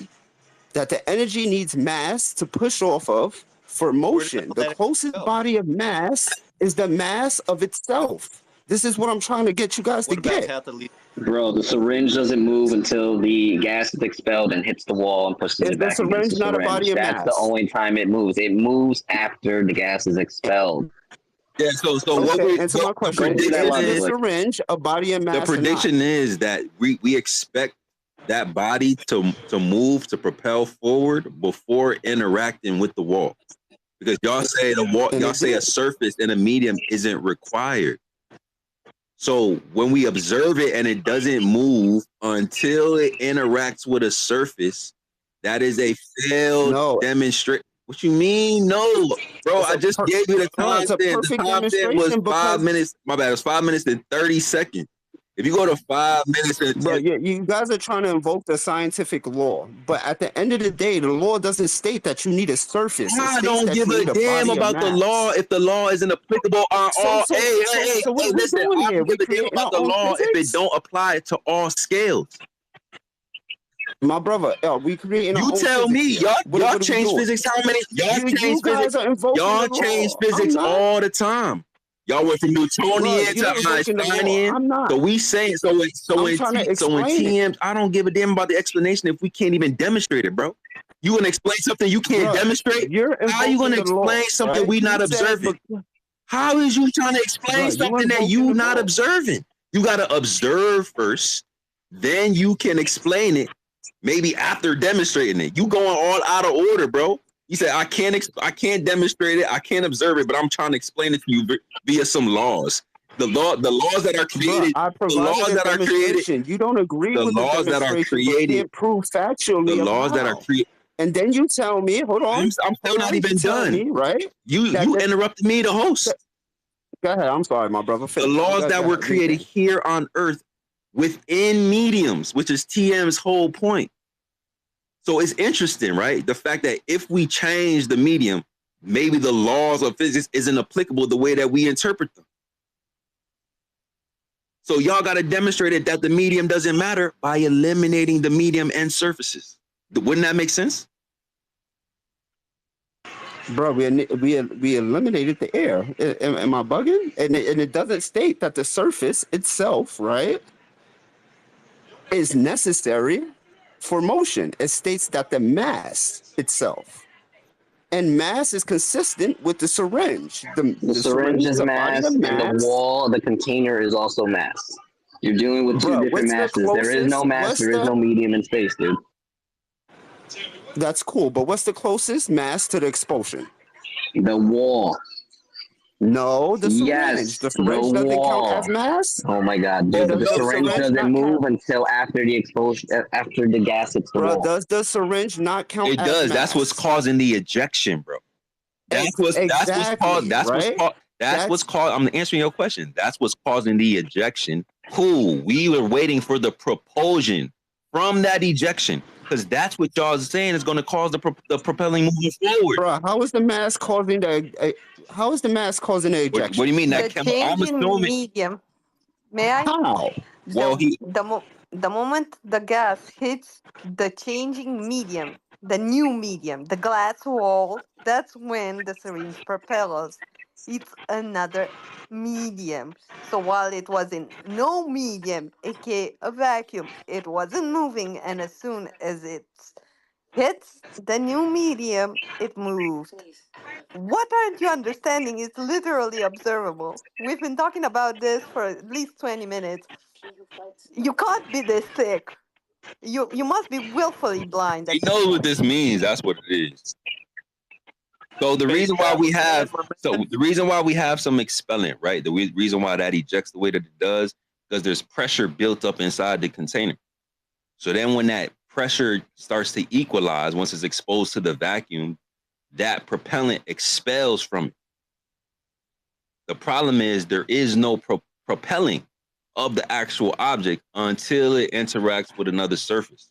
Speaker 8: that the energy needs mass to push off of for motion. The closest body of mass is the mass of itself. This is what I'm trying to get you guys to get.
Speaker 12: Bro, the syringe doesn't move until the gas is expelled and hits the wall and pushes
Speaker 8: Is
Speaker 12: it
Speaker 8: the
Speaker 12: back against the
Speaker 8: syringe not a body
Speaker 12: syringe.
Speaker 8: of
Speaker 12: That's the
Speaker 8: mass?
Speaker 12: only time it moves. It moves after the gas is expelled.
Speaker 4: Yeah. So what
Speaker 8: Okay,
Speaker 4: we
Speaker 8: answer my
Speaker 12: Go
Speaker 8: question.
Speaker 12: through that
Speaker 8: Is the
Speaker 12: logic.
Speaker 8: syringe a body of
Speaker 4: the
Speaker 8: mass or not?
Speaker 4: prediction is that we expect that body to move, to propel forward before interacting with the wall, because y'all say the wall,
Speaker 8: And
Speaker 4: y'all
Speaker 8: it
Speaker 4: say a
Speaker 8: did.
Speaker 4: surface in a medium isn't required. So when we observe it and it doesn't move until it interacts with a surface, that is a failed
Speaker 8: No,
Speaker 4: demonstration. What you mean? No, bro.
Speaker 8: it's
Speaker 4: I
Speaker 8: a
Speaker 4: just gave you the
Speaker 8: no, it's a
Speaker 4: timestamp. The
Speaker 8: perfect
Speaker 4: timestamp was
Speaker 8: demonstration
Speaker 4: 5
Speaker 8: because,
Speaker 4: minutes. My bad. It was 5 minutes and 30 seconds. If you go to 5 minutes and
Speaker 8: bro,
Speaker 4: 10,
Speaker 8: you guys are trying to invoke the scientific law, but at the end of the day, the law doesn't state that you need a surface. It
Speaker 4: I
Speaker 8: states
Speaker 4: don't
Speaker 8: that
Speaker 4: give
Speaker 8: you
Speaker 4: a
Speaker 8: need a
Speaker 4: damn
Speaker 8: body of
Speaker 4: about the law
Speaker 8: mass.
Speaker 4: if the law isn't applicable on all. Hey,
Speaker 8: So what
Speaker 4: hey,
Speaker 8: are we
Speaker 4: listen.
Speaker 8: doing
Speaker 4: I
Speaker 8: here?
Speaker 4: don't
Speaker 8: We
Speaker 4: give a damn
Speaker 8: creating
Speaker 4: about
Speaker 8: our
Speaker 4: the
Speaker 8: own
Speaker 4: law if it
Speaker 8: physics?
Speaker 4: don't apply to all scales.
Speaker 8: My brother, we creating our
Speaker 4: You
Speaker 8: own
Speaker 4: tell
Speaker 8: physics
Speaker 4: me,
Speaker 8: here.
Speaker 4: y'all
Speaker 8: What are we
Speaker 4: change
Speaker 8: doing?
Speaker 4: physics. How many? Y'all
Speaker 8: You
Speaker 4: change
Speaker 8: guys
Speaker 4: physics.
Speaker 8: are invoking
Speaker 4: Y'all
Speaker 8: the
Speaker 4: change
Speaker 8: law. I'm
Speaker 4: physics
Speaker 8: not.
Speaker 4: all the time. Y'all went from
Speaker 8: Bro,
Speaker 4: Newtonian
Speaker 8: you're
Speaker 4: to
Speaker 8: invoking the law.
Speaker 4: Einsteinian.
Speaker 8: I'm not.
Speaker 4: So we saying
Speaker 8: I'm trying to
Speaker 4: so when
Speaker 8: explain it.
Speaker 4: TM, I don't give a damn about the explanation if we can't even demonstrate it, bro. You gonna explain something you can't
Speaker 8: Bro,
Speaker 4: demonstrate?
Speaker 8: you're
Speaker 4: How you
Speaker 8: invoking
Speaker 4: gonna
Speaker 8: the law,
Speaker 4: explain something
Speaker 8: right?
Speaker 4: we
Speaker 8: You
Speaker 4: not
Speaker 8: said,
Speaker 4: observing? How is you trying to explain
Speaker 8: bro, you
Speaker 4: something that
Speaker 8: invoking
Speaker 4: you
Speaker 8: the
Speaker 4: not
Speaker 8: law.
Speaker 4: observing? You gotta observe first, then you can explain it. Maybe after demonstrating it. You going all out of order, bro. You said I can't demonstrate it, I can't observe it, but I'm trying to explain it to you via some laws. The laws that are created,
Speaker 8: Bro, I
Speaker 4: the
Speaker 8: provided
Speaker 4: laws
Speaker 8: a
Speaker 4: that are created,
Speaker 8: demonstration. You don't agree
Speaker 4: the
Speaker 8: with the
Speaker 4: laws that are
Speaker 8: demonstration, but
Speaker 4: created,
Speaker 8: can't prove
Speaker 4: the
Speaker 8: factually of
Speaker 4: laws that are
Speaker 8: how.
Speaker 4: created.
Speaker 8: And then you tell me,
Speaker 4: I'm still not
Speaker 8: you
Speaker 4: even
Speaker 8: tell
Speaker 4: done.
Speaker 8: me, right?
Speaker 4: You interrupted me, the host.
Speaker 8: Go ahead. I'm sorry, my brother.
Speaker 4: The
Speaker 8: Finish.
Speaker 4: laws
Speaker 8: Go
Speaker 4: that were
Speaker 8: ahead. Do your
Speaker 4: created
Speaker 8: thing.
Speaker 4: here on Earth within mediums, which is TM's whole point. So it's interesting, right? The fact that if we change the medium, maybe the laws of physics isn't applicable the way that we interpret them. So y'all got to demonstrate it that the medium doesn't matter by eliminating the medium and surfaces. Wouldn't that make sense?
Speaker 8: Bro, we eliminated the air. Am I bugging? And it doesn't state that the surface itself, right, is necessary for motion. It states that the mass itself, and mass is consistent with the syringe.
Speaker 12: The syringe
Speaker 8: syringe is
Speaker 12: is
Speaker 8: a body
Speaker 12: mass,
Speaker 8: of
Speaker 12: and the
Speaker 8: mass.
Speaker 12: wall, the container is also mass. You're dealing with two
Speaker 8: Bro,
Speaker 12: different
Speaker 8: what's the
Speaker 12: masses. There is no
Speaker 8: closest?
Speaker 12: mass, there is no medium in space, dude.
Speaker 8: That's cool, but what's the closest mass to the expulsion?
Speaker 12: The wall.
Speaker 8: No, the syringe.
Speaker 12: Yes,
Speaker 8: The
Speaker 12: the
Speaker 8: syringe doesn't count
Speaker 12: wall.
Speaker 8: as mass.
Speaker 12: Oh my god, dude. But the
Speaker 8: Does the
Speaker 12: syringe
Speaker 8: syringe
Speaker 12: doesn't
Speaker 8: not
Speaker 12: move
Speaker 8: count?
Speaker 12: until after the expulsion, after the gas hits the
Speaker 8: Bro,
Speaker 12: wall.
Speaker 8: does the syringe not count
Speaker 4: It
Speaker 8: as
Speaker 4: does.
Speaker 8: mass?
Speaker 4: That's what's causing the ejection, bro. That's what's
Speaker 8: Exactly, right?
Speaker 4: That's what's caused. I'm answering your question. That's what's causing the ejection. Cool. We were waiting for the propulsion from that ejection, because that's what y'all is saying is going to cause the propelling moving forward.
Speaker 8: Bro, how is the mass causing the ejection?
Speaker 4: What do you mean that?
Speaker 15: The change
Speaker 4: I'm
Speaker 15: in
Speaker 4: assuming.
Speaker 15: medium. May I?
Speaker 8: How?
Speaker 4: Well,
Speaker 15: The moment the gas hits the changing medium, the new medium, the glass wall, that's when the syringe propels. It's another medium. So while it was in no medium, aka a vacuum, it wasn't moving, and as soon as it hits the new medium, it moved. What aren't you understanding is literally observable. We've been talking about this for at least 20 minutes. You can't be this thick. You must be willfully blind
Speaker 4: he
Speaker 15: at this
Speaker 4: knows what
Speaker 15: point.
Speaker 4: this means. That's what it is. So the reason why we have some expellant, right? The reason why that ejects the way that it does, because there's pressure built up inside the container. So then when that pressure starts to equalize, once it's exposed to the vacuum, that propellant expels from it. The problem is there is no propelling of the actual object until it interacts with another surface.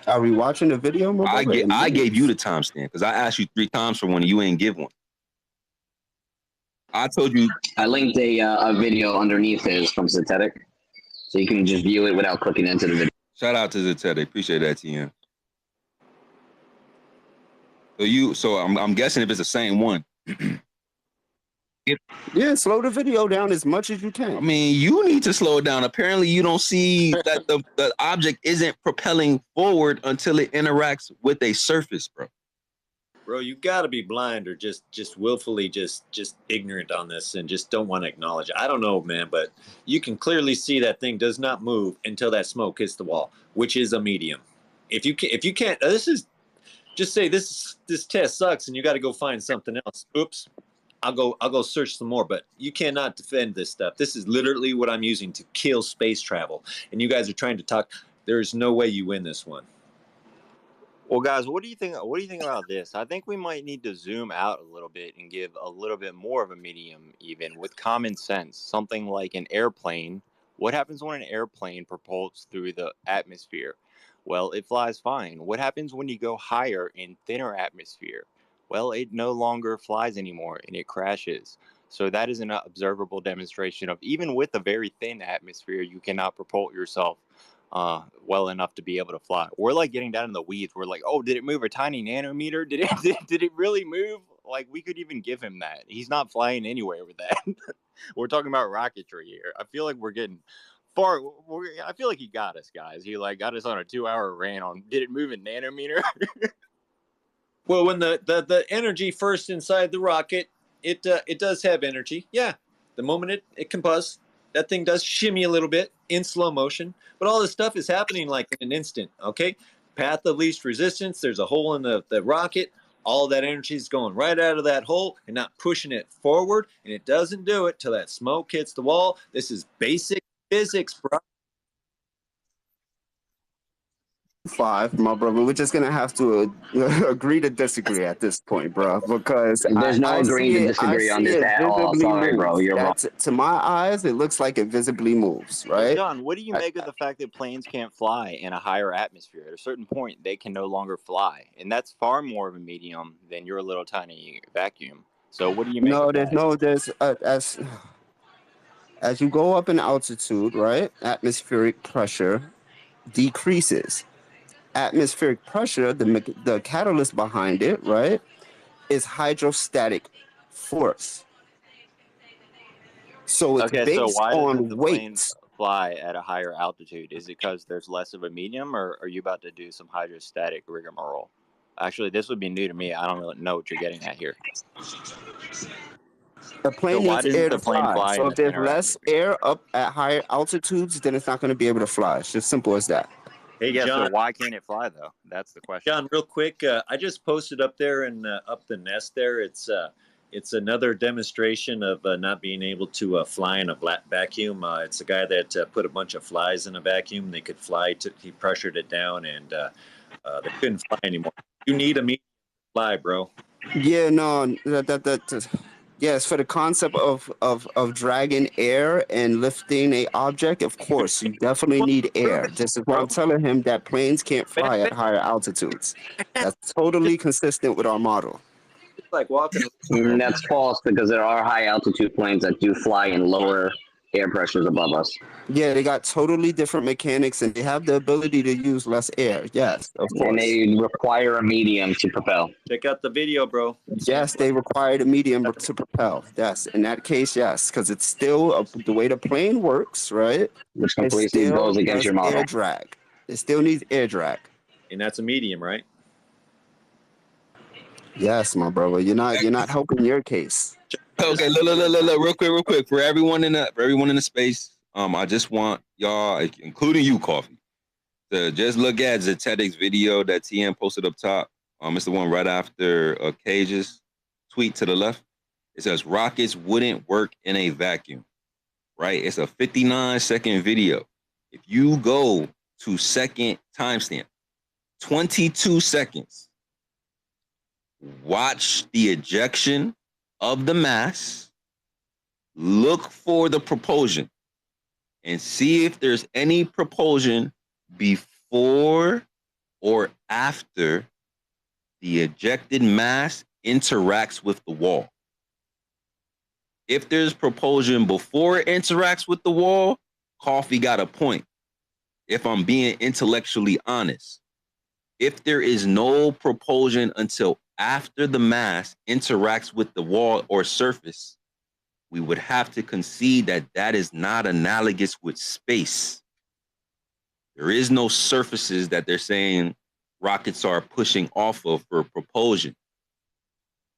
Speaker 8: Are we watching the video, my brother?
Speaker 4: I gave you the timestamp because I asked you 3 times for one and you ain't give one. I told you.
Speaker 12: I linked a video underneath his from Synthetic, so you can just view it without clicking into the video.
Speaker 4: Shout out to Zetete. Appreciate that, TM. So I'm guessing if it's the same one.
Speaker 8: Yeah, slow the video down as much as you can.
Speaker 4: I mean, you need to slow it down. Apparently, you don't see that the object isn't propelling forward until it interacts with a surface, bro.
Speaker 22: Bro, you got to be blind or just willfully just ignorant on this and just don't want to acknowledge it. I don't know, man, but you can clearly see that thing does not move until that smoke hits the wall, which is a medium. If you can't, this is just say this test sucks and you got to go find something else. Oops. I'll go search some more, but you cannot defend this stuff. This is literally what I'm using to kill space travel. And you guys are trying to talk. There's no way you win this one.
Speaker 11: Well, guys, what do you think? What do you think about this? I think we might need to zoom out a little bit and give a little bit more of a medium, even with common sense. Something like an airplane. What happens when an airplane propels through the atmosphere? Well, it flies fine. What happens when you go higher in thinner atmosphere? Well, it no longer flies anymore and it crashes. So that is an observable demonstration of even with a very thin atmosphere, you cannot propel yourself well enough to be able to fly. We're like getting down in the weeds. We're like, oh, did it move a tiny nanometer? Did it really move? Like we could even give him that. He's not flying anywhere with that. We're talking about rocketry here. I feel like we're getting far. I feel like he got us, guys. He like got us on a 2-hour rant on did it move a nanometer?
Speaker 22: Well, when the energy first inside the rocket, it does have energy. Yeah, the moment it combusts, that thing does shimmy a little bit in slow motion. But all this stuff is happening like in an instant. Okay, path of least resistance. There's a hole in the rocket. All that energy is going right out of that hole and not pushing it forward. And it doesn't do it till that smoke hits the wall. This is basic physics, bro.
Speaker 8: 5, my brother. We're just gonna have to agree to disagree at this point, bro. Because
Speaker 12: There's no agreeing to disagree on this at all. Sorry, bro. You're wrong.
Speaker 8: To my eyes, it looks like it visibly moves, right?
Speaker 11: John, what do you make of the fact that planes can't fly in a higher atmosphere? At a certain point, they can no longer fly. And that's far more of a medium than your little tiny vacuum. So what do you make of that?
Speaker 8: As you go up in altitude, right? Atmospheric pressure decreases. Atmospheric pressure, the catalyst behind it, right, is hydrostatic force. So it's
Speaker 11: Okay, so
Speaker 8: based
Speaker 11: why
Speaker 8: on
Speaker 11: doesn't the plane
Speaker 8: weight.
Speaker 11: fly at a higher altitude? Is it because there's less of a medium, or are you about to do some hydrostatic rigmarole? Actually, this would be new to me. I don't really know what you're getting at here.
Speaker 8: The plane
Speaker 11: So why
Speaker 8: needs air
Speaker 11: doesn't the
Speaker 8: to
Speaker 11: plane
Speaker 8: fly.
Speaker 11: fly
Speaker 8: So
Speaker 11: in a
Speaker 8: if there's
Speaker 11: thinner
Speaker 8: less air up at higher altitudes, then it's not going to be able to fly. It's just simple as that.
Speaker 22: Hey,
Speaker 11: Yeah,
Speaker 22: John.
Speaker 11: so why can't it fly though? That's the question.
Speaker 22: John, real quick, I just posted up there and up the nest there. It's another demonstration of not being able to fly in a vacuum. It's a guy that put a bunch of flies in a vacuum. They could fly. He pressured it down, and they couldn't fly anymore. You need a medium to fly, bro.
Speaker 8: Yeah, no, yes, for the concept of dragging air and lifting a object, of course, you definitely need air. This is why I'm telling him that planes can't fly at higher altitudes. That's totally consistent with our model.
Speaker 22: It's like walking.
Speaker 12: That's false because there are high altitude planes that do fly in lower air pressures above us.
Speaker 8: Yeah, they got totally different mechanics and they have the ability to use less air. Yes, of course.
Speaker 12: And they require a medium to propel.
Speaker 22: Check out the video, bro.
Speaker 8: Yes, they required a medium to propel. Yes, in that case, yes, because it's still the way the plane works, right?
Speaker 12: Which completely goes against your model.
Speaker 8: Air drag. It still needs air drag.
Speaker 22: And that's a medium, right?
Speaker 8: Yes, my brother. You're not helping your case.
Speaker 4: Okay, look, real quick, for everyone in the space, I just want y'all, including you, Coffee, to just look at Zetetic's video that TM posted up top. It's the one right after Cage's tweet to the left. It says rockets wouldn't work in a vacuum, right? It's a 59-second video. If you go to second timestamp, 22 seconds, watch the ejection of the mass, look for the propulsion, and see if there's any propulsion before or after the ejected mass interacts with the wall. If there's propulsion before it interacts with the wall, Coffee got a point. If I'm being intellectually honest, if there is no propulsion until after the mass interacts with the wall or surface, we would have to concede that that is not analogous with space. There is no surfaces that they're saying rockets are pushing off of for propulsion.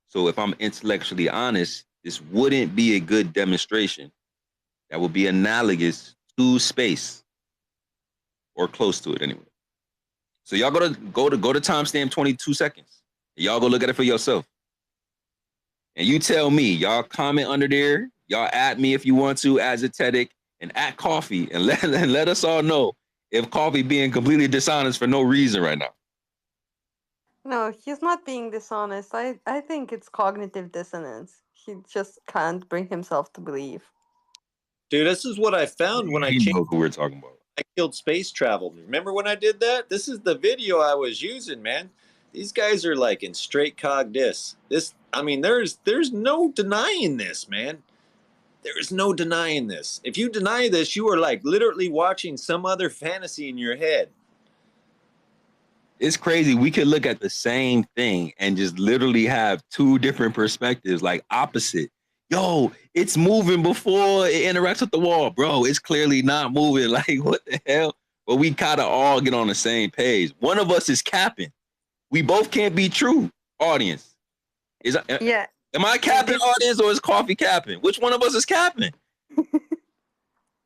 Speaker 4: So if I'm intellectually honest, this wouldn't be a good demonstration that would be analogous to space or close to it anyway. So y'all go to timestamp 22 seconds. Y'all go look at it for yourself. And you tell me, y'all comment under there, y'all at me if you want to, Azatetic, and at Coffee, and let us all know if Coffee being completely dishonest for no reason right now.
Speaker 15: No, he's not being dishonest. I think it's cognitive dissonance. He just can't bring himself to believe.
Speaker 22: Dude, this is what I found when I changed.
Speaker 4: Know who we're talking about.
Speaker 22: I killed space travel. Remember when I did that? This is the video I was using, man. These guys are like in straight cog dis. This, I mean, there's no denying this, man. There is no denying this. If you deny this, you are like literally watching some other fantasy in your head.
Speaker 4: It's crazy. We could look at the same thing and just literally have two different perspectives, like opposite. Yo, it's moving before it interacts with the wall, bro. It's clearly not moving. Like, what the hell? But we kind of all get on the same page. One of us is capping. We both can't be true, audience.
Speaker 15: Yeah.
Speaker 4: Am I capping, audience, or is Coffee capping? Which one of us is capping?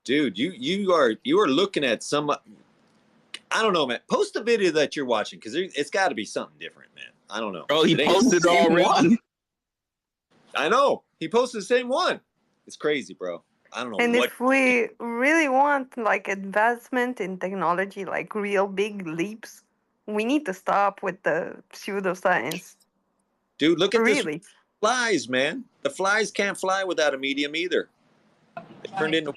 Speaker 22: Dude, you are looking at some. I don't know, man. Post the video that you're watching because it's got to be something different, man. I don't know.
Speaker 4: Bro, he posted it already.
Speaker 22: I know. He posted the same one. It's crazy, bro. I don't know
Speaker 15: And
Speaker 22: what.
Speaker 15: if we really want like advancement in technology, like real big leaps, we need to stop with the pseudoscience.
Speaker 22: Dude, look at
Speaker 15: really.
Speaker 22: this flies, man. The flies can't fly without a medium either. They turned into.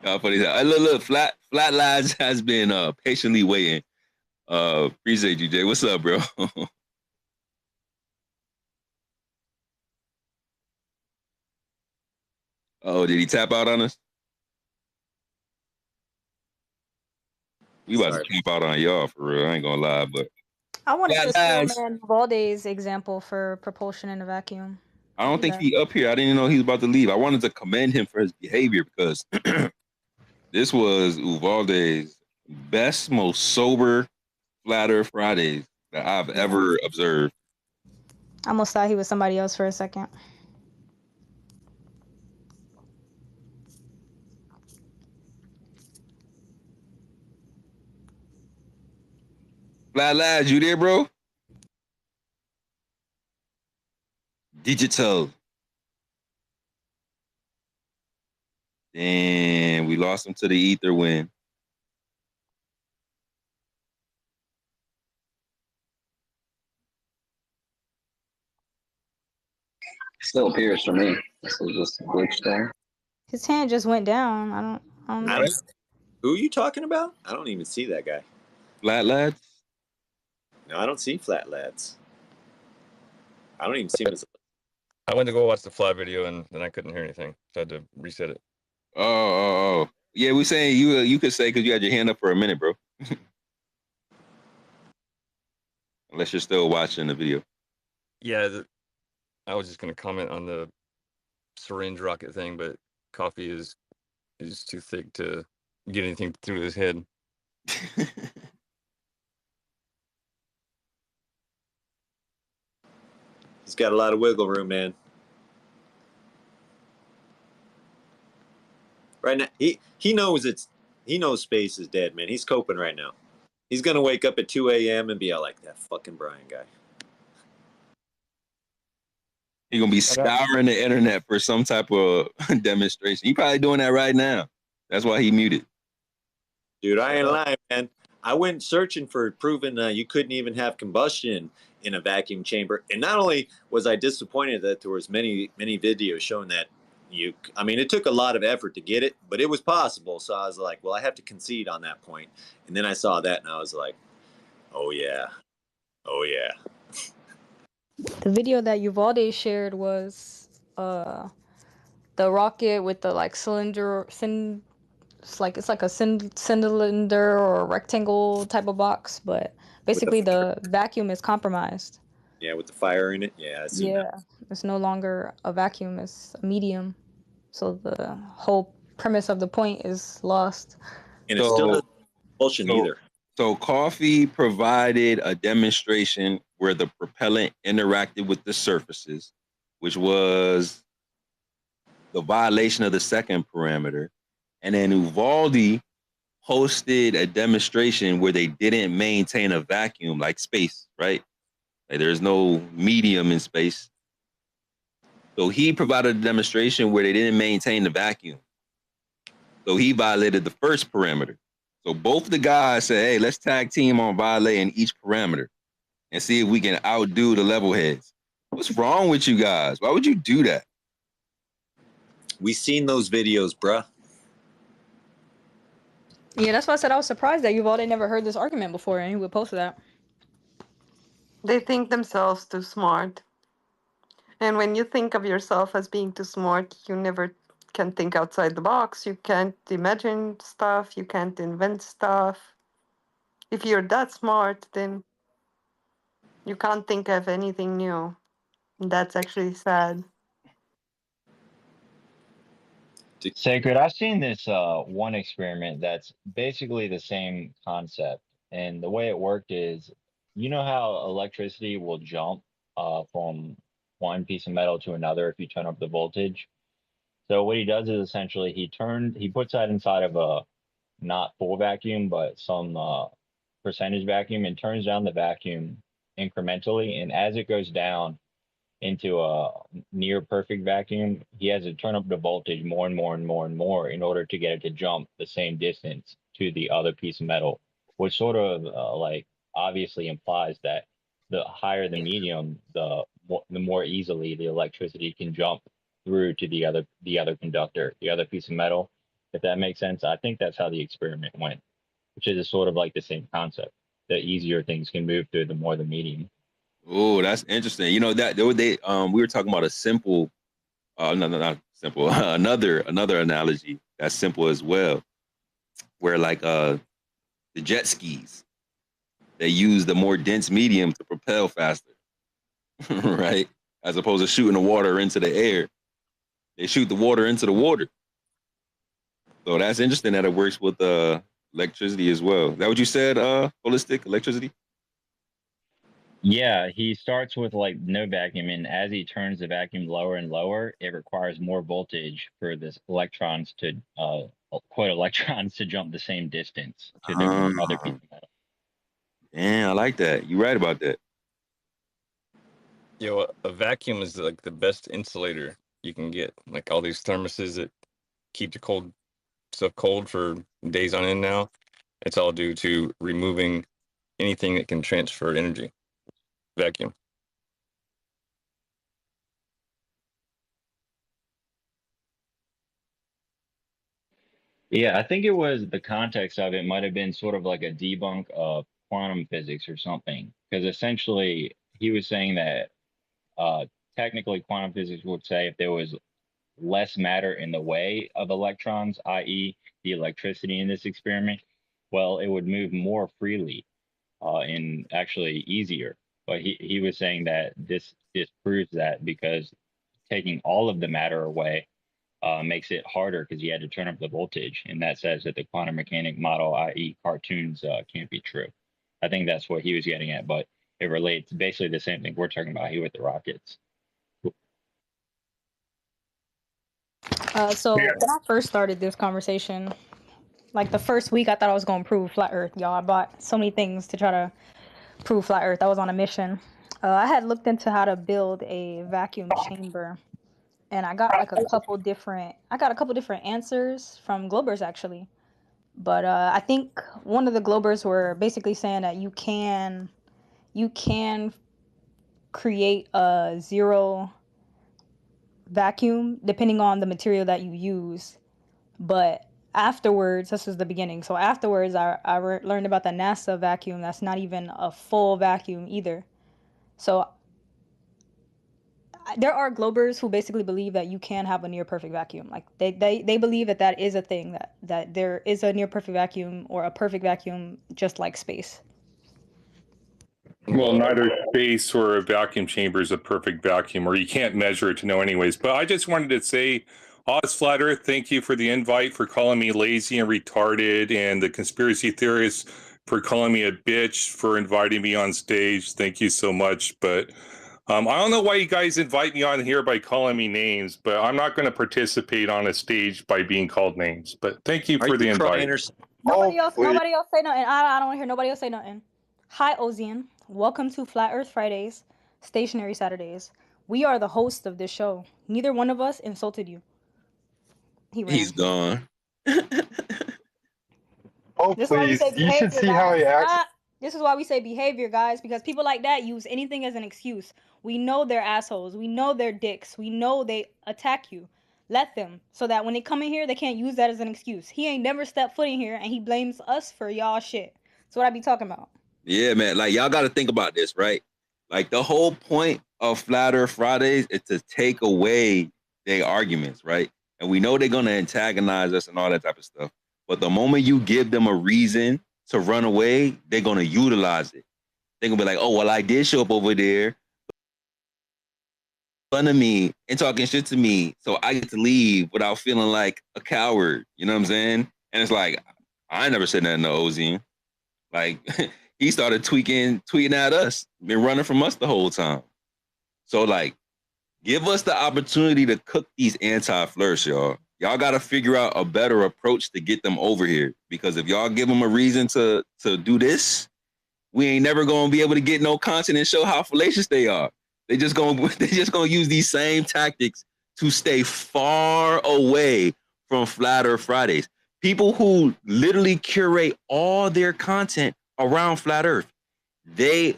Speaker 4: Oh, funny. Look, Flat Lads has been patiently waiting. Appreciate you, Jay. What's up, bro? Oh, did he tap out on us? We about to tap out on y'all for real. I ain't gonna lie, but
Speaker 10: I wanted
Speaker 4: Flat
Speaker 10: to see
Speaker 4: Lads.
Speaker 10: man Valde's example for propulsion in a vacuum.
Speaker 4: I don't think he up here. I didn't know he was about to leave. I wanted to commend him for his behavior because this was Uvalde's best, most sober Flat Earth Fridays that I've ever observed.
Speaker 10: I almost thought he was somebody else for a second.
Speaker 4: Flat Lads, you there, bro? Digital. Damn, we lost him to the ether win.
Speaker 12: Still appears for me. This is just a glitch there.
Speaker 10: His hand just went down. I don't know.
Speaker 22: Who are you talking about? I don't even see that guy.
Speaker 4: Flat Lads?
Speaker 22: No, I don't see Flat Lads. I don't even see him as.
Speaker 5: I went to go watch the fly video and then I couldn't hear anything, so I had to reset it.
Speaker 4: Oh. Yeah, we saying you could say because you had your hand up for a minute, bro. Unless you're still watching the video.
Speaker 5: Yeah, I was just gonna comment on the syringe rocket thing, but Coffee is too thick to get anything through his head.
Speaker 22: He's got a lot of wiggle room, man. Right now, he knows space is dead, man. He's coping right now. He's gonna wake up at 2 a.m. and be all like, that fucking Brian guy.
Speaker 4: He's gonna be scouring the internet for some type of demonstration. He probably doing that right now. That's why he muted.
Speaker 22: Dude, I ain't lying, man. I went searching for proving you couldn't even have combustion in a vacuum chamber. And not only was I disappointed that there was many videos showing that I mean, it took a lot of effort to get it, but it was possible. So I was like, well, I have to concede on that point. And then I saw that, and I was like, oh yeah, oh yeah.
Speaker 10: The video that Uvalde shared was the rocket with the like it's like a cylinder or a rectangle type of box, but basically the vacuum is compromised.
Speaker 22: Yeah, with the fire in it. Yeah, I seen that.
Speaker 10: Yeah, it's no longer a vacuum, it's a medium. So the whole premise of the point is lost.
Speaker 22: And it still doesn't propulsion either.
Speaker 4: So Coffee provided a demonstration where the propellant interacted with the surfaces, which was the violation of the second parameter. And then Uvalde hosted a demonstration where they didn't maintain a vacuum like space, right? Like there's no medium in space. So he provided a demonstration where they didn't maintain the vacuum. So he violated the first parameter. So both the guys said, hey, let's tag team on violating each parameter and see if we can outdo the level heads. What's wrong with you guys? Why would you do that?
Speaker 22: We seen those videos, bruh.
Speaker 10: Yeah, that's why I said I was surprised that Uvalde never heard this argument before and he would post that.
Speaker 15: They think themselves too smart. And when you think of yourself as being too smart, you never can think outside the box. You can't imagine stuff. You can't invent stuff. If you're that smart, then you can't think of anything new. That's actually sad.
Speaker 13: Sacred, I've seen this one experiment that's basically the same concept. And the way it worked is, you know how electricity will jump from one piece of metal to another if you turn up the voltage? So what he does is essentially he puts that inside of a not full vacuum, but some percentage vacuum, and turns down the vacuum incrementally. And as it goes down into a near perfect vacuum, he has to turn up the voltage more and more and more and more in order to get it to jump the same distance to the other piece of metal, which sort of like obviously implies that the higher the medium, the more easily the electricity can jump through to the other conductor, the other piece of metal. If that makes sense, I think that's how the experiment went, which is sort of like the same concept. The easier things can move through, the more the medium.
Speaker 4: Oh, that's interesting. You know that we were talking about a simple, no, not simple, another analogy that's simple as well, where like the jet skis, they use the more dense medium to propel faster, right? As opposed to shooting the water into the air, they shoot the water into the water. So that's interesting that it works with electricity as well. Is that what you said? Holistic electricity.
Speaker 13: Yeah, he starts with like no vacuum, and as he turns the vacuum lower and lower, it requires more voltage for this electrons to electrons to jump the same distance to the other piece of metal.
Speaker 4: Yeah, I like that. You're right about that.
Speaker 5: Yo, a vacuum is like the best insulator you can get. Like all these thermoses that keep the cold stuff cold for days on end now, it's all due to removing anything that can transfer energy. Vacuum.
Speaker 13: Yeah, I think it was the context of it might have been sort of like a debunk of quantum physics or something, because essentially he was saying that technically quantum physics would say if there was less matter in the way of electrons, i.e. the electricity in this experiment, well, it would move more freely and actually easier. But he was saying that this proves that, because taking all of the matter away makes it harder because you had to turn up the voltage. And that says that the quantum mechanic model, i.e. cartoons, can't be true. I think that's what he was getting at, but it relates basically the same thing we're talking about here with the rockets.
Speaker 10: So when I first started this conversation, like the first week, I thought I was going to prove flat Earth, y'all. I bought so many things to try to prove flat Earth. I was on a mission. I had looked into how to build a vacuum chamber, and I got like a couple different answers from Globers actually. But I think one of the Globers were basically saying that you can create a zero vacuum depending on the material that you use. But afterwards, this was the beginning. So afterwards, I learned about the NASA vacuum. That's not even a full vacuum either. So there are globers who basically believe that you can have a near perfect vacuum. Like they believe that that is a thing, that there is a near perfect vacuum or a perfect vacuum just like space.
Speaker 7: Well, neither space or a vacuum chamber is a perfect vacuum, or you can't measure it to know anyways. But I just wanted to say, Oz Flat Earth, thank you for the invite, for calling me lazy and retarded, and the conspiracy theorists for calling me a bitch, for inviting me on stage. Thank you so much. But I don't know why you guys invite me on here by calling me names, but I'm not going to participate on a stage by being called names. But thank you for the invite.
Speaker 10: Nobody else say nothing. I don't want to hear nobody else say nothing. Hi, Ozian. Welcome to Flat Earth Fridays, Stationary Saturdays. We are the host of this show. Neither one of us insulted you.
Speaker 4: He's gone.
Speaker 17: Oh,
Speaker 10: This is why we
Speaker 17: please.
Speaker 10: say
Speaker 17: You should
Speaker 10: behavior,
Speaker 17: see how he
Speaker 10: guys.
Speaker 17: acts.
Speaker 10: This is why we say behavior, guys, because people like that use anything as an excuse. We know they're assholes. We know they're dicks. We know they attack you. Let them, so that when they come in here, they can't use that as an excuse. He ain't never stepped foot in here, and he blames us for y'all shit. That's what I be talking about.
Speaker 4: Yeah, man. Like, y'all got to think about this, right? Like, the whole point of Flat Earth Fridays is to take away their arguments, right? And we know they're going to antagonize us and all that type of stuff. But the moment you give them a reason to run away, they're going to utilize it. They're going to be like, oh, well, I did show up over there, fun of me and talking shit to me, so I get to leave without feeling like a coward. You know what I'm saying? And it's like, I ain't never said nothing to Ozian. Like, he started tweeting at us, been running from us the whole time. So, like, give us the opportunity to cook these anti-flirts, y'all. Y'all got to figure out a better approach to get them over here. Because if y'all give them a reason to do this, we ain't never going to be able to get no content and show how fallacious they are. They just gonna use these same tactics to stay far away from Flat Earth Fridays. People who literally curate all their content around Flat Earth, they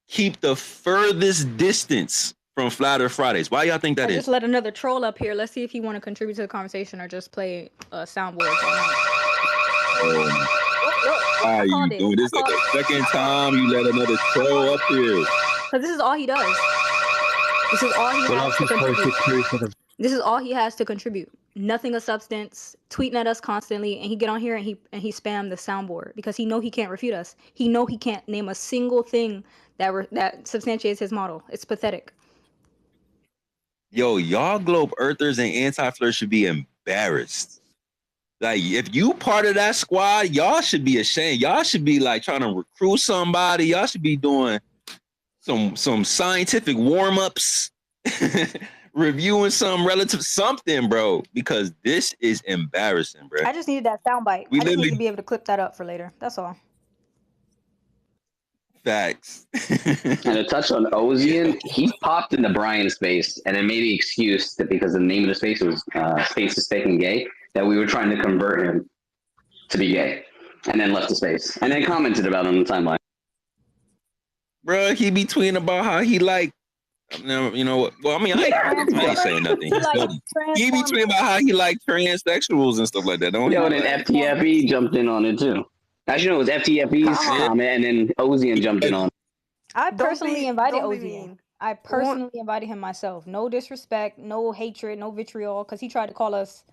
Speaker 4: keep the furthest distance from Flat Earth Fridays. Why y'all think that
Speaker 10: I
Speaker 4: is?
Speaker 10: just let another troll up here. Let's see if he want to contribute to the conversation or just play soundboard.
Speaker 4: Why are you doing this? Like the second time you let another troll up here.
Speaker 10: Because this is all he does. This is all he has to contribute. This is all he has to contribute. Nothing of substance, tweeting at us constantly, and he get on here and he spam the soundboard because he know he can't refute us. He know he can't name a single thing that substantiates his model. It's pathetic.
Speaker 4: Yo, y'all globe earthers and anti-flirts should be embarrassed. Like, if you part of that squad, y'all should be ashamed. Y'all should be like trying to recruit somebody. Y'all should be doing some scientific warm-ups, reviewing some relative something, bro, because this is embarrassing, bro.
Speaker 10: I just needed that soundbite. I just need to be able to clip that up for later. That's all.
Speaker 4: Facts.
Speaker 12: And to touch on Ozian, he popped into Brian's space and then made the excuse that because the name of the space was Space is Fake and Gay, that we were trying to convert him to be gay, and then left the space, and then commented about it on the timeline.
Speaker 4: Bro, he be tweeting about how he like, you know what? Well, I mean, I ain't saying nothing. He be tweeting about how he like transsexuals and stuff like that. Don't
Speaker 12: Yo,
Speaker 4: he?
Speaker 12: and then FTFE jumped in on it too. Actually, no, it was FTFE's comment, and then Ozian jumped in on it.
Speaker 10: I personally invited
Speaker 15: don't be
Speaker 10: Ozian.
Speaker 15: mean.
Speaker 10: I personally invited him myself. No disrespect, no hatred, no vitriol, because he tried to call us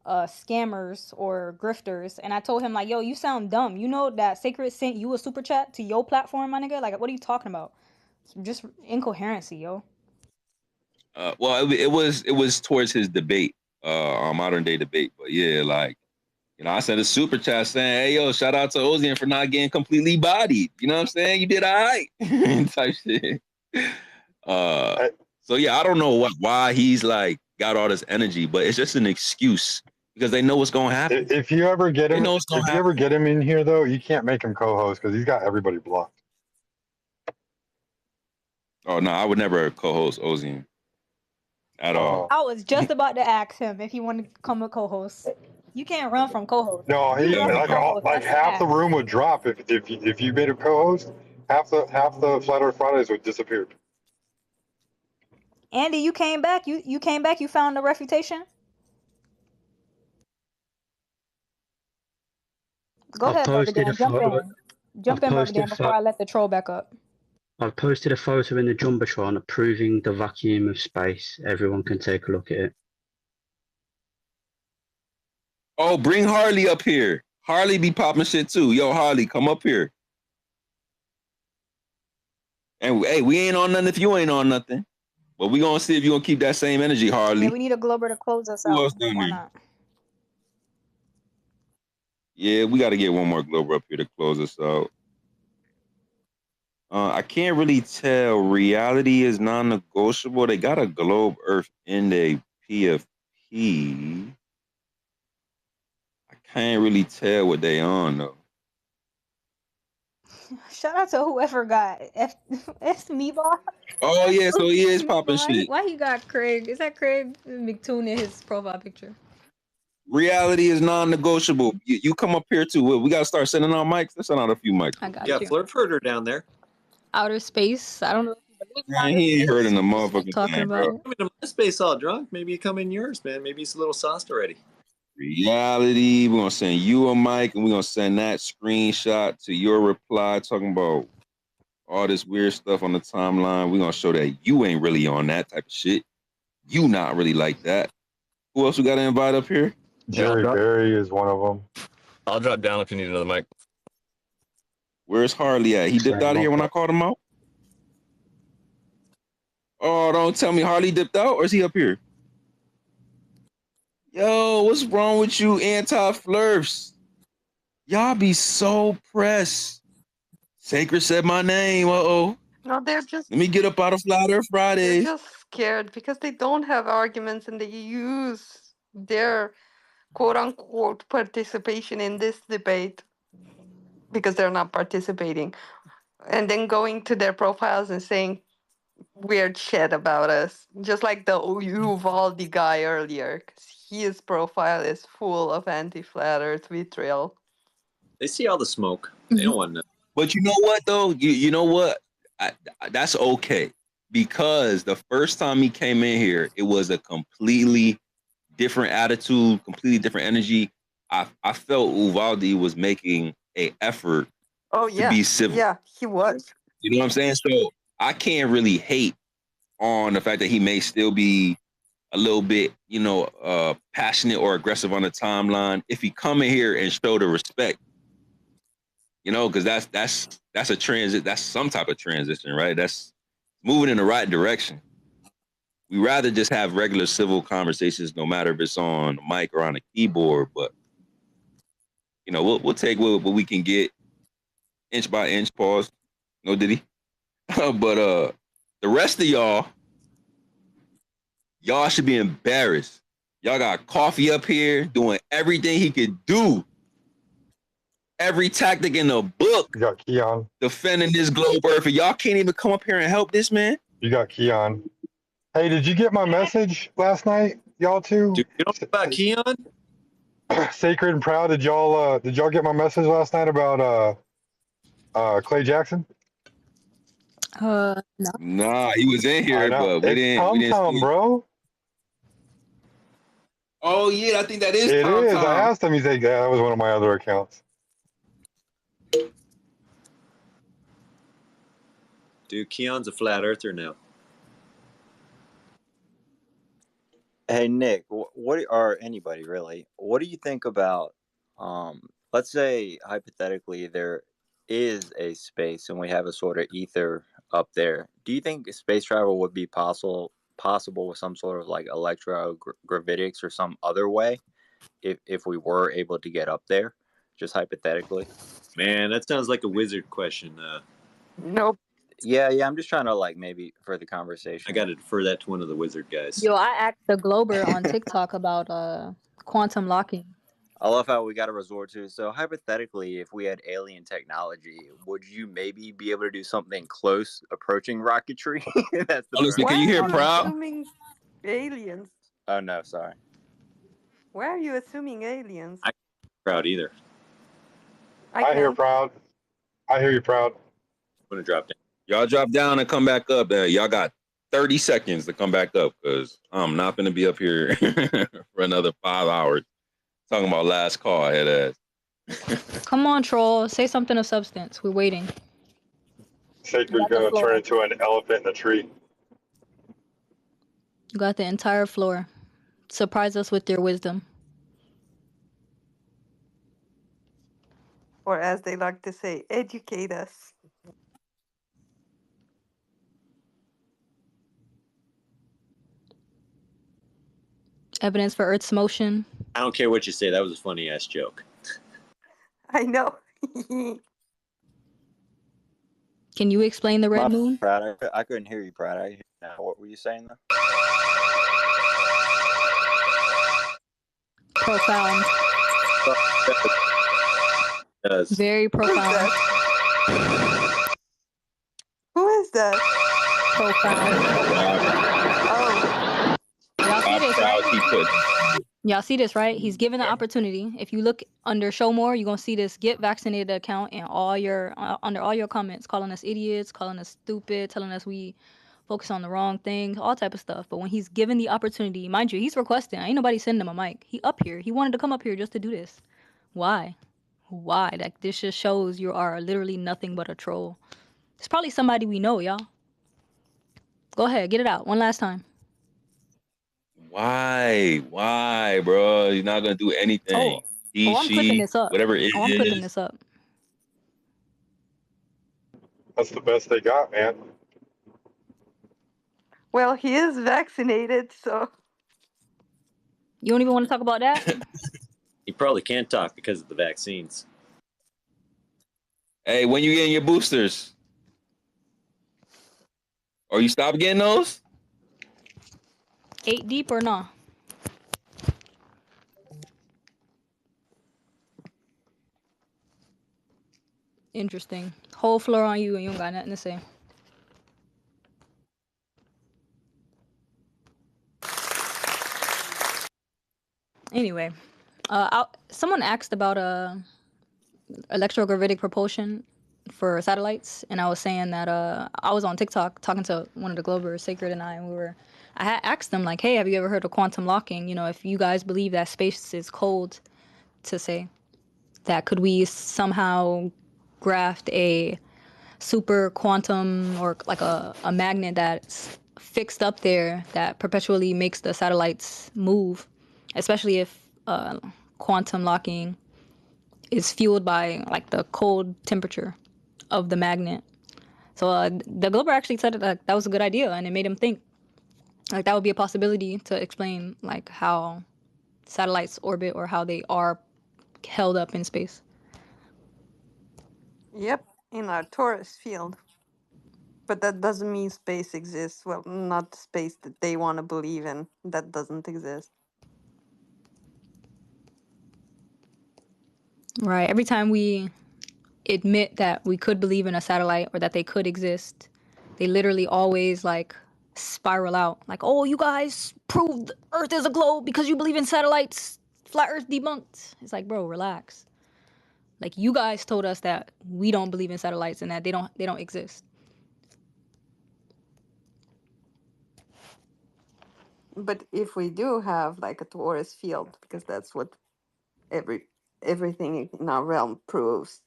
Speaker 10: scammers or grifters, and I told him like, yo, you sound dumb. You know that Sacred sent you a super chat to your platform, my nigga? Like, what are you talking about? Just incoherency, yo.
Speaker 4: Well, it was towards his debate, modern day debate. But yeah, like, you know, I sent a super chat saying, hey, yo, shout out to Ozian for not getting completely bodied. You know what I'm saying? You did all right. Type shit. So yeah, I don't know why he's like got all this energy, but it's just an excuse because they know what's gonna happen.
Speaker 17: If you ever get him, get him in here though, you can't make him co-host because he's got everybody blocked.
Speaker 4: Oh no, I would never co-host Ozian at all.
Speaker 10: I was just about to ask him if he wanted to come a co-host. You can't run from co-host.
Speaker 17: No, he like half the room would drop if you made him co-host. Half the Flat Earth Fridays would disappear.
Speaker 10: Andy, you came back. You came back. You found the refutation. Go
Speaker 19: I've
Speaker 10: ahead, Brother
Speaker 19: posted a
Speaker 10: Dan. Jump
Speaker 19: photo.
Speaker 10: in. Jump
Speaker 19: I've
Speaker 10: in, Brother
Speaker 19: posted
Speaker 10: Dan, before I let the troll back up.
Speaker 19: I've posted a photo in the Jumbotron proving the vacuum of space. Everyone can take a look at it.
Speaker 4: Oh, bring Harley up here. Harley be popping shit too. Yo, Harley, come up here. And hey, we ain't on nothing if you ain't on nothing. But we gonna see if you gonna keep that same energy, Harley.
Speaker 10: Yeah, we need a Glober to close us
Speaker 4: Who
Speaker 10: out.
Speaker 4: else down
Speaker 10: Why
Speaker 4: here?
Speaker 10: not?
Speaker 4: Yeah, we got to get one more Glober up here to close us out. I can't really tell. Reality is non-negotiable. They got a globe Earth in their PFP. I can't really tell what they on though.
Speaker 10: Shout out to whoever got F Meatball.
Speaker 4: Oh yeah, so he is popping
Speaker 10: Why
Speaker 4: shit.
Speaker 10: he got Craig? Is that Craig McToon in his profile picture?
Speaker 4: Reality is non-negotiable. You come up here too. We gotta start sending out mics. Let's send out a few mics.
Speaker 10: I got
Speaker 22: Yeah,
Speaker 10: you.
Speaker 22: Flirt Herder down there.
Speaker 10: Outer space. I don't know if you believe in
Speaker 4: Man,
Speaker 10: outer
Speaker 4: he ain't
Speaker 10: space.
Speaker 4: heard in the
Speaker 10: I'm just,
Speaker 4: motherfucking
Speaker 10: talking
Speaker 4: thing,
Speaker 10: about
Speaker 4: bro.
Speaker 10: it.
Speaker 22: Coming to my space all drunk. Maybe you come in yours, man. Maybe he's a little sauced already.
Speaker 4: Reality. We're gonna send you a mic, and we're gonna send that screenshot to your reply talking about all this weird stuff on the timeline. We're gonna show that you ain't really on that type of shit. You not really like that. Who else we gotta invite up here?
Speaker 17: Jerry Berry is one of them.
Speaker 5: I'll drop down if you need another mic.
Speaker 4: Where's Harley at? He dipped out of here when I called him out? Oh, don't tell me Harley dipped out, or is he up here? Yo, what's wrong with you anti-flirts? Y'all be so pressed. Sacred said my name. Uh-oh.
Speaker 15: No, they're just
Speaker 4: Let me get up out of Flat Earth
Speaker 15: they're
Speaker 4: Fridays.
Speaker 15: just scared because they don't have arguments and they use their quote unquote participation in this debate because they're not participating. And then going to their profiles and saying weird shit about us. Just like the Uvaldi guy earlier. 'Cause his profile is full of anti-flat earth vitriol.
Speaker 22: They see all the smoke. They don't want to know.
Speaker 4: But you know what, though? You know what? That's okay. Because the first time he came in here, it was a completely different attitude, completely different energy. I felt Uvaldi was making an effort
Speaker 15: Oh
Speaker 4: to
Speaker 15: yeah.
Speaker 4: be civil.
Speaker 15: Yeah, he was.
Speaker 4: You know what I'm saying? So I can't really hate on the fact that he may still be a little bit, passionate or aggressive on the timeline. If he come in here and show the respect, because that's a transit. That's some type of transition, right? That's moving in the right direction. We rather just have regular civil conversations, no matter if it's on the mic or on the keyboard. But we'll take what we can get, inch by inch. Pause. No Diddy. But the rest of y'all should be embarrassed. Y'all got Coffee up here doing everything he could do. Every tactic in the book.
Speaker 17: You got Keon.
Speaker 4: Defending this globe Earth. And y'all can't even come up here and help this man.
Speaker 17: You got Keon. Hey, did you get my message last night, y'all two?
Speaker 22: Dude, you know about Keon?
Speaker 17: Sacred and Proud, did y'all get my message last night about Clay Jackson?
Speaker 10: No.
Speaker 4: Nah, he was in here, but we didn't see
Speaker 17: Tom,
Speaker 4: it.
Speaker 17: bro.
Speaker 4: Oh yeah, I think that is
Speaker 17: It
Speaker 4: Tom.
Speaker 17: is. I asked him. He said, "Yeah, that was one of my other accounts."
Speaker 22: Dude, Keon's a flat earther now.
Speaker 11: Hey Nick, or anybody really? What do you think about? Let's say hypothetically there is a space and we have a sort of ether up there. Do you think space travel would be possible with some sort of like electrogravitics or some other way, if we were able to get up there, just hypothetically?
Speaker 22: Man, that sounds like a wizard question.
Speaker 15: Nope.
Speaker 11: Yeah, I'm just trying to maybe for the conversation.
Speaker 22: I got to defer that to one of the wizard guys.
Speaker 10: Yo, I asked the Glober on TikTok about quantum locking.
Speaker 11: I love how we got to resort to. So hypothetically, if we had alien technology, would you maybe be able to do something close approaching rocketry? That's the
Speaker 4: listen, can you hear Proud?
Speaker 15: Assuming aliens.
Speaker 11: Oh no, sorry.
Speaker 15: Why are you assuming aliens?
Speaker 22: I can't Proud either.
Speaker 17: I hear Proud. I hear you, Proud.
Speaker 22: I'm gonna drop down.
Speaker 4: Y'all drop down and come back up. Y'all got 30 seconds to come back up because I'm not going to be up here for another 5 hours talking about last call I had asked.
Speaker 10: Come on, troll. Say something of substance. We're waiting.
Speaker 17: Sacred's gonna turn into an elephant in a tree.
Speaker 10: You got the entire floor. Surprise us with your wisdom.
Speaker 15: Or as they like to say, educate us.
Speaker 10: Evidence for Earth's motion.
Speaker 22: I don't care what you say. That was a funny ass joke.
Speaker 15: I know.
Speaker 10: Can you explain the red moon?
Speaker 11: Brad, I couldn't hear you, Brad. I hear you now. What were you saying though?
Speaker 10: Profound.
Speaker 22: Yes.
Speaker 10: Very profound.
Speaker 15: Who is that?
Speaker 10: Profound.
Speaker 15: Oh.
Speaker 10: Y'all see this, right? Y'all see this, right? He's given the opportunity. If you look under show more, you're gonna see this get vaccinated account and all your under all your comments, calling us idiots, calling us stupid, telling us we focus on the wrong thing, all type of stuff. But when he's given the opportunity, mind you, he's requesting. Ain't nobody sending him a mic. He up here. He wanted to come up here just to do this. Why? Why? Like this just shows you are literally nothing but a troll. It's probably somebody we know, y'all. Go ahead, get it out one last time.
Speaker 4: Why, bro? You're not gonna do anything.
Speaker 10: I'm clipping this up.
Speaker 4: Whatever it
Speaker 10: I'm
Speaker 4: is.
Speaker 10: clipping this up.
Speaker 17: That's the best they got, man.
Speaker 15: Well, he is vaccinated, so.
Speaker 10: You don't even want to talk about that?
Speaker 22: He probably can't talk because of the vaccines.
Speaker 4: Hey, when you getting your boosters? Or you stop getting those?
Speaker 10: 8 deep or nah? Interesting. Whole floor on you and you don't got nothing to say. Anyway, someone asked about electrogravitic propulsion for satellites, and I was saying that I was on TikTok talking to one of the Globers, Sacred and I, and I had asked them like, hey, have you ever heard of quantum locking? You know, if you guys believe that space is cold, to say that could we somehow graft a super quantum or like a magnet that's fixed up there that perpetually makes the satellites move, especially if quantum locking is fueled by like the cold temperature of the magnet. So the Glober actually said that was a good idea, and it made him think like that would be a possibility to explain like how satellites orbit or how they are held up in space.
Speaker 15: Yep, in our torus field. But that doesn't mean space exists. Well, not the space that they want to believe in. That doesn't exist.
Speaker 10: Right. Every time we admit that we could believe in a satellite or that they could exist, they literally always like spiral out. Like, oh, you guys proved Earth is a globe because you believe in satellites. Flat Earth debunked. It's like, bro, relax. Like, you guys told us that we don't believe in satellites and that they don't exist.
Speaker 15: But if we do have like a torus field, because that's what everything in our realm proves,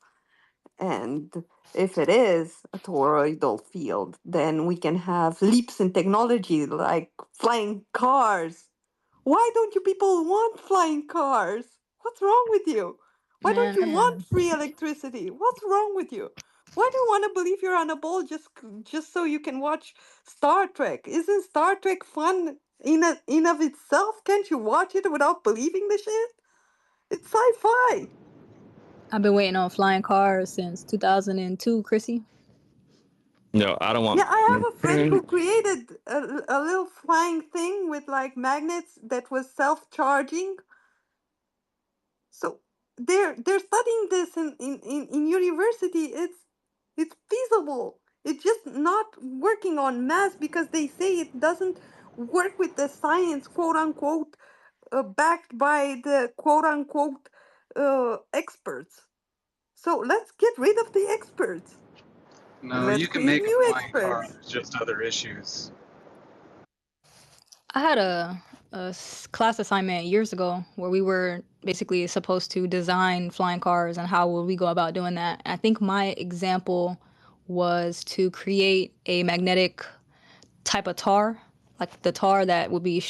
Speaker 15: and if it is a toroidal field, then we can have leaps in technology like flying cars. Why don't you people want flying cars? What's wrong with you? Why don't you want free electricity? What's wrong with you? Why do you want to believe you're on a ball just so you can watch Star Trek? Isn't Star Trek fun in of itself? Can't you watch it without believing the shit? It's sci-fi.
Speaker 10: I've been waiting on flying cars since 2002, Chrissy.
Speaker 5: No, I don't want.
Speaker 15: Yeah, I have a friend who created a little flying thing with like magnets that was self-charging. So they're studying this in university. It's feasible. It's just not working on mass because they say it doesn't work with the science, quote unquote, backed by the quote unquote experts. So let's get rid of the experts.
Speaker 16: No,
Speaker 15: Let's
Speaker 16: you can
Speaker 15: create
Speaker 16: make a
Speaker 15: new
Speaker 16: flying car.
Speaker 15: experts.
Speaker 16: There's just other issues.
Speaker 10: I had a class assignment years ago where we were basically supposed to design flying cars and how would we go about doing that. I think my example was to create a magnetic type of tar, like the tar that would be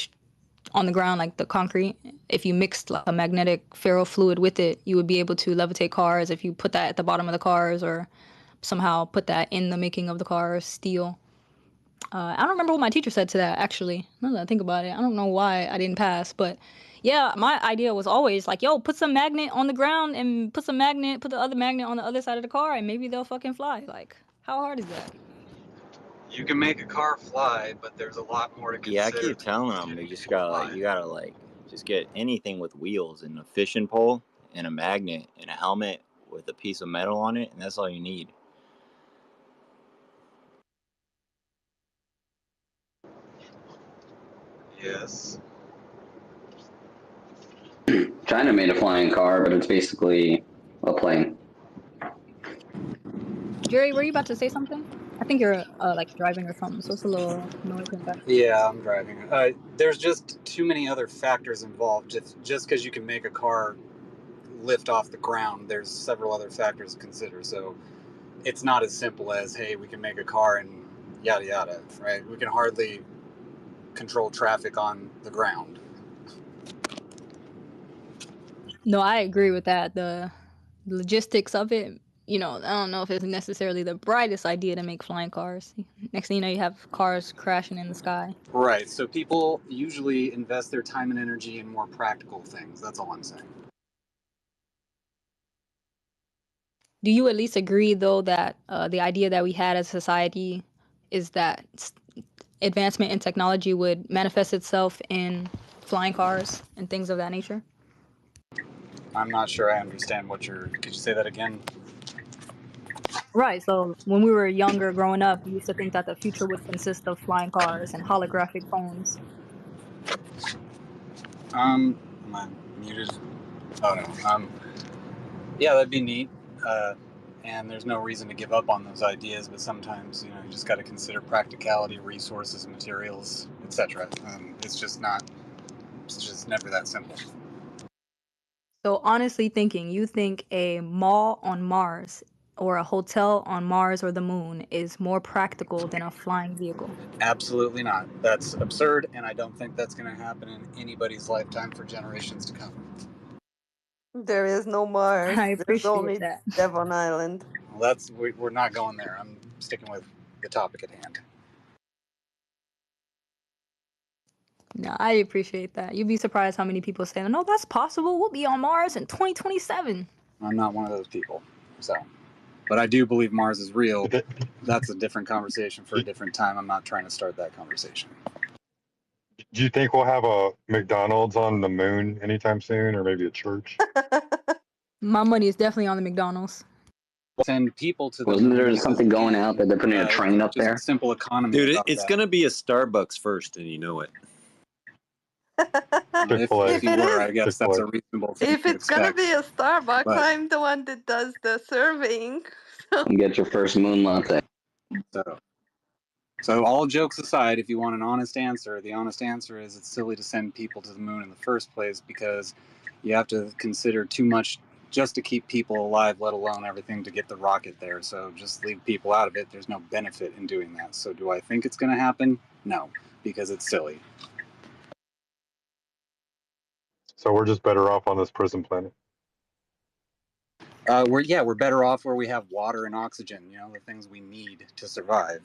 Speaker 10: on the ground, like the concrete. If you mixed like a magnetic ferrofluid with it, you would be able to levitate cars if you put that at the bottom of the cars or somehow put that in the making of the car, steel. I don't remember what my teacher said to that, actually. Now that I think about it, I don't know why I didn't pass, but yeah, my idea was always like, yo, put some magnet on the ground and put the other magnet on the other side of the car and maybe they'll fucking fly. Like, how hard is that?
Speaker 16: You can make a car fly, but there's a lot more to consider.
Speaker 11: Yeah, I keep telling them you just gotta like just get anything with wheels and a fishing pole and a magnet and a helmet with a piece of metal on it, and that's all you need.
Speaker 16: Yes.
Speaker 12: China made a flying car, but it's basically a plane.
Speaker 10: Jerry, were you about to say something? I think you're like driving or something, so it's a little noise in the background.
Speaker 16: Yeah, I'm driving. There's just too many other factors involved. Just because you can make a car lift off the ground, there's several other factors to consider. So it's not as simple as, hey, we can make a car and yada yada, right? We can hardly control traffic on the ground.
Speaker 10: No, I agree with that. The logistics of it, I don't know if it's necessarily the brightest idea to make flying cars. Next thing you know, you have cars crashing in the sky.
Speaker 16: Right. So people usually invest their time and energy in more practical things. That's all I'm saying.
Speaker 10: Do you at least agree, though, that the idea that we had as a society is that advancement in technology would manifest itself in flying cars and things of that nature?
Speaker 16: I'm not sure I understand could you say that again?
Speaker 10: Right. So when we were younger, growing up, we used to think that the future would consist of flying cars and holographic phones.
Speaker 16: Am I muted? Oh no. Yeah, that'd be neat. And there's no reason to give up on those ideas, but sometimes you just got to consider practicality, resources, materials, etc. It's just never that simple.
Speaker 10: So honestly thinking, you think a mall on Mars or a hotel on Mars or the moon is more practical than a flying vehicle?
Speaker 16: Absolutely not. That's absurd, and I don't think that's going to happen in anybody's lifetime for generations to come.
Speaker 15: There is no Mars.
Speaker 10: I
Speaker 15: There's
Speaker 10: appreciate
Speaker 15: only
Speaker 10: that.
Speaker 15: Devon Island.
Speaker 16: Well, we're not going there. I'm sticking with the topic at hand.
Speaker 10: No, I appreciate that. You'd be surprised how many people say, no, that's possible. We'll be on Mars in 2027.
Speaker 16: I'm not one of those people. But I do believe Mars is real. That's a different conversation for a different time. I'm not trying to start that conversation.
Speaker 17: Do you think we'll have a McDonald's on the moon anytime soon, or maybe a church?
Speaker 10: My money is definitely on the McDonald's.
Speaker 16: Send people to the
Speaker 12: Wasn't
Speaker 16: moon
Speaker 12: there
Speaker 16: because
Speaker 12: something going out that they're putting a train up
Speaker 16: just
Speaker 12: there?
Speaker 16: a simple economy.
Speaker 11: Dude,
Speaker 16: about
Speaker 11: it's
Speaker 16: that.
Speaker 11: gonna be a Starbucks first, and you know it.
Speaker 16: If you were, I guess that's a reasonable thing
Speaker 15: If
Speaker 16: to
Speaker 15: it's gonna
Speaker 16: expect.
Speaker 15: be a Starbucks,
Speaker 16: But-
Speaker 15: I'm the one that does the serving.
Speaker 12: And get your first moon latte.
Speaker 16: So all jokes aside, if you want an honest answer, the honest answer is it's silly to send people to the moon in the first place because you have to consider too much just to keep people alive, let alone everything to get the rocket there. So just leave people out of it. There's no benefit in doing that. So do I think it's going to happen? No, because it's silly.
Speaker 17: So we're just better off on this prison planet.
Speaker 16: We're better off where we have water and oxygen, the things we need to survive.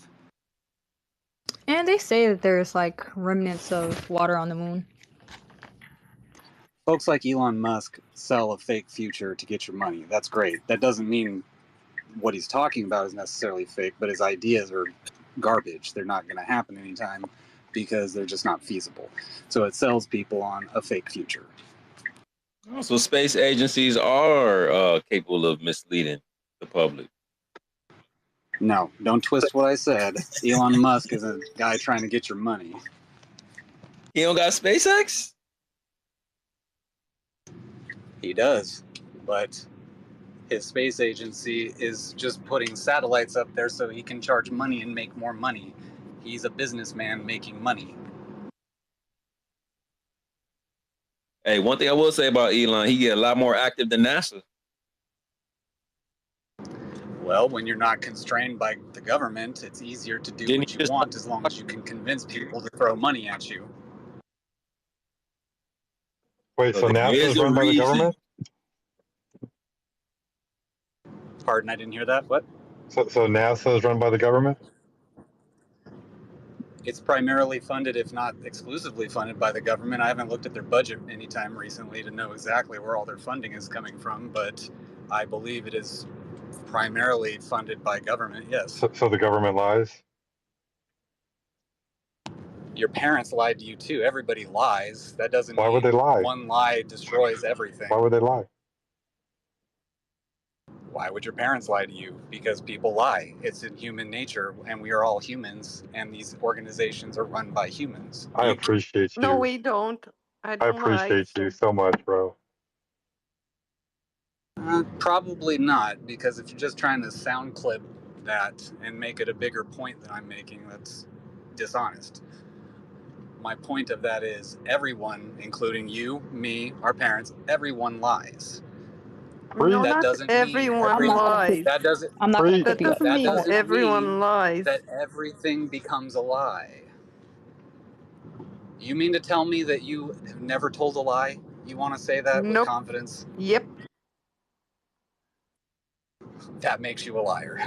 Speaker 10: And they say that there's like remnants of water on the moon.
Speaker 16: Folks like Elon Musk sell a fake future to get your money. That's great. That doesn't mean what he's talking about is necessarily fake, but his ideas are garbage. They're not going to happen anytime because they're just not feasible. So it sells people on a fake future.
Speaker 4: So space agencies are capable of misleading the public.
Speaker 16: No, don't twist what I said. Elon Musk is a guy trying to get your money.
Speaker 4: He don't got SpaceX?
Speaker 16: He does, but his space agency is just putting satellites up there so he can charge money and make more money. He's a businessman making money.
Speaker 4: Hey, one thing I will say about Elon, he get a lot more active than NASA.
Speaker 16: Well, when you're not constrained by the government, it's easier to do what you want as long as you can convince people to throw money at you.
Speaker 17: Wait, so NASA is run by the government?
Speaker 16: Pardon, I didn't hear that. What?
Speaker 17: So NASA is run by the government?
Speaker 16: It's primarily funded, if not exclusively funded, by the government. I haven't looked at their budget anytime recently to know exactly where all their funding is coming from, but I believe it is primarily funded by government, yes.
Speaker 17: So the government lies?
Speaker 16: Your parents lied to you too. Everybody lies. That doesn't
Speaker 17: Why
Speaker 16: mean
Speaker 17: would they lie?
Speaker 16: one lie destroys everything.
Speaker 17: Why would they lie?
Speaker 16: Why would your parents lie to you? Because people lie. It's in human nature, and we are all humans, and these organizations are run by humans.
Speaker 17: I appreciate you.
Speaker 15: No, we don't. I
Speaker 17: I
Speaker 15: don't lie.
Speaker 17: appreciate you so much, bro.
Speaker 16: Probably not, because if you're just trying to sound clip that and make it a bigger point than I'm making, that's dishonest. My point of that is everyone, including you, me, our parents, everyone lies.
Speaker 15: No,
Speaker 16: That
Speaker 15: not
Speaker 16: doesn't
Speaker 15: everyone
Speaker 16: mean
Speaker 15: lies.
Speaker 16: that doesn't.
Speaker 10: I'm not gonna
Speaker 15: That
Speaker 10: clip you.
Speaker 15: doesn't mean everyone lies.
Speaker 16: that everything becomes a lie. You mean to tell me that you have never told a lie? You want to say that with
Speaker 15: Nope.
Speaker 16: confidence?
Speaker 15: Yep.
Speaker 16: That makes you a liar.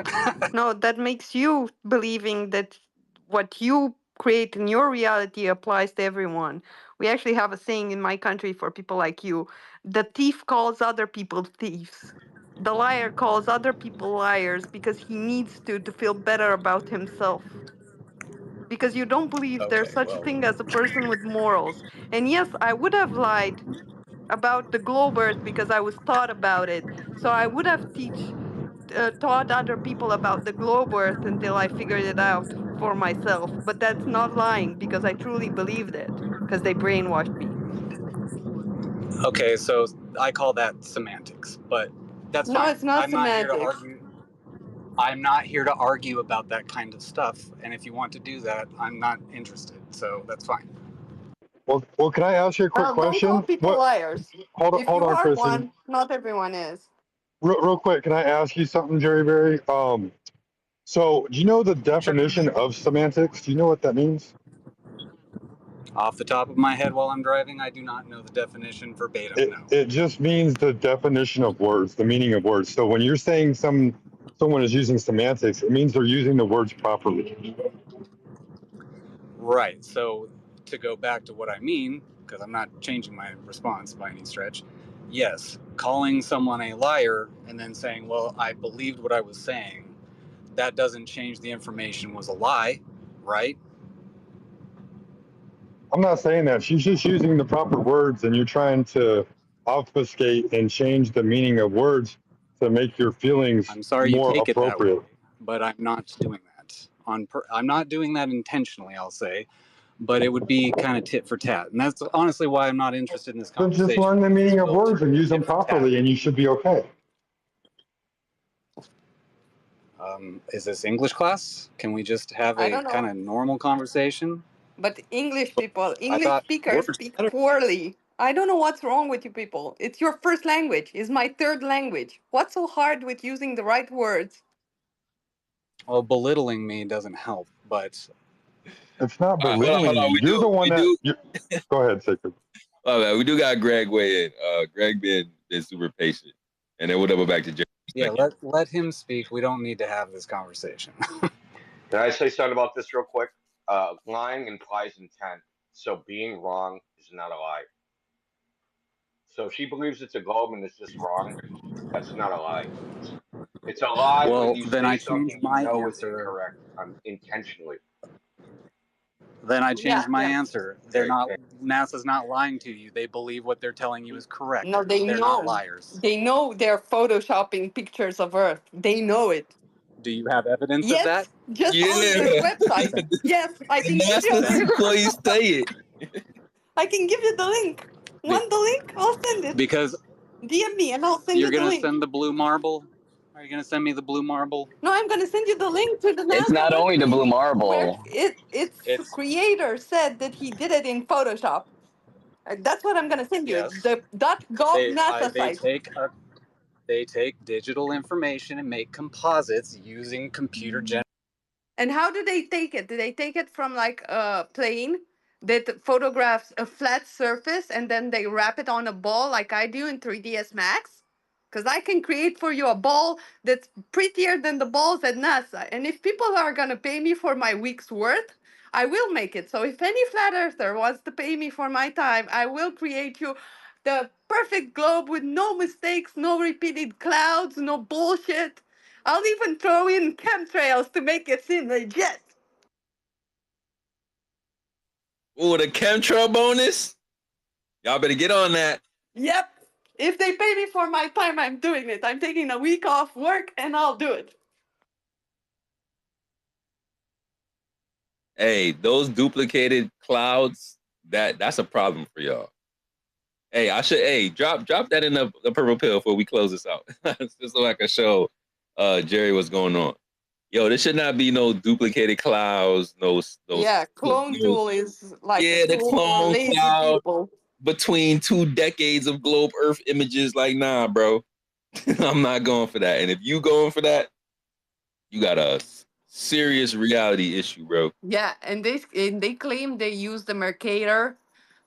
Speaker 15: No, that makes you believing that what you create in your reality applies to everyone. We actually have a saying in my country for people like you. The thief calls other people thieves. The liar calls other people liars because he needs to feel better about himself. Because you don't believe there's such a thing as a person with morals. And yes, I would have lied about the globe earth because I was taught about it. So I would have taught other people about the globe earth until I figured it out for myself. But that's not lying because I truly believed it because they brainwashed me.
Speaker 16: Okay, so I call that semantics, but that's
Speaker 15: No,
Speaker 16: fine.
Speaker 15: it's not
Speaker 16: I'm not here to
Speaker 15: semantics.
Speaker 16: argue. I'm not here to argue about that kind of stuff. And if you want to do that, I'm not interested. So that's fine.
Speaker 17: Well, can I ask you a quick
Speaker 15: Well, don't call
Speaker 17: question?
Speaker 15: people liars.
Speaker 17: Hold
Speaker 15: If you
Speaker 17: on,
Speaker 15: are
Speaker 17: Kristen.
Speaker 15: one, not everyone is.
Speaker 17: Real quick, can I ask you something, Jerry Berry? So do you know the definition of semantics? Do you know what that means?
Speaker 16: Off the top of my head while I'm driving, I do not know the definition verbatim, no.
Speaker 17: It just means the definition of words, the meaning of words. So when you're saying someone is using semantics, it means they're using the words properly.
Speaker 16: Right. So to go back to what I mean, because I'm not changing my response by any stretch, yes, calling someone a liar and then saying, well, I believed what I was saying, that doesn't change the information was a lie, right?
Speaker 17: I'm not saying that. She's just using the proper words, and you're trying to obfuscate and change the meaning of words to make your feelings
Speaker 16: I'm sorry you
Speaker 17: more
Speaker 16: take it that way,
Speaker 17: appropriate.
Speaker 16: but I'm not doing that. I'm not doing that intentionally, I'll say, but it would be kind of tit for tat. And that's honestly why I'm not interested in this
Speaker 17: Then
Speaker 16: conversation.
Speaker 17: just learn the meaning of words and use them properly, and you should be okay.
Speaker 16: Is this English class? Can we just have
Speaker 15: I
Speaker 16: a
Speaker 15: don't know.
Speaker 16: kind of normal conversation?
Speaker 15: But English people,
Speaker 16: I
Speaker 15: English
Speaker 16: thought
Speaker 15: speakers
Speaker 16: words
Speaker 15: speak
Speaker 16: matter.
Speaker 15: poorly. I don't know what's wrong with you people. It's your first language. It's my third language. What's so hard with using the right words?
Speaker 16: Well, belittling me doesn't help, but
Speaker 17: It's not
Speaker 4: Hold
Speaker 17: belittling
Speaker 4: on.
Speaker 17: you. You're the one that. Go ahead, Sacred.
Speaker 4: Oh man, we do got Greg weigh in. Greg been super patient, and then we'll double back to Jerry.
Speaker 16: yeah, let him speak. We don't need to have this conversation.
Speaker 1: Can I say something about this real quick? Lying implies intent, so being wrong is not a lie. So if she believes it's a globe and it's just wrong, that's not a lie. It's a lie
Speaker 16: Well,
Speaker 1: when you
Speaker 16: then
Speaker 1: say
Speaker 16: I changed
Speaker 1: something you
Speaker 16: my
Speaker 1: know is
Speaker 16: answer.
Speaker 1: incorrect intentionally.
Speaker 16: Then I changed my
Speaker 15: Yeah.
Speaker 16: answer. They're not. NASA's not lying to you. They believe what they're telling you is correct.
Speaker 15: No, they
Speaker 16: They're
Speaker 15: know.
Speaker 16: not liars.
Speaker 15: They know they're photoshopping pictures of Earth. They know it.
Speaker 16: Do you have evidence of that?
Speaker 15: Yes, just on their website. Yes, I can give you the link.
Speaker 4: Please say it.
Speaker 15: I can give you the link. Want the link? I'll send it.
Speaker 16: Because
Speaker 15: DM me and I'll send
Speaker 16: you're
Speaker 15: you the
Speaker 16: gonna
Speaker 15: link.
Speaker 16: send the blue marble. Are you gonna send me the blue marble?
Speaker 15: No, I'm gonna send you the link to the
Speaker 12: It's
Speaker 15: NASA
Speaker 12: not only the
Speaker 15: webpage
Speaker 12: blue
Speaker 15: where
Speaker 12: marble.
Speaker 15: its creator said that he did it in Photoshop. That's what I'm gonna send you.
Speaker 16: Yes.
Speaker 15: The .gov NASA site.
Speaker 16: They take digital information and make composites using computer gen.
Speaker 15: And how do they take it? Do they take it from like a plane that photographs a flat surface and then they wrap it on a ball like I do in 3ds Max? Because I can create for you a ball that's prettier than the balls at NASA. And if people are gonna pay me for my week's worth, I will make it. So if any flat earther wants to pay me for my time, I will create you the perfect globe with no mistakes, no repeated clouds, no bullshit. I'll even throw in chemtrails to make it seem legit.
Speaker 4: Oh, the chemtrail bonus? Y'all better get on that.
Speaker 15: Yep. If they pay me for my time, I'm doing it. I'm taking a week off work and I'll do it.
Speaker 4: Hey, those duplicated clouds, that's a problem for y'all. Hey, drop that in the purple pill before we close this out. Just so I can show Jerry what's going on. Yo, there should not be no duplicated clouds, those
Speaker 15: Yeah, clone tool is like
Speaker 4: yeah,
Speaker 15: a
Speaker 4: the
Speaker 15: tool for
Speaker 4: clone
Speaker 15: lazy
Speaker 4: cloud
Speaker 15: people.
Speaker 4: between 2 decades of globe Earth images. Like, nah, bro. I'm not going for that. And if you going for that, you got a serious reality issue, bro.
Speaker 15: Yeah, and they claim they use the Mercator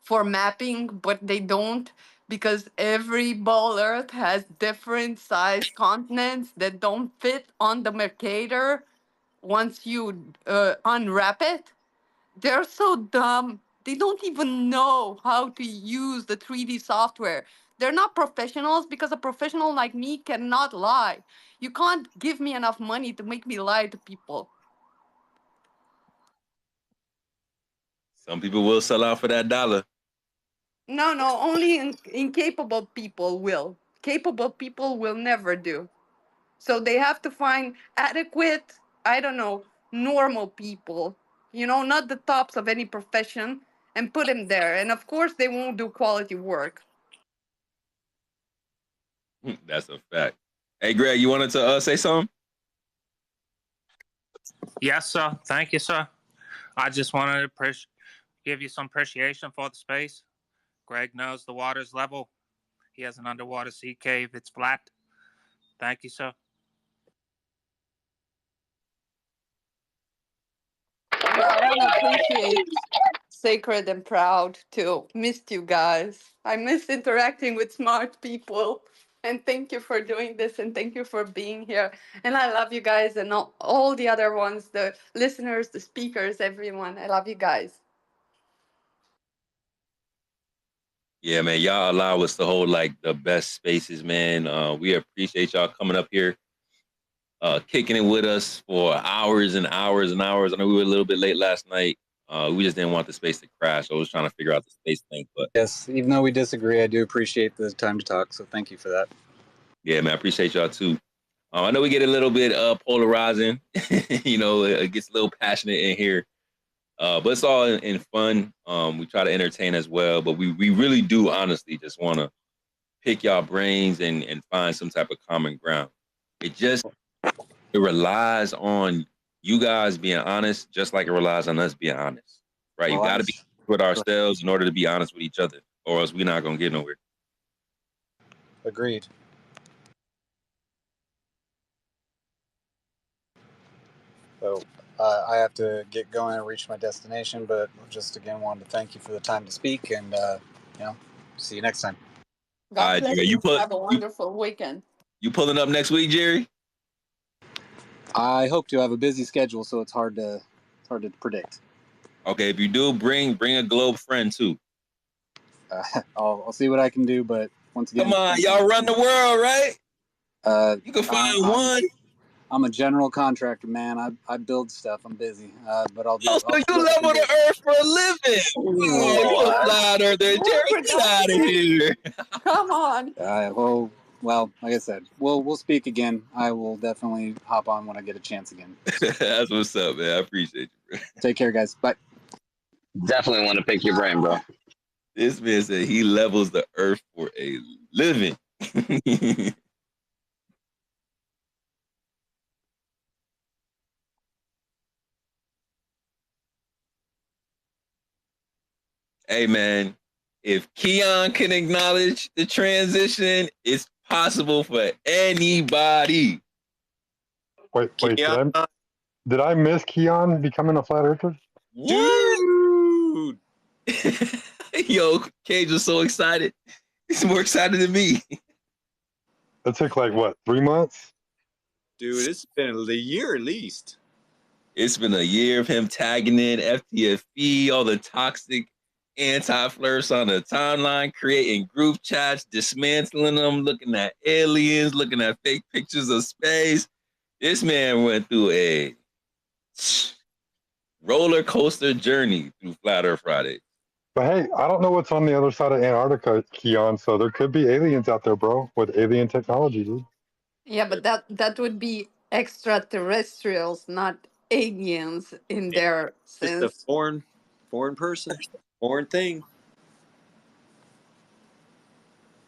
Speaker 15: for mapping, but they don't because every ball Earth has different size continents that don't fit on the Mercator once you unwrap it. They're so dumb. They don't even know how to use the 3D software. They're not professionals because a professional like me cannot lie. You can't give me enough money to make me lie to people.
Speaker 4: Some people will sell out for that dollar.
Speaker 15: No, no, only incapable people will. Capable people will never do. So they have to find adequate, I don't know, normal people, not the tops of any profession, and put them there. And of course, they won't do quality work.
Speaker 4: That's a fact. Hey, Greg, you wanted to say something?
Speaker 20: Yes, sir. Thank you, sir. I just wanted to give you some appreciation for the space. Greg knows the water's level. He has an underwater sea cave. It's flat. Thank you, sir.
Speaker 15: Yeah, I want to appreciate Sacred and Proud too. Missed you guys. I miss interacting with smart people. And thank you for doing this and thank you for being here. And I love you guys and all the other ones, the listeners, the speakers, everyone. I love you guys.
Speaker 4: Yeah, man, y'all allow us to hold like the best spaces, man. We appreciate y'all coming up here, kicking it with us for hours and hours and hours. I know we were a little bit late last night. We just didn't want the space to crash. I was trying to figure out the space thing, but
Speaker 16: Yes, even though we disagree, I do appreciate the time to talk. So thank you for that.
Speaker 4: yeah, man, I appreciate y'all too. I know we get a little bit polarizing. It gets a little passionate in here. But it's all in fun. We try to entertain as well, but we really do honestly just want to pick y'all brains and find some type of common ground. It relies on you guys being honest, just like it relies on us being honest, right? You got to be with ourselves in order to be honest with each other, or else we're not gonna get nowhere.
Speaker 16: Agreed. So I have to get going and reach my destination, but just again wanted to thank you for the time to speak, and see you next time.
Speaker 15: God bless you. Have a wonderful weekend.
Speaker 4: You pulling up next week, Jerry?
Speaker 16: I hope to. Have a busy schedule, so it's hard to predict.
Speaker 4: Okay, if you do, bring a globe friend too.
Speaker 16: I'll see what I can do, but once again,
Speaker 4: come on, y'all run the world, right? You can find one.
Speaker 16: I'm a general contractor, man. I build stuff. I'm busy, but I'll do.
Speaker 4: Oh, so you level the earth for a living? Oh, you a flat earther, Jerry? Get out of here!
Speaker 15: Come on.
Speaker 16: Well, like I said, we'll speak again. I will definitely hop on when I get a chance again.
Speaker 4: That's what's up, man. I appreciate you, bro.
Speaker 16: Take care, guys. Bye.
Speaker 12: Definitely want to pick your brain, bro.
Speaker 4: This man said he levels the earth for a living. Hey, man, if Keon can acknowledge the transition, it's possible for anybody.
Speaker 17: Wait,
Speaker 22: Keon,
Speaker 17: did I miss Keon becoming a flat earther?
Speaker 4: What? Dude. Yo, Cage was so excited. He's more excited than me.
Speaker 17: It took like what, 3 months?
Speaker 22: dude, it's been a year at least.
Speaker 4: It's been a year of him tagging in FTFE, all the toxic anti-flirts on the timeline, creating group chats, dismantling them, looking at aliens, looking at fake pictures of space. This man went through a roller coaster journey through Flat Earth Friday.
Speaker 17: But hey, I don't know what's on the other side of Antarctica, Keon, so there could be aliens out there, bro, with alien technology, dude.
Speaker 15: Yeah, but that would be extraterrestrials, not aliens in their
Speaker 22: Just a
Speaker 15: sense.
Speaker 22: foreign person, foreign thing.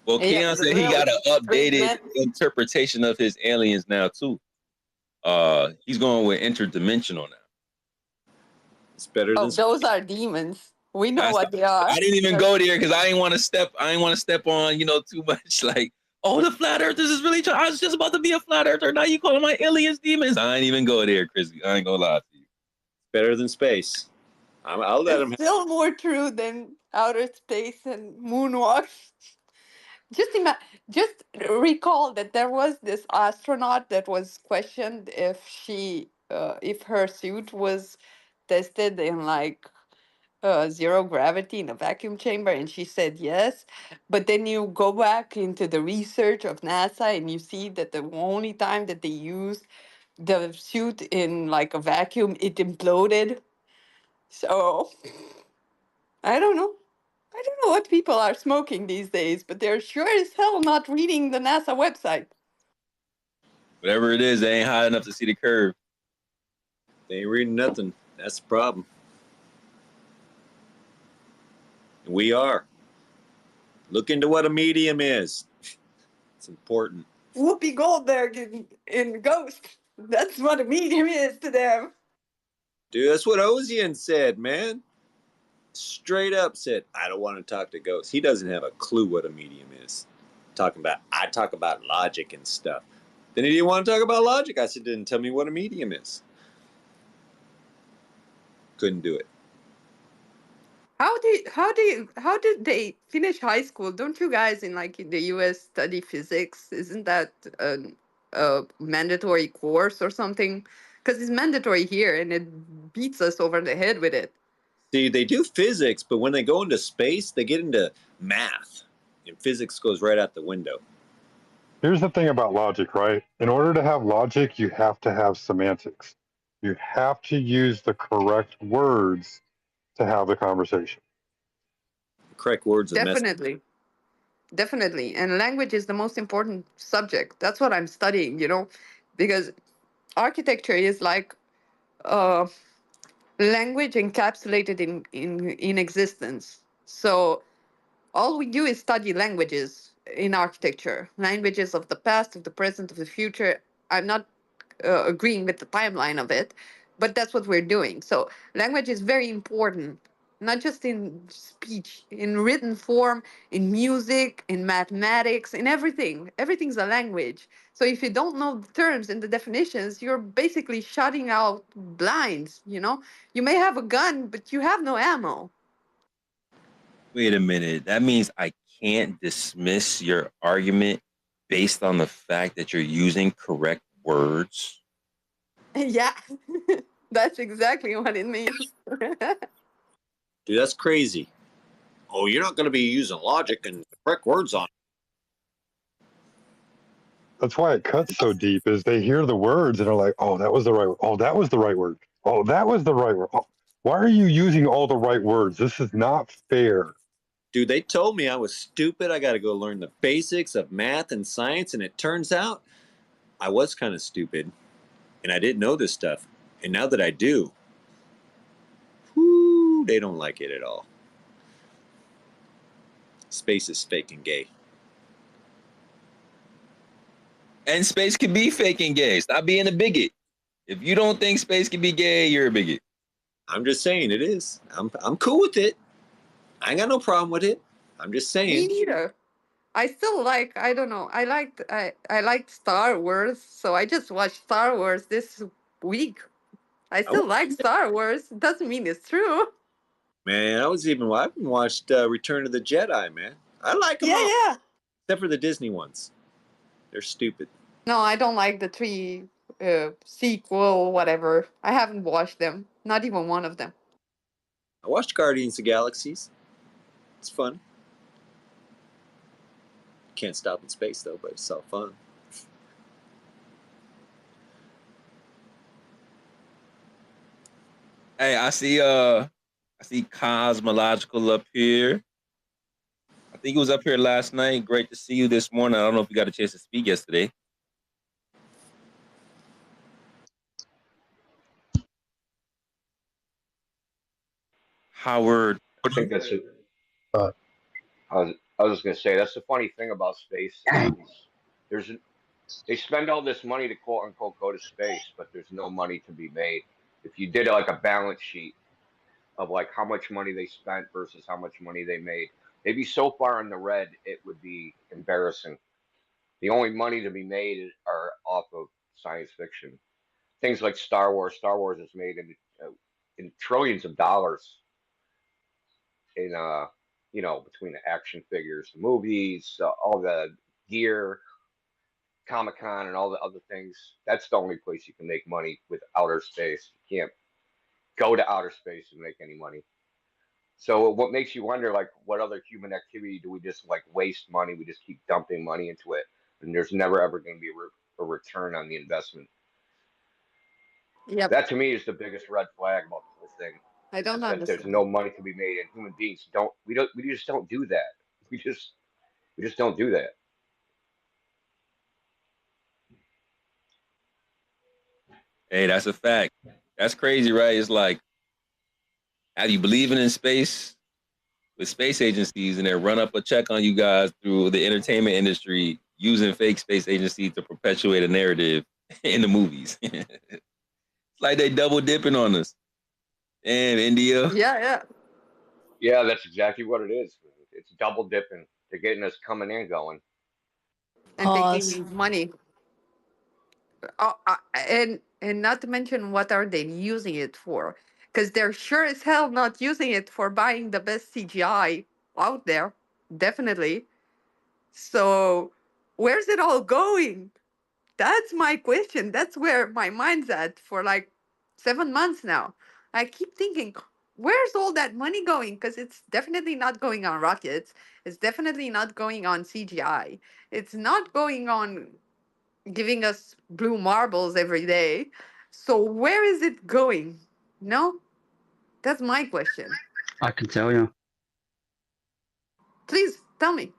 Speaker 4: Well,
Speaker 15: Yeah,
Speaker 4: Keon
Speaker 15: but
Speaker 4: said he got an updated
Speaker 15: treatment.
Speaker 4: interpretation of his aliens now too. He's going with interdimensional now.
Speaker 22: It's better
Speaker 15: Oh,
Speaker 22: than
Speaker 15: those are demons. We know what they are.
Speaker 4: I didn't even go there because I didn't want to step on, too much like, oh, the flat earthers is really I was just about to be a flat earther. Now you calling my aliens demons. I ain't even go there, Chrissy. I ain't gonna lie to you.
Speaker 22: better than space. I'll let him.
Speaker 15: It's still more true than outer space and moonwalk. Just recall that there was this astronaut that was questioned if her suit was tested in like zero gravity in a vacuum chamber, and she said yes. But then you go back into the research of NASA and you see that the only time that they used the suit in like a vacuum, it imploded. So I don't know. I don't know what people are smoking these days, but they're sure as hell not reading the NASA website.
Speaker 4: Whatever it is, they ain't high enough to see the curve.
Speaker 22: They ain't reading nothing. That's the problem. We are. Look into what a medium is. It's important.
Speaker 15: Whoopi Goldberg in Ghost. That's what a medium is to them.
Speaker 22: Dude, that's what Ozian said, man. Straight up said, I don't want to talk to ghosts. He doesn't have a clue what a medium is. I talk about logic and stuff. Then he didn't want to talk about logic. I said, then tell me what a medium is. Couldn't do it.
Speaker 15: How did they finish high school? Don't you guys in the US study physics? Isn't that a mandatory course or something? Because it's mandatory here and it beats us over the head with it.
Speaker 22: See, they do physics, but when they go into space, they get into math. And physics goes right out the window.
Speaker 17: Here's the thing about logic, right? In order to have logic, you have to have semantics. You have to use the correct words to have the conversation.
Speaker 22: Correct words of
Speaker 15: Definitely. Definitely. And language is the most important subject. That's what I'm studying, because architecture is like language encapsulated in existence. So all we do is study languages in architecture, languages of the past, of the present, of the future. I'm not agreeing with the timeline of it, but that's what we're doing. So language is very important, not just in speech, in written form, in music, in mathematics, in everything. Everything's a language. So if you don't know the terms and the definitions, you're basically shutting out blinds, You may have a gun, but you have no ammo.
Speaker 4: Wait a minute. That means I can't dismiss your argument based on the fact that you're using correct words?
Speaker 15: Yeah, that's exactly what it means.
Speaker 22: Dude, that's crazy. Oh, you're not going to be using logic and correct words on it.
Speaker 17: That's why it cuts so deep is they hear the words and are like, oh, that was the right word. Oh, that was the right word. Oh, that was the right word. Oh, why are you using all the right words? This is not fair.
Speaker 22: Dude, they told me I was stupid. I got to go learn the basics of math and science. And it turns out I was kind of stupid. And I didn't know this stuff. And now that I do, whoo, they don't like it at all. Space is fake and gay.
Speaker 4: And space can be fake and gay. Stop being a bigot. If you don't think space can be gay, you're a bigot.
Speaker 22: I'm just saying it is. I'm cool with it. I ain't got no problem with it. I'm just
Speaker 15: Me
Speaker 22: saying.
Speaker 15: neither. I still like, I don't know. I liked Star Wars, so I just watched Star Wars this week. I still like Star Wars. Doesn't mean it's true.
Speaker 22: Man, I haven't watched Return of the Jedi, man. I like them all.
Speaker 15: Yeah.
Speaker 22: Except for the Disney ones. They're stupid.
Speaker 15: No, I don't like the 3 sequel, whatever. I haven't watched them. Not even one of them.
Speaker 22: I watched Guardians of the Galaxies. It's fun. Can't stop in space though, but it's all fun.
Speaker 4: Hey, I see Cosmological up here. I think he was up here last night. Great to see you this morning. I don't know if you got a chance to speak yesterday. Howard.
Speaker 1: I think that's it. I was just gonna say that's the funny thing about space. They spend all this money to quote unquote go to space, but there's no money to be made. If you did like a balance sheet of like how much money they spent versus how much money they made, they'd be so far in the red it would be embarrassing. The only money to be made are off of science fiction. Things like Star Wars. Star Wars is made in trillions of dollars in between the action figures, the movies, all the gear, Comic-Con and all the other things. That's the only place you can make money with outer space. You can't go to outer space and make any money. So what makes you wonder, like, what other human activity do we just like waste money? We just keep dumping money into it, and there's never ever going to be a return on the investment.
Speaker 15: Yep.
Speaker 1: That to me is the biggest red flag about the whole thing.
Speaker 15: I don't
Speaker 1: That
Speaker 15: understand.
Speaker 1: there's no money to be made, and human beings we just don't do that. We just don't do that.
Speaker 4: Hey, that's a fact. That's crazy, right? It's like, have you believing in space with space agencies and then run up a check on you guys through the entertainment industry using fake space agencies to perpetuate a narrative in the movies? It's like they double dipping on us. Damn, India.
Speaker 15: Yeah.
Speaker 1: That's exactly what it is. It's double dipping. They're getting us coming and going.
Speaker 15: And taking money. And not to mention, what are they using it for? Because they're sure as hell not using it for buying the best CGI out there. Definitely. So where's it all going? That's my question. That's where my mind's at for like 7 months now. I keep thinking, where's all that money going? Because it's definitely not going on rockets. It's definitely not going on CGI. It's not going on giving us blue marbles every day. So where is it going? No? That's my question.
Speaker 19: I can tell you.
Speaker 15: Please tell me.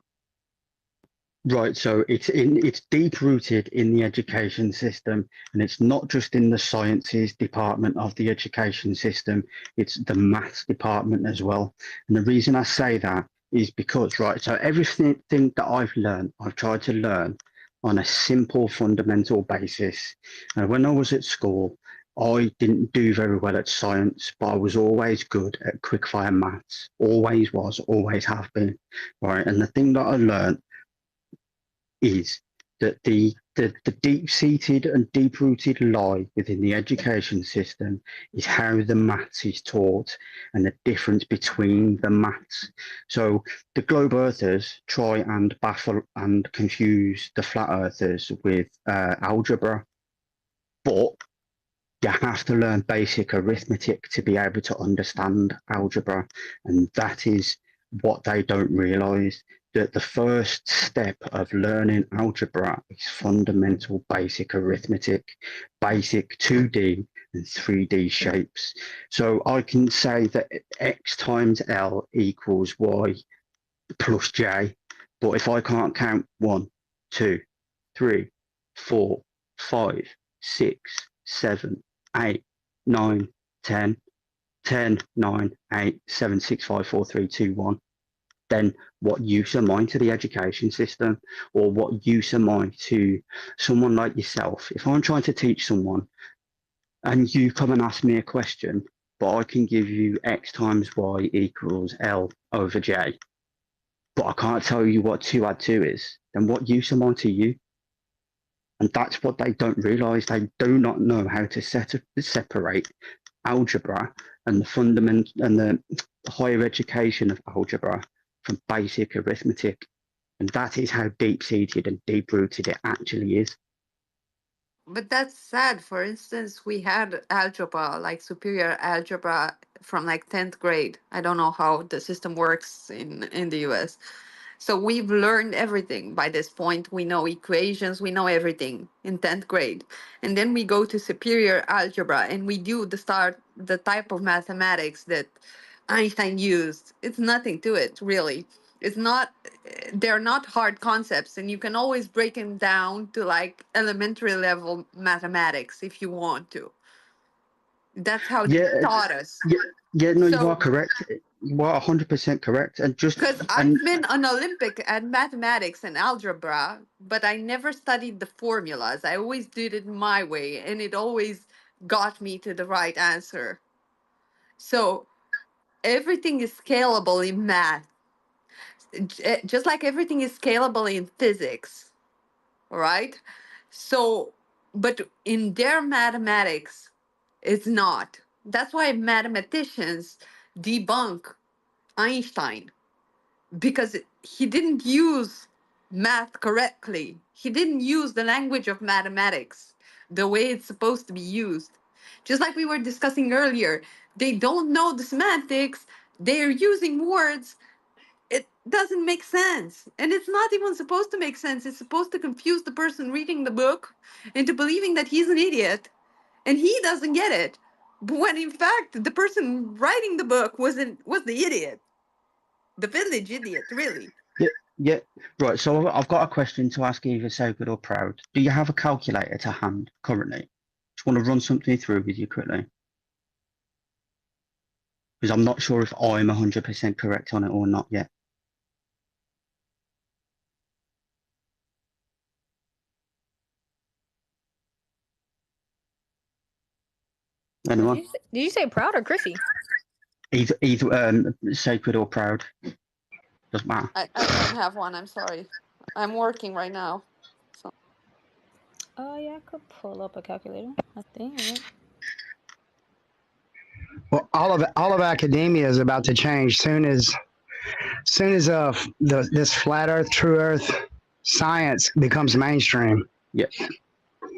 Speaker 19: Right, so it's deep rooted in the education system, and it's not just in the sciences department of the education system, it's the maths department as well. And the reason I say that is because, right, so everything that I've learned, I've tried to learn on a simple fundamental basis. When I was at school, I didn't do very well at science, but I was always good at quickfire maths. Always was, always have been. Right, and the thing that I learned is that the deep-seated and deep-rooted lie within the education system is how the maths is taught and the difference between the maths. So the globe earthers try and baffle and confuse the flat earthers with algebra, but you have to learn basic arithmetic to be able to understand algebra, and that is what they don't realize, that the first step of learning algebra is fundamental basic arithmetic, basic 2D and 3D shapes. So I can say that X times L equals Y plus J, but if I can't count 1, 2, 3, 4, 5, 6, 7, 8, 9, 10, 10, 9, 8, 7, 6, 5, 4, 3, 2, 1, then what use am I to the education system, or what use am I to someone like yourself? If I'm trying to teach someone and you come and ask me a question, but I can give you X times Y equals L over J, but I can't tell you what 2 add 2 is, then what use am I to you? And that's what they don't realise. They do not know how to separate algebra and the fundament and the higher education of algebra from basic arithmetic. And that is how deep-seated and deep-rooted it actually is.
Speaker 15: But that's sad. For instance, we had algebra, like superior algebra from like 10th grade. I don't know how the system works in the US. So we've learned everything by this point. We know equations, we know everything in 10th grade. And then we go to superior algebra and we do the type of mathematics that Einstein used. It's nothing to it, really. It's not, they're not hard concepts, and you can always break them down to like elementary level mathematics if you want to. That's how they taught us.
Speaker 19: No, you
Speaker 15: So,
Speaker 19: are correct. You are 100% correct. And just
Speaker 15: because I've been an Olympic at mathematics and algebra, but I never studied the formulas. I always did it my way, and it always got me to the right answer. So everything is scalable in math, just like everything is scalable in physics, right? So, but in their mathematics, it's not. That's why mathematicians debunk Einstein, because he didn't use math correctly. He didn't use the language of mathematics the way it's supposed to be used. Just like we were discussing earlier, they don't know the semantics, they're using words. It doesn't make sense. And it's not even supposed to make sense. It's supposed to confuse the person reading the book into believing that he's an idiot and he doesn't get it. But when in fact the person writing the book was the idiot. The village idiot, really.
Speaker 19: Yeah, right. So I've got a question to ask either Sacred or Proud. Do you have a calculator to hand currently? Just want to run something through with you quickly. Because I'm not sure if I'm 100% correct on it or not yet. Anyone?
Speaker 10: Did you say Proud or Chrissy?
Speaker 19: Either Sacred or Proud. Doesn't matter.
Speaker 15: I don't have one, I'm sorry. I'm working right now. So.
Speaker 10: Yeah, I could pull up a calculator, I think. Right?
Speaker 18: Well, all of academia is about to change. Soon as this flat Earth, true Earth science becomes mainstream.
Speaker 19: Yeah.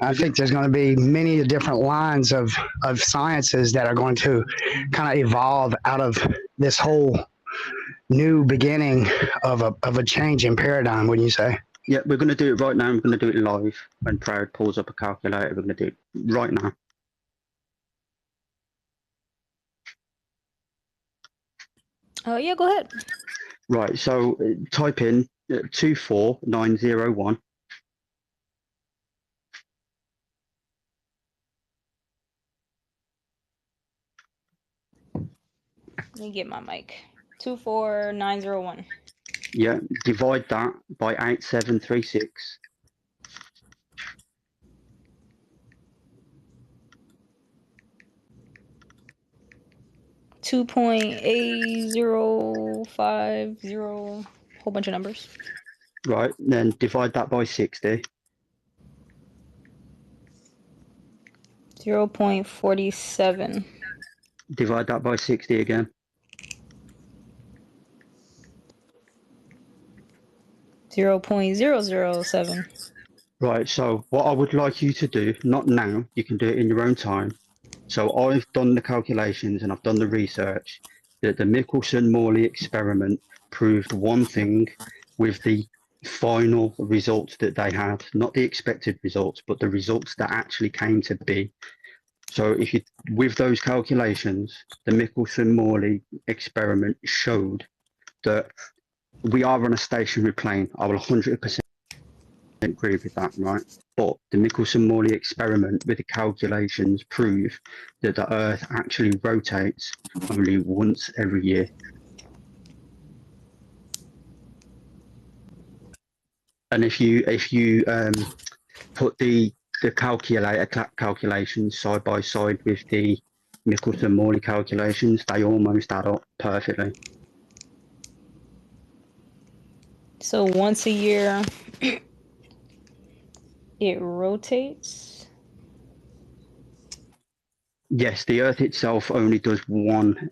Speaker 18: I think there's going to be many different lines of sciences that are going to kind of evolve out of this whole new beginning of a change in paradigm, wouldn't you say?
Speaker 19: Yeah, we're going to do it right now. We're going to do it live. When Proud pulls up a calculator, we're going to do it right now.
Speaker 10: Yeah, go ahead.
Speaker 19: Right, so type in 24901.
Speaker 10: Let me get my mic. 24901.
Speaker 19: Yeah, divide that by 8736.
Speaker 10: $2.8050, whole bunch of numbers.
Speaker 19: Right, then divide that by 60.
Speaker 10: 0.47.
Speaker 19: Divide that by 60 again.
Speaker 10: 0.007.
Speaker 19: Right, so what I would like you to do, not now, you can do it in your own time. So I've done the calculations and I've done the research that the Michelson-Morley experiment proved one thing with the final results that they had, not the expected results, but the results that actually came to be. So if you, with those calculations, the Michelson-Morley experiment showed that we are on a stationary plane. I will 100% agree with that, right? But the Michelson-Morley experiment with the calculations prove that the Earth actually rotates only once every year. And if you put the calculations side by side with the Michelson-Morley calculations, they almost add up perfectly.
Speaker 10: So once a year, it rotates.
Speaker 19: Yes, the Earth itself only does one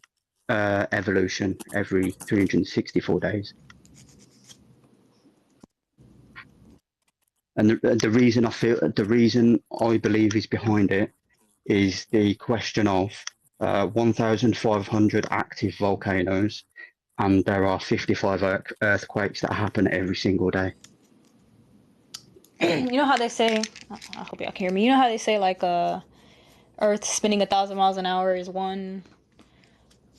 Speaker 19: evolution every 364 days. And the reason I believe is behind it is the question of 1,500 active volcanoes, and there are 55 earthquakes that happen every single day.
Speaker 10: You know how they say, I hope y'all can hear me. You know how they say like Earth spinning 1,000 miles an hour is one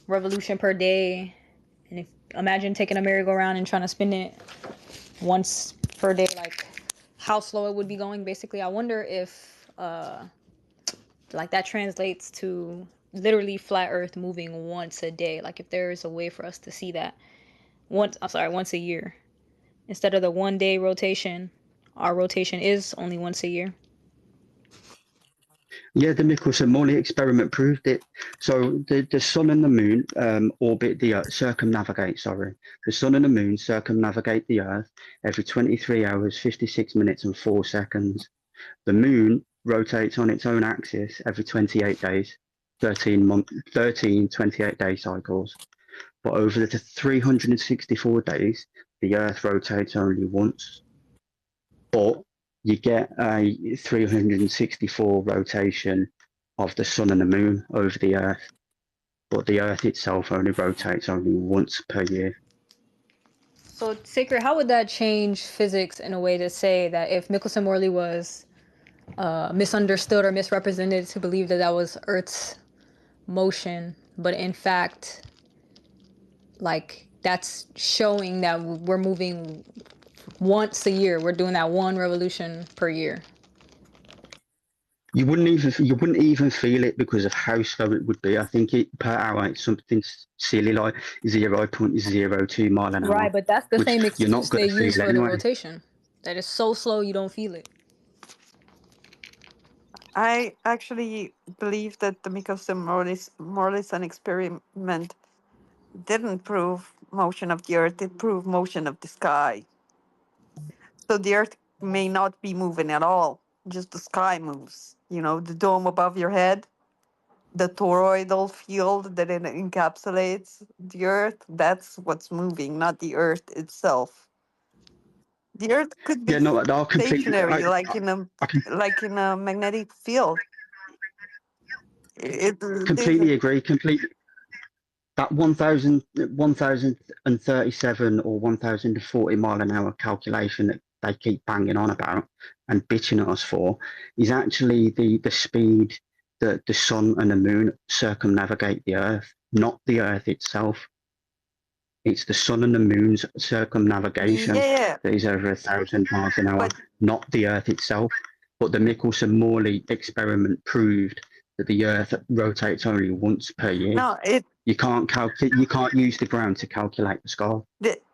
Speaker 10: revolution per day, and if imagine taking a merry-go-round and trying to spin it once per day, like how slow it would be going. Basically, I wonder if like that translates to literally flat Earth moving once a day. Like if there is a way for us to see that once a year instead of the 1 day rotation. Our rotation is only once a year.
Speaker 19: Yeah, the Michelson-Morley experiment proved it. So the sun and the moon orbit the Earth, circumnavigate, sorry. The sun and the moon circumnavigate the Earth every 23 hours, 56 minutes and 4 seconds. The moon rotates on its own axis every 28 days, 13 28-day cycles. But over the 364 days, the Earth rotates only once. But you get a 364 rotation of the sun and the moon over the Earth. But the Earth itself only rotates only once per year.
Speaker 10: So, Sacred, how would that change physics in a way to say that if Michelson-Morley was misunderstood or misrepresented to believe that that was Earth's motion, but in fact, like that's showing that we're moving once a year. We're doing that one revolution per year.
Speaker 19: You wouldn't even feel it because of how slow it would be. I think per hour it's something silly like 0.02 mile an hour.
Speaker 10: Right, but that's the
Speaker 19: which
Speaker 10: same
Speaker 19: you're not
Speaker 10: excuse
Speaker 19: going
Speaker 10: they
Speaker 19: to
Speaker 10: use
Speaker 19: feel
Speaker 10: for the
Speaker 19: anyway.
Speaker 10: rotation. That is so slow you don't feel it.
Speaker 15: I actually believe that the Michelson-Morley experiment didn't prove motion of the Earth, it proved motion of the sky. So the Earth may not be moving at all, just the sky moves. You know, the dome above your head, the toroidal field that it encapsulates the Earth, that's what's moving, not the Earth itself. The Earth could be
Speaker 19: Yeah, no, I'll completely.
Speaker 15: stationary, like in a magnetic field.
Speaker 19: Completely agree. Completely. That 1,037 or 1,040 mile an hour calculation that they keep banging on about and bitching at us for is actually the speed that the sun and the moon circumnavigate the Earth, not the Earth itself. It's the sun and the moon's circumnavigation
Speaker 15: Yeah,
Speaker 19: that is over 1,000 miles an hour, not the Earth itself. But the Michelson-Morley experiment proved that the Earth rotates only once per year.
Speaker 15: no,
Speaker 19: You can't calculate. You can't use the ground to calculate the sky.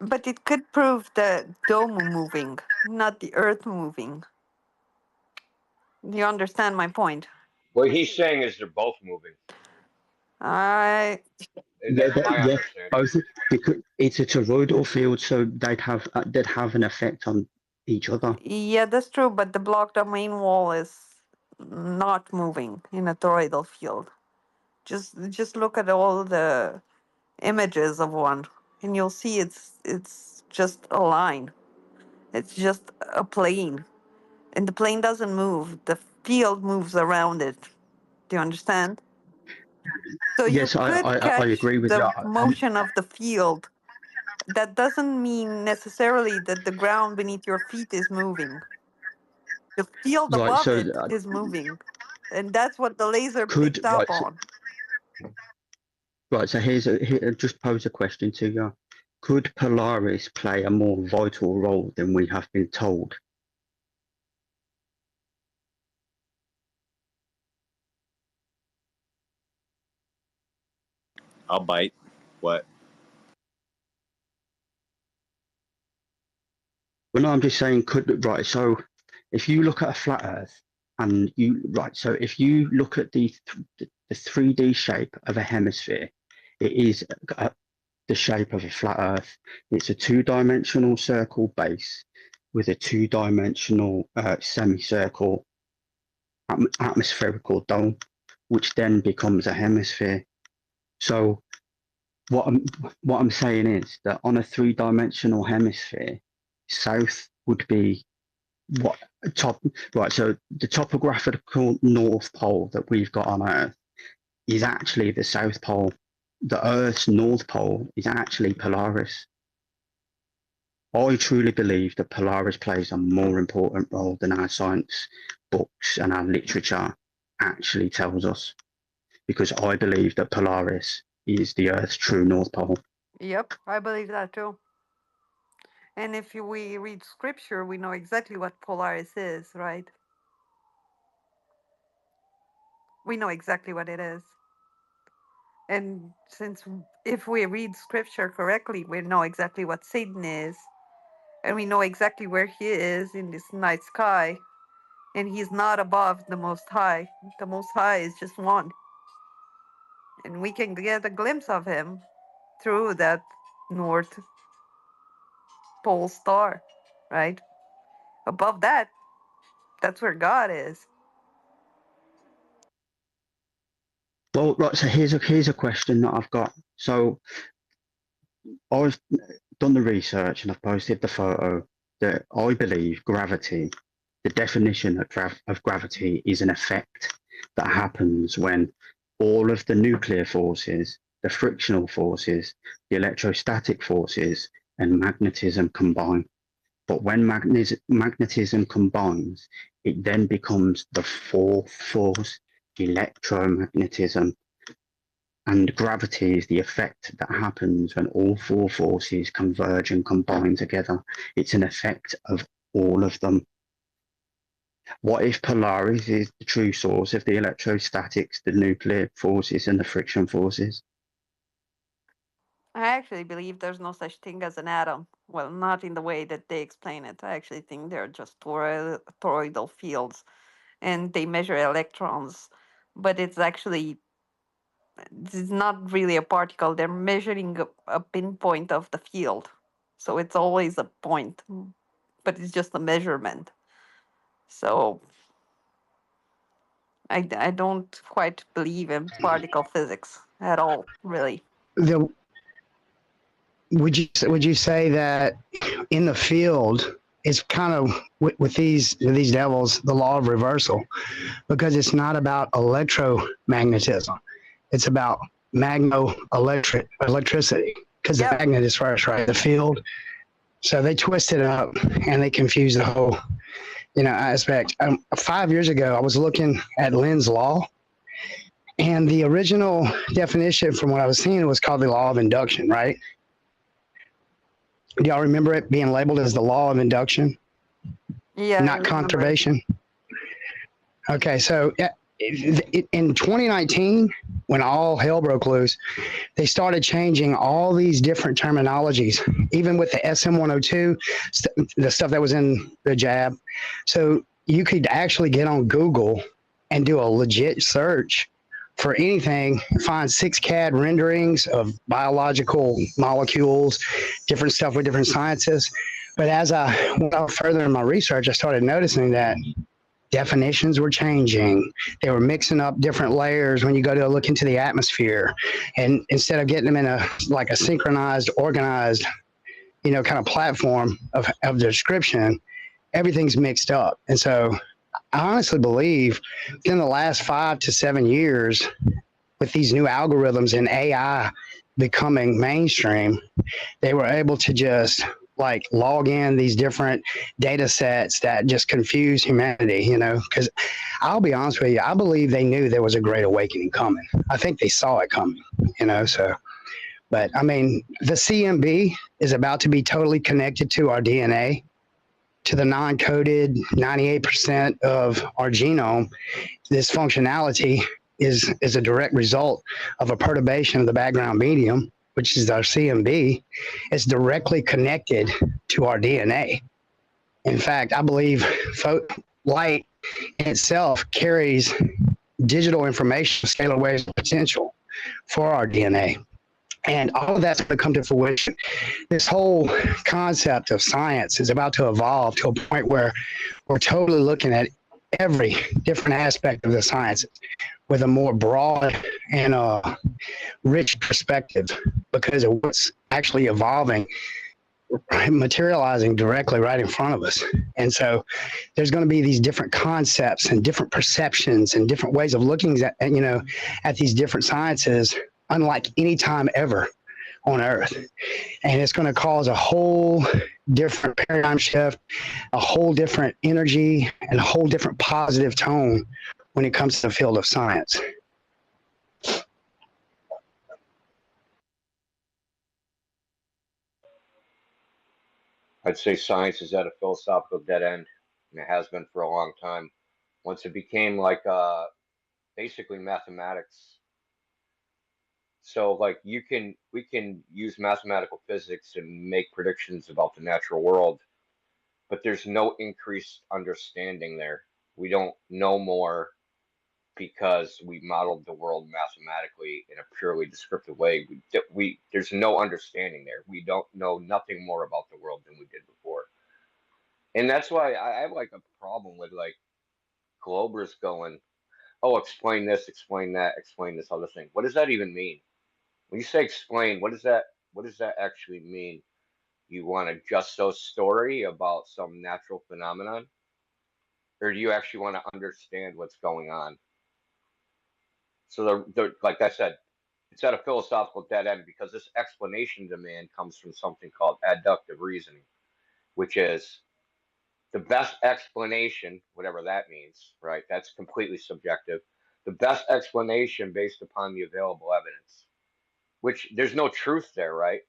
Speaker 15: but it could prove the dome moving, not the Earth moving. Do you understand my point?
Speaker 1: What he's saying is they're both moving.
Speaker 19: Yeah,
Speaker 1: That's my
Speaker 19: yeah.
Speaker 1: understanding.
Speaker 19: Both because it's a toroidal field, so they'd have an effect on each other.
Speaker 15: Yeah, that's true, but the block domain wall is not moving in a toroidal field. Just look at all the images of one, and you'll see it's just a line. It's just a plane, and the plane doesn't move. The field moves around it. Do you understand? So you
Speaker 19: Yes, I
Speaker 15: could catch
Speaker 19: agree with
Speaker 15: the
Speaker 19: that.
Speaker 15: motion of the field. That doesn't mean necessarily that the ground beneath your feet is moving. The field
Speaker 19: Right,
Speaker 15: above
Speaker 19: so
Speaker 15: it is moving, and that's what the laser
Speaker 19: could
Speaker 15: picked up on.
Speaker 19: right. So here, just pose a question to you. Could Polaris play a more vital role than we have been told?
Speaker 22: I'll bite. What?
Speaker 19: Well, no, I'm just saying, right. So if you look at a flat Earth, and so if you look at the 3D shape of a hemisphere, it is the shape of a flat Earth. It's a two-dimensional circle base with a two-dimensional semicircle atmospherical dome, which then becomes a hemisphere. So what I'm saying is that on a three-dimensional hemisphere, south would be what top right. So the topographical North Pole that we've got on Earth is actually the South Pole. The Earth's North Pole is actually Polaris. I truly believe that Polaris plays a more important role than our science books and our literature actually tells us, because I believe that Polaris is the Earth's true North Pole.
Speaker 15: Yep, I believe that too. And if we read scripture, we know exactly what Polaris is, right? We know exactly what it is. And if we read scripture correctly, we know exactly what Satan is. And we know exactly where he is in this night sky. And he's not above the Most High. The Most High is just one. And we can get a glimpse of him through that North Pole star, right? Above that, that's where God is.
Speaker 19: Well, right. So here's a question that I've got. So I've done the research and I've posted the photo that I believe gravity, the definition of gravity is an effect that happens when all of the nuclear forces, the frictional forces, the electrostatic forces, and magnetism combine. But when magnetism combines, it then becomes the fourth force, electromagnetism. And gravity is the effect that happens when all four forces converge and combine together. It's an effect of all of them. What if Polaris is the true source of the electrostatics, the nuclear forces, and the friction forces?
Speaker 15: I actually believe there's no such thing as an atom. Well, not in the way that they explain it. I actually think they're just toroidal fields and they measure electrons. But it's not really a particle. They're measuring a pinpoint of the field. So it's always a point, but it's just a measurement. So I don't quite believe in particle physics at all, really.
Speaker 18: Would you say that in the field it's kind of with these devils the law of reversal, because it's not about electromagnetism, it's about electricity, because the magnet is first, right? The field. So they twist it up and they confuse the whole aspect. 5 years ago I was looking at Lenz's law, and the original definition from what I was seeing was called the law of induction, right? Do y'all remember it being labeled as the law of induction?
Speaker 15: Yeah.
Speaker 18: Not conservation. Okay, so in 2019, when all hell broke loose, they started changing all these different terminologies, even with the SM102, the stuff that was in the jab. So you could actually get on Google and do a legit search for anything, find 6 CAD renderings of biological molecules, different stuff with different sciences. But as I went out further in my research, I started noticing that definitions were changing. They were mixing up different layers when you go to look into the atmosphere. And instead of getting them in a synchronized, organized, kind of platform of description, everything's mixed up. And so I honestly believe in the last 5 to 7 years, with these new algorithms and AI becoming mainstream, they were able to just log in these different data sets that just confuse humanity, because I'll be honest with you, I believe they knew there was a great awakening coming. I think they saw it coming, but I mean, the CMB is about to be totally connected to our DNA, to the non-coded 98% of our genome. This functionality is a direct result of a perturbation of the background medium, which is our CMB. It's directly connected to our DNA. In fact, I believe light in itself carries digital information, scalar waves of potential for our DNA. And all of that's going to come to fruition. This whole concept of science is about to evolve to a point where we're totally looking at every different aspect of the sciences with a more broad and rich perspective because of what's actually evolving, materializing directly right in front of us. And so there's going to be these different concepts and different perceptions and different ways of looking at, at these different sciences, unlike any time ever on Earth. And it's going to cause a whole different paradigm shift, a whole different energy, and a whole different positive tone when it comes to the field of science.
Speaker 1: I'd say science is at a philosophical dead end, and it has been for a long time. Once it became like basically mathematics. So like we can use mathematical physics and make predictions about the natural world, but there's no increased understanding there. We don't know more because we modeled the world mathematically in a purely descriptive way. There's no understanding there. We don't know nothing more about the world than we did before. And that's why I have like a problem with like Globers going, oh, explain this, explain that, explain this other thing. What does that even mean? When you say explain, what does that actually mean? You want a just so story about some natural phenomenon? Or do you actually want to understand what's going on? So like I said, it's at a philosophical dead end because this explanation demand comes from something called adductive reasoning, which is the best explanation, whatever that means, right? That's completely subjective. The best explanation based upon the available evidence, which there's no truth there, right?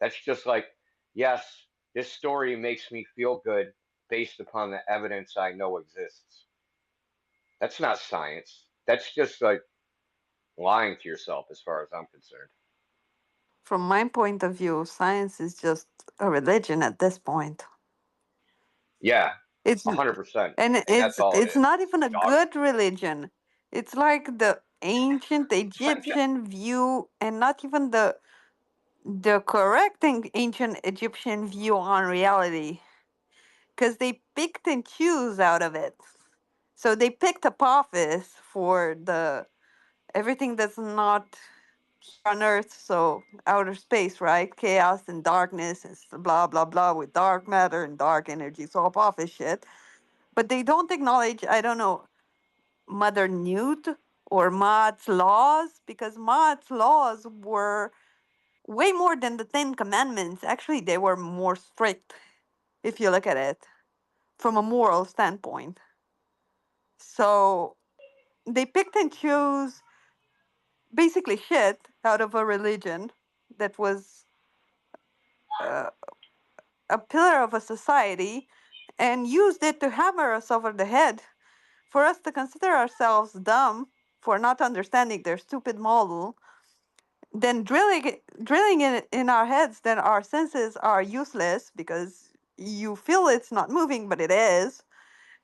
Speaker 1: That's just like, yes, this story makes me feel good based upon the evidence I know exists. That's not science. That's just like lying to yourself as far as I'm concerned.
Speaker 15: From my point of view, science is just a religion at this point.
Speaker 1: Yeah,
Speaker 15: It's
Speaker 1: 100%.
Speaker 15: and
Speaker 1: That's all it
Speaker 15: it's
Speaker 1: is.
Speaker 15: not even a
Speaker 1: Dog.
Speaker 15: good religion. It's like the ancient Egyptian view, and not even the correct ancient Egyptian view on reality, because they picked and choose out of it. So they picked Apophis for the everything that's not on Earth, so outer space, right? Chaos and darkness and blah blah blah with dark matter and dark energy. So Apophis shit. But they don't acknowledge, I don't know, Mother Newt or Maat's laws, because Maat's laws were way more than the Ten Commandments. Actually, they were more strict if you look at it from a moral standpoint. So they picked and chose basically shit out of a religion that was uh, a pillar of a society and used it to hammer us over the head for us to consider ourselves dumb for not understanding their stupid model, then drilling in our heads that our senses are useless because you feel it's not moving, but it is,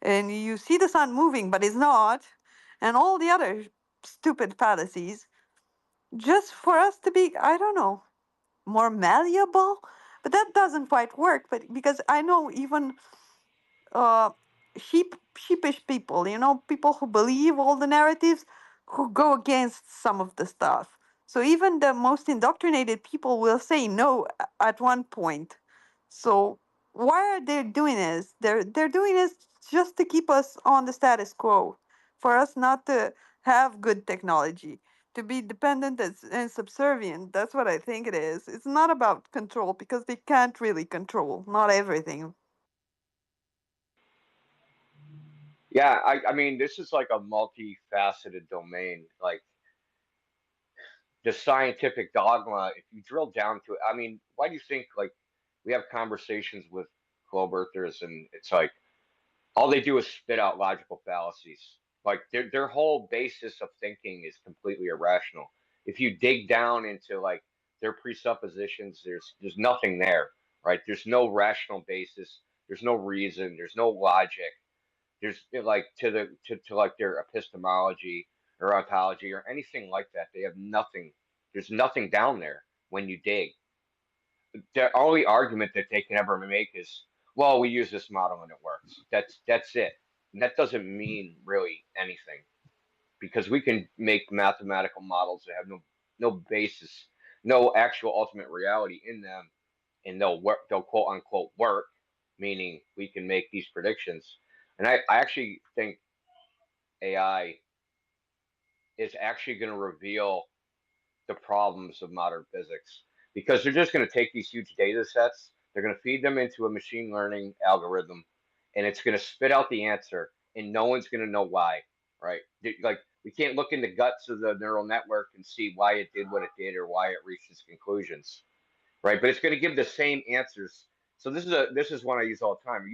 Speaker 15: and you see the sun moving, but it's not, and all the other stupid fallacies, just for us to be, I don't know, more malleable. But that doesn't quite work. But because I know even uh, sheepish people, people who believe all the narratives, who go against some of the stuff. So even the most indoctrinated people will say no at one point. So why are they doing this? They're doing this just to keep us on the status quo, for us not to have good technology, to be dependent and subservient. That's what I think it is. It's not about control because they can't really control, not everything.
Speaker 1: Yeah, I mean, this is like a multifaceted domain. Like the scientific dogma, if you drill down to it, I mean, why do you think like we have conversations with globe earthers and it's like all they do is spit out logical fallacies. Like their whole basis of thinking is completely irrational. If you dig down into like their presuppositions, there's nothing there, right? There's no rational basis. There's no reason. There's no logic. There's like to like their epistemology or ontology or anything like that. They have nothing. There's nothing down there. when you dig. The only argument that they can ever make is, well, we use this model and it works. That's it. And that doesn't mean really anything because we can make mathematical models that have no basis, no actual ultimate reality in them, and they'll work. They'll quote unquote work, meaning we can make these predictions. And I actually think AI is actually going to reveal the problems of modern physics because they're just going to take these huge data sets, they're going to feed them into a machine learning algorithm, and it's going to spit out the answer, and no one's going to know why, right? Like, we can't look in the guts of the neural network and see why it did what it did or why it reached its conclusions, right? But it's going to give the same answers. So this is one I use all the time.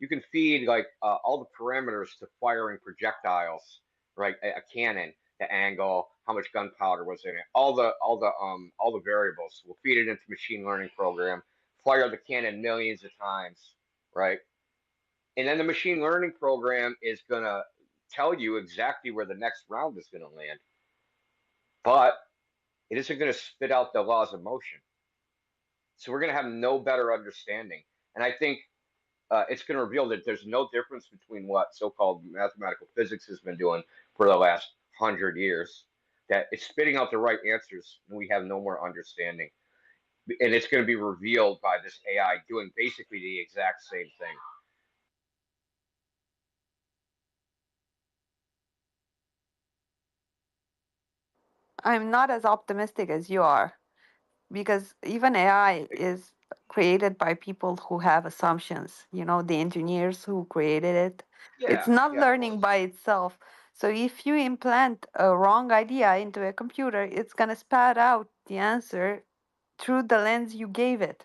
Speaker 1: You can feed like all the parameters to firing projectiles, right? A cannon, the angle, how much gunpowder was in it, all the variables. We'll feed it into machine learning program, fire the cannon millions of times, right? And then the machine learning program is gonna tell you exactly where the next round is gonna land, but it isn't gonna spit out the laws of motion. So we're going to have no better understanding. And I think it's going to reveal that there's no difference between what so-called mathematical physics has been doing for the last 100 years, that it's spitting out the right answers and we have no more understanding. And it's going to be revealed by this AI doing basically the exact same thing.
Speaker 15: I'm not as optimistic as you are because even AI is created by people who have assumptions, the engineers who created it. It's
Speaker 1: Yeah,
Speaker 15: not
Speaker 1: yeah, of
Speaker 15: learning
Speaker 1: course.
Speaker 15: by itself. So if you implant a wrong idea into a computer, it's going to spat out the answer through the lens you gave it.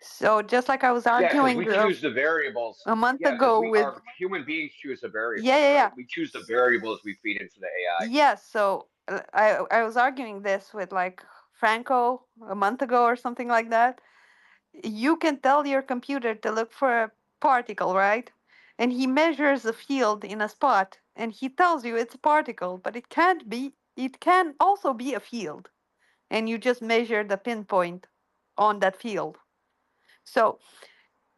Speaker 15: So just like I was
Speaker 1: Yeah, because
Speaker 15: arguing
Speaker 1: we choose the variables.
Speaker 15: a month
Speaker 1: Yeah, because
Speaker 15: ago
Speaker 1: we
Speaker 15: with,
Speaker 1: are human beings choose the
Speaker 15: yeah,
Speaker 1: variables,
Speaker 15: yeah,
Speaker 1: right?
Speaker 15: yeah.
Speaker 1: We choose the variables we feed into the AI.
Speaker 15: Yes, so I was arguing this with like Franco a month ago or something like that. You can tell your computer to look for a particle, right? And he measures a field in a spot and he tells you it's a particle, but it can't be, it can also be a field. And you just measure the pinpoint on that field. So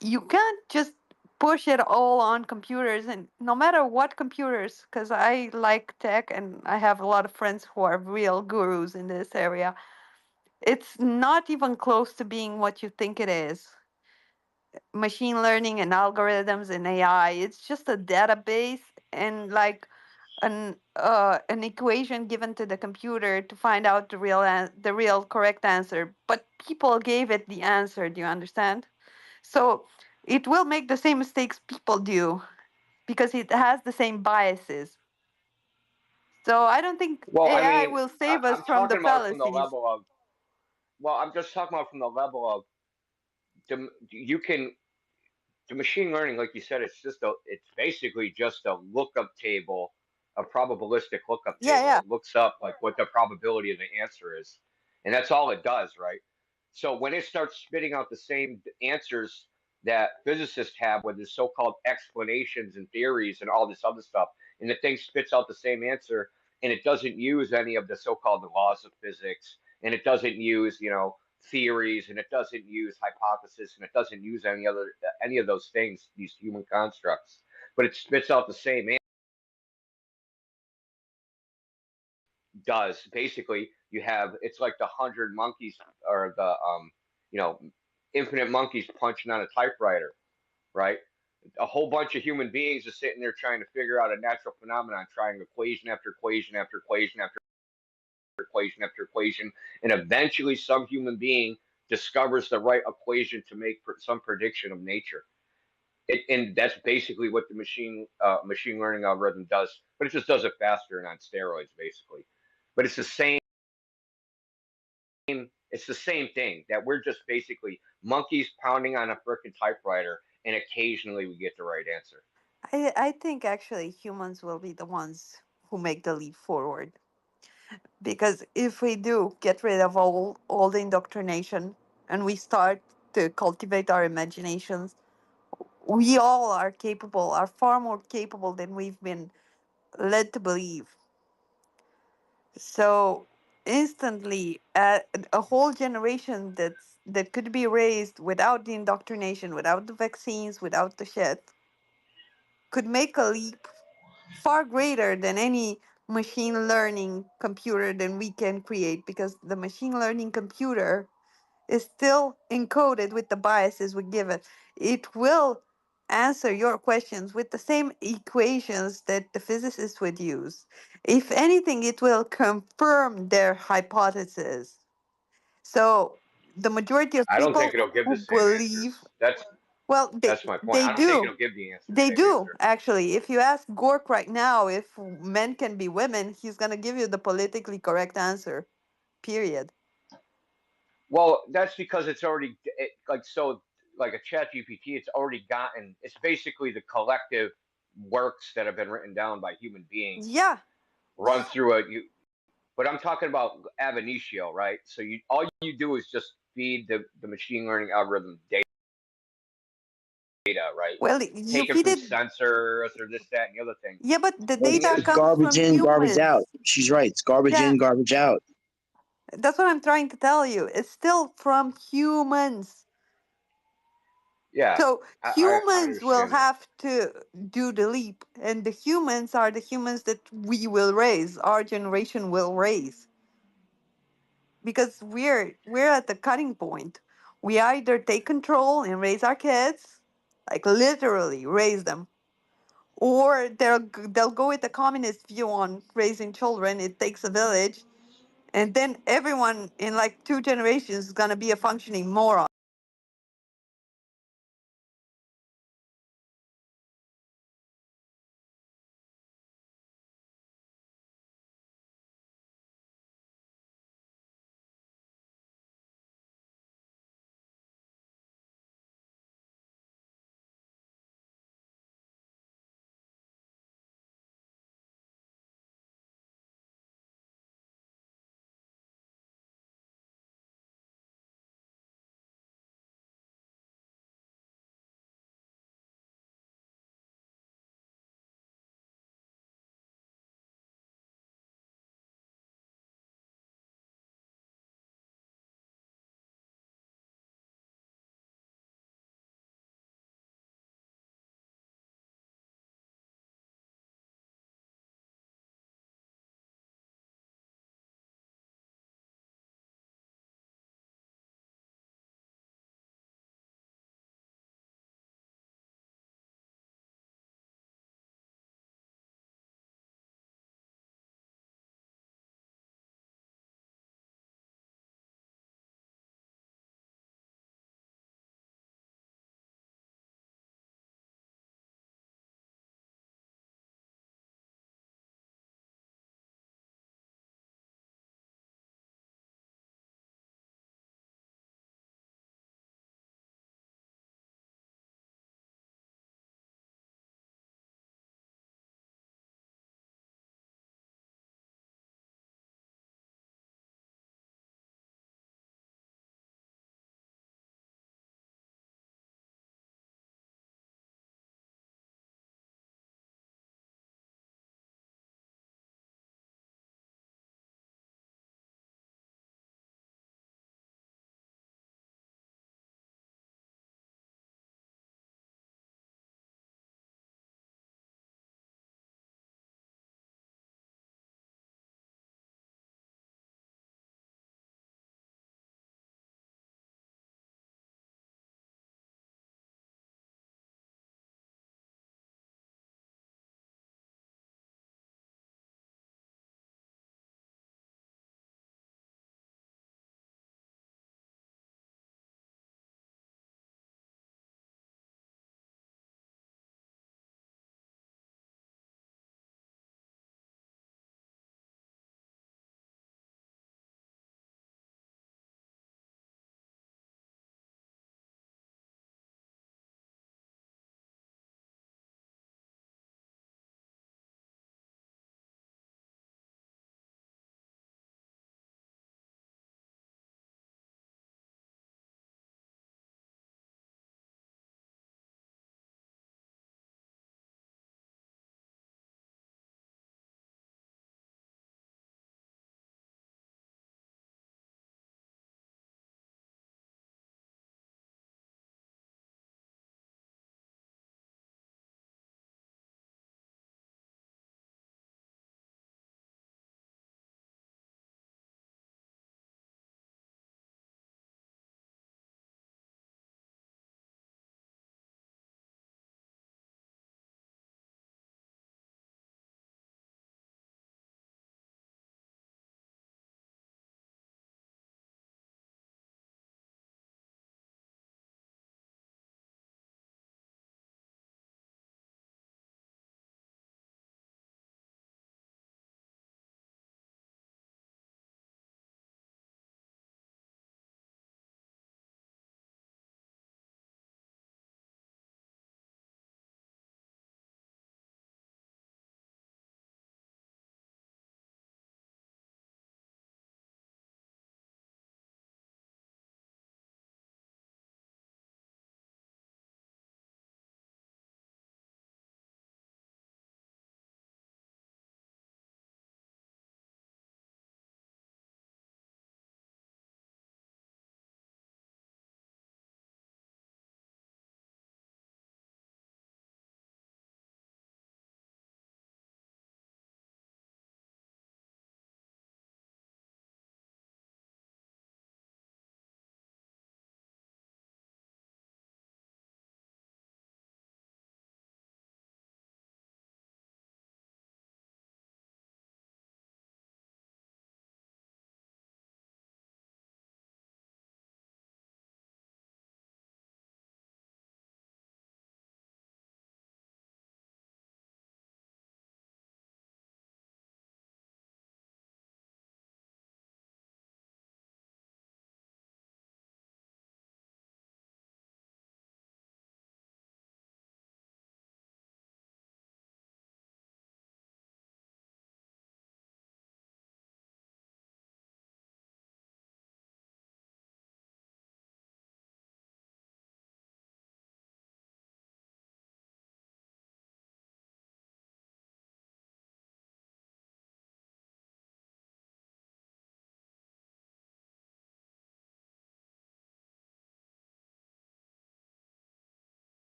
Speaker 15: you can't just push it all on computers, and no matter what computers, because I like tech and I have a lot of friends who are real gurus in this area, it's not even close to being what you think it is. Machine learning and algorithms and AI, it's just a database and like an equation given to the computer to find out the real correct answer, but people gave it the answer. Do you understand? So it will make the same mistakes people do because it has the same biases. So I don't think
Speaker 1: Well, I
Speaker 15: AI
Speaker 1: mean,
Speaker 15: will save us
Speaker 1: I'm
Speaker 15: from the
Speaker 1: talking about it from the
Speaker 15: fallacies.
Speaker 1: level of, well, I'm just talking about from the level of you can the machine learning, like you said, it's basically just a lookup table, a probabilistic lookup
Speaker 15: Yeah,
Speaker 1: table.
Speaker 15: yeah.
Speaker 1: It looks up like what the probability of the answer is, and that's all it does, right? So when it starts spitting out the same answers that physicists have with the so-called explanations and theories and all this other stuff, and the thing spits out the same answer, and it doesn't use any of the so-called laws of physics, and it doesn't use, theories, and it doesn't use hypothesis, and it doesn't use any of those things, these human constructs, but it spits out the same answer. Does basically, you have, it's like the 100 monkeys, or the you know infinite monkeys punching on a typewriter, right? A whole bunch of human beings are sitting there trying to figure out a natural phenomenon, trying equation after equation after equation after equation after equation, and eventually some human being discovers the right equation to make some prediction of nature. And that's basically what the machine learning algorithm does, but it just does it faster and on steroids, basically. But it's the same thing, that we're just basically monkeys pounding on a freaking typewriter, and occasionally we get the right answer.
Speaker 15: I think actually humans will be the ones who make the leap forward. Because if we do get rid of all the indoctrination and we start to cultivate our imaginations, we all are far more capable than we've been led to believe. So instantly a whole generation that could be raised without the indoctrination, without the vaccines, without the shit, could make a leap far greater than any machine learning computer than we can create, because the machine learning computer is still encoded with the biases we give it. It will answer your questions with the same equations that the physicists would use. If anything, it will confirm their hypothesis. So the majority of
Speaker 1: I don't think
Speaker 15: people
Speaker 1: it'll give
Speaker 15: who
Speaker 1: the same
Speaker 15: believe,
Speaker 1: answers.
Speaker 15: well,
Speaker 1: That's my point.
Speaker 15: they
Speaker 1: I don't think
Speaker 15: do.
Speaker 1: it'll give the
Speaker 15: They
Speaker 1: same
Speaker 15: do,
Speaker 1: answer.
Speaker 15: actually. If you ask Gork right now if men can be women, he's going to give you the politically correct answer, period.
Speaker 1: Well, that's because it's already like a chat GPT, it's already gotten, it's basically the collective works that have been written down by human beings
Speaker 15: Yeah.
Speaker 1: run through but I'm talking about ab initio, right? So all you do is just feed the machine learning algorithm data, right?
Speaker 15: Well, you
Speaker 1: Taken
Speaker 15: feed
Speaker 1: from
Speaker 15: it.
Speaker 1: sensors or this, that, and the other thing.
Speaker 15: Yeah, but the
Speaker 1: Thing
Speaker 15: data
Speaker 1: is,
Speaker 15: comes
Speaker 12: Garbage
Speaker 15: from
Speaker 12: in, garbage
Speaker 15: humans.
Speaker 12: out. She's right. It's garbage
Speaker 15: Yeah,
Speaker 12: in, garbage out.
Speaker 15: that's what I'm trying to tell you. It's still from humans.
Speaker 1: yeah,
Speaker 15: So
Speaker 1: I
Speaker 15: humans will
Speaker 1: understand that.
Speaker 15: have to do the leap, and the humans are the humans that we will raise, our generation will raise. Because we're at the cutting point. We either take control and raise our kids, like literally raise them, or they'll go with the communist view on raising children. It takes a village, and then everyone in like 2 generations is gonna be a functioning moron.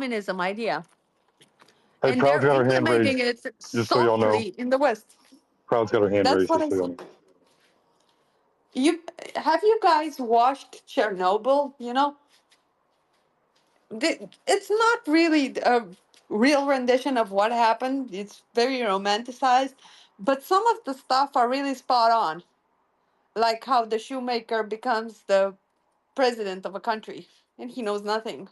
Speaker 15: communism idea.
Speaker 17: Hey,
Speaker 15: And
Speaker 17: Proud's
Speaker 15: they're
Speaker 17: got her hand
Speaker 15: implementing
Speaker 17: raised,
Speaker 15: it
Speaker 17: just so y'all know.
Speaker 15: softly in the West.
Speaker 17: Proud's got her hand
Speaker 15: That's
Speaker 17: raised,
Speaker 15: what
Speaker 17: just
Speaker 15: I
Speaker 17: so y'all
Speaker 15: said.
Speaker 17: know.
Speaker 15: Have you guys watched Chernobyl? You know, it's not really a real rendition of what happened. It's very romanticized, but some of the stuff are really spot on. Like how the shoemaker becomes the president of a country and he knows nothing.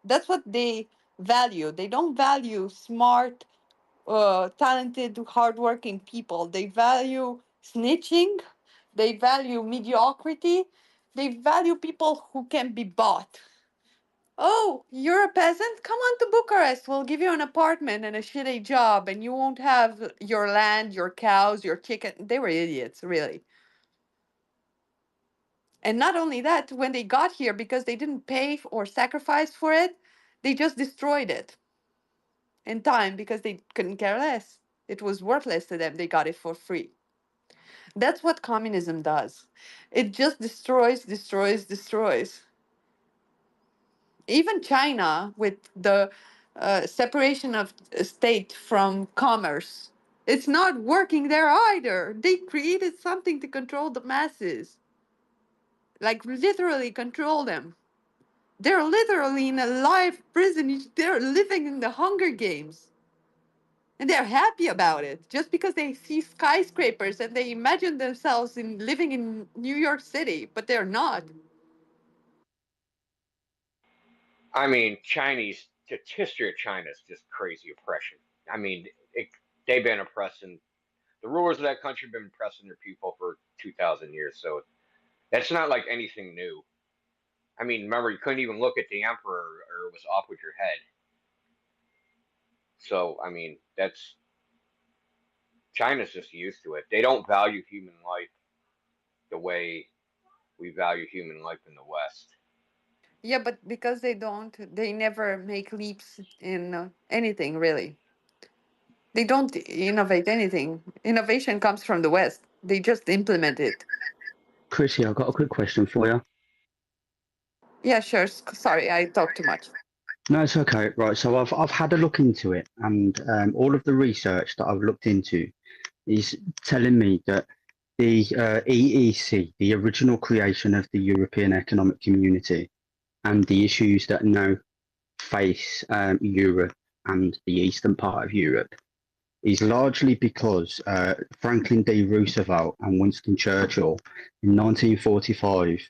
Speaker 15: That's what they value. They don't value smart, talented, hardworking people. They value snitching. They value mediocrity. They value people who can be bought. Oh, you're a peasant? Come on to Bucharest. We'll give you an apartment and a shitty job, and you won't have your land, your cows, your chicken. They were idiots, really. And not only that, when they got here, because they didn't pay or sacrifice for it, they just destroyed it in time because they couldn't care less. It was worthless to them. They got it for free. That's what communism does. It just destroys, destroys, destroys. Even China, with the separation of state from commerce, it's not working there either. They created something to control the masses, like literally control them. They're literally in a live prison. They're living in the Hunger Games. And they're happy about it just because they see skyscrapers and they imagine themselves in living in New York City, but they're not.
Speaker 1: I mean, the history of China is just crazy oppression. I mean, they've been oppressing, the rulers of that country have been oppressing their people for 2,000 years. So that's not like anything new. I mean, remember, you couldn't even look at the emperor or it was off with your head. So, I mean, China's just used to it. They don't value human life the way we value human life in the West.
Speaker 15: Yeah, but because they never make leaps in anything really. They don't innovate anything. Innovation comes from the West. They just implement it.
Speaker 19: Chrissy, I've got a quick question for you.
Speaker 15: Yeah, sure. Sorry, I talk too much.
Speaker 19: No, it's okay. Right, so I've had a look into it, and all of the research that I've looked into is telling me that the EEC, the original creation of the European Economic Community, and the issues that now face Europe and the eastern part of Europe, is largely because Franklin D. Roosevelt and Winston Churchill in 1945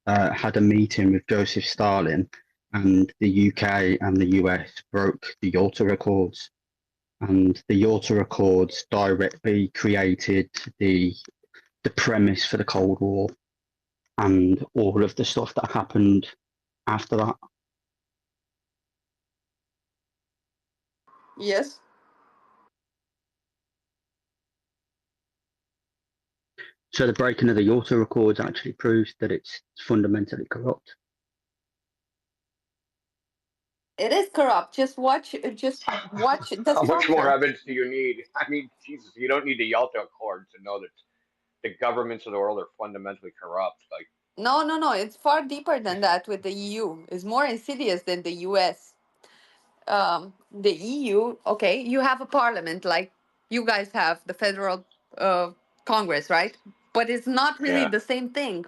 Speaker 19: had a meeting with Joseph Stalin, and the UK and the US broke the Yalta Accords. And the Yalta Accords directly created the premise for the Cold War and all of the stuff that happened after that.
Speaker 15: Yes.
Speaker 19: So the breaking of the Yalta Accords actually proves that it's fundamentally corrupt.
Speaker 15: It is corrupt. Just watch the
Speaker 1: How much more
Speaker 15: structure.
Speaker 1: evidence do you need? I mean, Jesus, you don't need the Yalta Accord to know that the governments of the world are fundamentally corrupt. Like,
Speaker 15: No. It's far deeper than that with the EU. It's more insidious than the US. The EU, okay, you have a parliament like you guys have the federal Congress, right? But it's not really
Speaker 1: yeah,
Speaker 15: the same thing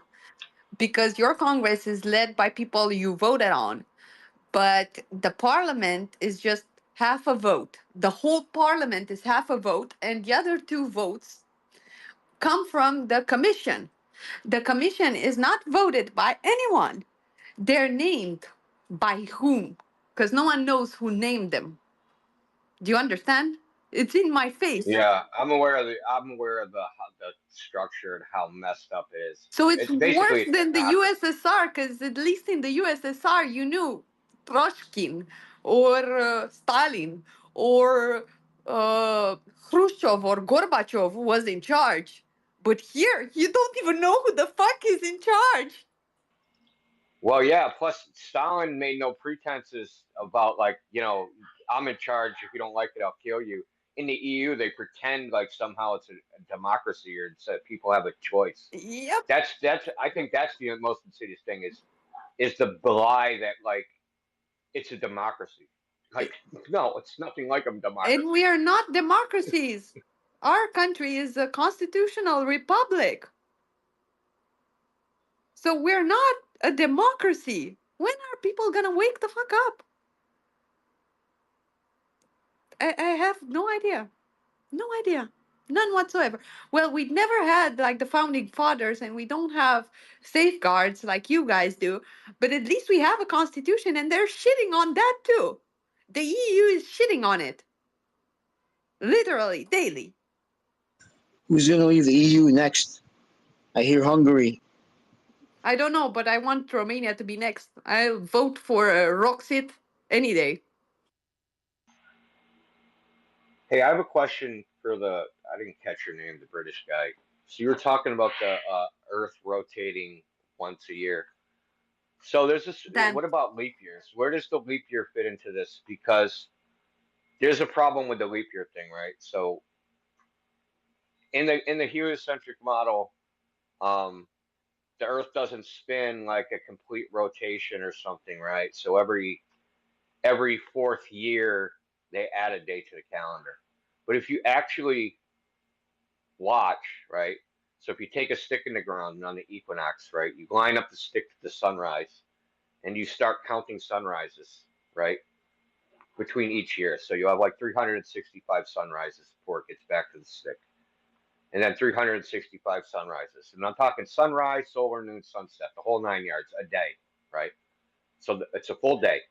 Speaker 15: because your Congress is led by people you voted on. But the parliament is just half a vote. The whole parliament is half a vote, and the other two votes come from the commission. The commission is not voted by anyone. They're named by whom? Because no one knows who named them. Do you understand? It's in my face.
Speaker 1: yeah. I'm aware of the structure and how messed up it is.
Speaker 15: So it's
Speaker 1: It's basically
Speaker 15: worse
Speaker 1: a
Speaker 15: than the
Speaker 1: technocracy.
Speaker 15: USSR, because at least in the USSR you knew Troshkin or Stalin or Khrushchev or Gorbachev was in charge. But here, you don't even know who the fuck is in charge.
Speaker 1: Well, yeah. Plus, Stalin made no pretenses about I'm in charge. If you don't like it, I'll kill you. In the EU, they pretend like somehow it's a democracy or it's people have a choice.
Speaker 15: Yep.
Speaker 1: That's. I think that's the most insidious thing is the lie that like it's a democracy. Like, no, it's nothing like a democracy.
Speaker 15: And we are not democracies. Our country is a constitutional republic. So we're not a democracy. When are people gonna wake the fuck up? I have no idea. No idea. None whatsoever. Well, we never had like the founding fathers, and we don't have safeguards like you guys do, but at least we have a constitution, and they're shitting on that too. The EU is shitting on it. Literally, daily.
Speaker 2: Who's going to leave the EU next? I hear Hungary.
Speaker 15: I don't know, but I want Romania to be next. I'll vote for Roxit any day.
Speaker 1: Hey, I have a question for I didn't catch your name, the British guy. So you were talking about the Earth rotating once a year. So there's this, what about leap years? Where does the leap year fit into this? Because there's a problem with the leap year thing, right? So in the heliocentric model, the Earth doesn't spin like a complete rotation or something, right? So every fourth year they add a day to the calendar. But if you actually watch, right? So if you take a stick in the ground on the equinox, right? You line up the stick to the sunrise, and you start counting sunrises, right? Between each year. So you have like 365 sunrises before it gets back to the stick. And then 365 sunrises. And I'm talking sunrise, solar, noon, sunset, the whole 9 yards a day, right? So it's a full day.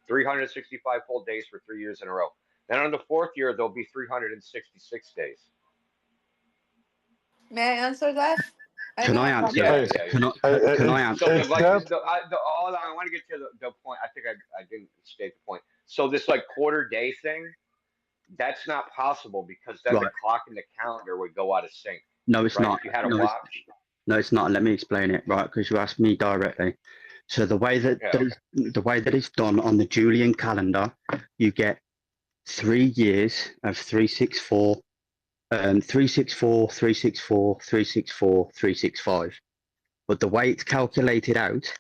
Speaker 1: 365 full days for 3 years in a row. Then on the fourth year, there'll be 366 days.
Speaker 15: May I answer that?
Speaker 19: Can I answer
Speaker 1: Yeah,
Speaker 19: that?
Speaker 1: yeah,
Speaker 19: Can I answer
Speaker 1: So,
Speaker 19: that?
Speaker 1: like, hold on, I want to get to the point. I think I didn't state the point. So this like quarter day thing, that's not possible because then the clock and the calendar would go out of sync.
Speaker 19: No, it's
Speaker 1: right?
Speaker 19: not.
Speaker 1: If you had a
Speaker 19: No,
Speaker 1: watch.
Speaker 19: No, it's not. Let me explain it, right? Because you asked me directly. So the way that, the way that it's done on the Julian calendar, you get 3 years of 364, 364, 364, 364, 365. But the way it's calculated out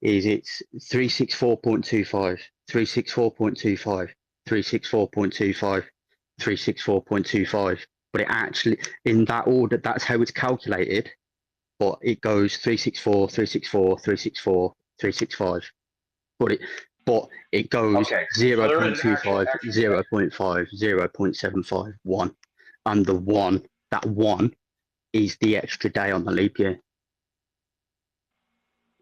Speaker 19: is it's 364.25, 364.25, 364.25, 364.25. But it actually, in that order, that's how it's calculated. But it goes 364, 364, 364, 365. But it goes 0.25, 0.5, 0.75, 1. And the 1, that 1 is the extra day on the leap year.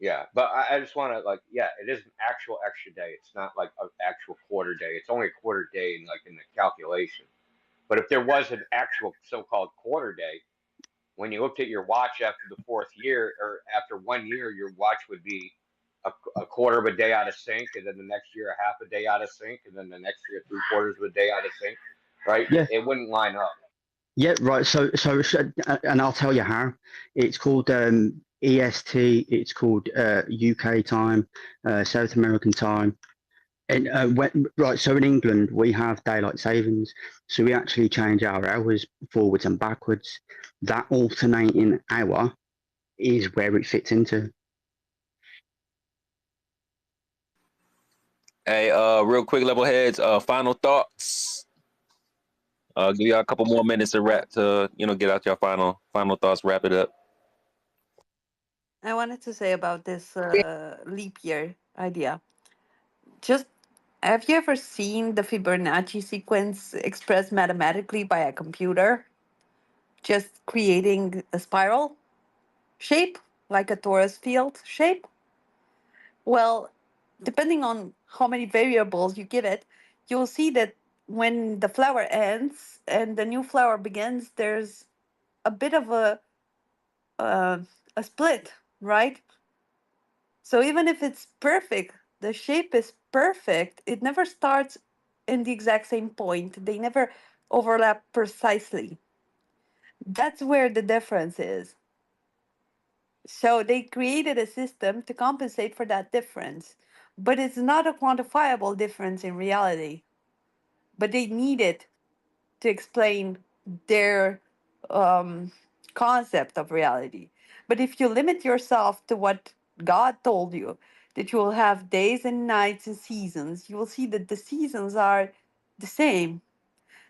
Speaker 1: Yeah, but I just want to it is an actual extra day. It's not like an actual quarter day. It's only a quarter day in the calculation. But if there was an actual so-called quarter day, when you looked at your watch after the fourth year or after 1 year, your watch would be a quarter of a day out of sync, and then the next year a half a day out of sync, and then the next year 3/4 of a day out of sync, right?
Speaker 19: Yeah.
Speaker 1: It wouldn't line up.
Speaker 19: Yeah, right. So, and I'll tell you how. It's called EST. It's called UK time, South American time. And so in England we have daylight savings, so we actually change our hours forwards and backwards. That alternating hour is where it fits into.
Speaker 4: Hey, real quick, level heads. Final thoughts. Give y'all a couple more minutes to get out your final thoughts. Wrap it up.
Speaker 15: I wanted to say about this leap year idea. Just have you ever seen the Fibonacci sequence expressed mathematically by a computer? Just creating a spiral shape, like a torus field shape? Well, depending on how many variables you give it, you'll see that when the flower ends and the new flower begins, there's a bit of a split, right? So even if it's perfect, the shape is perfect, it never starts in the exact same point. They never overlap precisely. That's where the difference is. So they created a system to compensate for that difference, but it's not a quantifiable difference in reality. But they need it to explain their concept of reality. But if you limit yourself to what God told you, that you will have days and nights and seasons, you will see that the seasons are the same.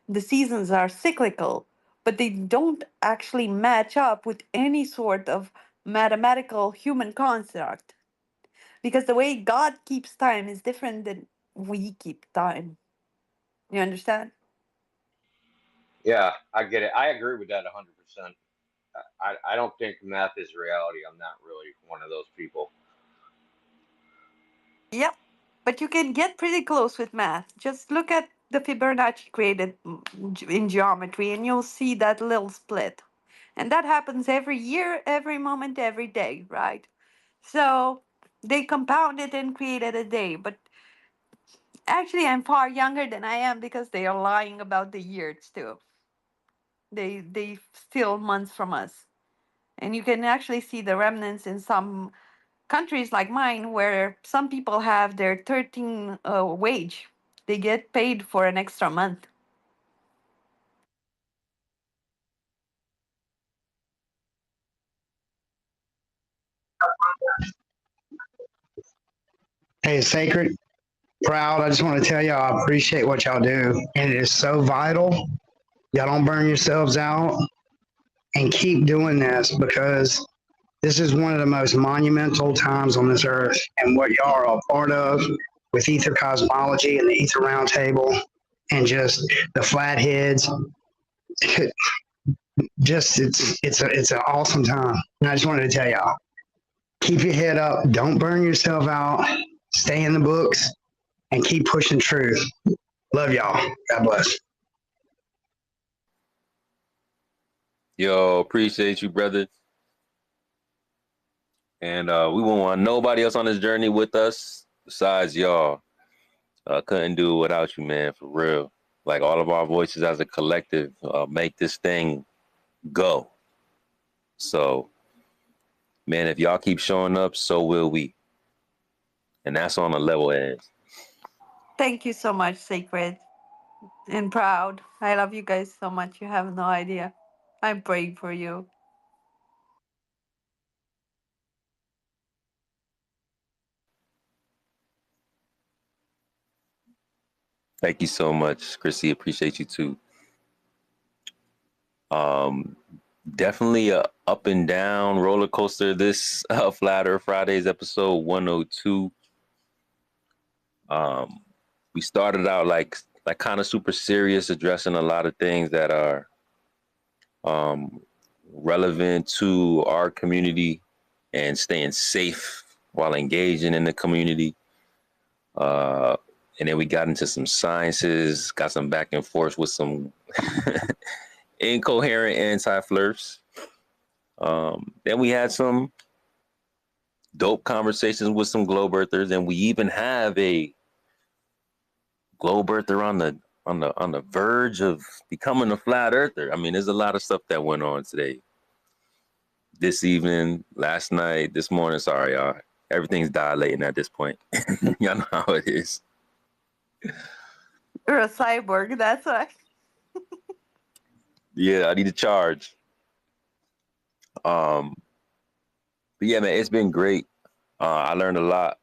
Speaker 15: The seasons are cyclical, but they don't actually match up with any sort of mathematical human construct. Because the way God keeps time is different than we keep time. You understand?
Speaker 1: Yeah, I get it. I agree with that 100%. I don't think math is reality. I'm not really one of those people.
Speaker 15: Yep. But you can get pretty close with math. Just look at the Fibonacci created in geometry and you'll see that little split. And that happens every year, every moment, every day, right? So they compounded and created a day. But actually, I'm far younger than I am because they are lying about the years too. They steal months from us. And you can actually see the remnants in some countries like mine where some people have their 13 wage. They get paid for an extra month.
Speaker 18: Hey, Sacred, proud. I just want to tell y'all I appreciate what y'all do. And it is so vital. Y'all don't burn yourselves out and keep doing this because this is one of the most monumental times on this earth. And what y'all are a part of with Ether Cosmology and the Ether Roundtable and just the Flatheads, just it's an awesome time. And I just wanted to tell y'all, keep your head up, don't burn yourself out, stay in the books, and keep pushing truth. Love y'all. God bless.
Speaker 4: Yo, appreciate you, brother. And we won't want nobody else on this journey with us besides y'all. Couldn't do it without you, man, for real. Like all of our voices as a collective make this thing go. So, man, if y'all keep showing up, so will we. And that's on a level edge.
Speaker 15: Thank you so much, Sacred and Proud. I love you guys so much. You have no idea. I'm praying for you.
Speaker 4: Thank you so much, Chrissy. Appreciate you too. Definitely a up and down roller coaster. This Flat Earth Fridays episode 102. We started out like kind of super serious, addressing a lot of things that are relevant to our community and staying safe while engaging in the community. And then we got into some sciences, got some back and forth with some incoherent anti-flirts. Then we had some dope conversations with some globe earthers, and we even have a globe earther on the verge of becoming a flat earther. I mean, there's a lot of stuff that went on today, this evening, last night, this morning. Sorry, y'all. Everything's dilating at this point. Y'all know how it is.
Speaker 15: You're a cyborg, that's why.
Speaker 4: Yeah, I need to charge. But yeah, man, it's been great. I learned a lot.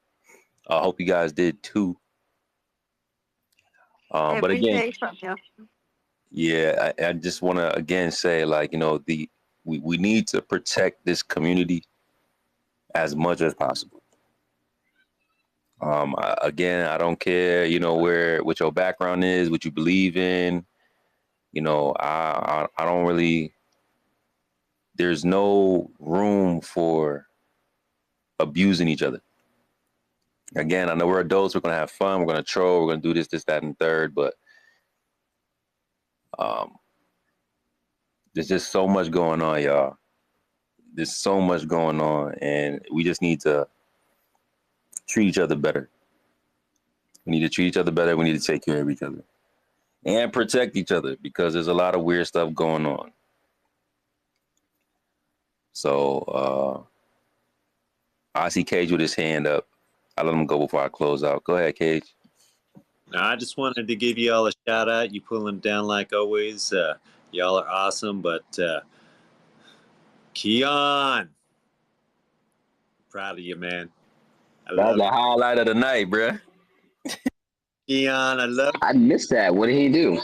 Speaker 4: I hope you guys did too. But
Speaker 15: Every
Speaker 4: again,
Speaker 15: day from you.
Speaker 4: yeah, I just want to again say, like, you know, we need to protect this community as much as possible. Again, I don't care, you know, what your background is, what you believe in. You know, I don't really. There's no room for abusing each other. Again, I know we're adults. We're gonna have fun. We're gonna troll. We're gonna do this, that, and third. But there's just so much going on, y'all. There's so much going on, and we just need to treat each other better. We need to treat each other better. We need to take care of each other and protect each other because there's a lot of weird stuff going on. So I see Cage with his hand up. I let him go before I close out. Go ahead, Cage.
Speaker 22: No, I just wanted to give you all a shout out. You pull them down like always. Y'all are awesome, but Keon, proud of you, man. I
Speaker 4: That's
Speaker 22: love
Speaker 4: the
Speaker 22: it.
Speaker 4: highlight of the night, bruh.
Speaker 22: Keon, I love
Speaker 12: I missed that. What did he do?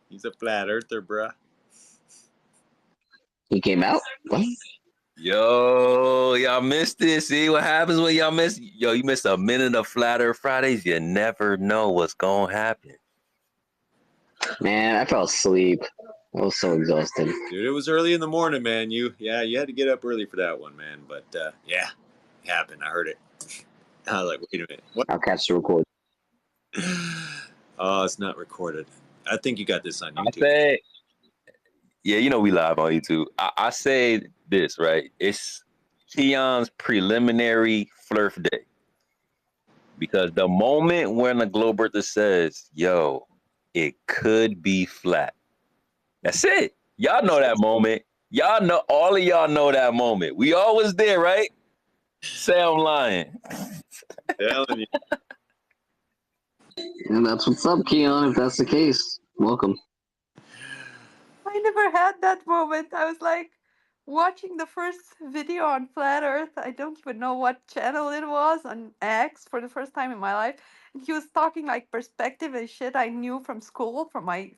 Speaker 22: He's a flat earther, bruh.
Speaker 12: He came out? What?
Speaker 4: Yo, y'all missed this. See what happens when y'all miss? Yo, you missed a minute of Flat Earth Fridays. You never know what's gonna happen.
Speaker 12: Man, I fell asleep. I was so exhausted.
Speaker 22: Dude, it was early in the morning, man. You had to get up early for that one, man. But yeah, it happened. I heard it. I was like, wait a minute. What?
Speaker 12: I'll catch the record.
Speaker 22: Oh, it's not recorded. I think you got this on
Speaker 4: I
Speaker 22: YouTube.
Speaker 4: say, yeah, you know we live on YouTube. I say this, right? It's Keon's preliminary flirf day. Because the moment when the globe earther says, yo, it could be flat. That's it. Y'all know that moment. Y'all know, all of y'all know that moment. We always there, right? Say I'm lying.
Speaker 22: Telling you.
Speaker 12: And that's what's up, Keon, if that's the case. Welcome.
Speaker 15: I never had that moment. I was like watching the first video on Flat Earth. I don't even know what channel it was on X for the first time in my life. And he was talking like perspective and shit I knew from school, from my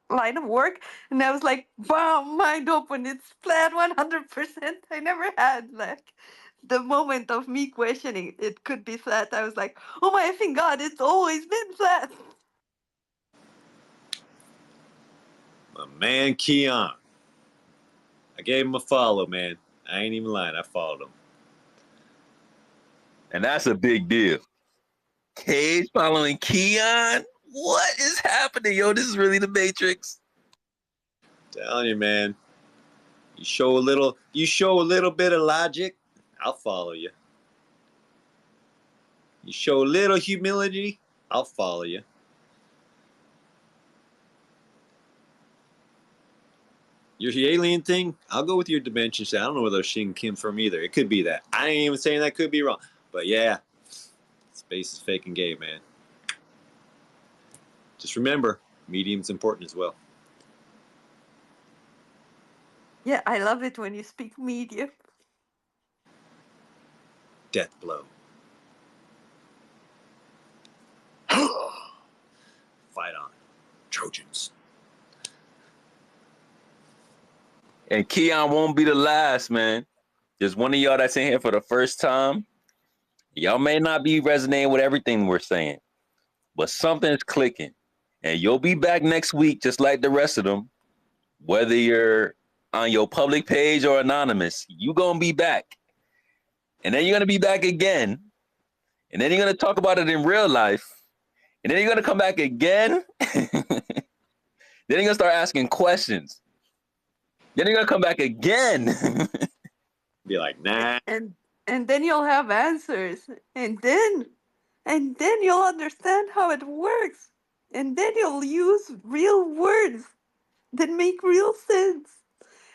Speaker 15: line of work. And I was like, bam, mind open. It's flat 100%. I never had like the moment of me questioning it could be flat. I was like, oh my effing god, it's always been flat.
Speaker 22: My man Keon. I gave him a follow, man. I ain't even lying. I followed him.
Speaker 4: And that's a big deal. Cage following Keon? What is happening? Yo, this is really the Matrix.
Speaker 22: Telling you, man. You show a little bit of logic, I'll follow you. You show a little humility, I'll follow you. Your alien thing, I'll go with your dimension. I don't know where those Shin came from either. It could be that. I ain't even saying that could be wrong. But yeah, space is fake and gay, man. Just remember, medium's important as well.
Speaker 15: Yeah, I love it when you speak media.
Speaker 22: Death blow. Fight on. Trojans.
Speaker 4: And Keon won't be the last, man. There's one of y'all that's in here for the first time. Y'all may not be resonating with everything we're saying, but something's clicking. And you'll be back next week just like the rest of them. Whether you're on your public page or anonymous, you're going to be back. And then you're going to be back again. And then you're going to talk about it in real life. And then you're going to come back again. Then you're going to start asking questions. Then you're going to come back again.
Speaker 22: Be like, nah.
Speaker 15: And then you'll have answers. And then you'll understand how it works. And then you'll use real words that make real sense.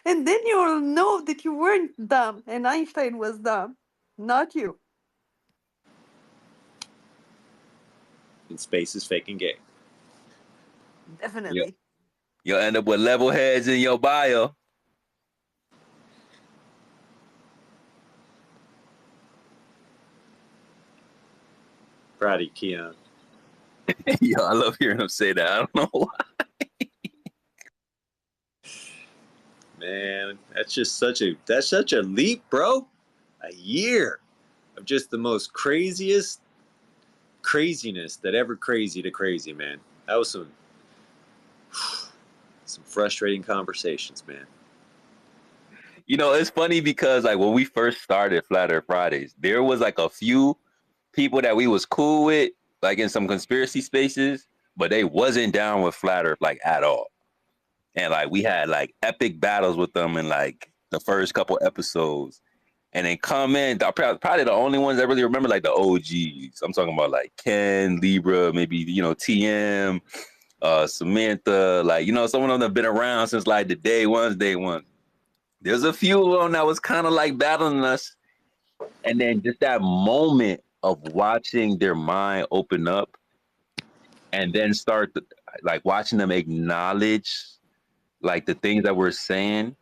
Speaker 15: And then you'll know that you weren't dumb and Einstein was dumb, not you.
Speaker 22: And space is fake and gay.
Speaker 15: Definitely.
Speaker 4: You'll end up with level heads in your bio.
Speaker 22: Proud of you, Keon.
Speaker 4: Yo, I love hearing him say that. I don't know why.
Speaker 22: Man, that's such a leap, bro. A year of just the most craziest craziness that ever crazy to crazy, man. That was some frustrating conversations, man.
Speaker 4: You know, it's funny because like when we first started Flat Earth Fridays, there was like a few people that we was cool with, like in some conspiracy spaces, but they wasn't down with Flat Earth like at all. And like we had like epic battles with them in like the first couple episodes. And then probably the only ones that really remember like the OGs. I'm talking about like Ken, Libra, maybe, you know, TM, Samantha, like, you know, some of them have been around since like the day one. There's a few of them that was kind of like battling us. And then just that moment of watching their mind open up and then start like watching them acknowledge like the things that we're saying.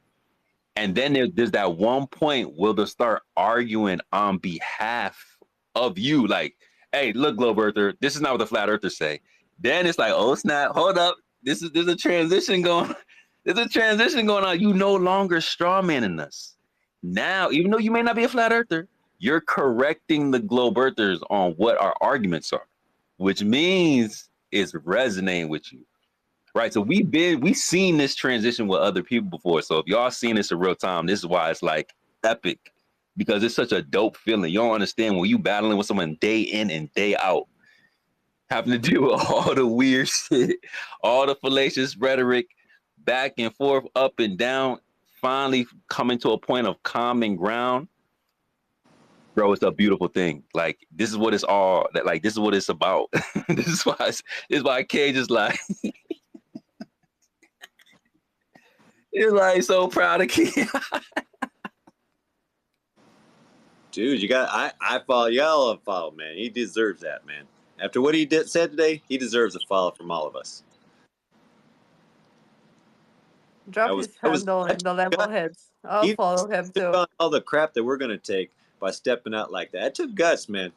Speaker 4: And then there's that one point where they'll start arguing on behalf of you. Like, hey, look, globe earther, this is not what the flat earthers say. Then it's like, oh snap, hold up, there's a transition going. There's a transition going on. You no longer strawmanning us. Now, even though you may not be a flat earther, you're correcting the globe earthers on what our arguments are, which means it's resonating with you. Right. So we've seen this transition with other people before. So if y'all seen this in real time, this is why it's like epic, because it's such a dope feeling. You don't understand when you battling with someone day in and day out, having to deal with all the weird shit, all the fallacious rhetoric, back and forth, up and down, finally coming to a point of common ground. Bro, it's a beautiful thing. Like, this is what it's all that, like, this is what it's about. This is why Cage is like, he's like so proud of Keon.
Speaker 22: Dude, you got I follow y'all. Follow, man. He deserves that, man. After what he said today, he deserves a follow from all of us.
Speaker 15: Drop his handle in the level heads. I'll follow him too.
Speaker 22: All the crap that we're gonna take by stepping out like that. It took guts, man. It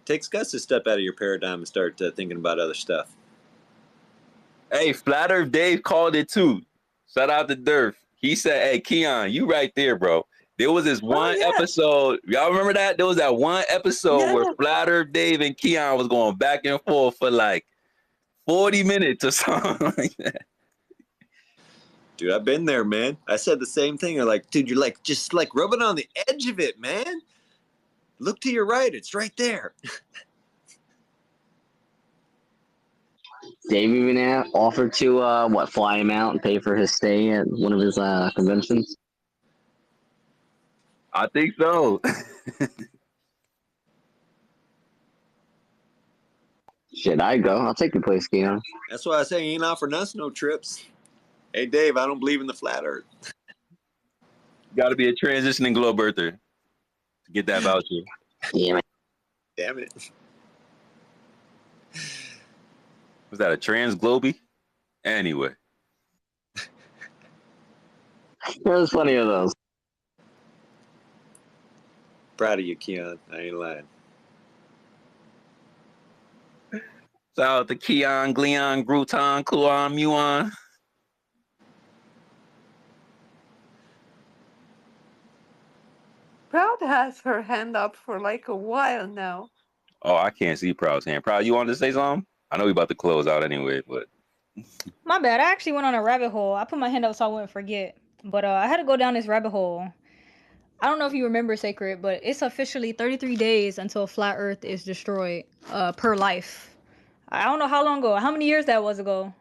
Speaker 22: takes guts to step out of your paradigm and start thinking about other stuff.
Speaker 4: Hey, Flat Earth Dave called it too. Shout out to Durf. He said, hey, Keon, you right there, bro. There was this one episode. Y'all remember that? There was that one episode where Flat Earth Dave and Keon was going back and forth for like 40 minutes or something like that.
Speaker 22: Dude, I've been there, man. I said the same thing. They're like, dude, you're like just like rubbing on the edge of it, man. Look to your right. It's right there.
Speaker 12: Dave even offered to fly him out and pay for his stay at one of his conventions.
Speaker 4: I think so.
Speaker 12: Shit, I'd go. I'll take your place, Keon.
Speaker 22: That's why I say he ain't offering us no trips. Hey, Dave, I don't believe in the flat earth.
Speaker 4: Got to be a transitioning globe earther to get that voucher.
Speaker 12: Damn it.
Speaker 22: Damn it.
Speaker 4: Was that a trans globey? Anyway.
Speaker 12: There's plenty of those.
Speaker 22: Proud of you, Keon. I ain't lying.
Speaker 4: Shout out to Keon, Gleon, Gruton, Kluon, Muon.
Speaker 15: Proud has her hand up for like a while now.
Speaker 4: Oh, I can't see Proud's hand. Proud, you wanted to say something? I know we about to close out anyway, but
Speaker 10: My bad. I actually went on a rabbit hole. I put my hand up so I wouldn't forget. But I had to go down this rabbit hole. I don't know if you remember, Sacred, but it's officially 33 days until Flat Earth is destroyed per life. I don't know how long ago, how many years that was ago.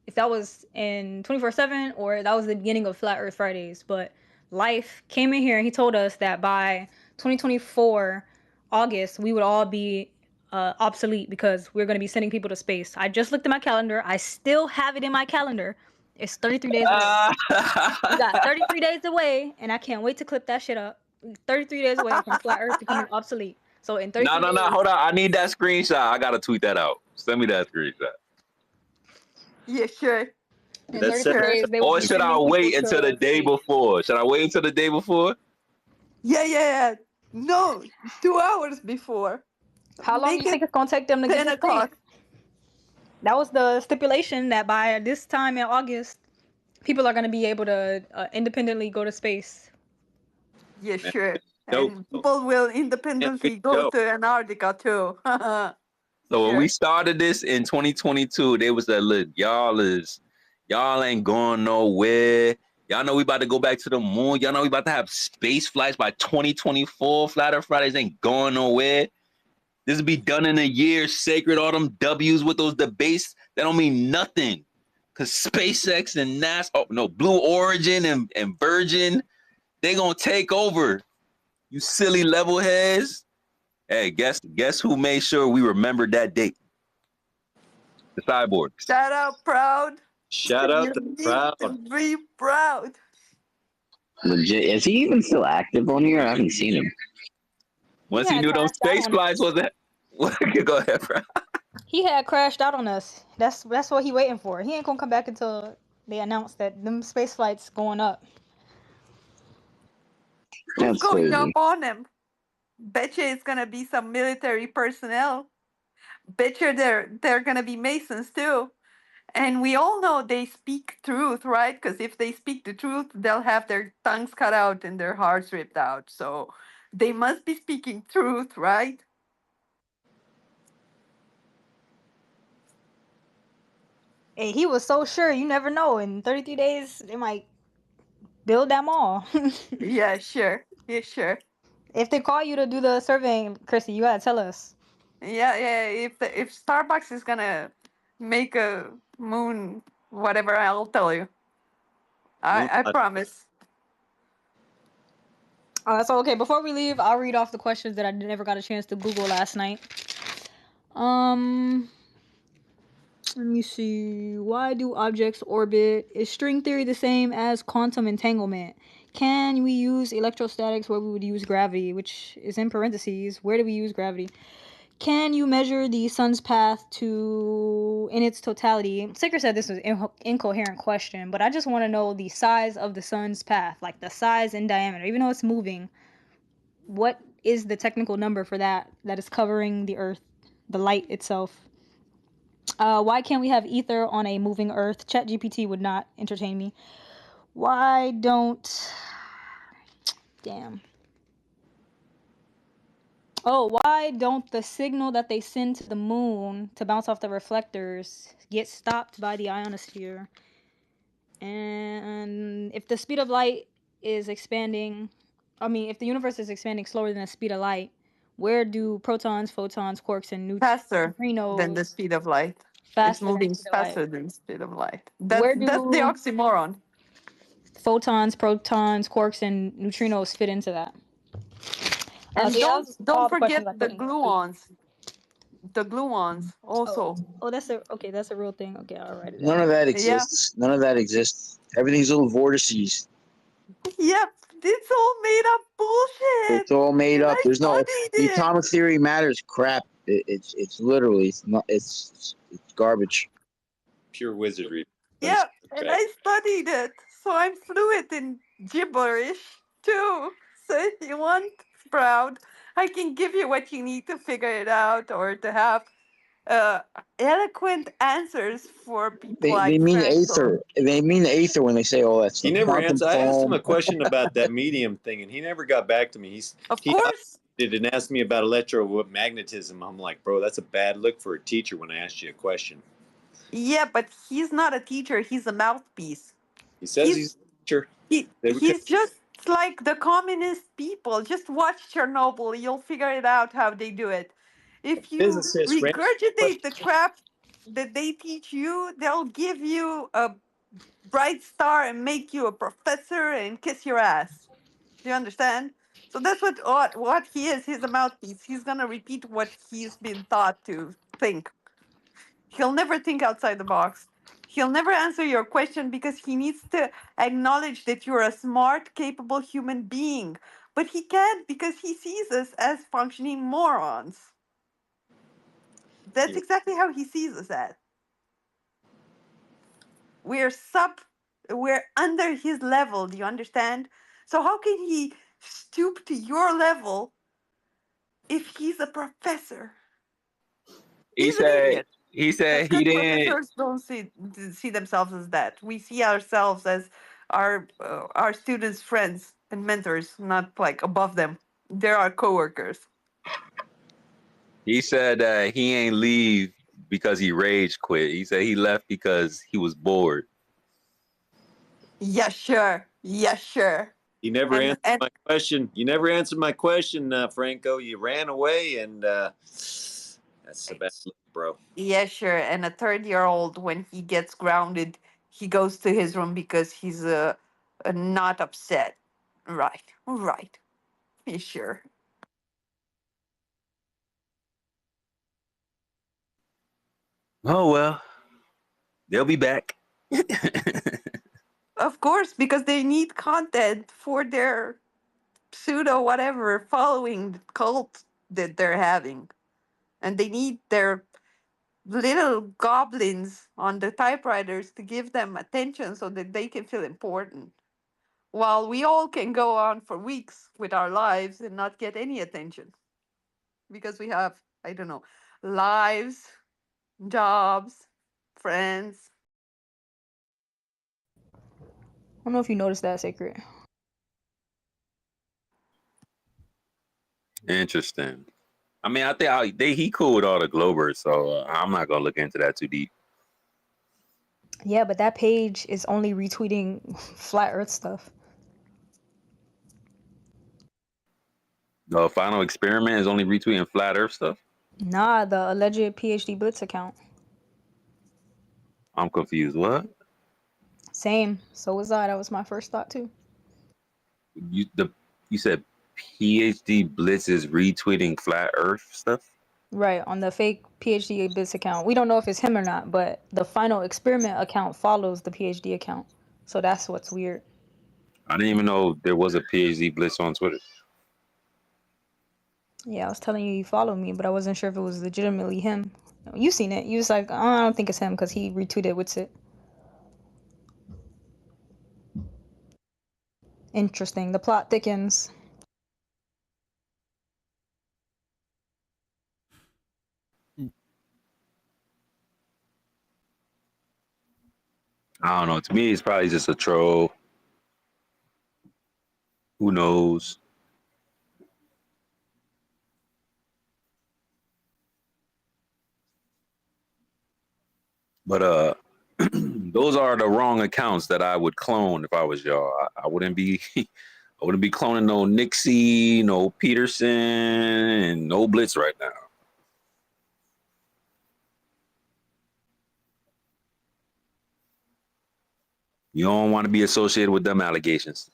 Speaker 10: If that was in 24/7 or that was the beginning of Flat Earth Fridays. But Life came in here and he told us that by 2024 August, we would all be obsolete because we're going to be sending people to space. I just looked at my calendar. I still have it in my calendar. It's 33 days away. We got 33 days away, and I can't wait to clip that shit up. 33 days away from Flat Earth becoming obsolete. So in 33
Speaker 4: no,
Speaker 10: days,
Speaker 4: hold on. I need that screenshot. I got to tweet that out. Send me that screenshot.
Speaker 15: Yeah, sure.
Speaker 10: In 33 days, they will
Speaker 4: Or
Speaker 10: be
Speaker 4: should I
Speaker 10: sending
Speaker 4: wait
Speaker 10: people
Speaker 4: until the
Speaker 10: to
Speaker 4: day
Speaker 10: space.
Speaker 4: before? Should I wait until the day before?
Speaker 15: Yeah. No, 2 hours before.
Speaker 10: How long do you think it's going to take them to get to space? That was the stipulation that by this time in August, people are going to be able to independently go to space.
Speaker 15: Yeah, sure.
Speaker 4: Nope.
Speaker 15: And people will independently go to Antarctica too.
Speaker 4: So when we started this in 2022, they was like, look, y'all ain't going nowhere. Y'all know we about to go back to the moon. Y'all know we about to have space flights by 2024. Flat Earth Fridays ain't going nowhere. This will be done in a year. Sacred, all them W's with those debates, that don't mean nothing. Because SpaceX and NASA, Blue Origin and Virgin, they gonna take over. You silly level heads. Hey, guess who made sure we remembered that date? The cyborgs.
Speaker 15: Shout out, Proud.
Speaker 22: Shout out to Proud.
Speaker 15: Be proud.
Speaker 12: Legit. Is he even still active on here? I haven't seen him.
Speaker 4: Once he knew those space flights was that. Go ahead, bro.
Speaker 10: He had crashed out on us. That's what he waiting for. He ain't gonna come back until they announce that them space flights going up.
Speaker 15: Who's going up on him? Betcha it's gonna be some military personnel. Betcha they're gonna be Masons too. And we all know they speak truth, right? Because if they speak the truth, they'll have their tongues cut out and their hearts ripped out. So they must be speaking truth, right?
Speaker 10: Hey, he was so sure. You never know. In 33 days, they might build that mall.
Speaker 15: Yeah, sure. Yeah, sure.
Speaker 10: If they call you to do the surveying, Chrissy, you gotta tell us.
Speaker 15: Yeah, yeah. If Starbucks is gonna make a moon, whatever, I'll tell you. I
Speaker 22: Moonlight.
Speaker 15: promise.
Speaker 10: So okay, before we leave, I'll read off the questions that I never got a chance to Google last night. Let me see. Why do objects orbit? Is string theory the same as quantum entanglement? Can we use electrostatics where we would use gravity, which is in parentheses? Where do we use gravity? Can you measure the sun's path in its totality? Sicker said this was an incoherent question, but I just want to know the size of the sun's path, like the size and diameter, even though it's moving. What is the technical number for that is covering the Earth, the light itself? Why can't we have ether on a moving Earth? ChatGPT would not entertain me. Why don't... Damn. Oh, why don't the signal that they send to the moon to bounce off the reflectors get stopped by the ionosphere? And if the speed of light is expanding... if the universe is expanding slower than the speed of light, where do protons, photons, quarks, and
Speaker 15: Faster than the
Speaker 10: neutrinos
Speaker 15: speed of light. It's
Speaker 10: faster than the
Speaker 15: moving
Speaker 10: speed of light?
Speaker 15: faster than the speed of light.
Speaker 10: Where
Speaker 15: That's the
Speaker 10: do
Speaker 15: oxymoron.
Speaker 10: photons, protons, quarks, and neutrinos fit into that?
Speaker 15: And
Speaker 10: So yeah, that was
Speaker 15: don't
Speaker 10: all the
Speaker 15: forget
Speaker 10: questions I
Speaker 15: the
Speaker 10: couldn't.
Speaker 15: gluons. The gluons also.
Speaker 10: Oh, that's a real thing. Okay, I'll write it
Speaker 2: None
Speaker 10: down.
Speaker 2: of that
Speaker 15: Yeah.
Speaker 2: exists. None of that exists. Everything's little vortices.
Speaker 15: Yep. It's all made up bullshit.
Speaker 2: It's all made
Speaker 15: And
Speaker 2: up.
Speaker 15: I
Speaker 2: There's no
Speaker 15: studied
Speaker 2: the
Speaker 15: it.
Speaker 2: atomic theory matters crap. It's literally it's garbage.
Speaker 22: Pure wizardry.
Speaker 15: Yeah, and I studied it, so I'm fluent in gibberish too. So if you want, Sprout, I can give you what you need to figure it out or to have uh, eloquent answers for people
Speaker 2: They
Speaker 15: like
Speaker 2: mean
Speaker 15: Franco.
Speaker 2: aether. They mean aether when they say all that
Speaker 22: He
Speaker 2: stuff.
Speaker 22: never
Speaker 2: Quantum
Speaker 22: answered. I asked him
Speaker 2: foam.
Speaker 22: a question about that medium thing, and he never got back to me.
Speaker 15: Of
Speaker 22: He
Speaker 15: course.
Speaker 22: did and asked me about electromagnetism. I'm like, bro, that's a bad look for a teacher when I asked you a question.
Speaker 15: Yeah, but he's not a teacher. He's a mouthpiece.
Speaker 22: He says he's a teacher.
Speaker 15: He's just like the communist people. Just watch Chernobyl. You'll figure it out how they do it. If you
Speaker 22: Physicist, right?
Speaker 15: regurgitate the crap that they teach you, they'll give you a bright star and make you a professor and kiss your ass. Do you understand? So that's what he is. He's a mouthpiece. He's gonna repeat what he's been taught to think. He'll never think outside the box. He'll never answer your question because he needs to acknowledge that you're a smart, capable human being. But he can't because he sees us as functioning morons. That's exactly how he sees us at. We're we're under his level, do you understand? So how can he stoop to your level if he's a professor? He's an idiot.
Speaker 4: He
Speaker 15: Because
Speaker 4: said he
Speaker 15: good
Speaker 4: didn't.
Speaker 15: professors don't see themselves as that. We see ourselves as our students' friends and mentors, not like above them. They're our coworkers.
Speaker 4: He said he ain't leave because he rage quit. He said he left because he was bored.
Speaker 15: Yeah, sure. Yeah, sure.
Speaker 22: You never answered
Speaker 15: And
Speaker 22: my question. You never answered my question, Franco. You ran away, and that's a bad look, bro.
Speaker 15: yeah, sure. And a 3-year-old, when he gets grounded, he goes to his room because he's not upset. Right. Right. Yeah, sure.
Speaker 4: Oh well, they'll be back.
Speaker 15: Of course, because they need content for their pseudo whatever following cult that they're having. And they need their little goblins on the typewriters to give them attention so that they can feel important. while we all can go on for weeks with our lives and not get any attention because we have, I don't know, lives, jobs, friends.
Speaker 10: I don't know if you noticed that, Sacred.
Speaker 4: Interesting. I mean, I think he cool with all the Globers, so I'm not gonna look into that too deep.
Speaker 10: Yeah, but that page is only retweeting flat Earth stuff.
Speaker 4: The final experiment is only retweeting flat Earth stuff.
Speaker 10: Nah, the alleged PhD Blitz account.
Speaker 4: I'm confused. What?
Speaker 10: Same. So was I. That was my first thought too.
Speaker 4: You said PhD Blitz is retweeting flat Earth stuff?
Speaker 10: Right, on the fake PhD Blitz account. We don't know if it's him or not, but the final experiment account follows the PhD account. So that's what's weird.
Speaker 4: I didn't even know there was a PhD Blitz on Twitter.
Speaker 10: Yeah, I was telling you followed me, but I wasn't sure if it was legitimately him. You seen it. You was like, oh, I don't think it's him because he retweeted with it. Interesting. The plot thickens.
Speaker 4: I don't know. To me, it's probably just a troll. Who knows? But those are the wrong accounts that I would clone if I was y'all. I wouldn't be I wouldn't be cloning no Nixie, no Peterson, and no Blitz right now. You don't want to be associated with them allegations.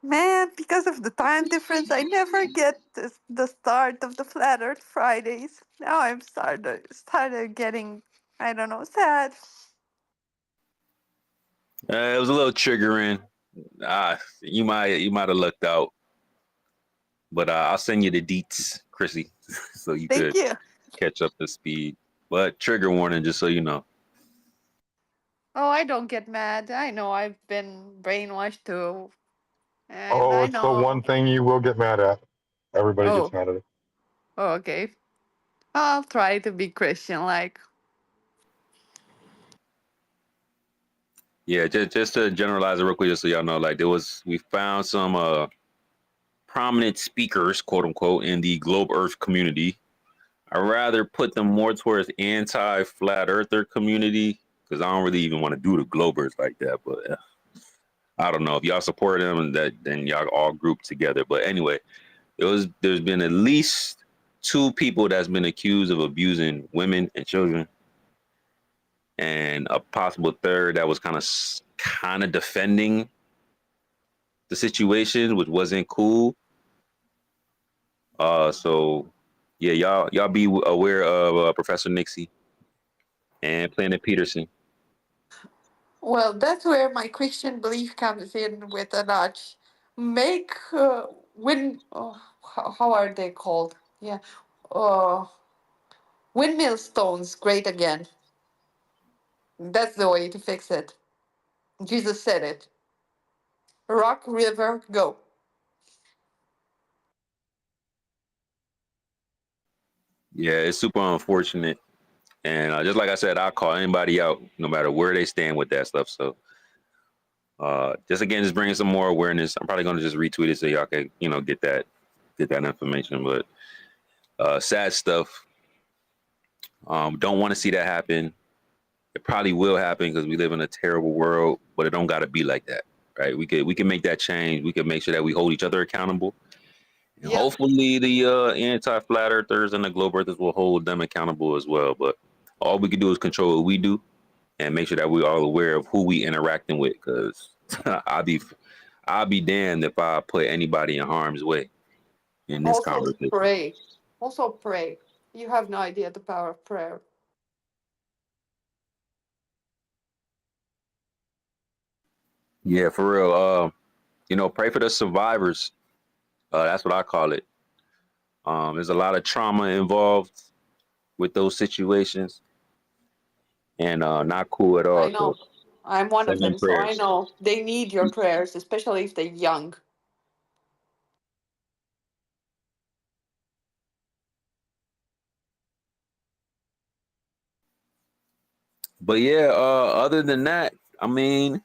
Speaker 15: Man, because of the time difference, I never get the start of the Flat Earth Fridays. Now I'm started getting, I don't know, sad.
Speaker 4: It was a little triggering. You might have lucked out, but I'll send you the deets, Chrissy, so you
Speaker 15: Thank
Speaker 4: could
Speaker 15: you.
Speaker 4: catch up to speed. But trigger warning, just so you know.
Speaker 15: Oh, I don't get mad. I know I've been brainwashed too. And
Speaker 17: Oh,
Speaker 15: I
Speaker 17: it's the
Speaker 15: know.
Speaker 17: one thing you will get mad at. Everybody gets
Speaker 15: Oh,
Speaker 17: mad at it.
Speaker 15: oh, okay. I'll try to be Christian like.
Speaker 4: Yeah, just to generalize it real quick, just so y'all know, like we found some prominent speakers, quote unquote, in the globe Earth community. I rather put them more towards anti-flat earther community because I don't really even want to do the globers like that. But I don't know if y'all support them and then y'all all group together. But anyway, there's been at least 2 people that's been accused of abusing women and children, and a possible third that was kind of defending the situation, which wasn't cool. So yeah, y'all be aware of Professor Nixie and Planet Peterson.
Speaker 15: Well, that's where my Christian belief comes in with a notch. Make how are they called? Yeah, uh, windmill stones great again. That's the way to fix it. Jesus said it. Rock, river, go.
Speaker 4: Yeah, it's super unfortunate. And just like I said, I'll call anybody out no matter where they stand with that stuff. So just bringing some more awareness. I'm probably going to just retweet it so y'all can, get that information. But sad stuff. Don't want to see that happen. It probably will happen because we live in a terrible world, but it don't got to be like that, right? We can make that change. We can make sure that we hold each other accountable. And hopefully the anti-flat earthers and the globe earthers will hold them accountable as well. But all we can do is control what we do and make sure that we're all aware of who we interacting with. Because I'll be damned if I put anybody in harm's way in this
Speaker 15: Also
Speaker 4: conversation.
Speaker 15: pray. Also pray. You have no idea the power of prayer.
Speaker 4: Yeah, for real. Pray for the survivors. That's what I call it. There's a lot of trauma involved with those situations. and not cool at
Speaker 15: I
Speaker 4: all.
Speaker 15: know.
Speaker 4: So
Speaker 15: I'm one of
Speaker 4: send them
Speaker 15: them, so I
Speaker 4: prayers.
Speaker 15: know they need your prayers, especially if they're young.
Speaker 4: But yeah, other than that, I mean, it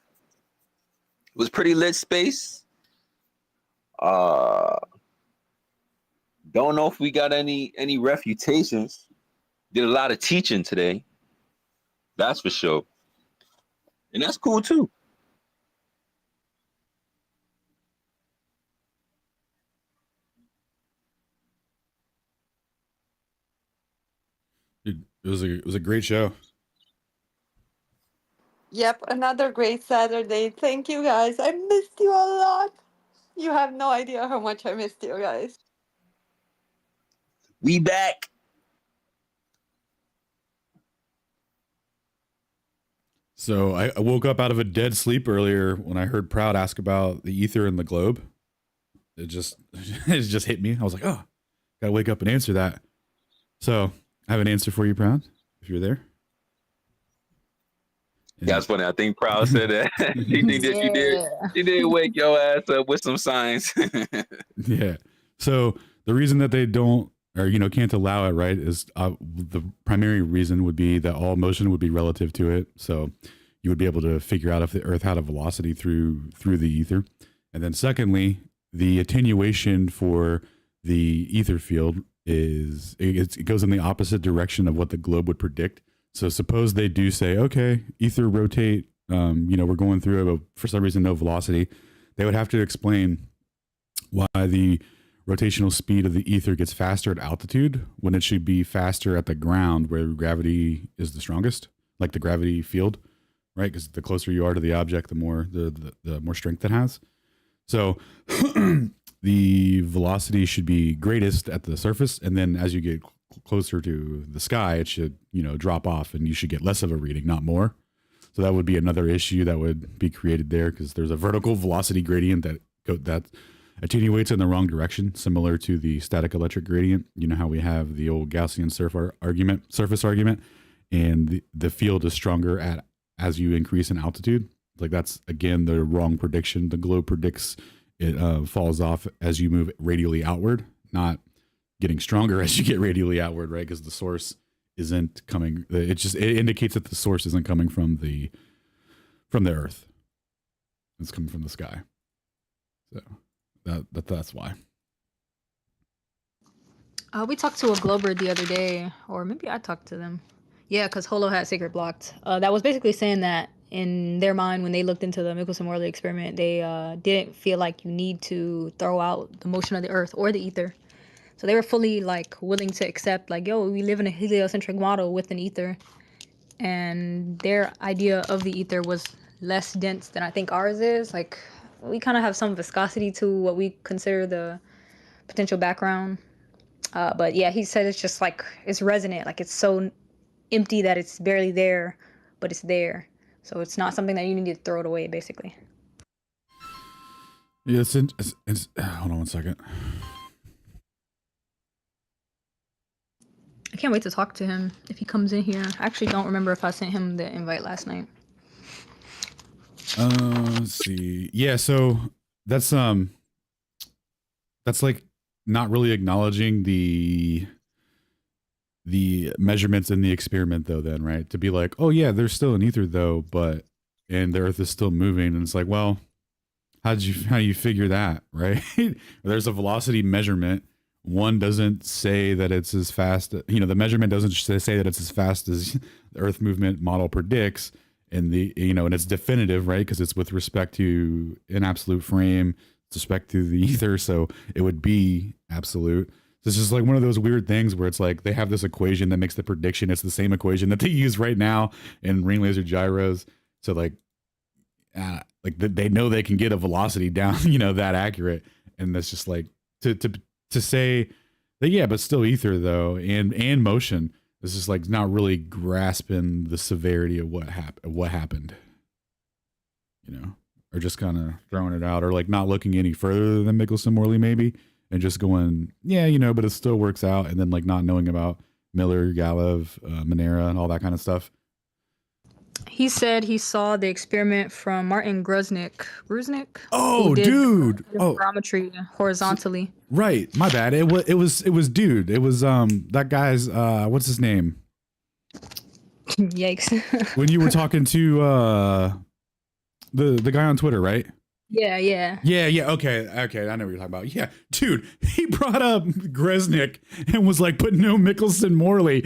Speaker 4: was pretty lit space. Uh, don't know if we got any refutations. Did a lot of teaching today, that's for sure, and that's cool too.
Speaker 6: Dude, it was a great show.
Speaker 15: Yep, another great Saturday. Thank you guys. I missed you a lot. You have no idea how much I missed you guys.
Speaker 4: We back.
Speaker 6: So I woke up out of a dead sleep earlier when I heard Proud ask about the ether and the globe. It just it just hit me. I was like, oh, gotta wake up and answer that. So I have an answer for you, Proud, if you're there.
Speaker 4: Yeah, that's funny. I think Proud said that. She think that she did wake your ass up with some science.
Speaker 6: Yeah. So the reason that they don't, or can't allow it, right, is the primary reason would be that all motion would be relative to it. So you would be able to figure out if the Earth had a velocity through the ether. And then secondly, the attenuation for the ether field is it goes in the opposite direction of what the globe would predict. So suppose they do say, okay, ether rotate, we're going through it, but for some reason no velocity. They would have to explain why the rotational speed of the ether gets faster at altitude when it should be faster at the ground where gravity is the strongest, like the gravity field, right? Because the closer you are to the object, the more the more strength it has. So the velocity should be greatest at the surface, and then as you get closer to the sky, it should drop off, and you should get less of a reading, not more. So that would be another issue that would be created there, because there's a vertical velocity gradient that attenuates in the wrong direction, similar to the static electric gradient. You know how we have the old Gaussian surface argument, and the field is stronger as you increase in altitude. Like that's again the wrong prediction. The globe predicts it falls off as you move radially outward, not getting stronger as you get radially outward, right? Because the source isn't coming. It indicates that the source isn't coming from the Earth. It's coming from the sky. So that's why.
Speaker 10: We talked to a Glober the other day, or maybe I talked to them. Yeah, because Holo had Sacred blocked. That was basically saying that in their mind, when they looked into the Michelson-Morley experiment, they didn't feel like you need to throw out the motion of the Earth or the ether. So they were fully willing to accept we live in a heliocentric model with an ether, and their idea of the ether was less dense than I think ours is. We kind of have some viscosity to what we consider the potential background. But yeah, he said it's just it's resonant, it's so empty that it's barely there, but it's there. So it's not something that you need to throw it away, basically.
Speaker 6: Yeah, it's hold on one second.
Speaker 10: I can't wait to talk to him if he comes in here. I actually don't remember if I sent him the invite last night.
Speaker 6: Let's see. Yeah, so that's not really acknowledging the measurements in the experiment though, then, right? To be like, oh yeah, there's still an ether though, and the Earth is still moving, and it's like, well, how do you figure that, right? There's a velocity measurement. One doesn't say that it's as fast, the measurement doesn't say that it's as fast as the Earth movement model predicts, and and it's definitive, right? Because it's with respect to an absolute frame, with respect to the ether, so it would be absolute. So it's just one of those weird things where it's they have this equation that makes the prediction. It's the same equation that they use right now in ring laser gyros. So they know they can get a velocity down, that accurate, and that's just to say that, yeah, but still ether though, and motion. This is not really grasping the severity of what happened, or just kind of throwing it out, or not looking any further than Michelson-Morley maybe, and just going, yeah, but it still works out, and then not knowing about Miller, Galev, Monera, and all that kind of stuff.
Speaker 10: He said he saw the experiment from Martin Gruznik, who
Speaker 6: Oh,
Speaker 10: did
Speaker 6: dude. Oh,
Speaker 10: interferometry horizontally.
Speaker 6: right. My bad. It was dude. It was that guy's what's his name?
Speaker 10: Yikes.
Speaker 6: When you were talking to the guy on Twitter, right?
Speaker 10: Yeah.
Speaker 6: Yeah. Okay. I know what you're talking about. Yeah, dude. He brought up Gresnik and was like, "But no Mickelson Morley."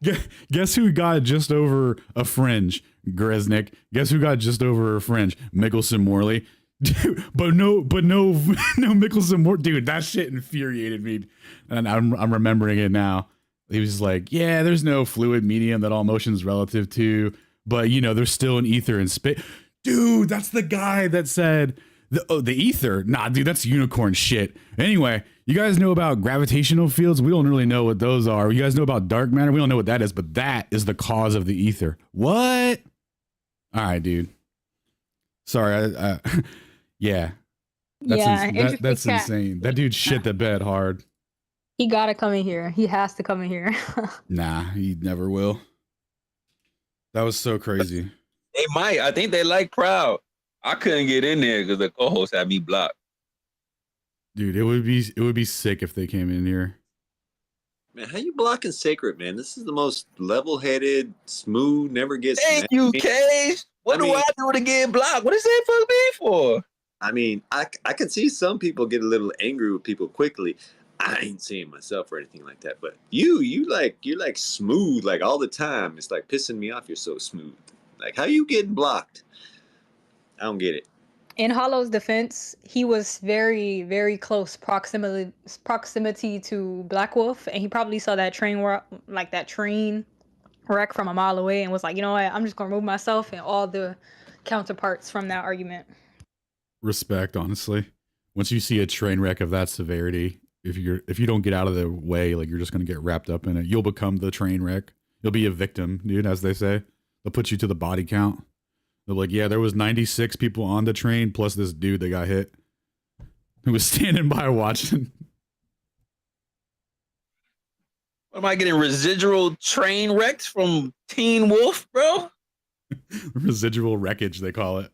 Speaker 6: Dude, guess who got just over a fringe? Gresnik. Guess who got just over a fringe? Mickelson Morley. Dude, but no Mickelson Morley. Dude, that shit infuriated me, and I'm remembering it now. He was like, "Yeah, there's no fluid medium that all motion is relative to, but you know, there's still an ether in space." Dude, that's the guy that said the ether. Nah, dude, that's unicorn shit. Anyway, you guys know about gravitational fields? We don't really know what those are. You guys know about dark matter? We don't know what that is, but that is the cause of the ether. What? All right, dude. Sorry. Yeah. That's insane. That dude shit the bed hard.
Speaker 10: He gotta come in here. He has to come in here.
Speaker 6: Nah, he never will. That was so crazy.
Speaker 4: They might. I think they like Proud. I couldn't get in there because the co-host had me blocked.
Speaker 6: Dude, it would be sick if they came in here.
Speaker 22: Man, how you blocking Sacred, man? This is the most level-headed, smooth, never gets.
Speaker 4: Thank you, Cage. What do I do to get blocked? What is that for me for?
Speaker 22: I mean, I can see some people get a little angry with people quickly. I ain't seeing myself or anything like that, but you're like smooth like all the time. It's like pissing me off. You're so smooth. Like, how you getting blocked? I don't get it.
Speaker 10: In Hollow's defense, he was very, very close proximity to Black Wolf, and he probably saw that train wreck from a mile away and was like, you know what, I'm just gonna remove myself and all the counterparts from that argument.
Speaker 6: Respect, honestly. Once you see a train wreck of that severity, if you don't get out of the way, like you're just gonna get wrapped up in it. You'll become the train wreck. You'll be a victim, dude, as they say. They'll put you to the body count. They're like, yeah, there was 96 people on the train plus this dude that got hit who was standing by watching.
Speaker 4: Am I getting residual train wrecks from Teen Wolf, bro?
Speaker 6: Residual wreckage, they call it.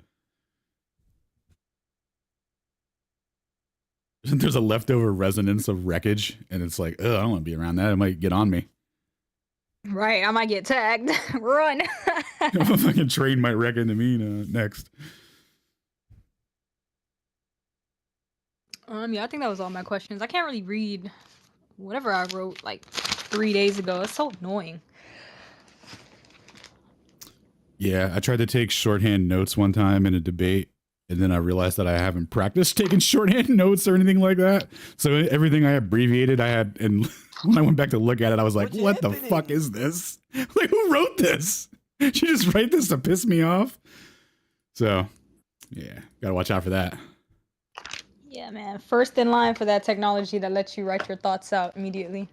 Speaker 6: There's a leftover resonance of wreckage, and it's like, oh, I don't want to be around that. It might get on me.
Speaker 10: Right, I might get tagged. Run.
Speaker 6: A fucking train might wreck into me next.
Speaker 10: Yeah, I think that was all my questions. I can't really read whatever I wrote like 3 days ago. It's so annoying.
Speaker 6: Yeah, I tried to take shorthand notes one time in a debate, and then I realized that I haven't practiced taking shorthand notes or anything like that. So everything I abbreviated, I had, and when I went back to look at it, I was like, what the fuck is this? Like, who wrote this? Did you just write this to piss me off? So, yeah, gotta watch out for that.
Speaker 10: Yeah, man. First in line for that technology that lets you write your thoughts out immediately.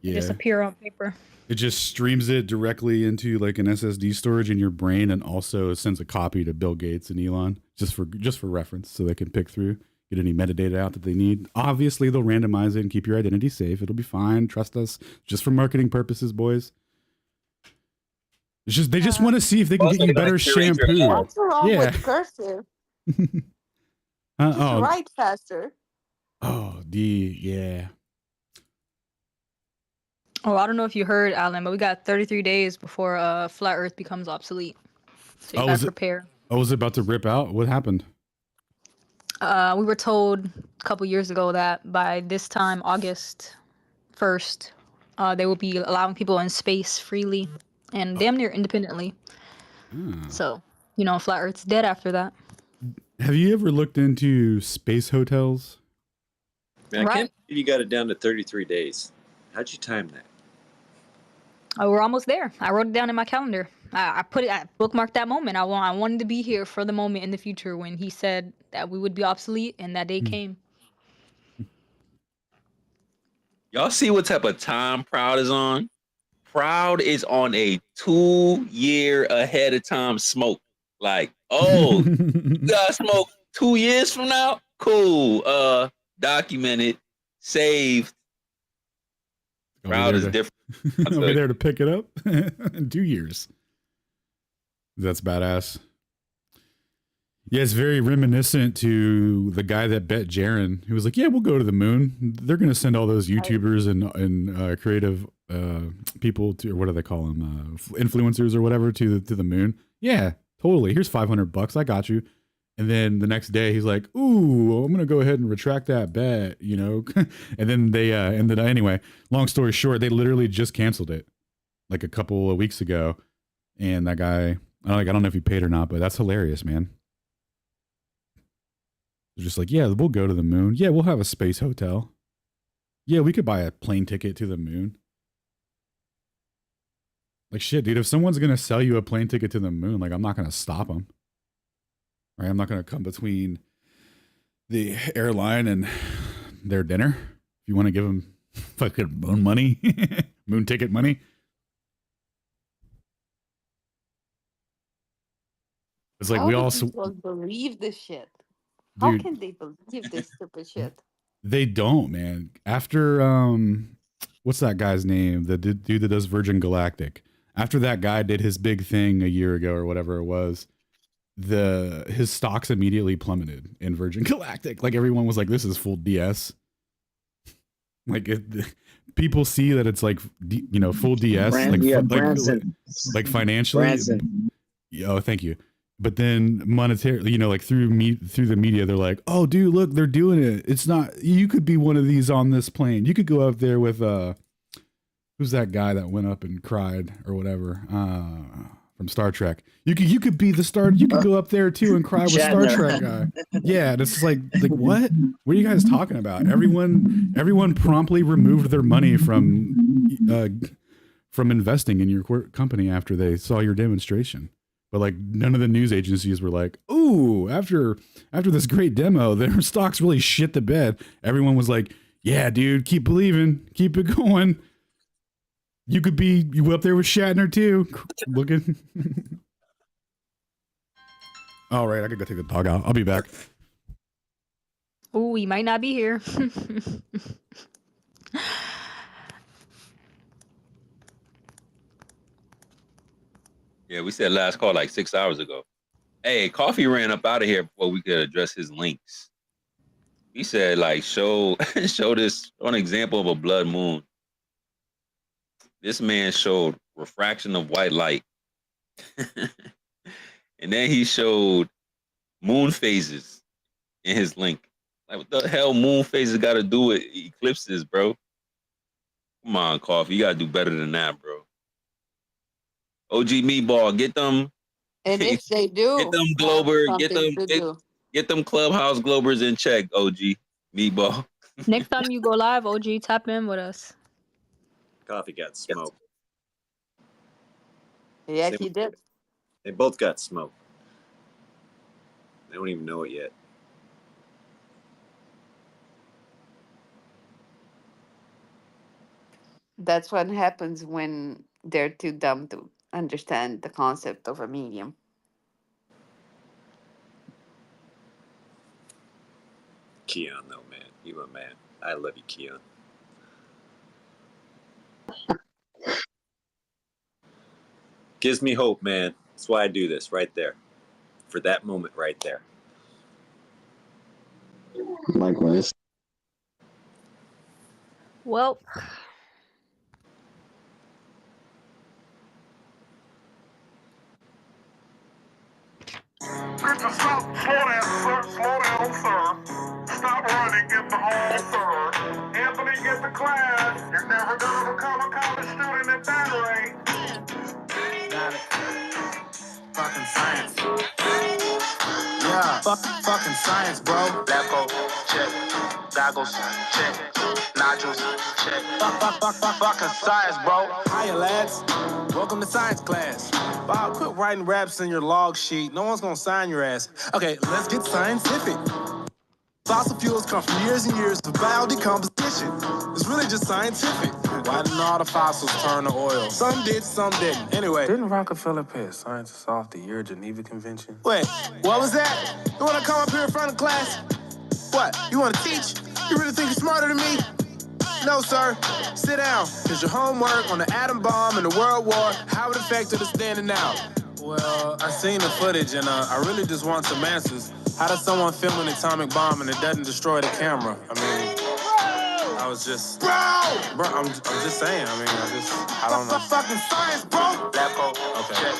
Speaker 6: Yeah.
Speaker 10: Just appear on paper.
Speaker 6: It just streams it directly into like an SSD storage in your brain, and also sends a copy to Bill Gates and Elon just for reference, so they can pick through, get any metadata out that they need. Obviously, they'll randomize it and keep your identity safe. It'll be fine. Trust us. Just for marketing purposes, boys. It's just they just want to see if they can get you better shampoo.
Speaker 15: What's wrong with cursive? Just write faster.
Speaker 6: Oh, yeah.
Speaker 10: Oh, I don't know if you heard, Alan, but we got 33 days before Flat Earth becomes obsolete. So you gotta prepare.
Speaker 6: Was it about to rip out? What happened?
Speaker 10: We were told a couple years ago that by this time, August 1st, they will be allowing people in space freely and damn near independently. So, Flat Earth's dead after that.
Speaker 6: Have you ever looked into space hotels?
Speaker 22: Man, I can't believe you got it down to 33 days. How'd you time that?
Speaker 10: Oh, we're almost there. I wrote it down in my calendar. I bookmarked that moment. I wanted to be here for the moment in the future when he said that we would be obsolete, and that day came.
Speaker 4: Y'all see what type of time Proud is on? Proud is on a 2-year ahead of time smoke. Like, oh, you got smoke 2 years from now? Cool. Documented, saved. Proud is different.
Speaker 6: I'll be there to pick it up in 2 years. That's badass. Yeah, it's very reminiscent to the guy that bet Jaren, who was like, yeah, we'll go to the moon. They're going to send all those YouTubers and creative people to, or what do they call them? Influencers or whatever to the moon. Yeah, totally. Here's $500. I got you. And then the next day he's like, ooh, I'm going to go ahead and retract that bet, you know? And then they ended up, anyway, long story short, they literally just canceled it like a couple of weeks ago. And that guy, I don't know if he paid or not, but that's hilarious, man. They're just like, yeah, we'll go to the moon. Yeah, we'll have a space hotel. Yeah, we could buy a plane ticket to the moon. Like, shit, dude, if someone's going to sell you a plane ticket to the moon, like, I'm not going to stop them. Right? I'm not going to come between the airline and their dinner. If you want to give them fucking moon money, moon ticket money. It's like
Speaker 15: How
Speaker 6: we
Speaker 15: do
Speaker 6: also
Speaker 15: people believe this shit? How
Speaker 6: dude,
Speaker 15: can they believe this stupid shit?
Speaker 6: they don't, man. After what's that guy's name? The dude that does Virgin Galactic. After that guy did his big thing a year ago or whatever it was, his stocks immediately plummeted in Virgin Galactic. Like everyone was like, "This is full DS." Like people see that it's like full DS, like financially.
Speaker 2: Branson.
Speaker 6: Oh, thank you. But then monetarily, like through the media, they're like, "Oh, dude, look, they're doing it. It's not. You could be one of these on this plane. You could go up there with who's that guy that went up and cried or whatever from Star Trek? You could be the star. You could go up there too and cry with Star Trek guy. Yeah, and it's like what? What are you guys talking about? Everyone promptly removed their money from investing in your company after they saw your demonstration. But like none of the news agencies were like, "Ooh, after this great demo, their stocks really shit the bed." Everyone was like, "Yeah, dude, keep believing, keep it going. You could be up there with Shatner too." Looking. All right, I could go take the dog out. I'll be back.
Speaker 10: Oh, we might not be here.
Speaker 4: Yeah, we said last call like 6 hours ago. Hey, Coffee ran up out of here before we could address his links. He said, like, show an example of a blood moon. This man showed refraction of white light. And then he showed moon phases in his link. Like, what the hell moon phases got to do with eclipses, bro? Come on, Coffee. You got to do better than that, bro. OG Meatball, get them.
Speaker 15: And if they do,
Speaker 4: get them Glober, get them Clubhouse Globers in check, OG Meatball.
Speaker 10: Next time you go live, OG, tap in with us.
Speaker 22: Coffee got smoked.
Speaker 15: Yes, he did.
Speaker 22: They both got smoked. They don't even know it yet.
Speaker 15: That's what happens when they're too dumb to understand the concept of a medium.
Speaker 22: Keon, though, man. You a man. I love you, Keon. Gives me hope, man. That's why I do this right there. For that moment right there.
Speaker 2: Likewise.
Speaker 10: Well,
Speaker 9: Slow down, sir. Stop running, get the hole, sir. Anthony, get the class. You're never gonna become a college student at that rate. Got it. Fucking science. Yeah, fucking science, bro. Level, check. Goggles, check. Nodules, check. Fucking science, bro. Hiya, lads. Welcome to science class. Bob, quit writing raps in your log sheet. No one's gonna sign your ass. Okay, let's get scientific. Fossil fuels come from years and years of biodecomposition. It's really just scientific. Why didn't all the fossils turn to oil? Some did, some didn't. Anyway. Didn't Rockefeller pay scientists off the year Geneva Convention? Wait, what was that? You wanna come up here in front of class? What, you wanna teach? You really think you're smarter than me? No, sir. Sit down. Here's your homework on the atom bomb and the World War, how it affected us then and now. Well, I seen the footage and I really just want some answers. How does someone film an atomic bomb and it doesn't destroy the camera? I mean, I was just... Bro, I'm just saying. I mean, I don't know. Fucking science, bro! Lepo, okay. Check.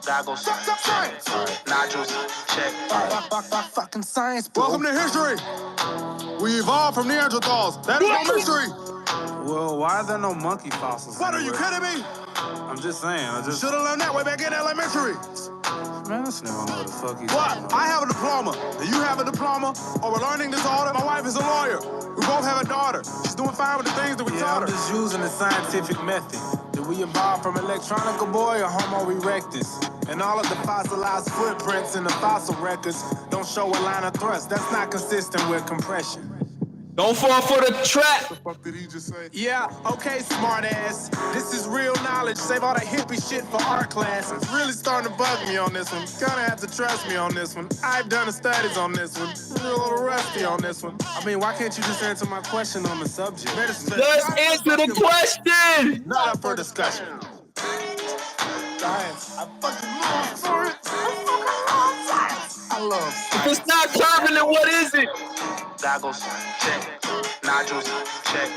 Speaker 9: Goggles, check. Nodules, check. Fucking science, bro.
Speaker 3: Welcome to history. We evolved from Neanderthals. That is no mystery.
Speaker 9: Well, why are there no monkey fossils?
Speaker 3: What, are you kidding me?
Speaker 9: I'm just saying. I just...
Speaker 3: Should have learned that way back in elementary.
Speaker 9: Man, this nigga don't know what the fuck he's
Speaker 3: What? I have a diploma. Do you have a diploma? Or we're learning disorder? My wife is a lawyer. We both have a daughter. She's doing fine with the things that we taught her.
Speaker 9: I'm just using the scientific method. Did we evolve from electronica boy or Homo erectus? And all of the fossilized footprints in the fossil records don't show a line of thrust. That's not consistent with compression.
Speaker 4: Don't fall for the trap.
Speaker 3: What the fuck did he just say?
Speaker 9: Yeah, okay, smart ass. This is real knowledge. Save all the hippie shit for art class. It's really starting to bug me on this one. Gonna have to trust me on this one. I've done the studies on this one. I'm a little rusty on this one. I mean, why can't you just answer my question on the subject?
Speaker 4: Just answer the question.
Speaker 9: Not up for discussion. Science. I fucking love for it. I fucking love science. I love science.
Speaker 4: If it's not carbon, then what is it?
Speaker 9: Goggles, check. Nodules, check.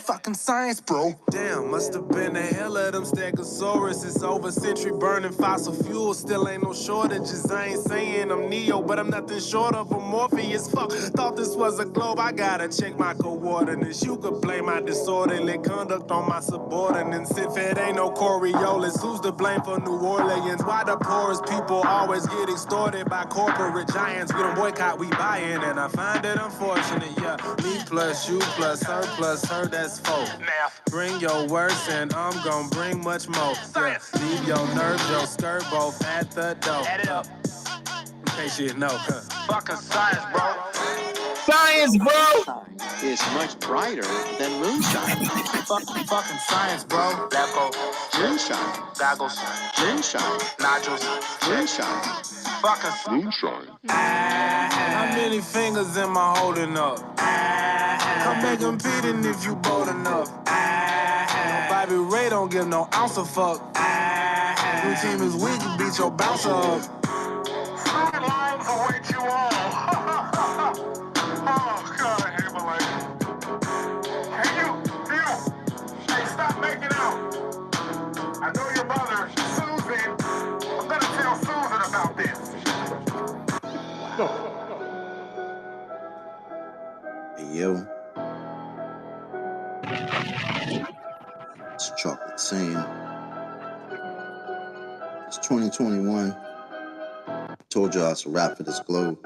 Speaker 9: Fucking science, bro. Damn, must have been a hell of them Stegosaurus. It's over century burning fossil fuel. Still ain't no shortages. I ain't saying I'm Neo, but I'm nothing short of a Morpheus. Fuck, thought this was a globe. I gotta check my coordinates. You could blame my disorderly conduct on my subordinates. If it ain't no Coriolis, who's to blame for New Orleans? Why the poorest people always get extorted by corporate giants? We don't boycott, we buy in, and I find it unfortunate, yeah. Me plus you plus her plus her, that's four. Bring your worst and I'm gonna bring much more. Yeah. Leave your nerves, your skirt both at the door. Add it up. In case you didn't know. Fucking science, bro.
Speaker 4: Science, bro.
Speaker 21: Is much brighter than moonshine.
Speaker 9: Fucking science, bro. Lepo,
Speaker 21: Moonshine.
Speaker 9: goggles,
Speaker 21: Moonshine.
Speaker 9: nodules,
Speaker 21: Moonshine.
Speaker 9: fucking
Speaker 21: Moonshine.
Speaker 9: How many fingers am I holding up? Come back competing if you bold enough. Bobby Ray don't give no ounce of fuck. Your team is weak, you beat your bouncer up. Certain lines await you all. Oh, God, I hate my life. Hey, you. Hey, stop making out. I know your mother, Susan. I'm gonna tell Susan about this.
Speaker 23: Hey, yo. It's Chocolate saying. It's 2021. Told y'all it's a wrap for this globe.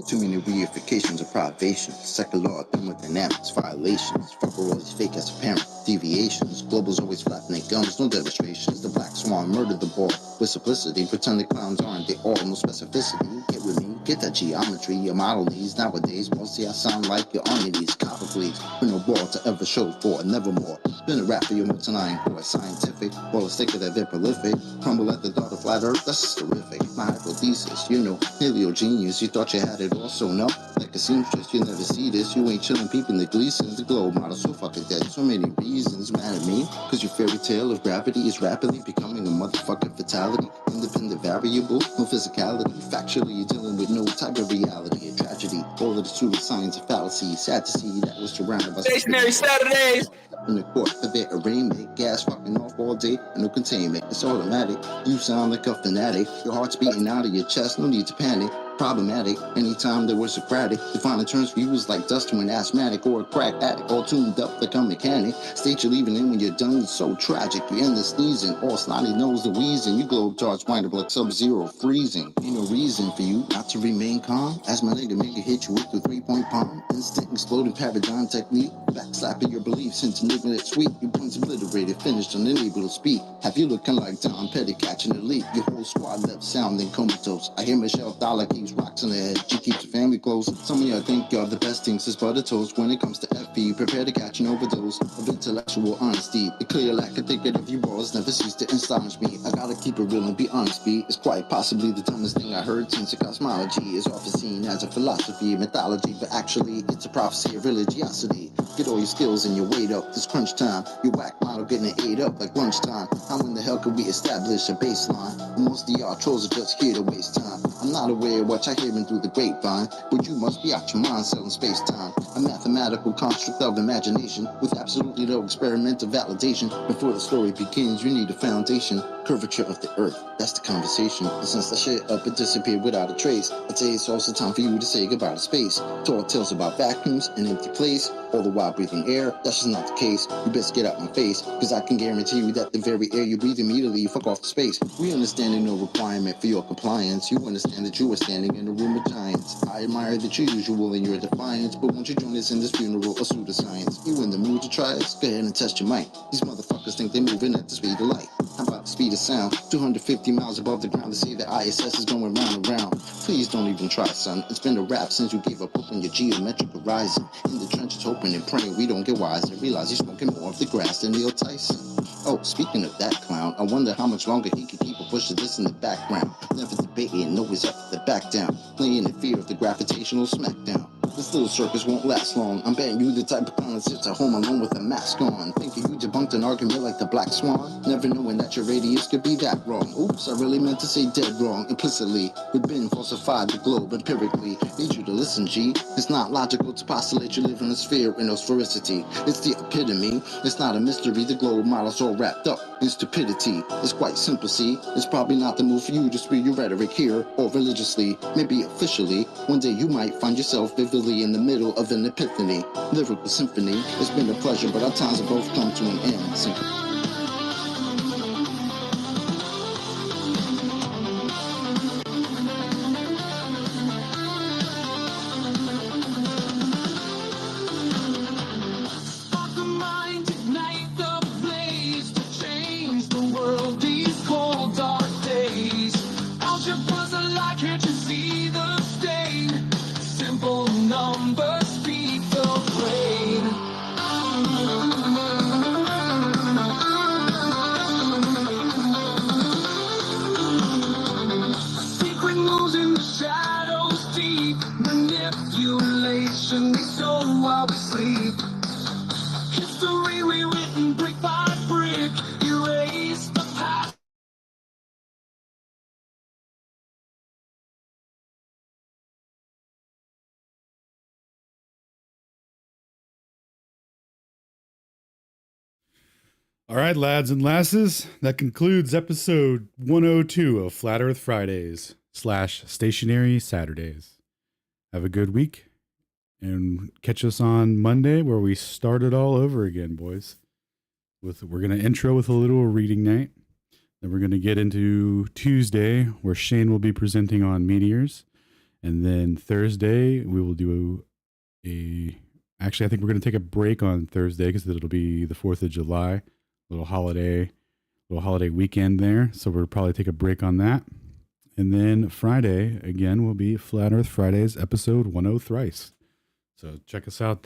Speaker 23: Too many reifications of privations. Secular law, thermodynamics, violations. Fuck all these fake as apparent deviations. Globals always flapping their gums, no demonstrations. The black swan murdered the ball with simplicity. Pretend the clowns aren't, they all no specificity. Get with me, get that geometry. Your model needs nowadays. Mostly I sound like you're on your knees. Copper please, with no ball to ever show for, nevermore. Been a rap for your multi-nine boy, scientific. Ball a sticker that they're prolific. Crumble at the thought of flat earth, that's just terrific. My hypothesis, you know, paleo genius. You thought you had it all sewn up like a seamstress. You never see this. You ain't chilling, peeping the Gleasons. The globe model so fucking dead. So many reasons mad at me. Cause your fairy tale of gravity is rapidly becoming a motherfucking fatality. Independent variable, no physicality. Factually, you're dealing with no type of reality. A tragedy. All of the pseudoscience of fallacy. Sad to see that was surrounded by
Speaker 4: Stationary Saturdays.
Speaker 23: In the court for their arraignment, gas fucking off all day, no containment. It's automatic. You sound like a fanatic. Your heart's beating out of your chest, no need to panic. Problematic. Anytime there was Socratic, defining terms for you was like dust to an asthmatic or a crack addict, all tuned up like a mechanic. State you're leaving in when you're done, it's so tragic. You end the sneezing, all snotty nose the wheezing. You globe tarts wind up like sub-zero freezing. Ain't no reason for you not to remain calm. Ask my leg to make it hit you with the 3-point palm. Instant exploding paradigm technique. Backslapping your beliefs into making it sweet. You once obliterated, finished, unable to speak. Have you looking like Tom Petty catching a leak? Your whole squad left sounding comatose. I hear Michelle Dollar keeps rocks in the head. She keeps the family close. Some of y'all think y'all the best things since butter toast. When it comes to FB, prepare to catch an overdose of intellectual honesty. The clear lack of thinking of you balls never cease to astonish me. I gotta keep it real and be honest, B. It's quite possibly the dumbest thing I heard since the cosmology is often seen as a philosophy of mythology, but actually it's a prophecy of religiosity. Get all your skills and your weight up. It's crunch time. Your whack model getting ate up like lunchtime. How in the hell could we establish a baseline? Most of y'all trolls are just here to waste time. I'm not aware of what you're hearing through the grapevine, but you must be out your mind selling space-time. A mathematical construct of imagination with absolutely no experimental validation. Before the story begins, you need a foundation. Curvature of the earth, that's the conversation. And since the shit up and disappeared without a trace, I'd say it's also time for you to say goodbye to space. Tall tales about vacuums and empty place, all the while breathing air. That's just not the case. You best get out my face, cause I can guarantee you that the very air you breathe immediately you fuck off to space. We understand no requirement for your compliance. You understand that you are standing in a room of giants. I admire that you're usual in your defiance, but won't you join us in this funeral of pseudoscience? You in the mood to try us? Go ahead and test your might. These motherfuckers think they're moving at the speed of light. How about the speed of sound? 250 miles above the ground. They say that ISS is going round and round. Please don't even try, son. It's been a rap since you gave up hope on your geometric horizon. In the trenches hoping and praying we don't get wise and realize he's smoking more of the grass than Neil Tyson. Oh, speaking of that clown, I wonder how much longer he can keep pushing this in the background. Never debating, always up to the back down. Playing in fear of the gravitational smackdown. This little circus won't last long. I'm betting you the type of clown that sits at home alone with a mask on. Thinking you debunked an argument like the Black Swan. Never knowing that your radius could be that wrong. Oops, I really meant to say dead wrong. Implicitly, we've been falsified the globe empirically. Need you to listen, G. It's not logical to postulate you live in a sphere in sphericity. It's the epitome. It's not a mystery. The globe model's all wrapped up in stupidity. It's quite simple, see. It's probably not the move for you to spew your rhetoric here or religiously. Maybe officially. One day you might find yourself vividly in the middle of an epiphany. Lyrical symphony. It's been a pleasure, but our times have both come to an end.
Speaker 6: All right, lads and lasses, that concludes episode 102 of Flat Earth Fridays / Stationary Saturdays. Have a good week and catch us on Monday where we start it all over again, boys. We're going to intro with a little reading night. Then we're going to get into Tuesday where Shane will be presenting on meteors. And then Thursday we will do actually, I think we're going to take a break on Thursday because it'll be the 4th of July. Little holiday weekend there. So we'll probably take a break on that. And then Friday, again, will be Flat Earth Fridays, episode 103. So check us out.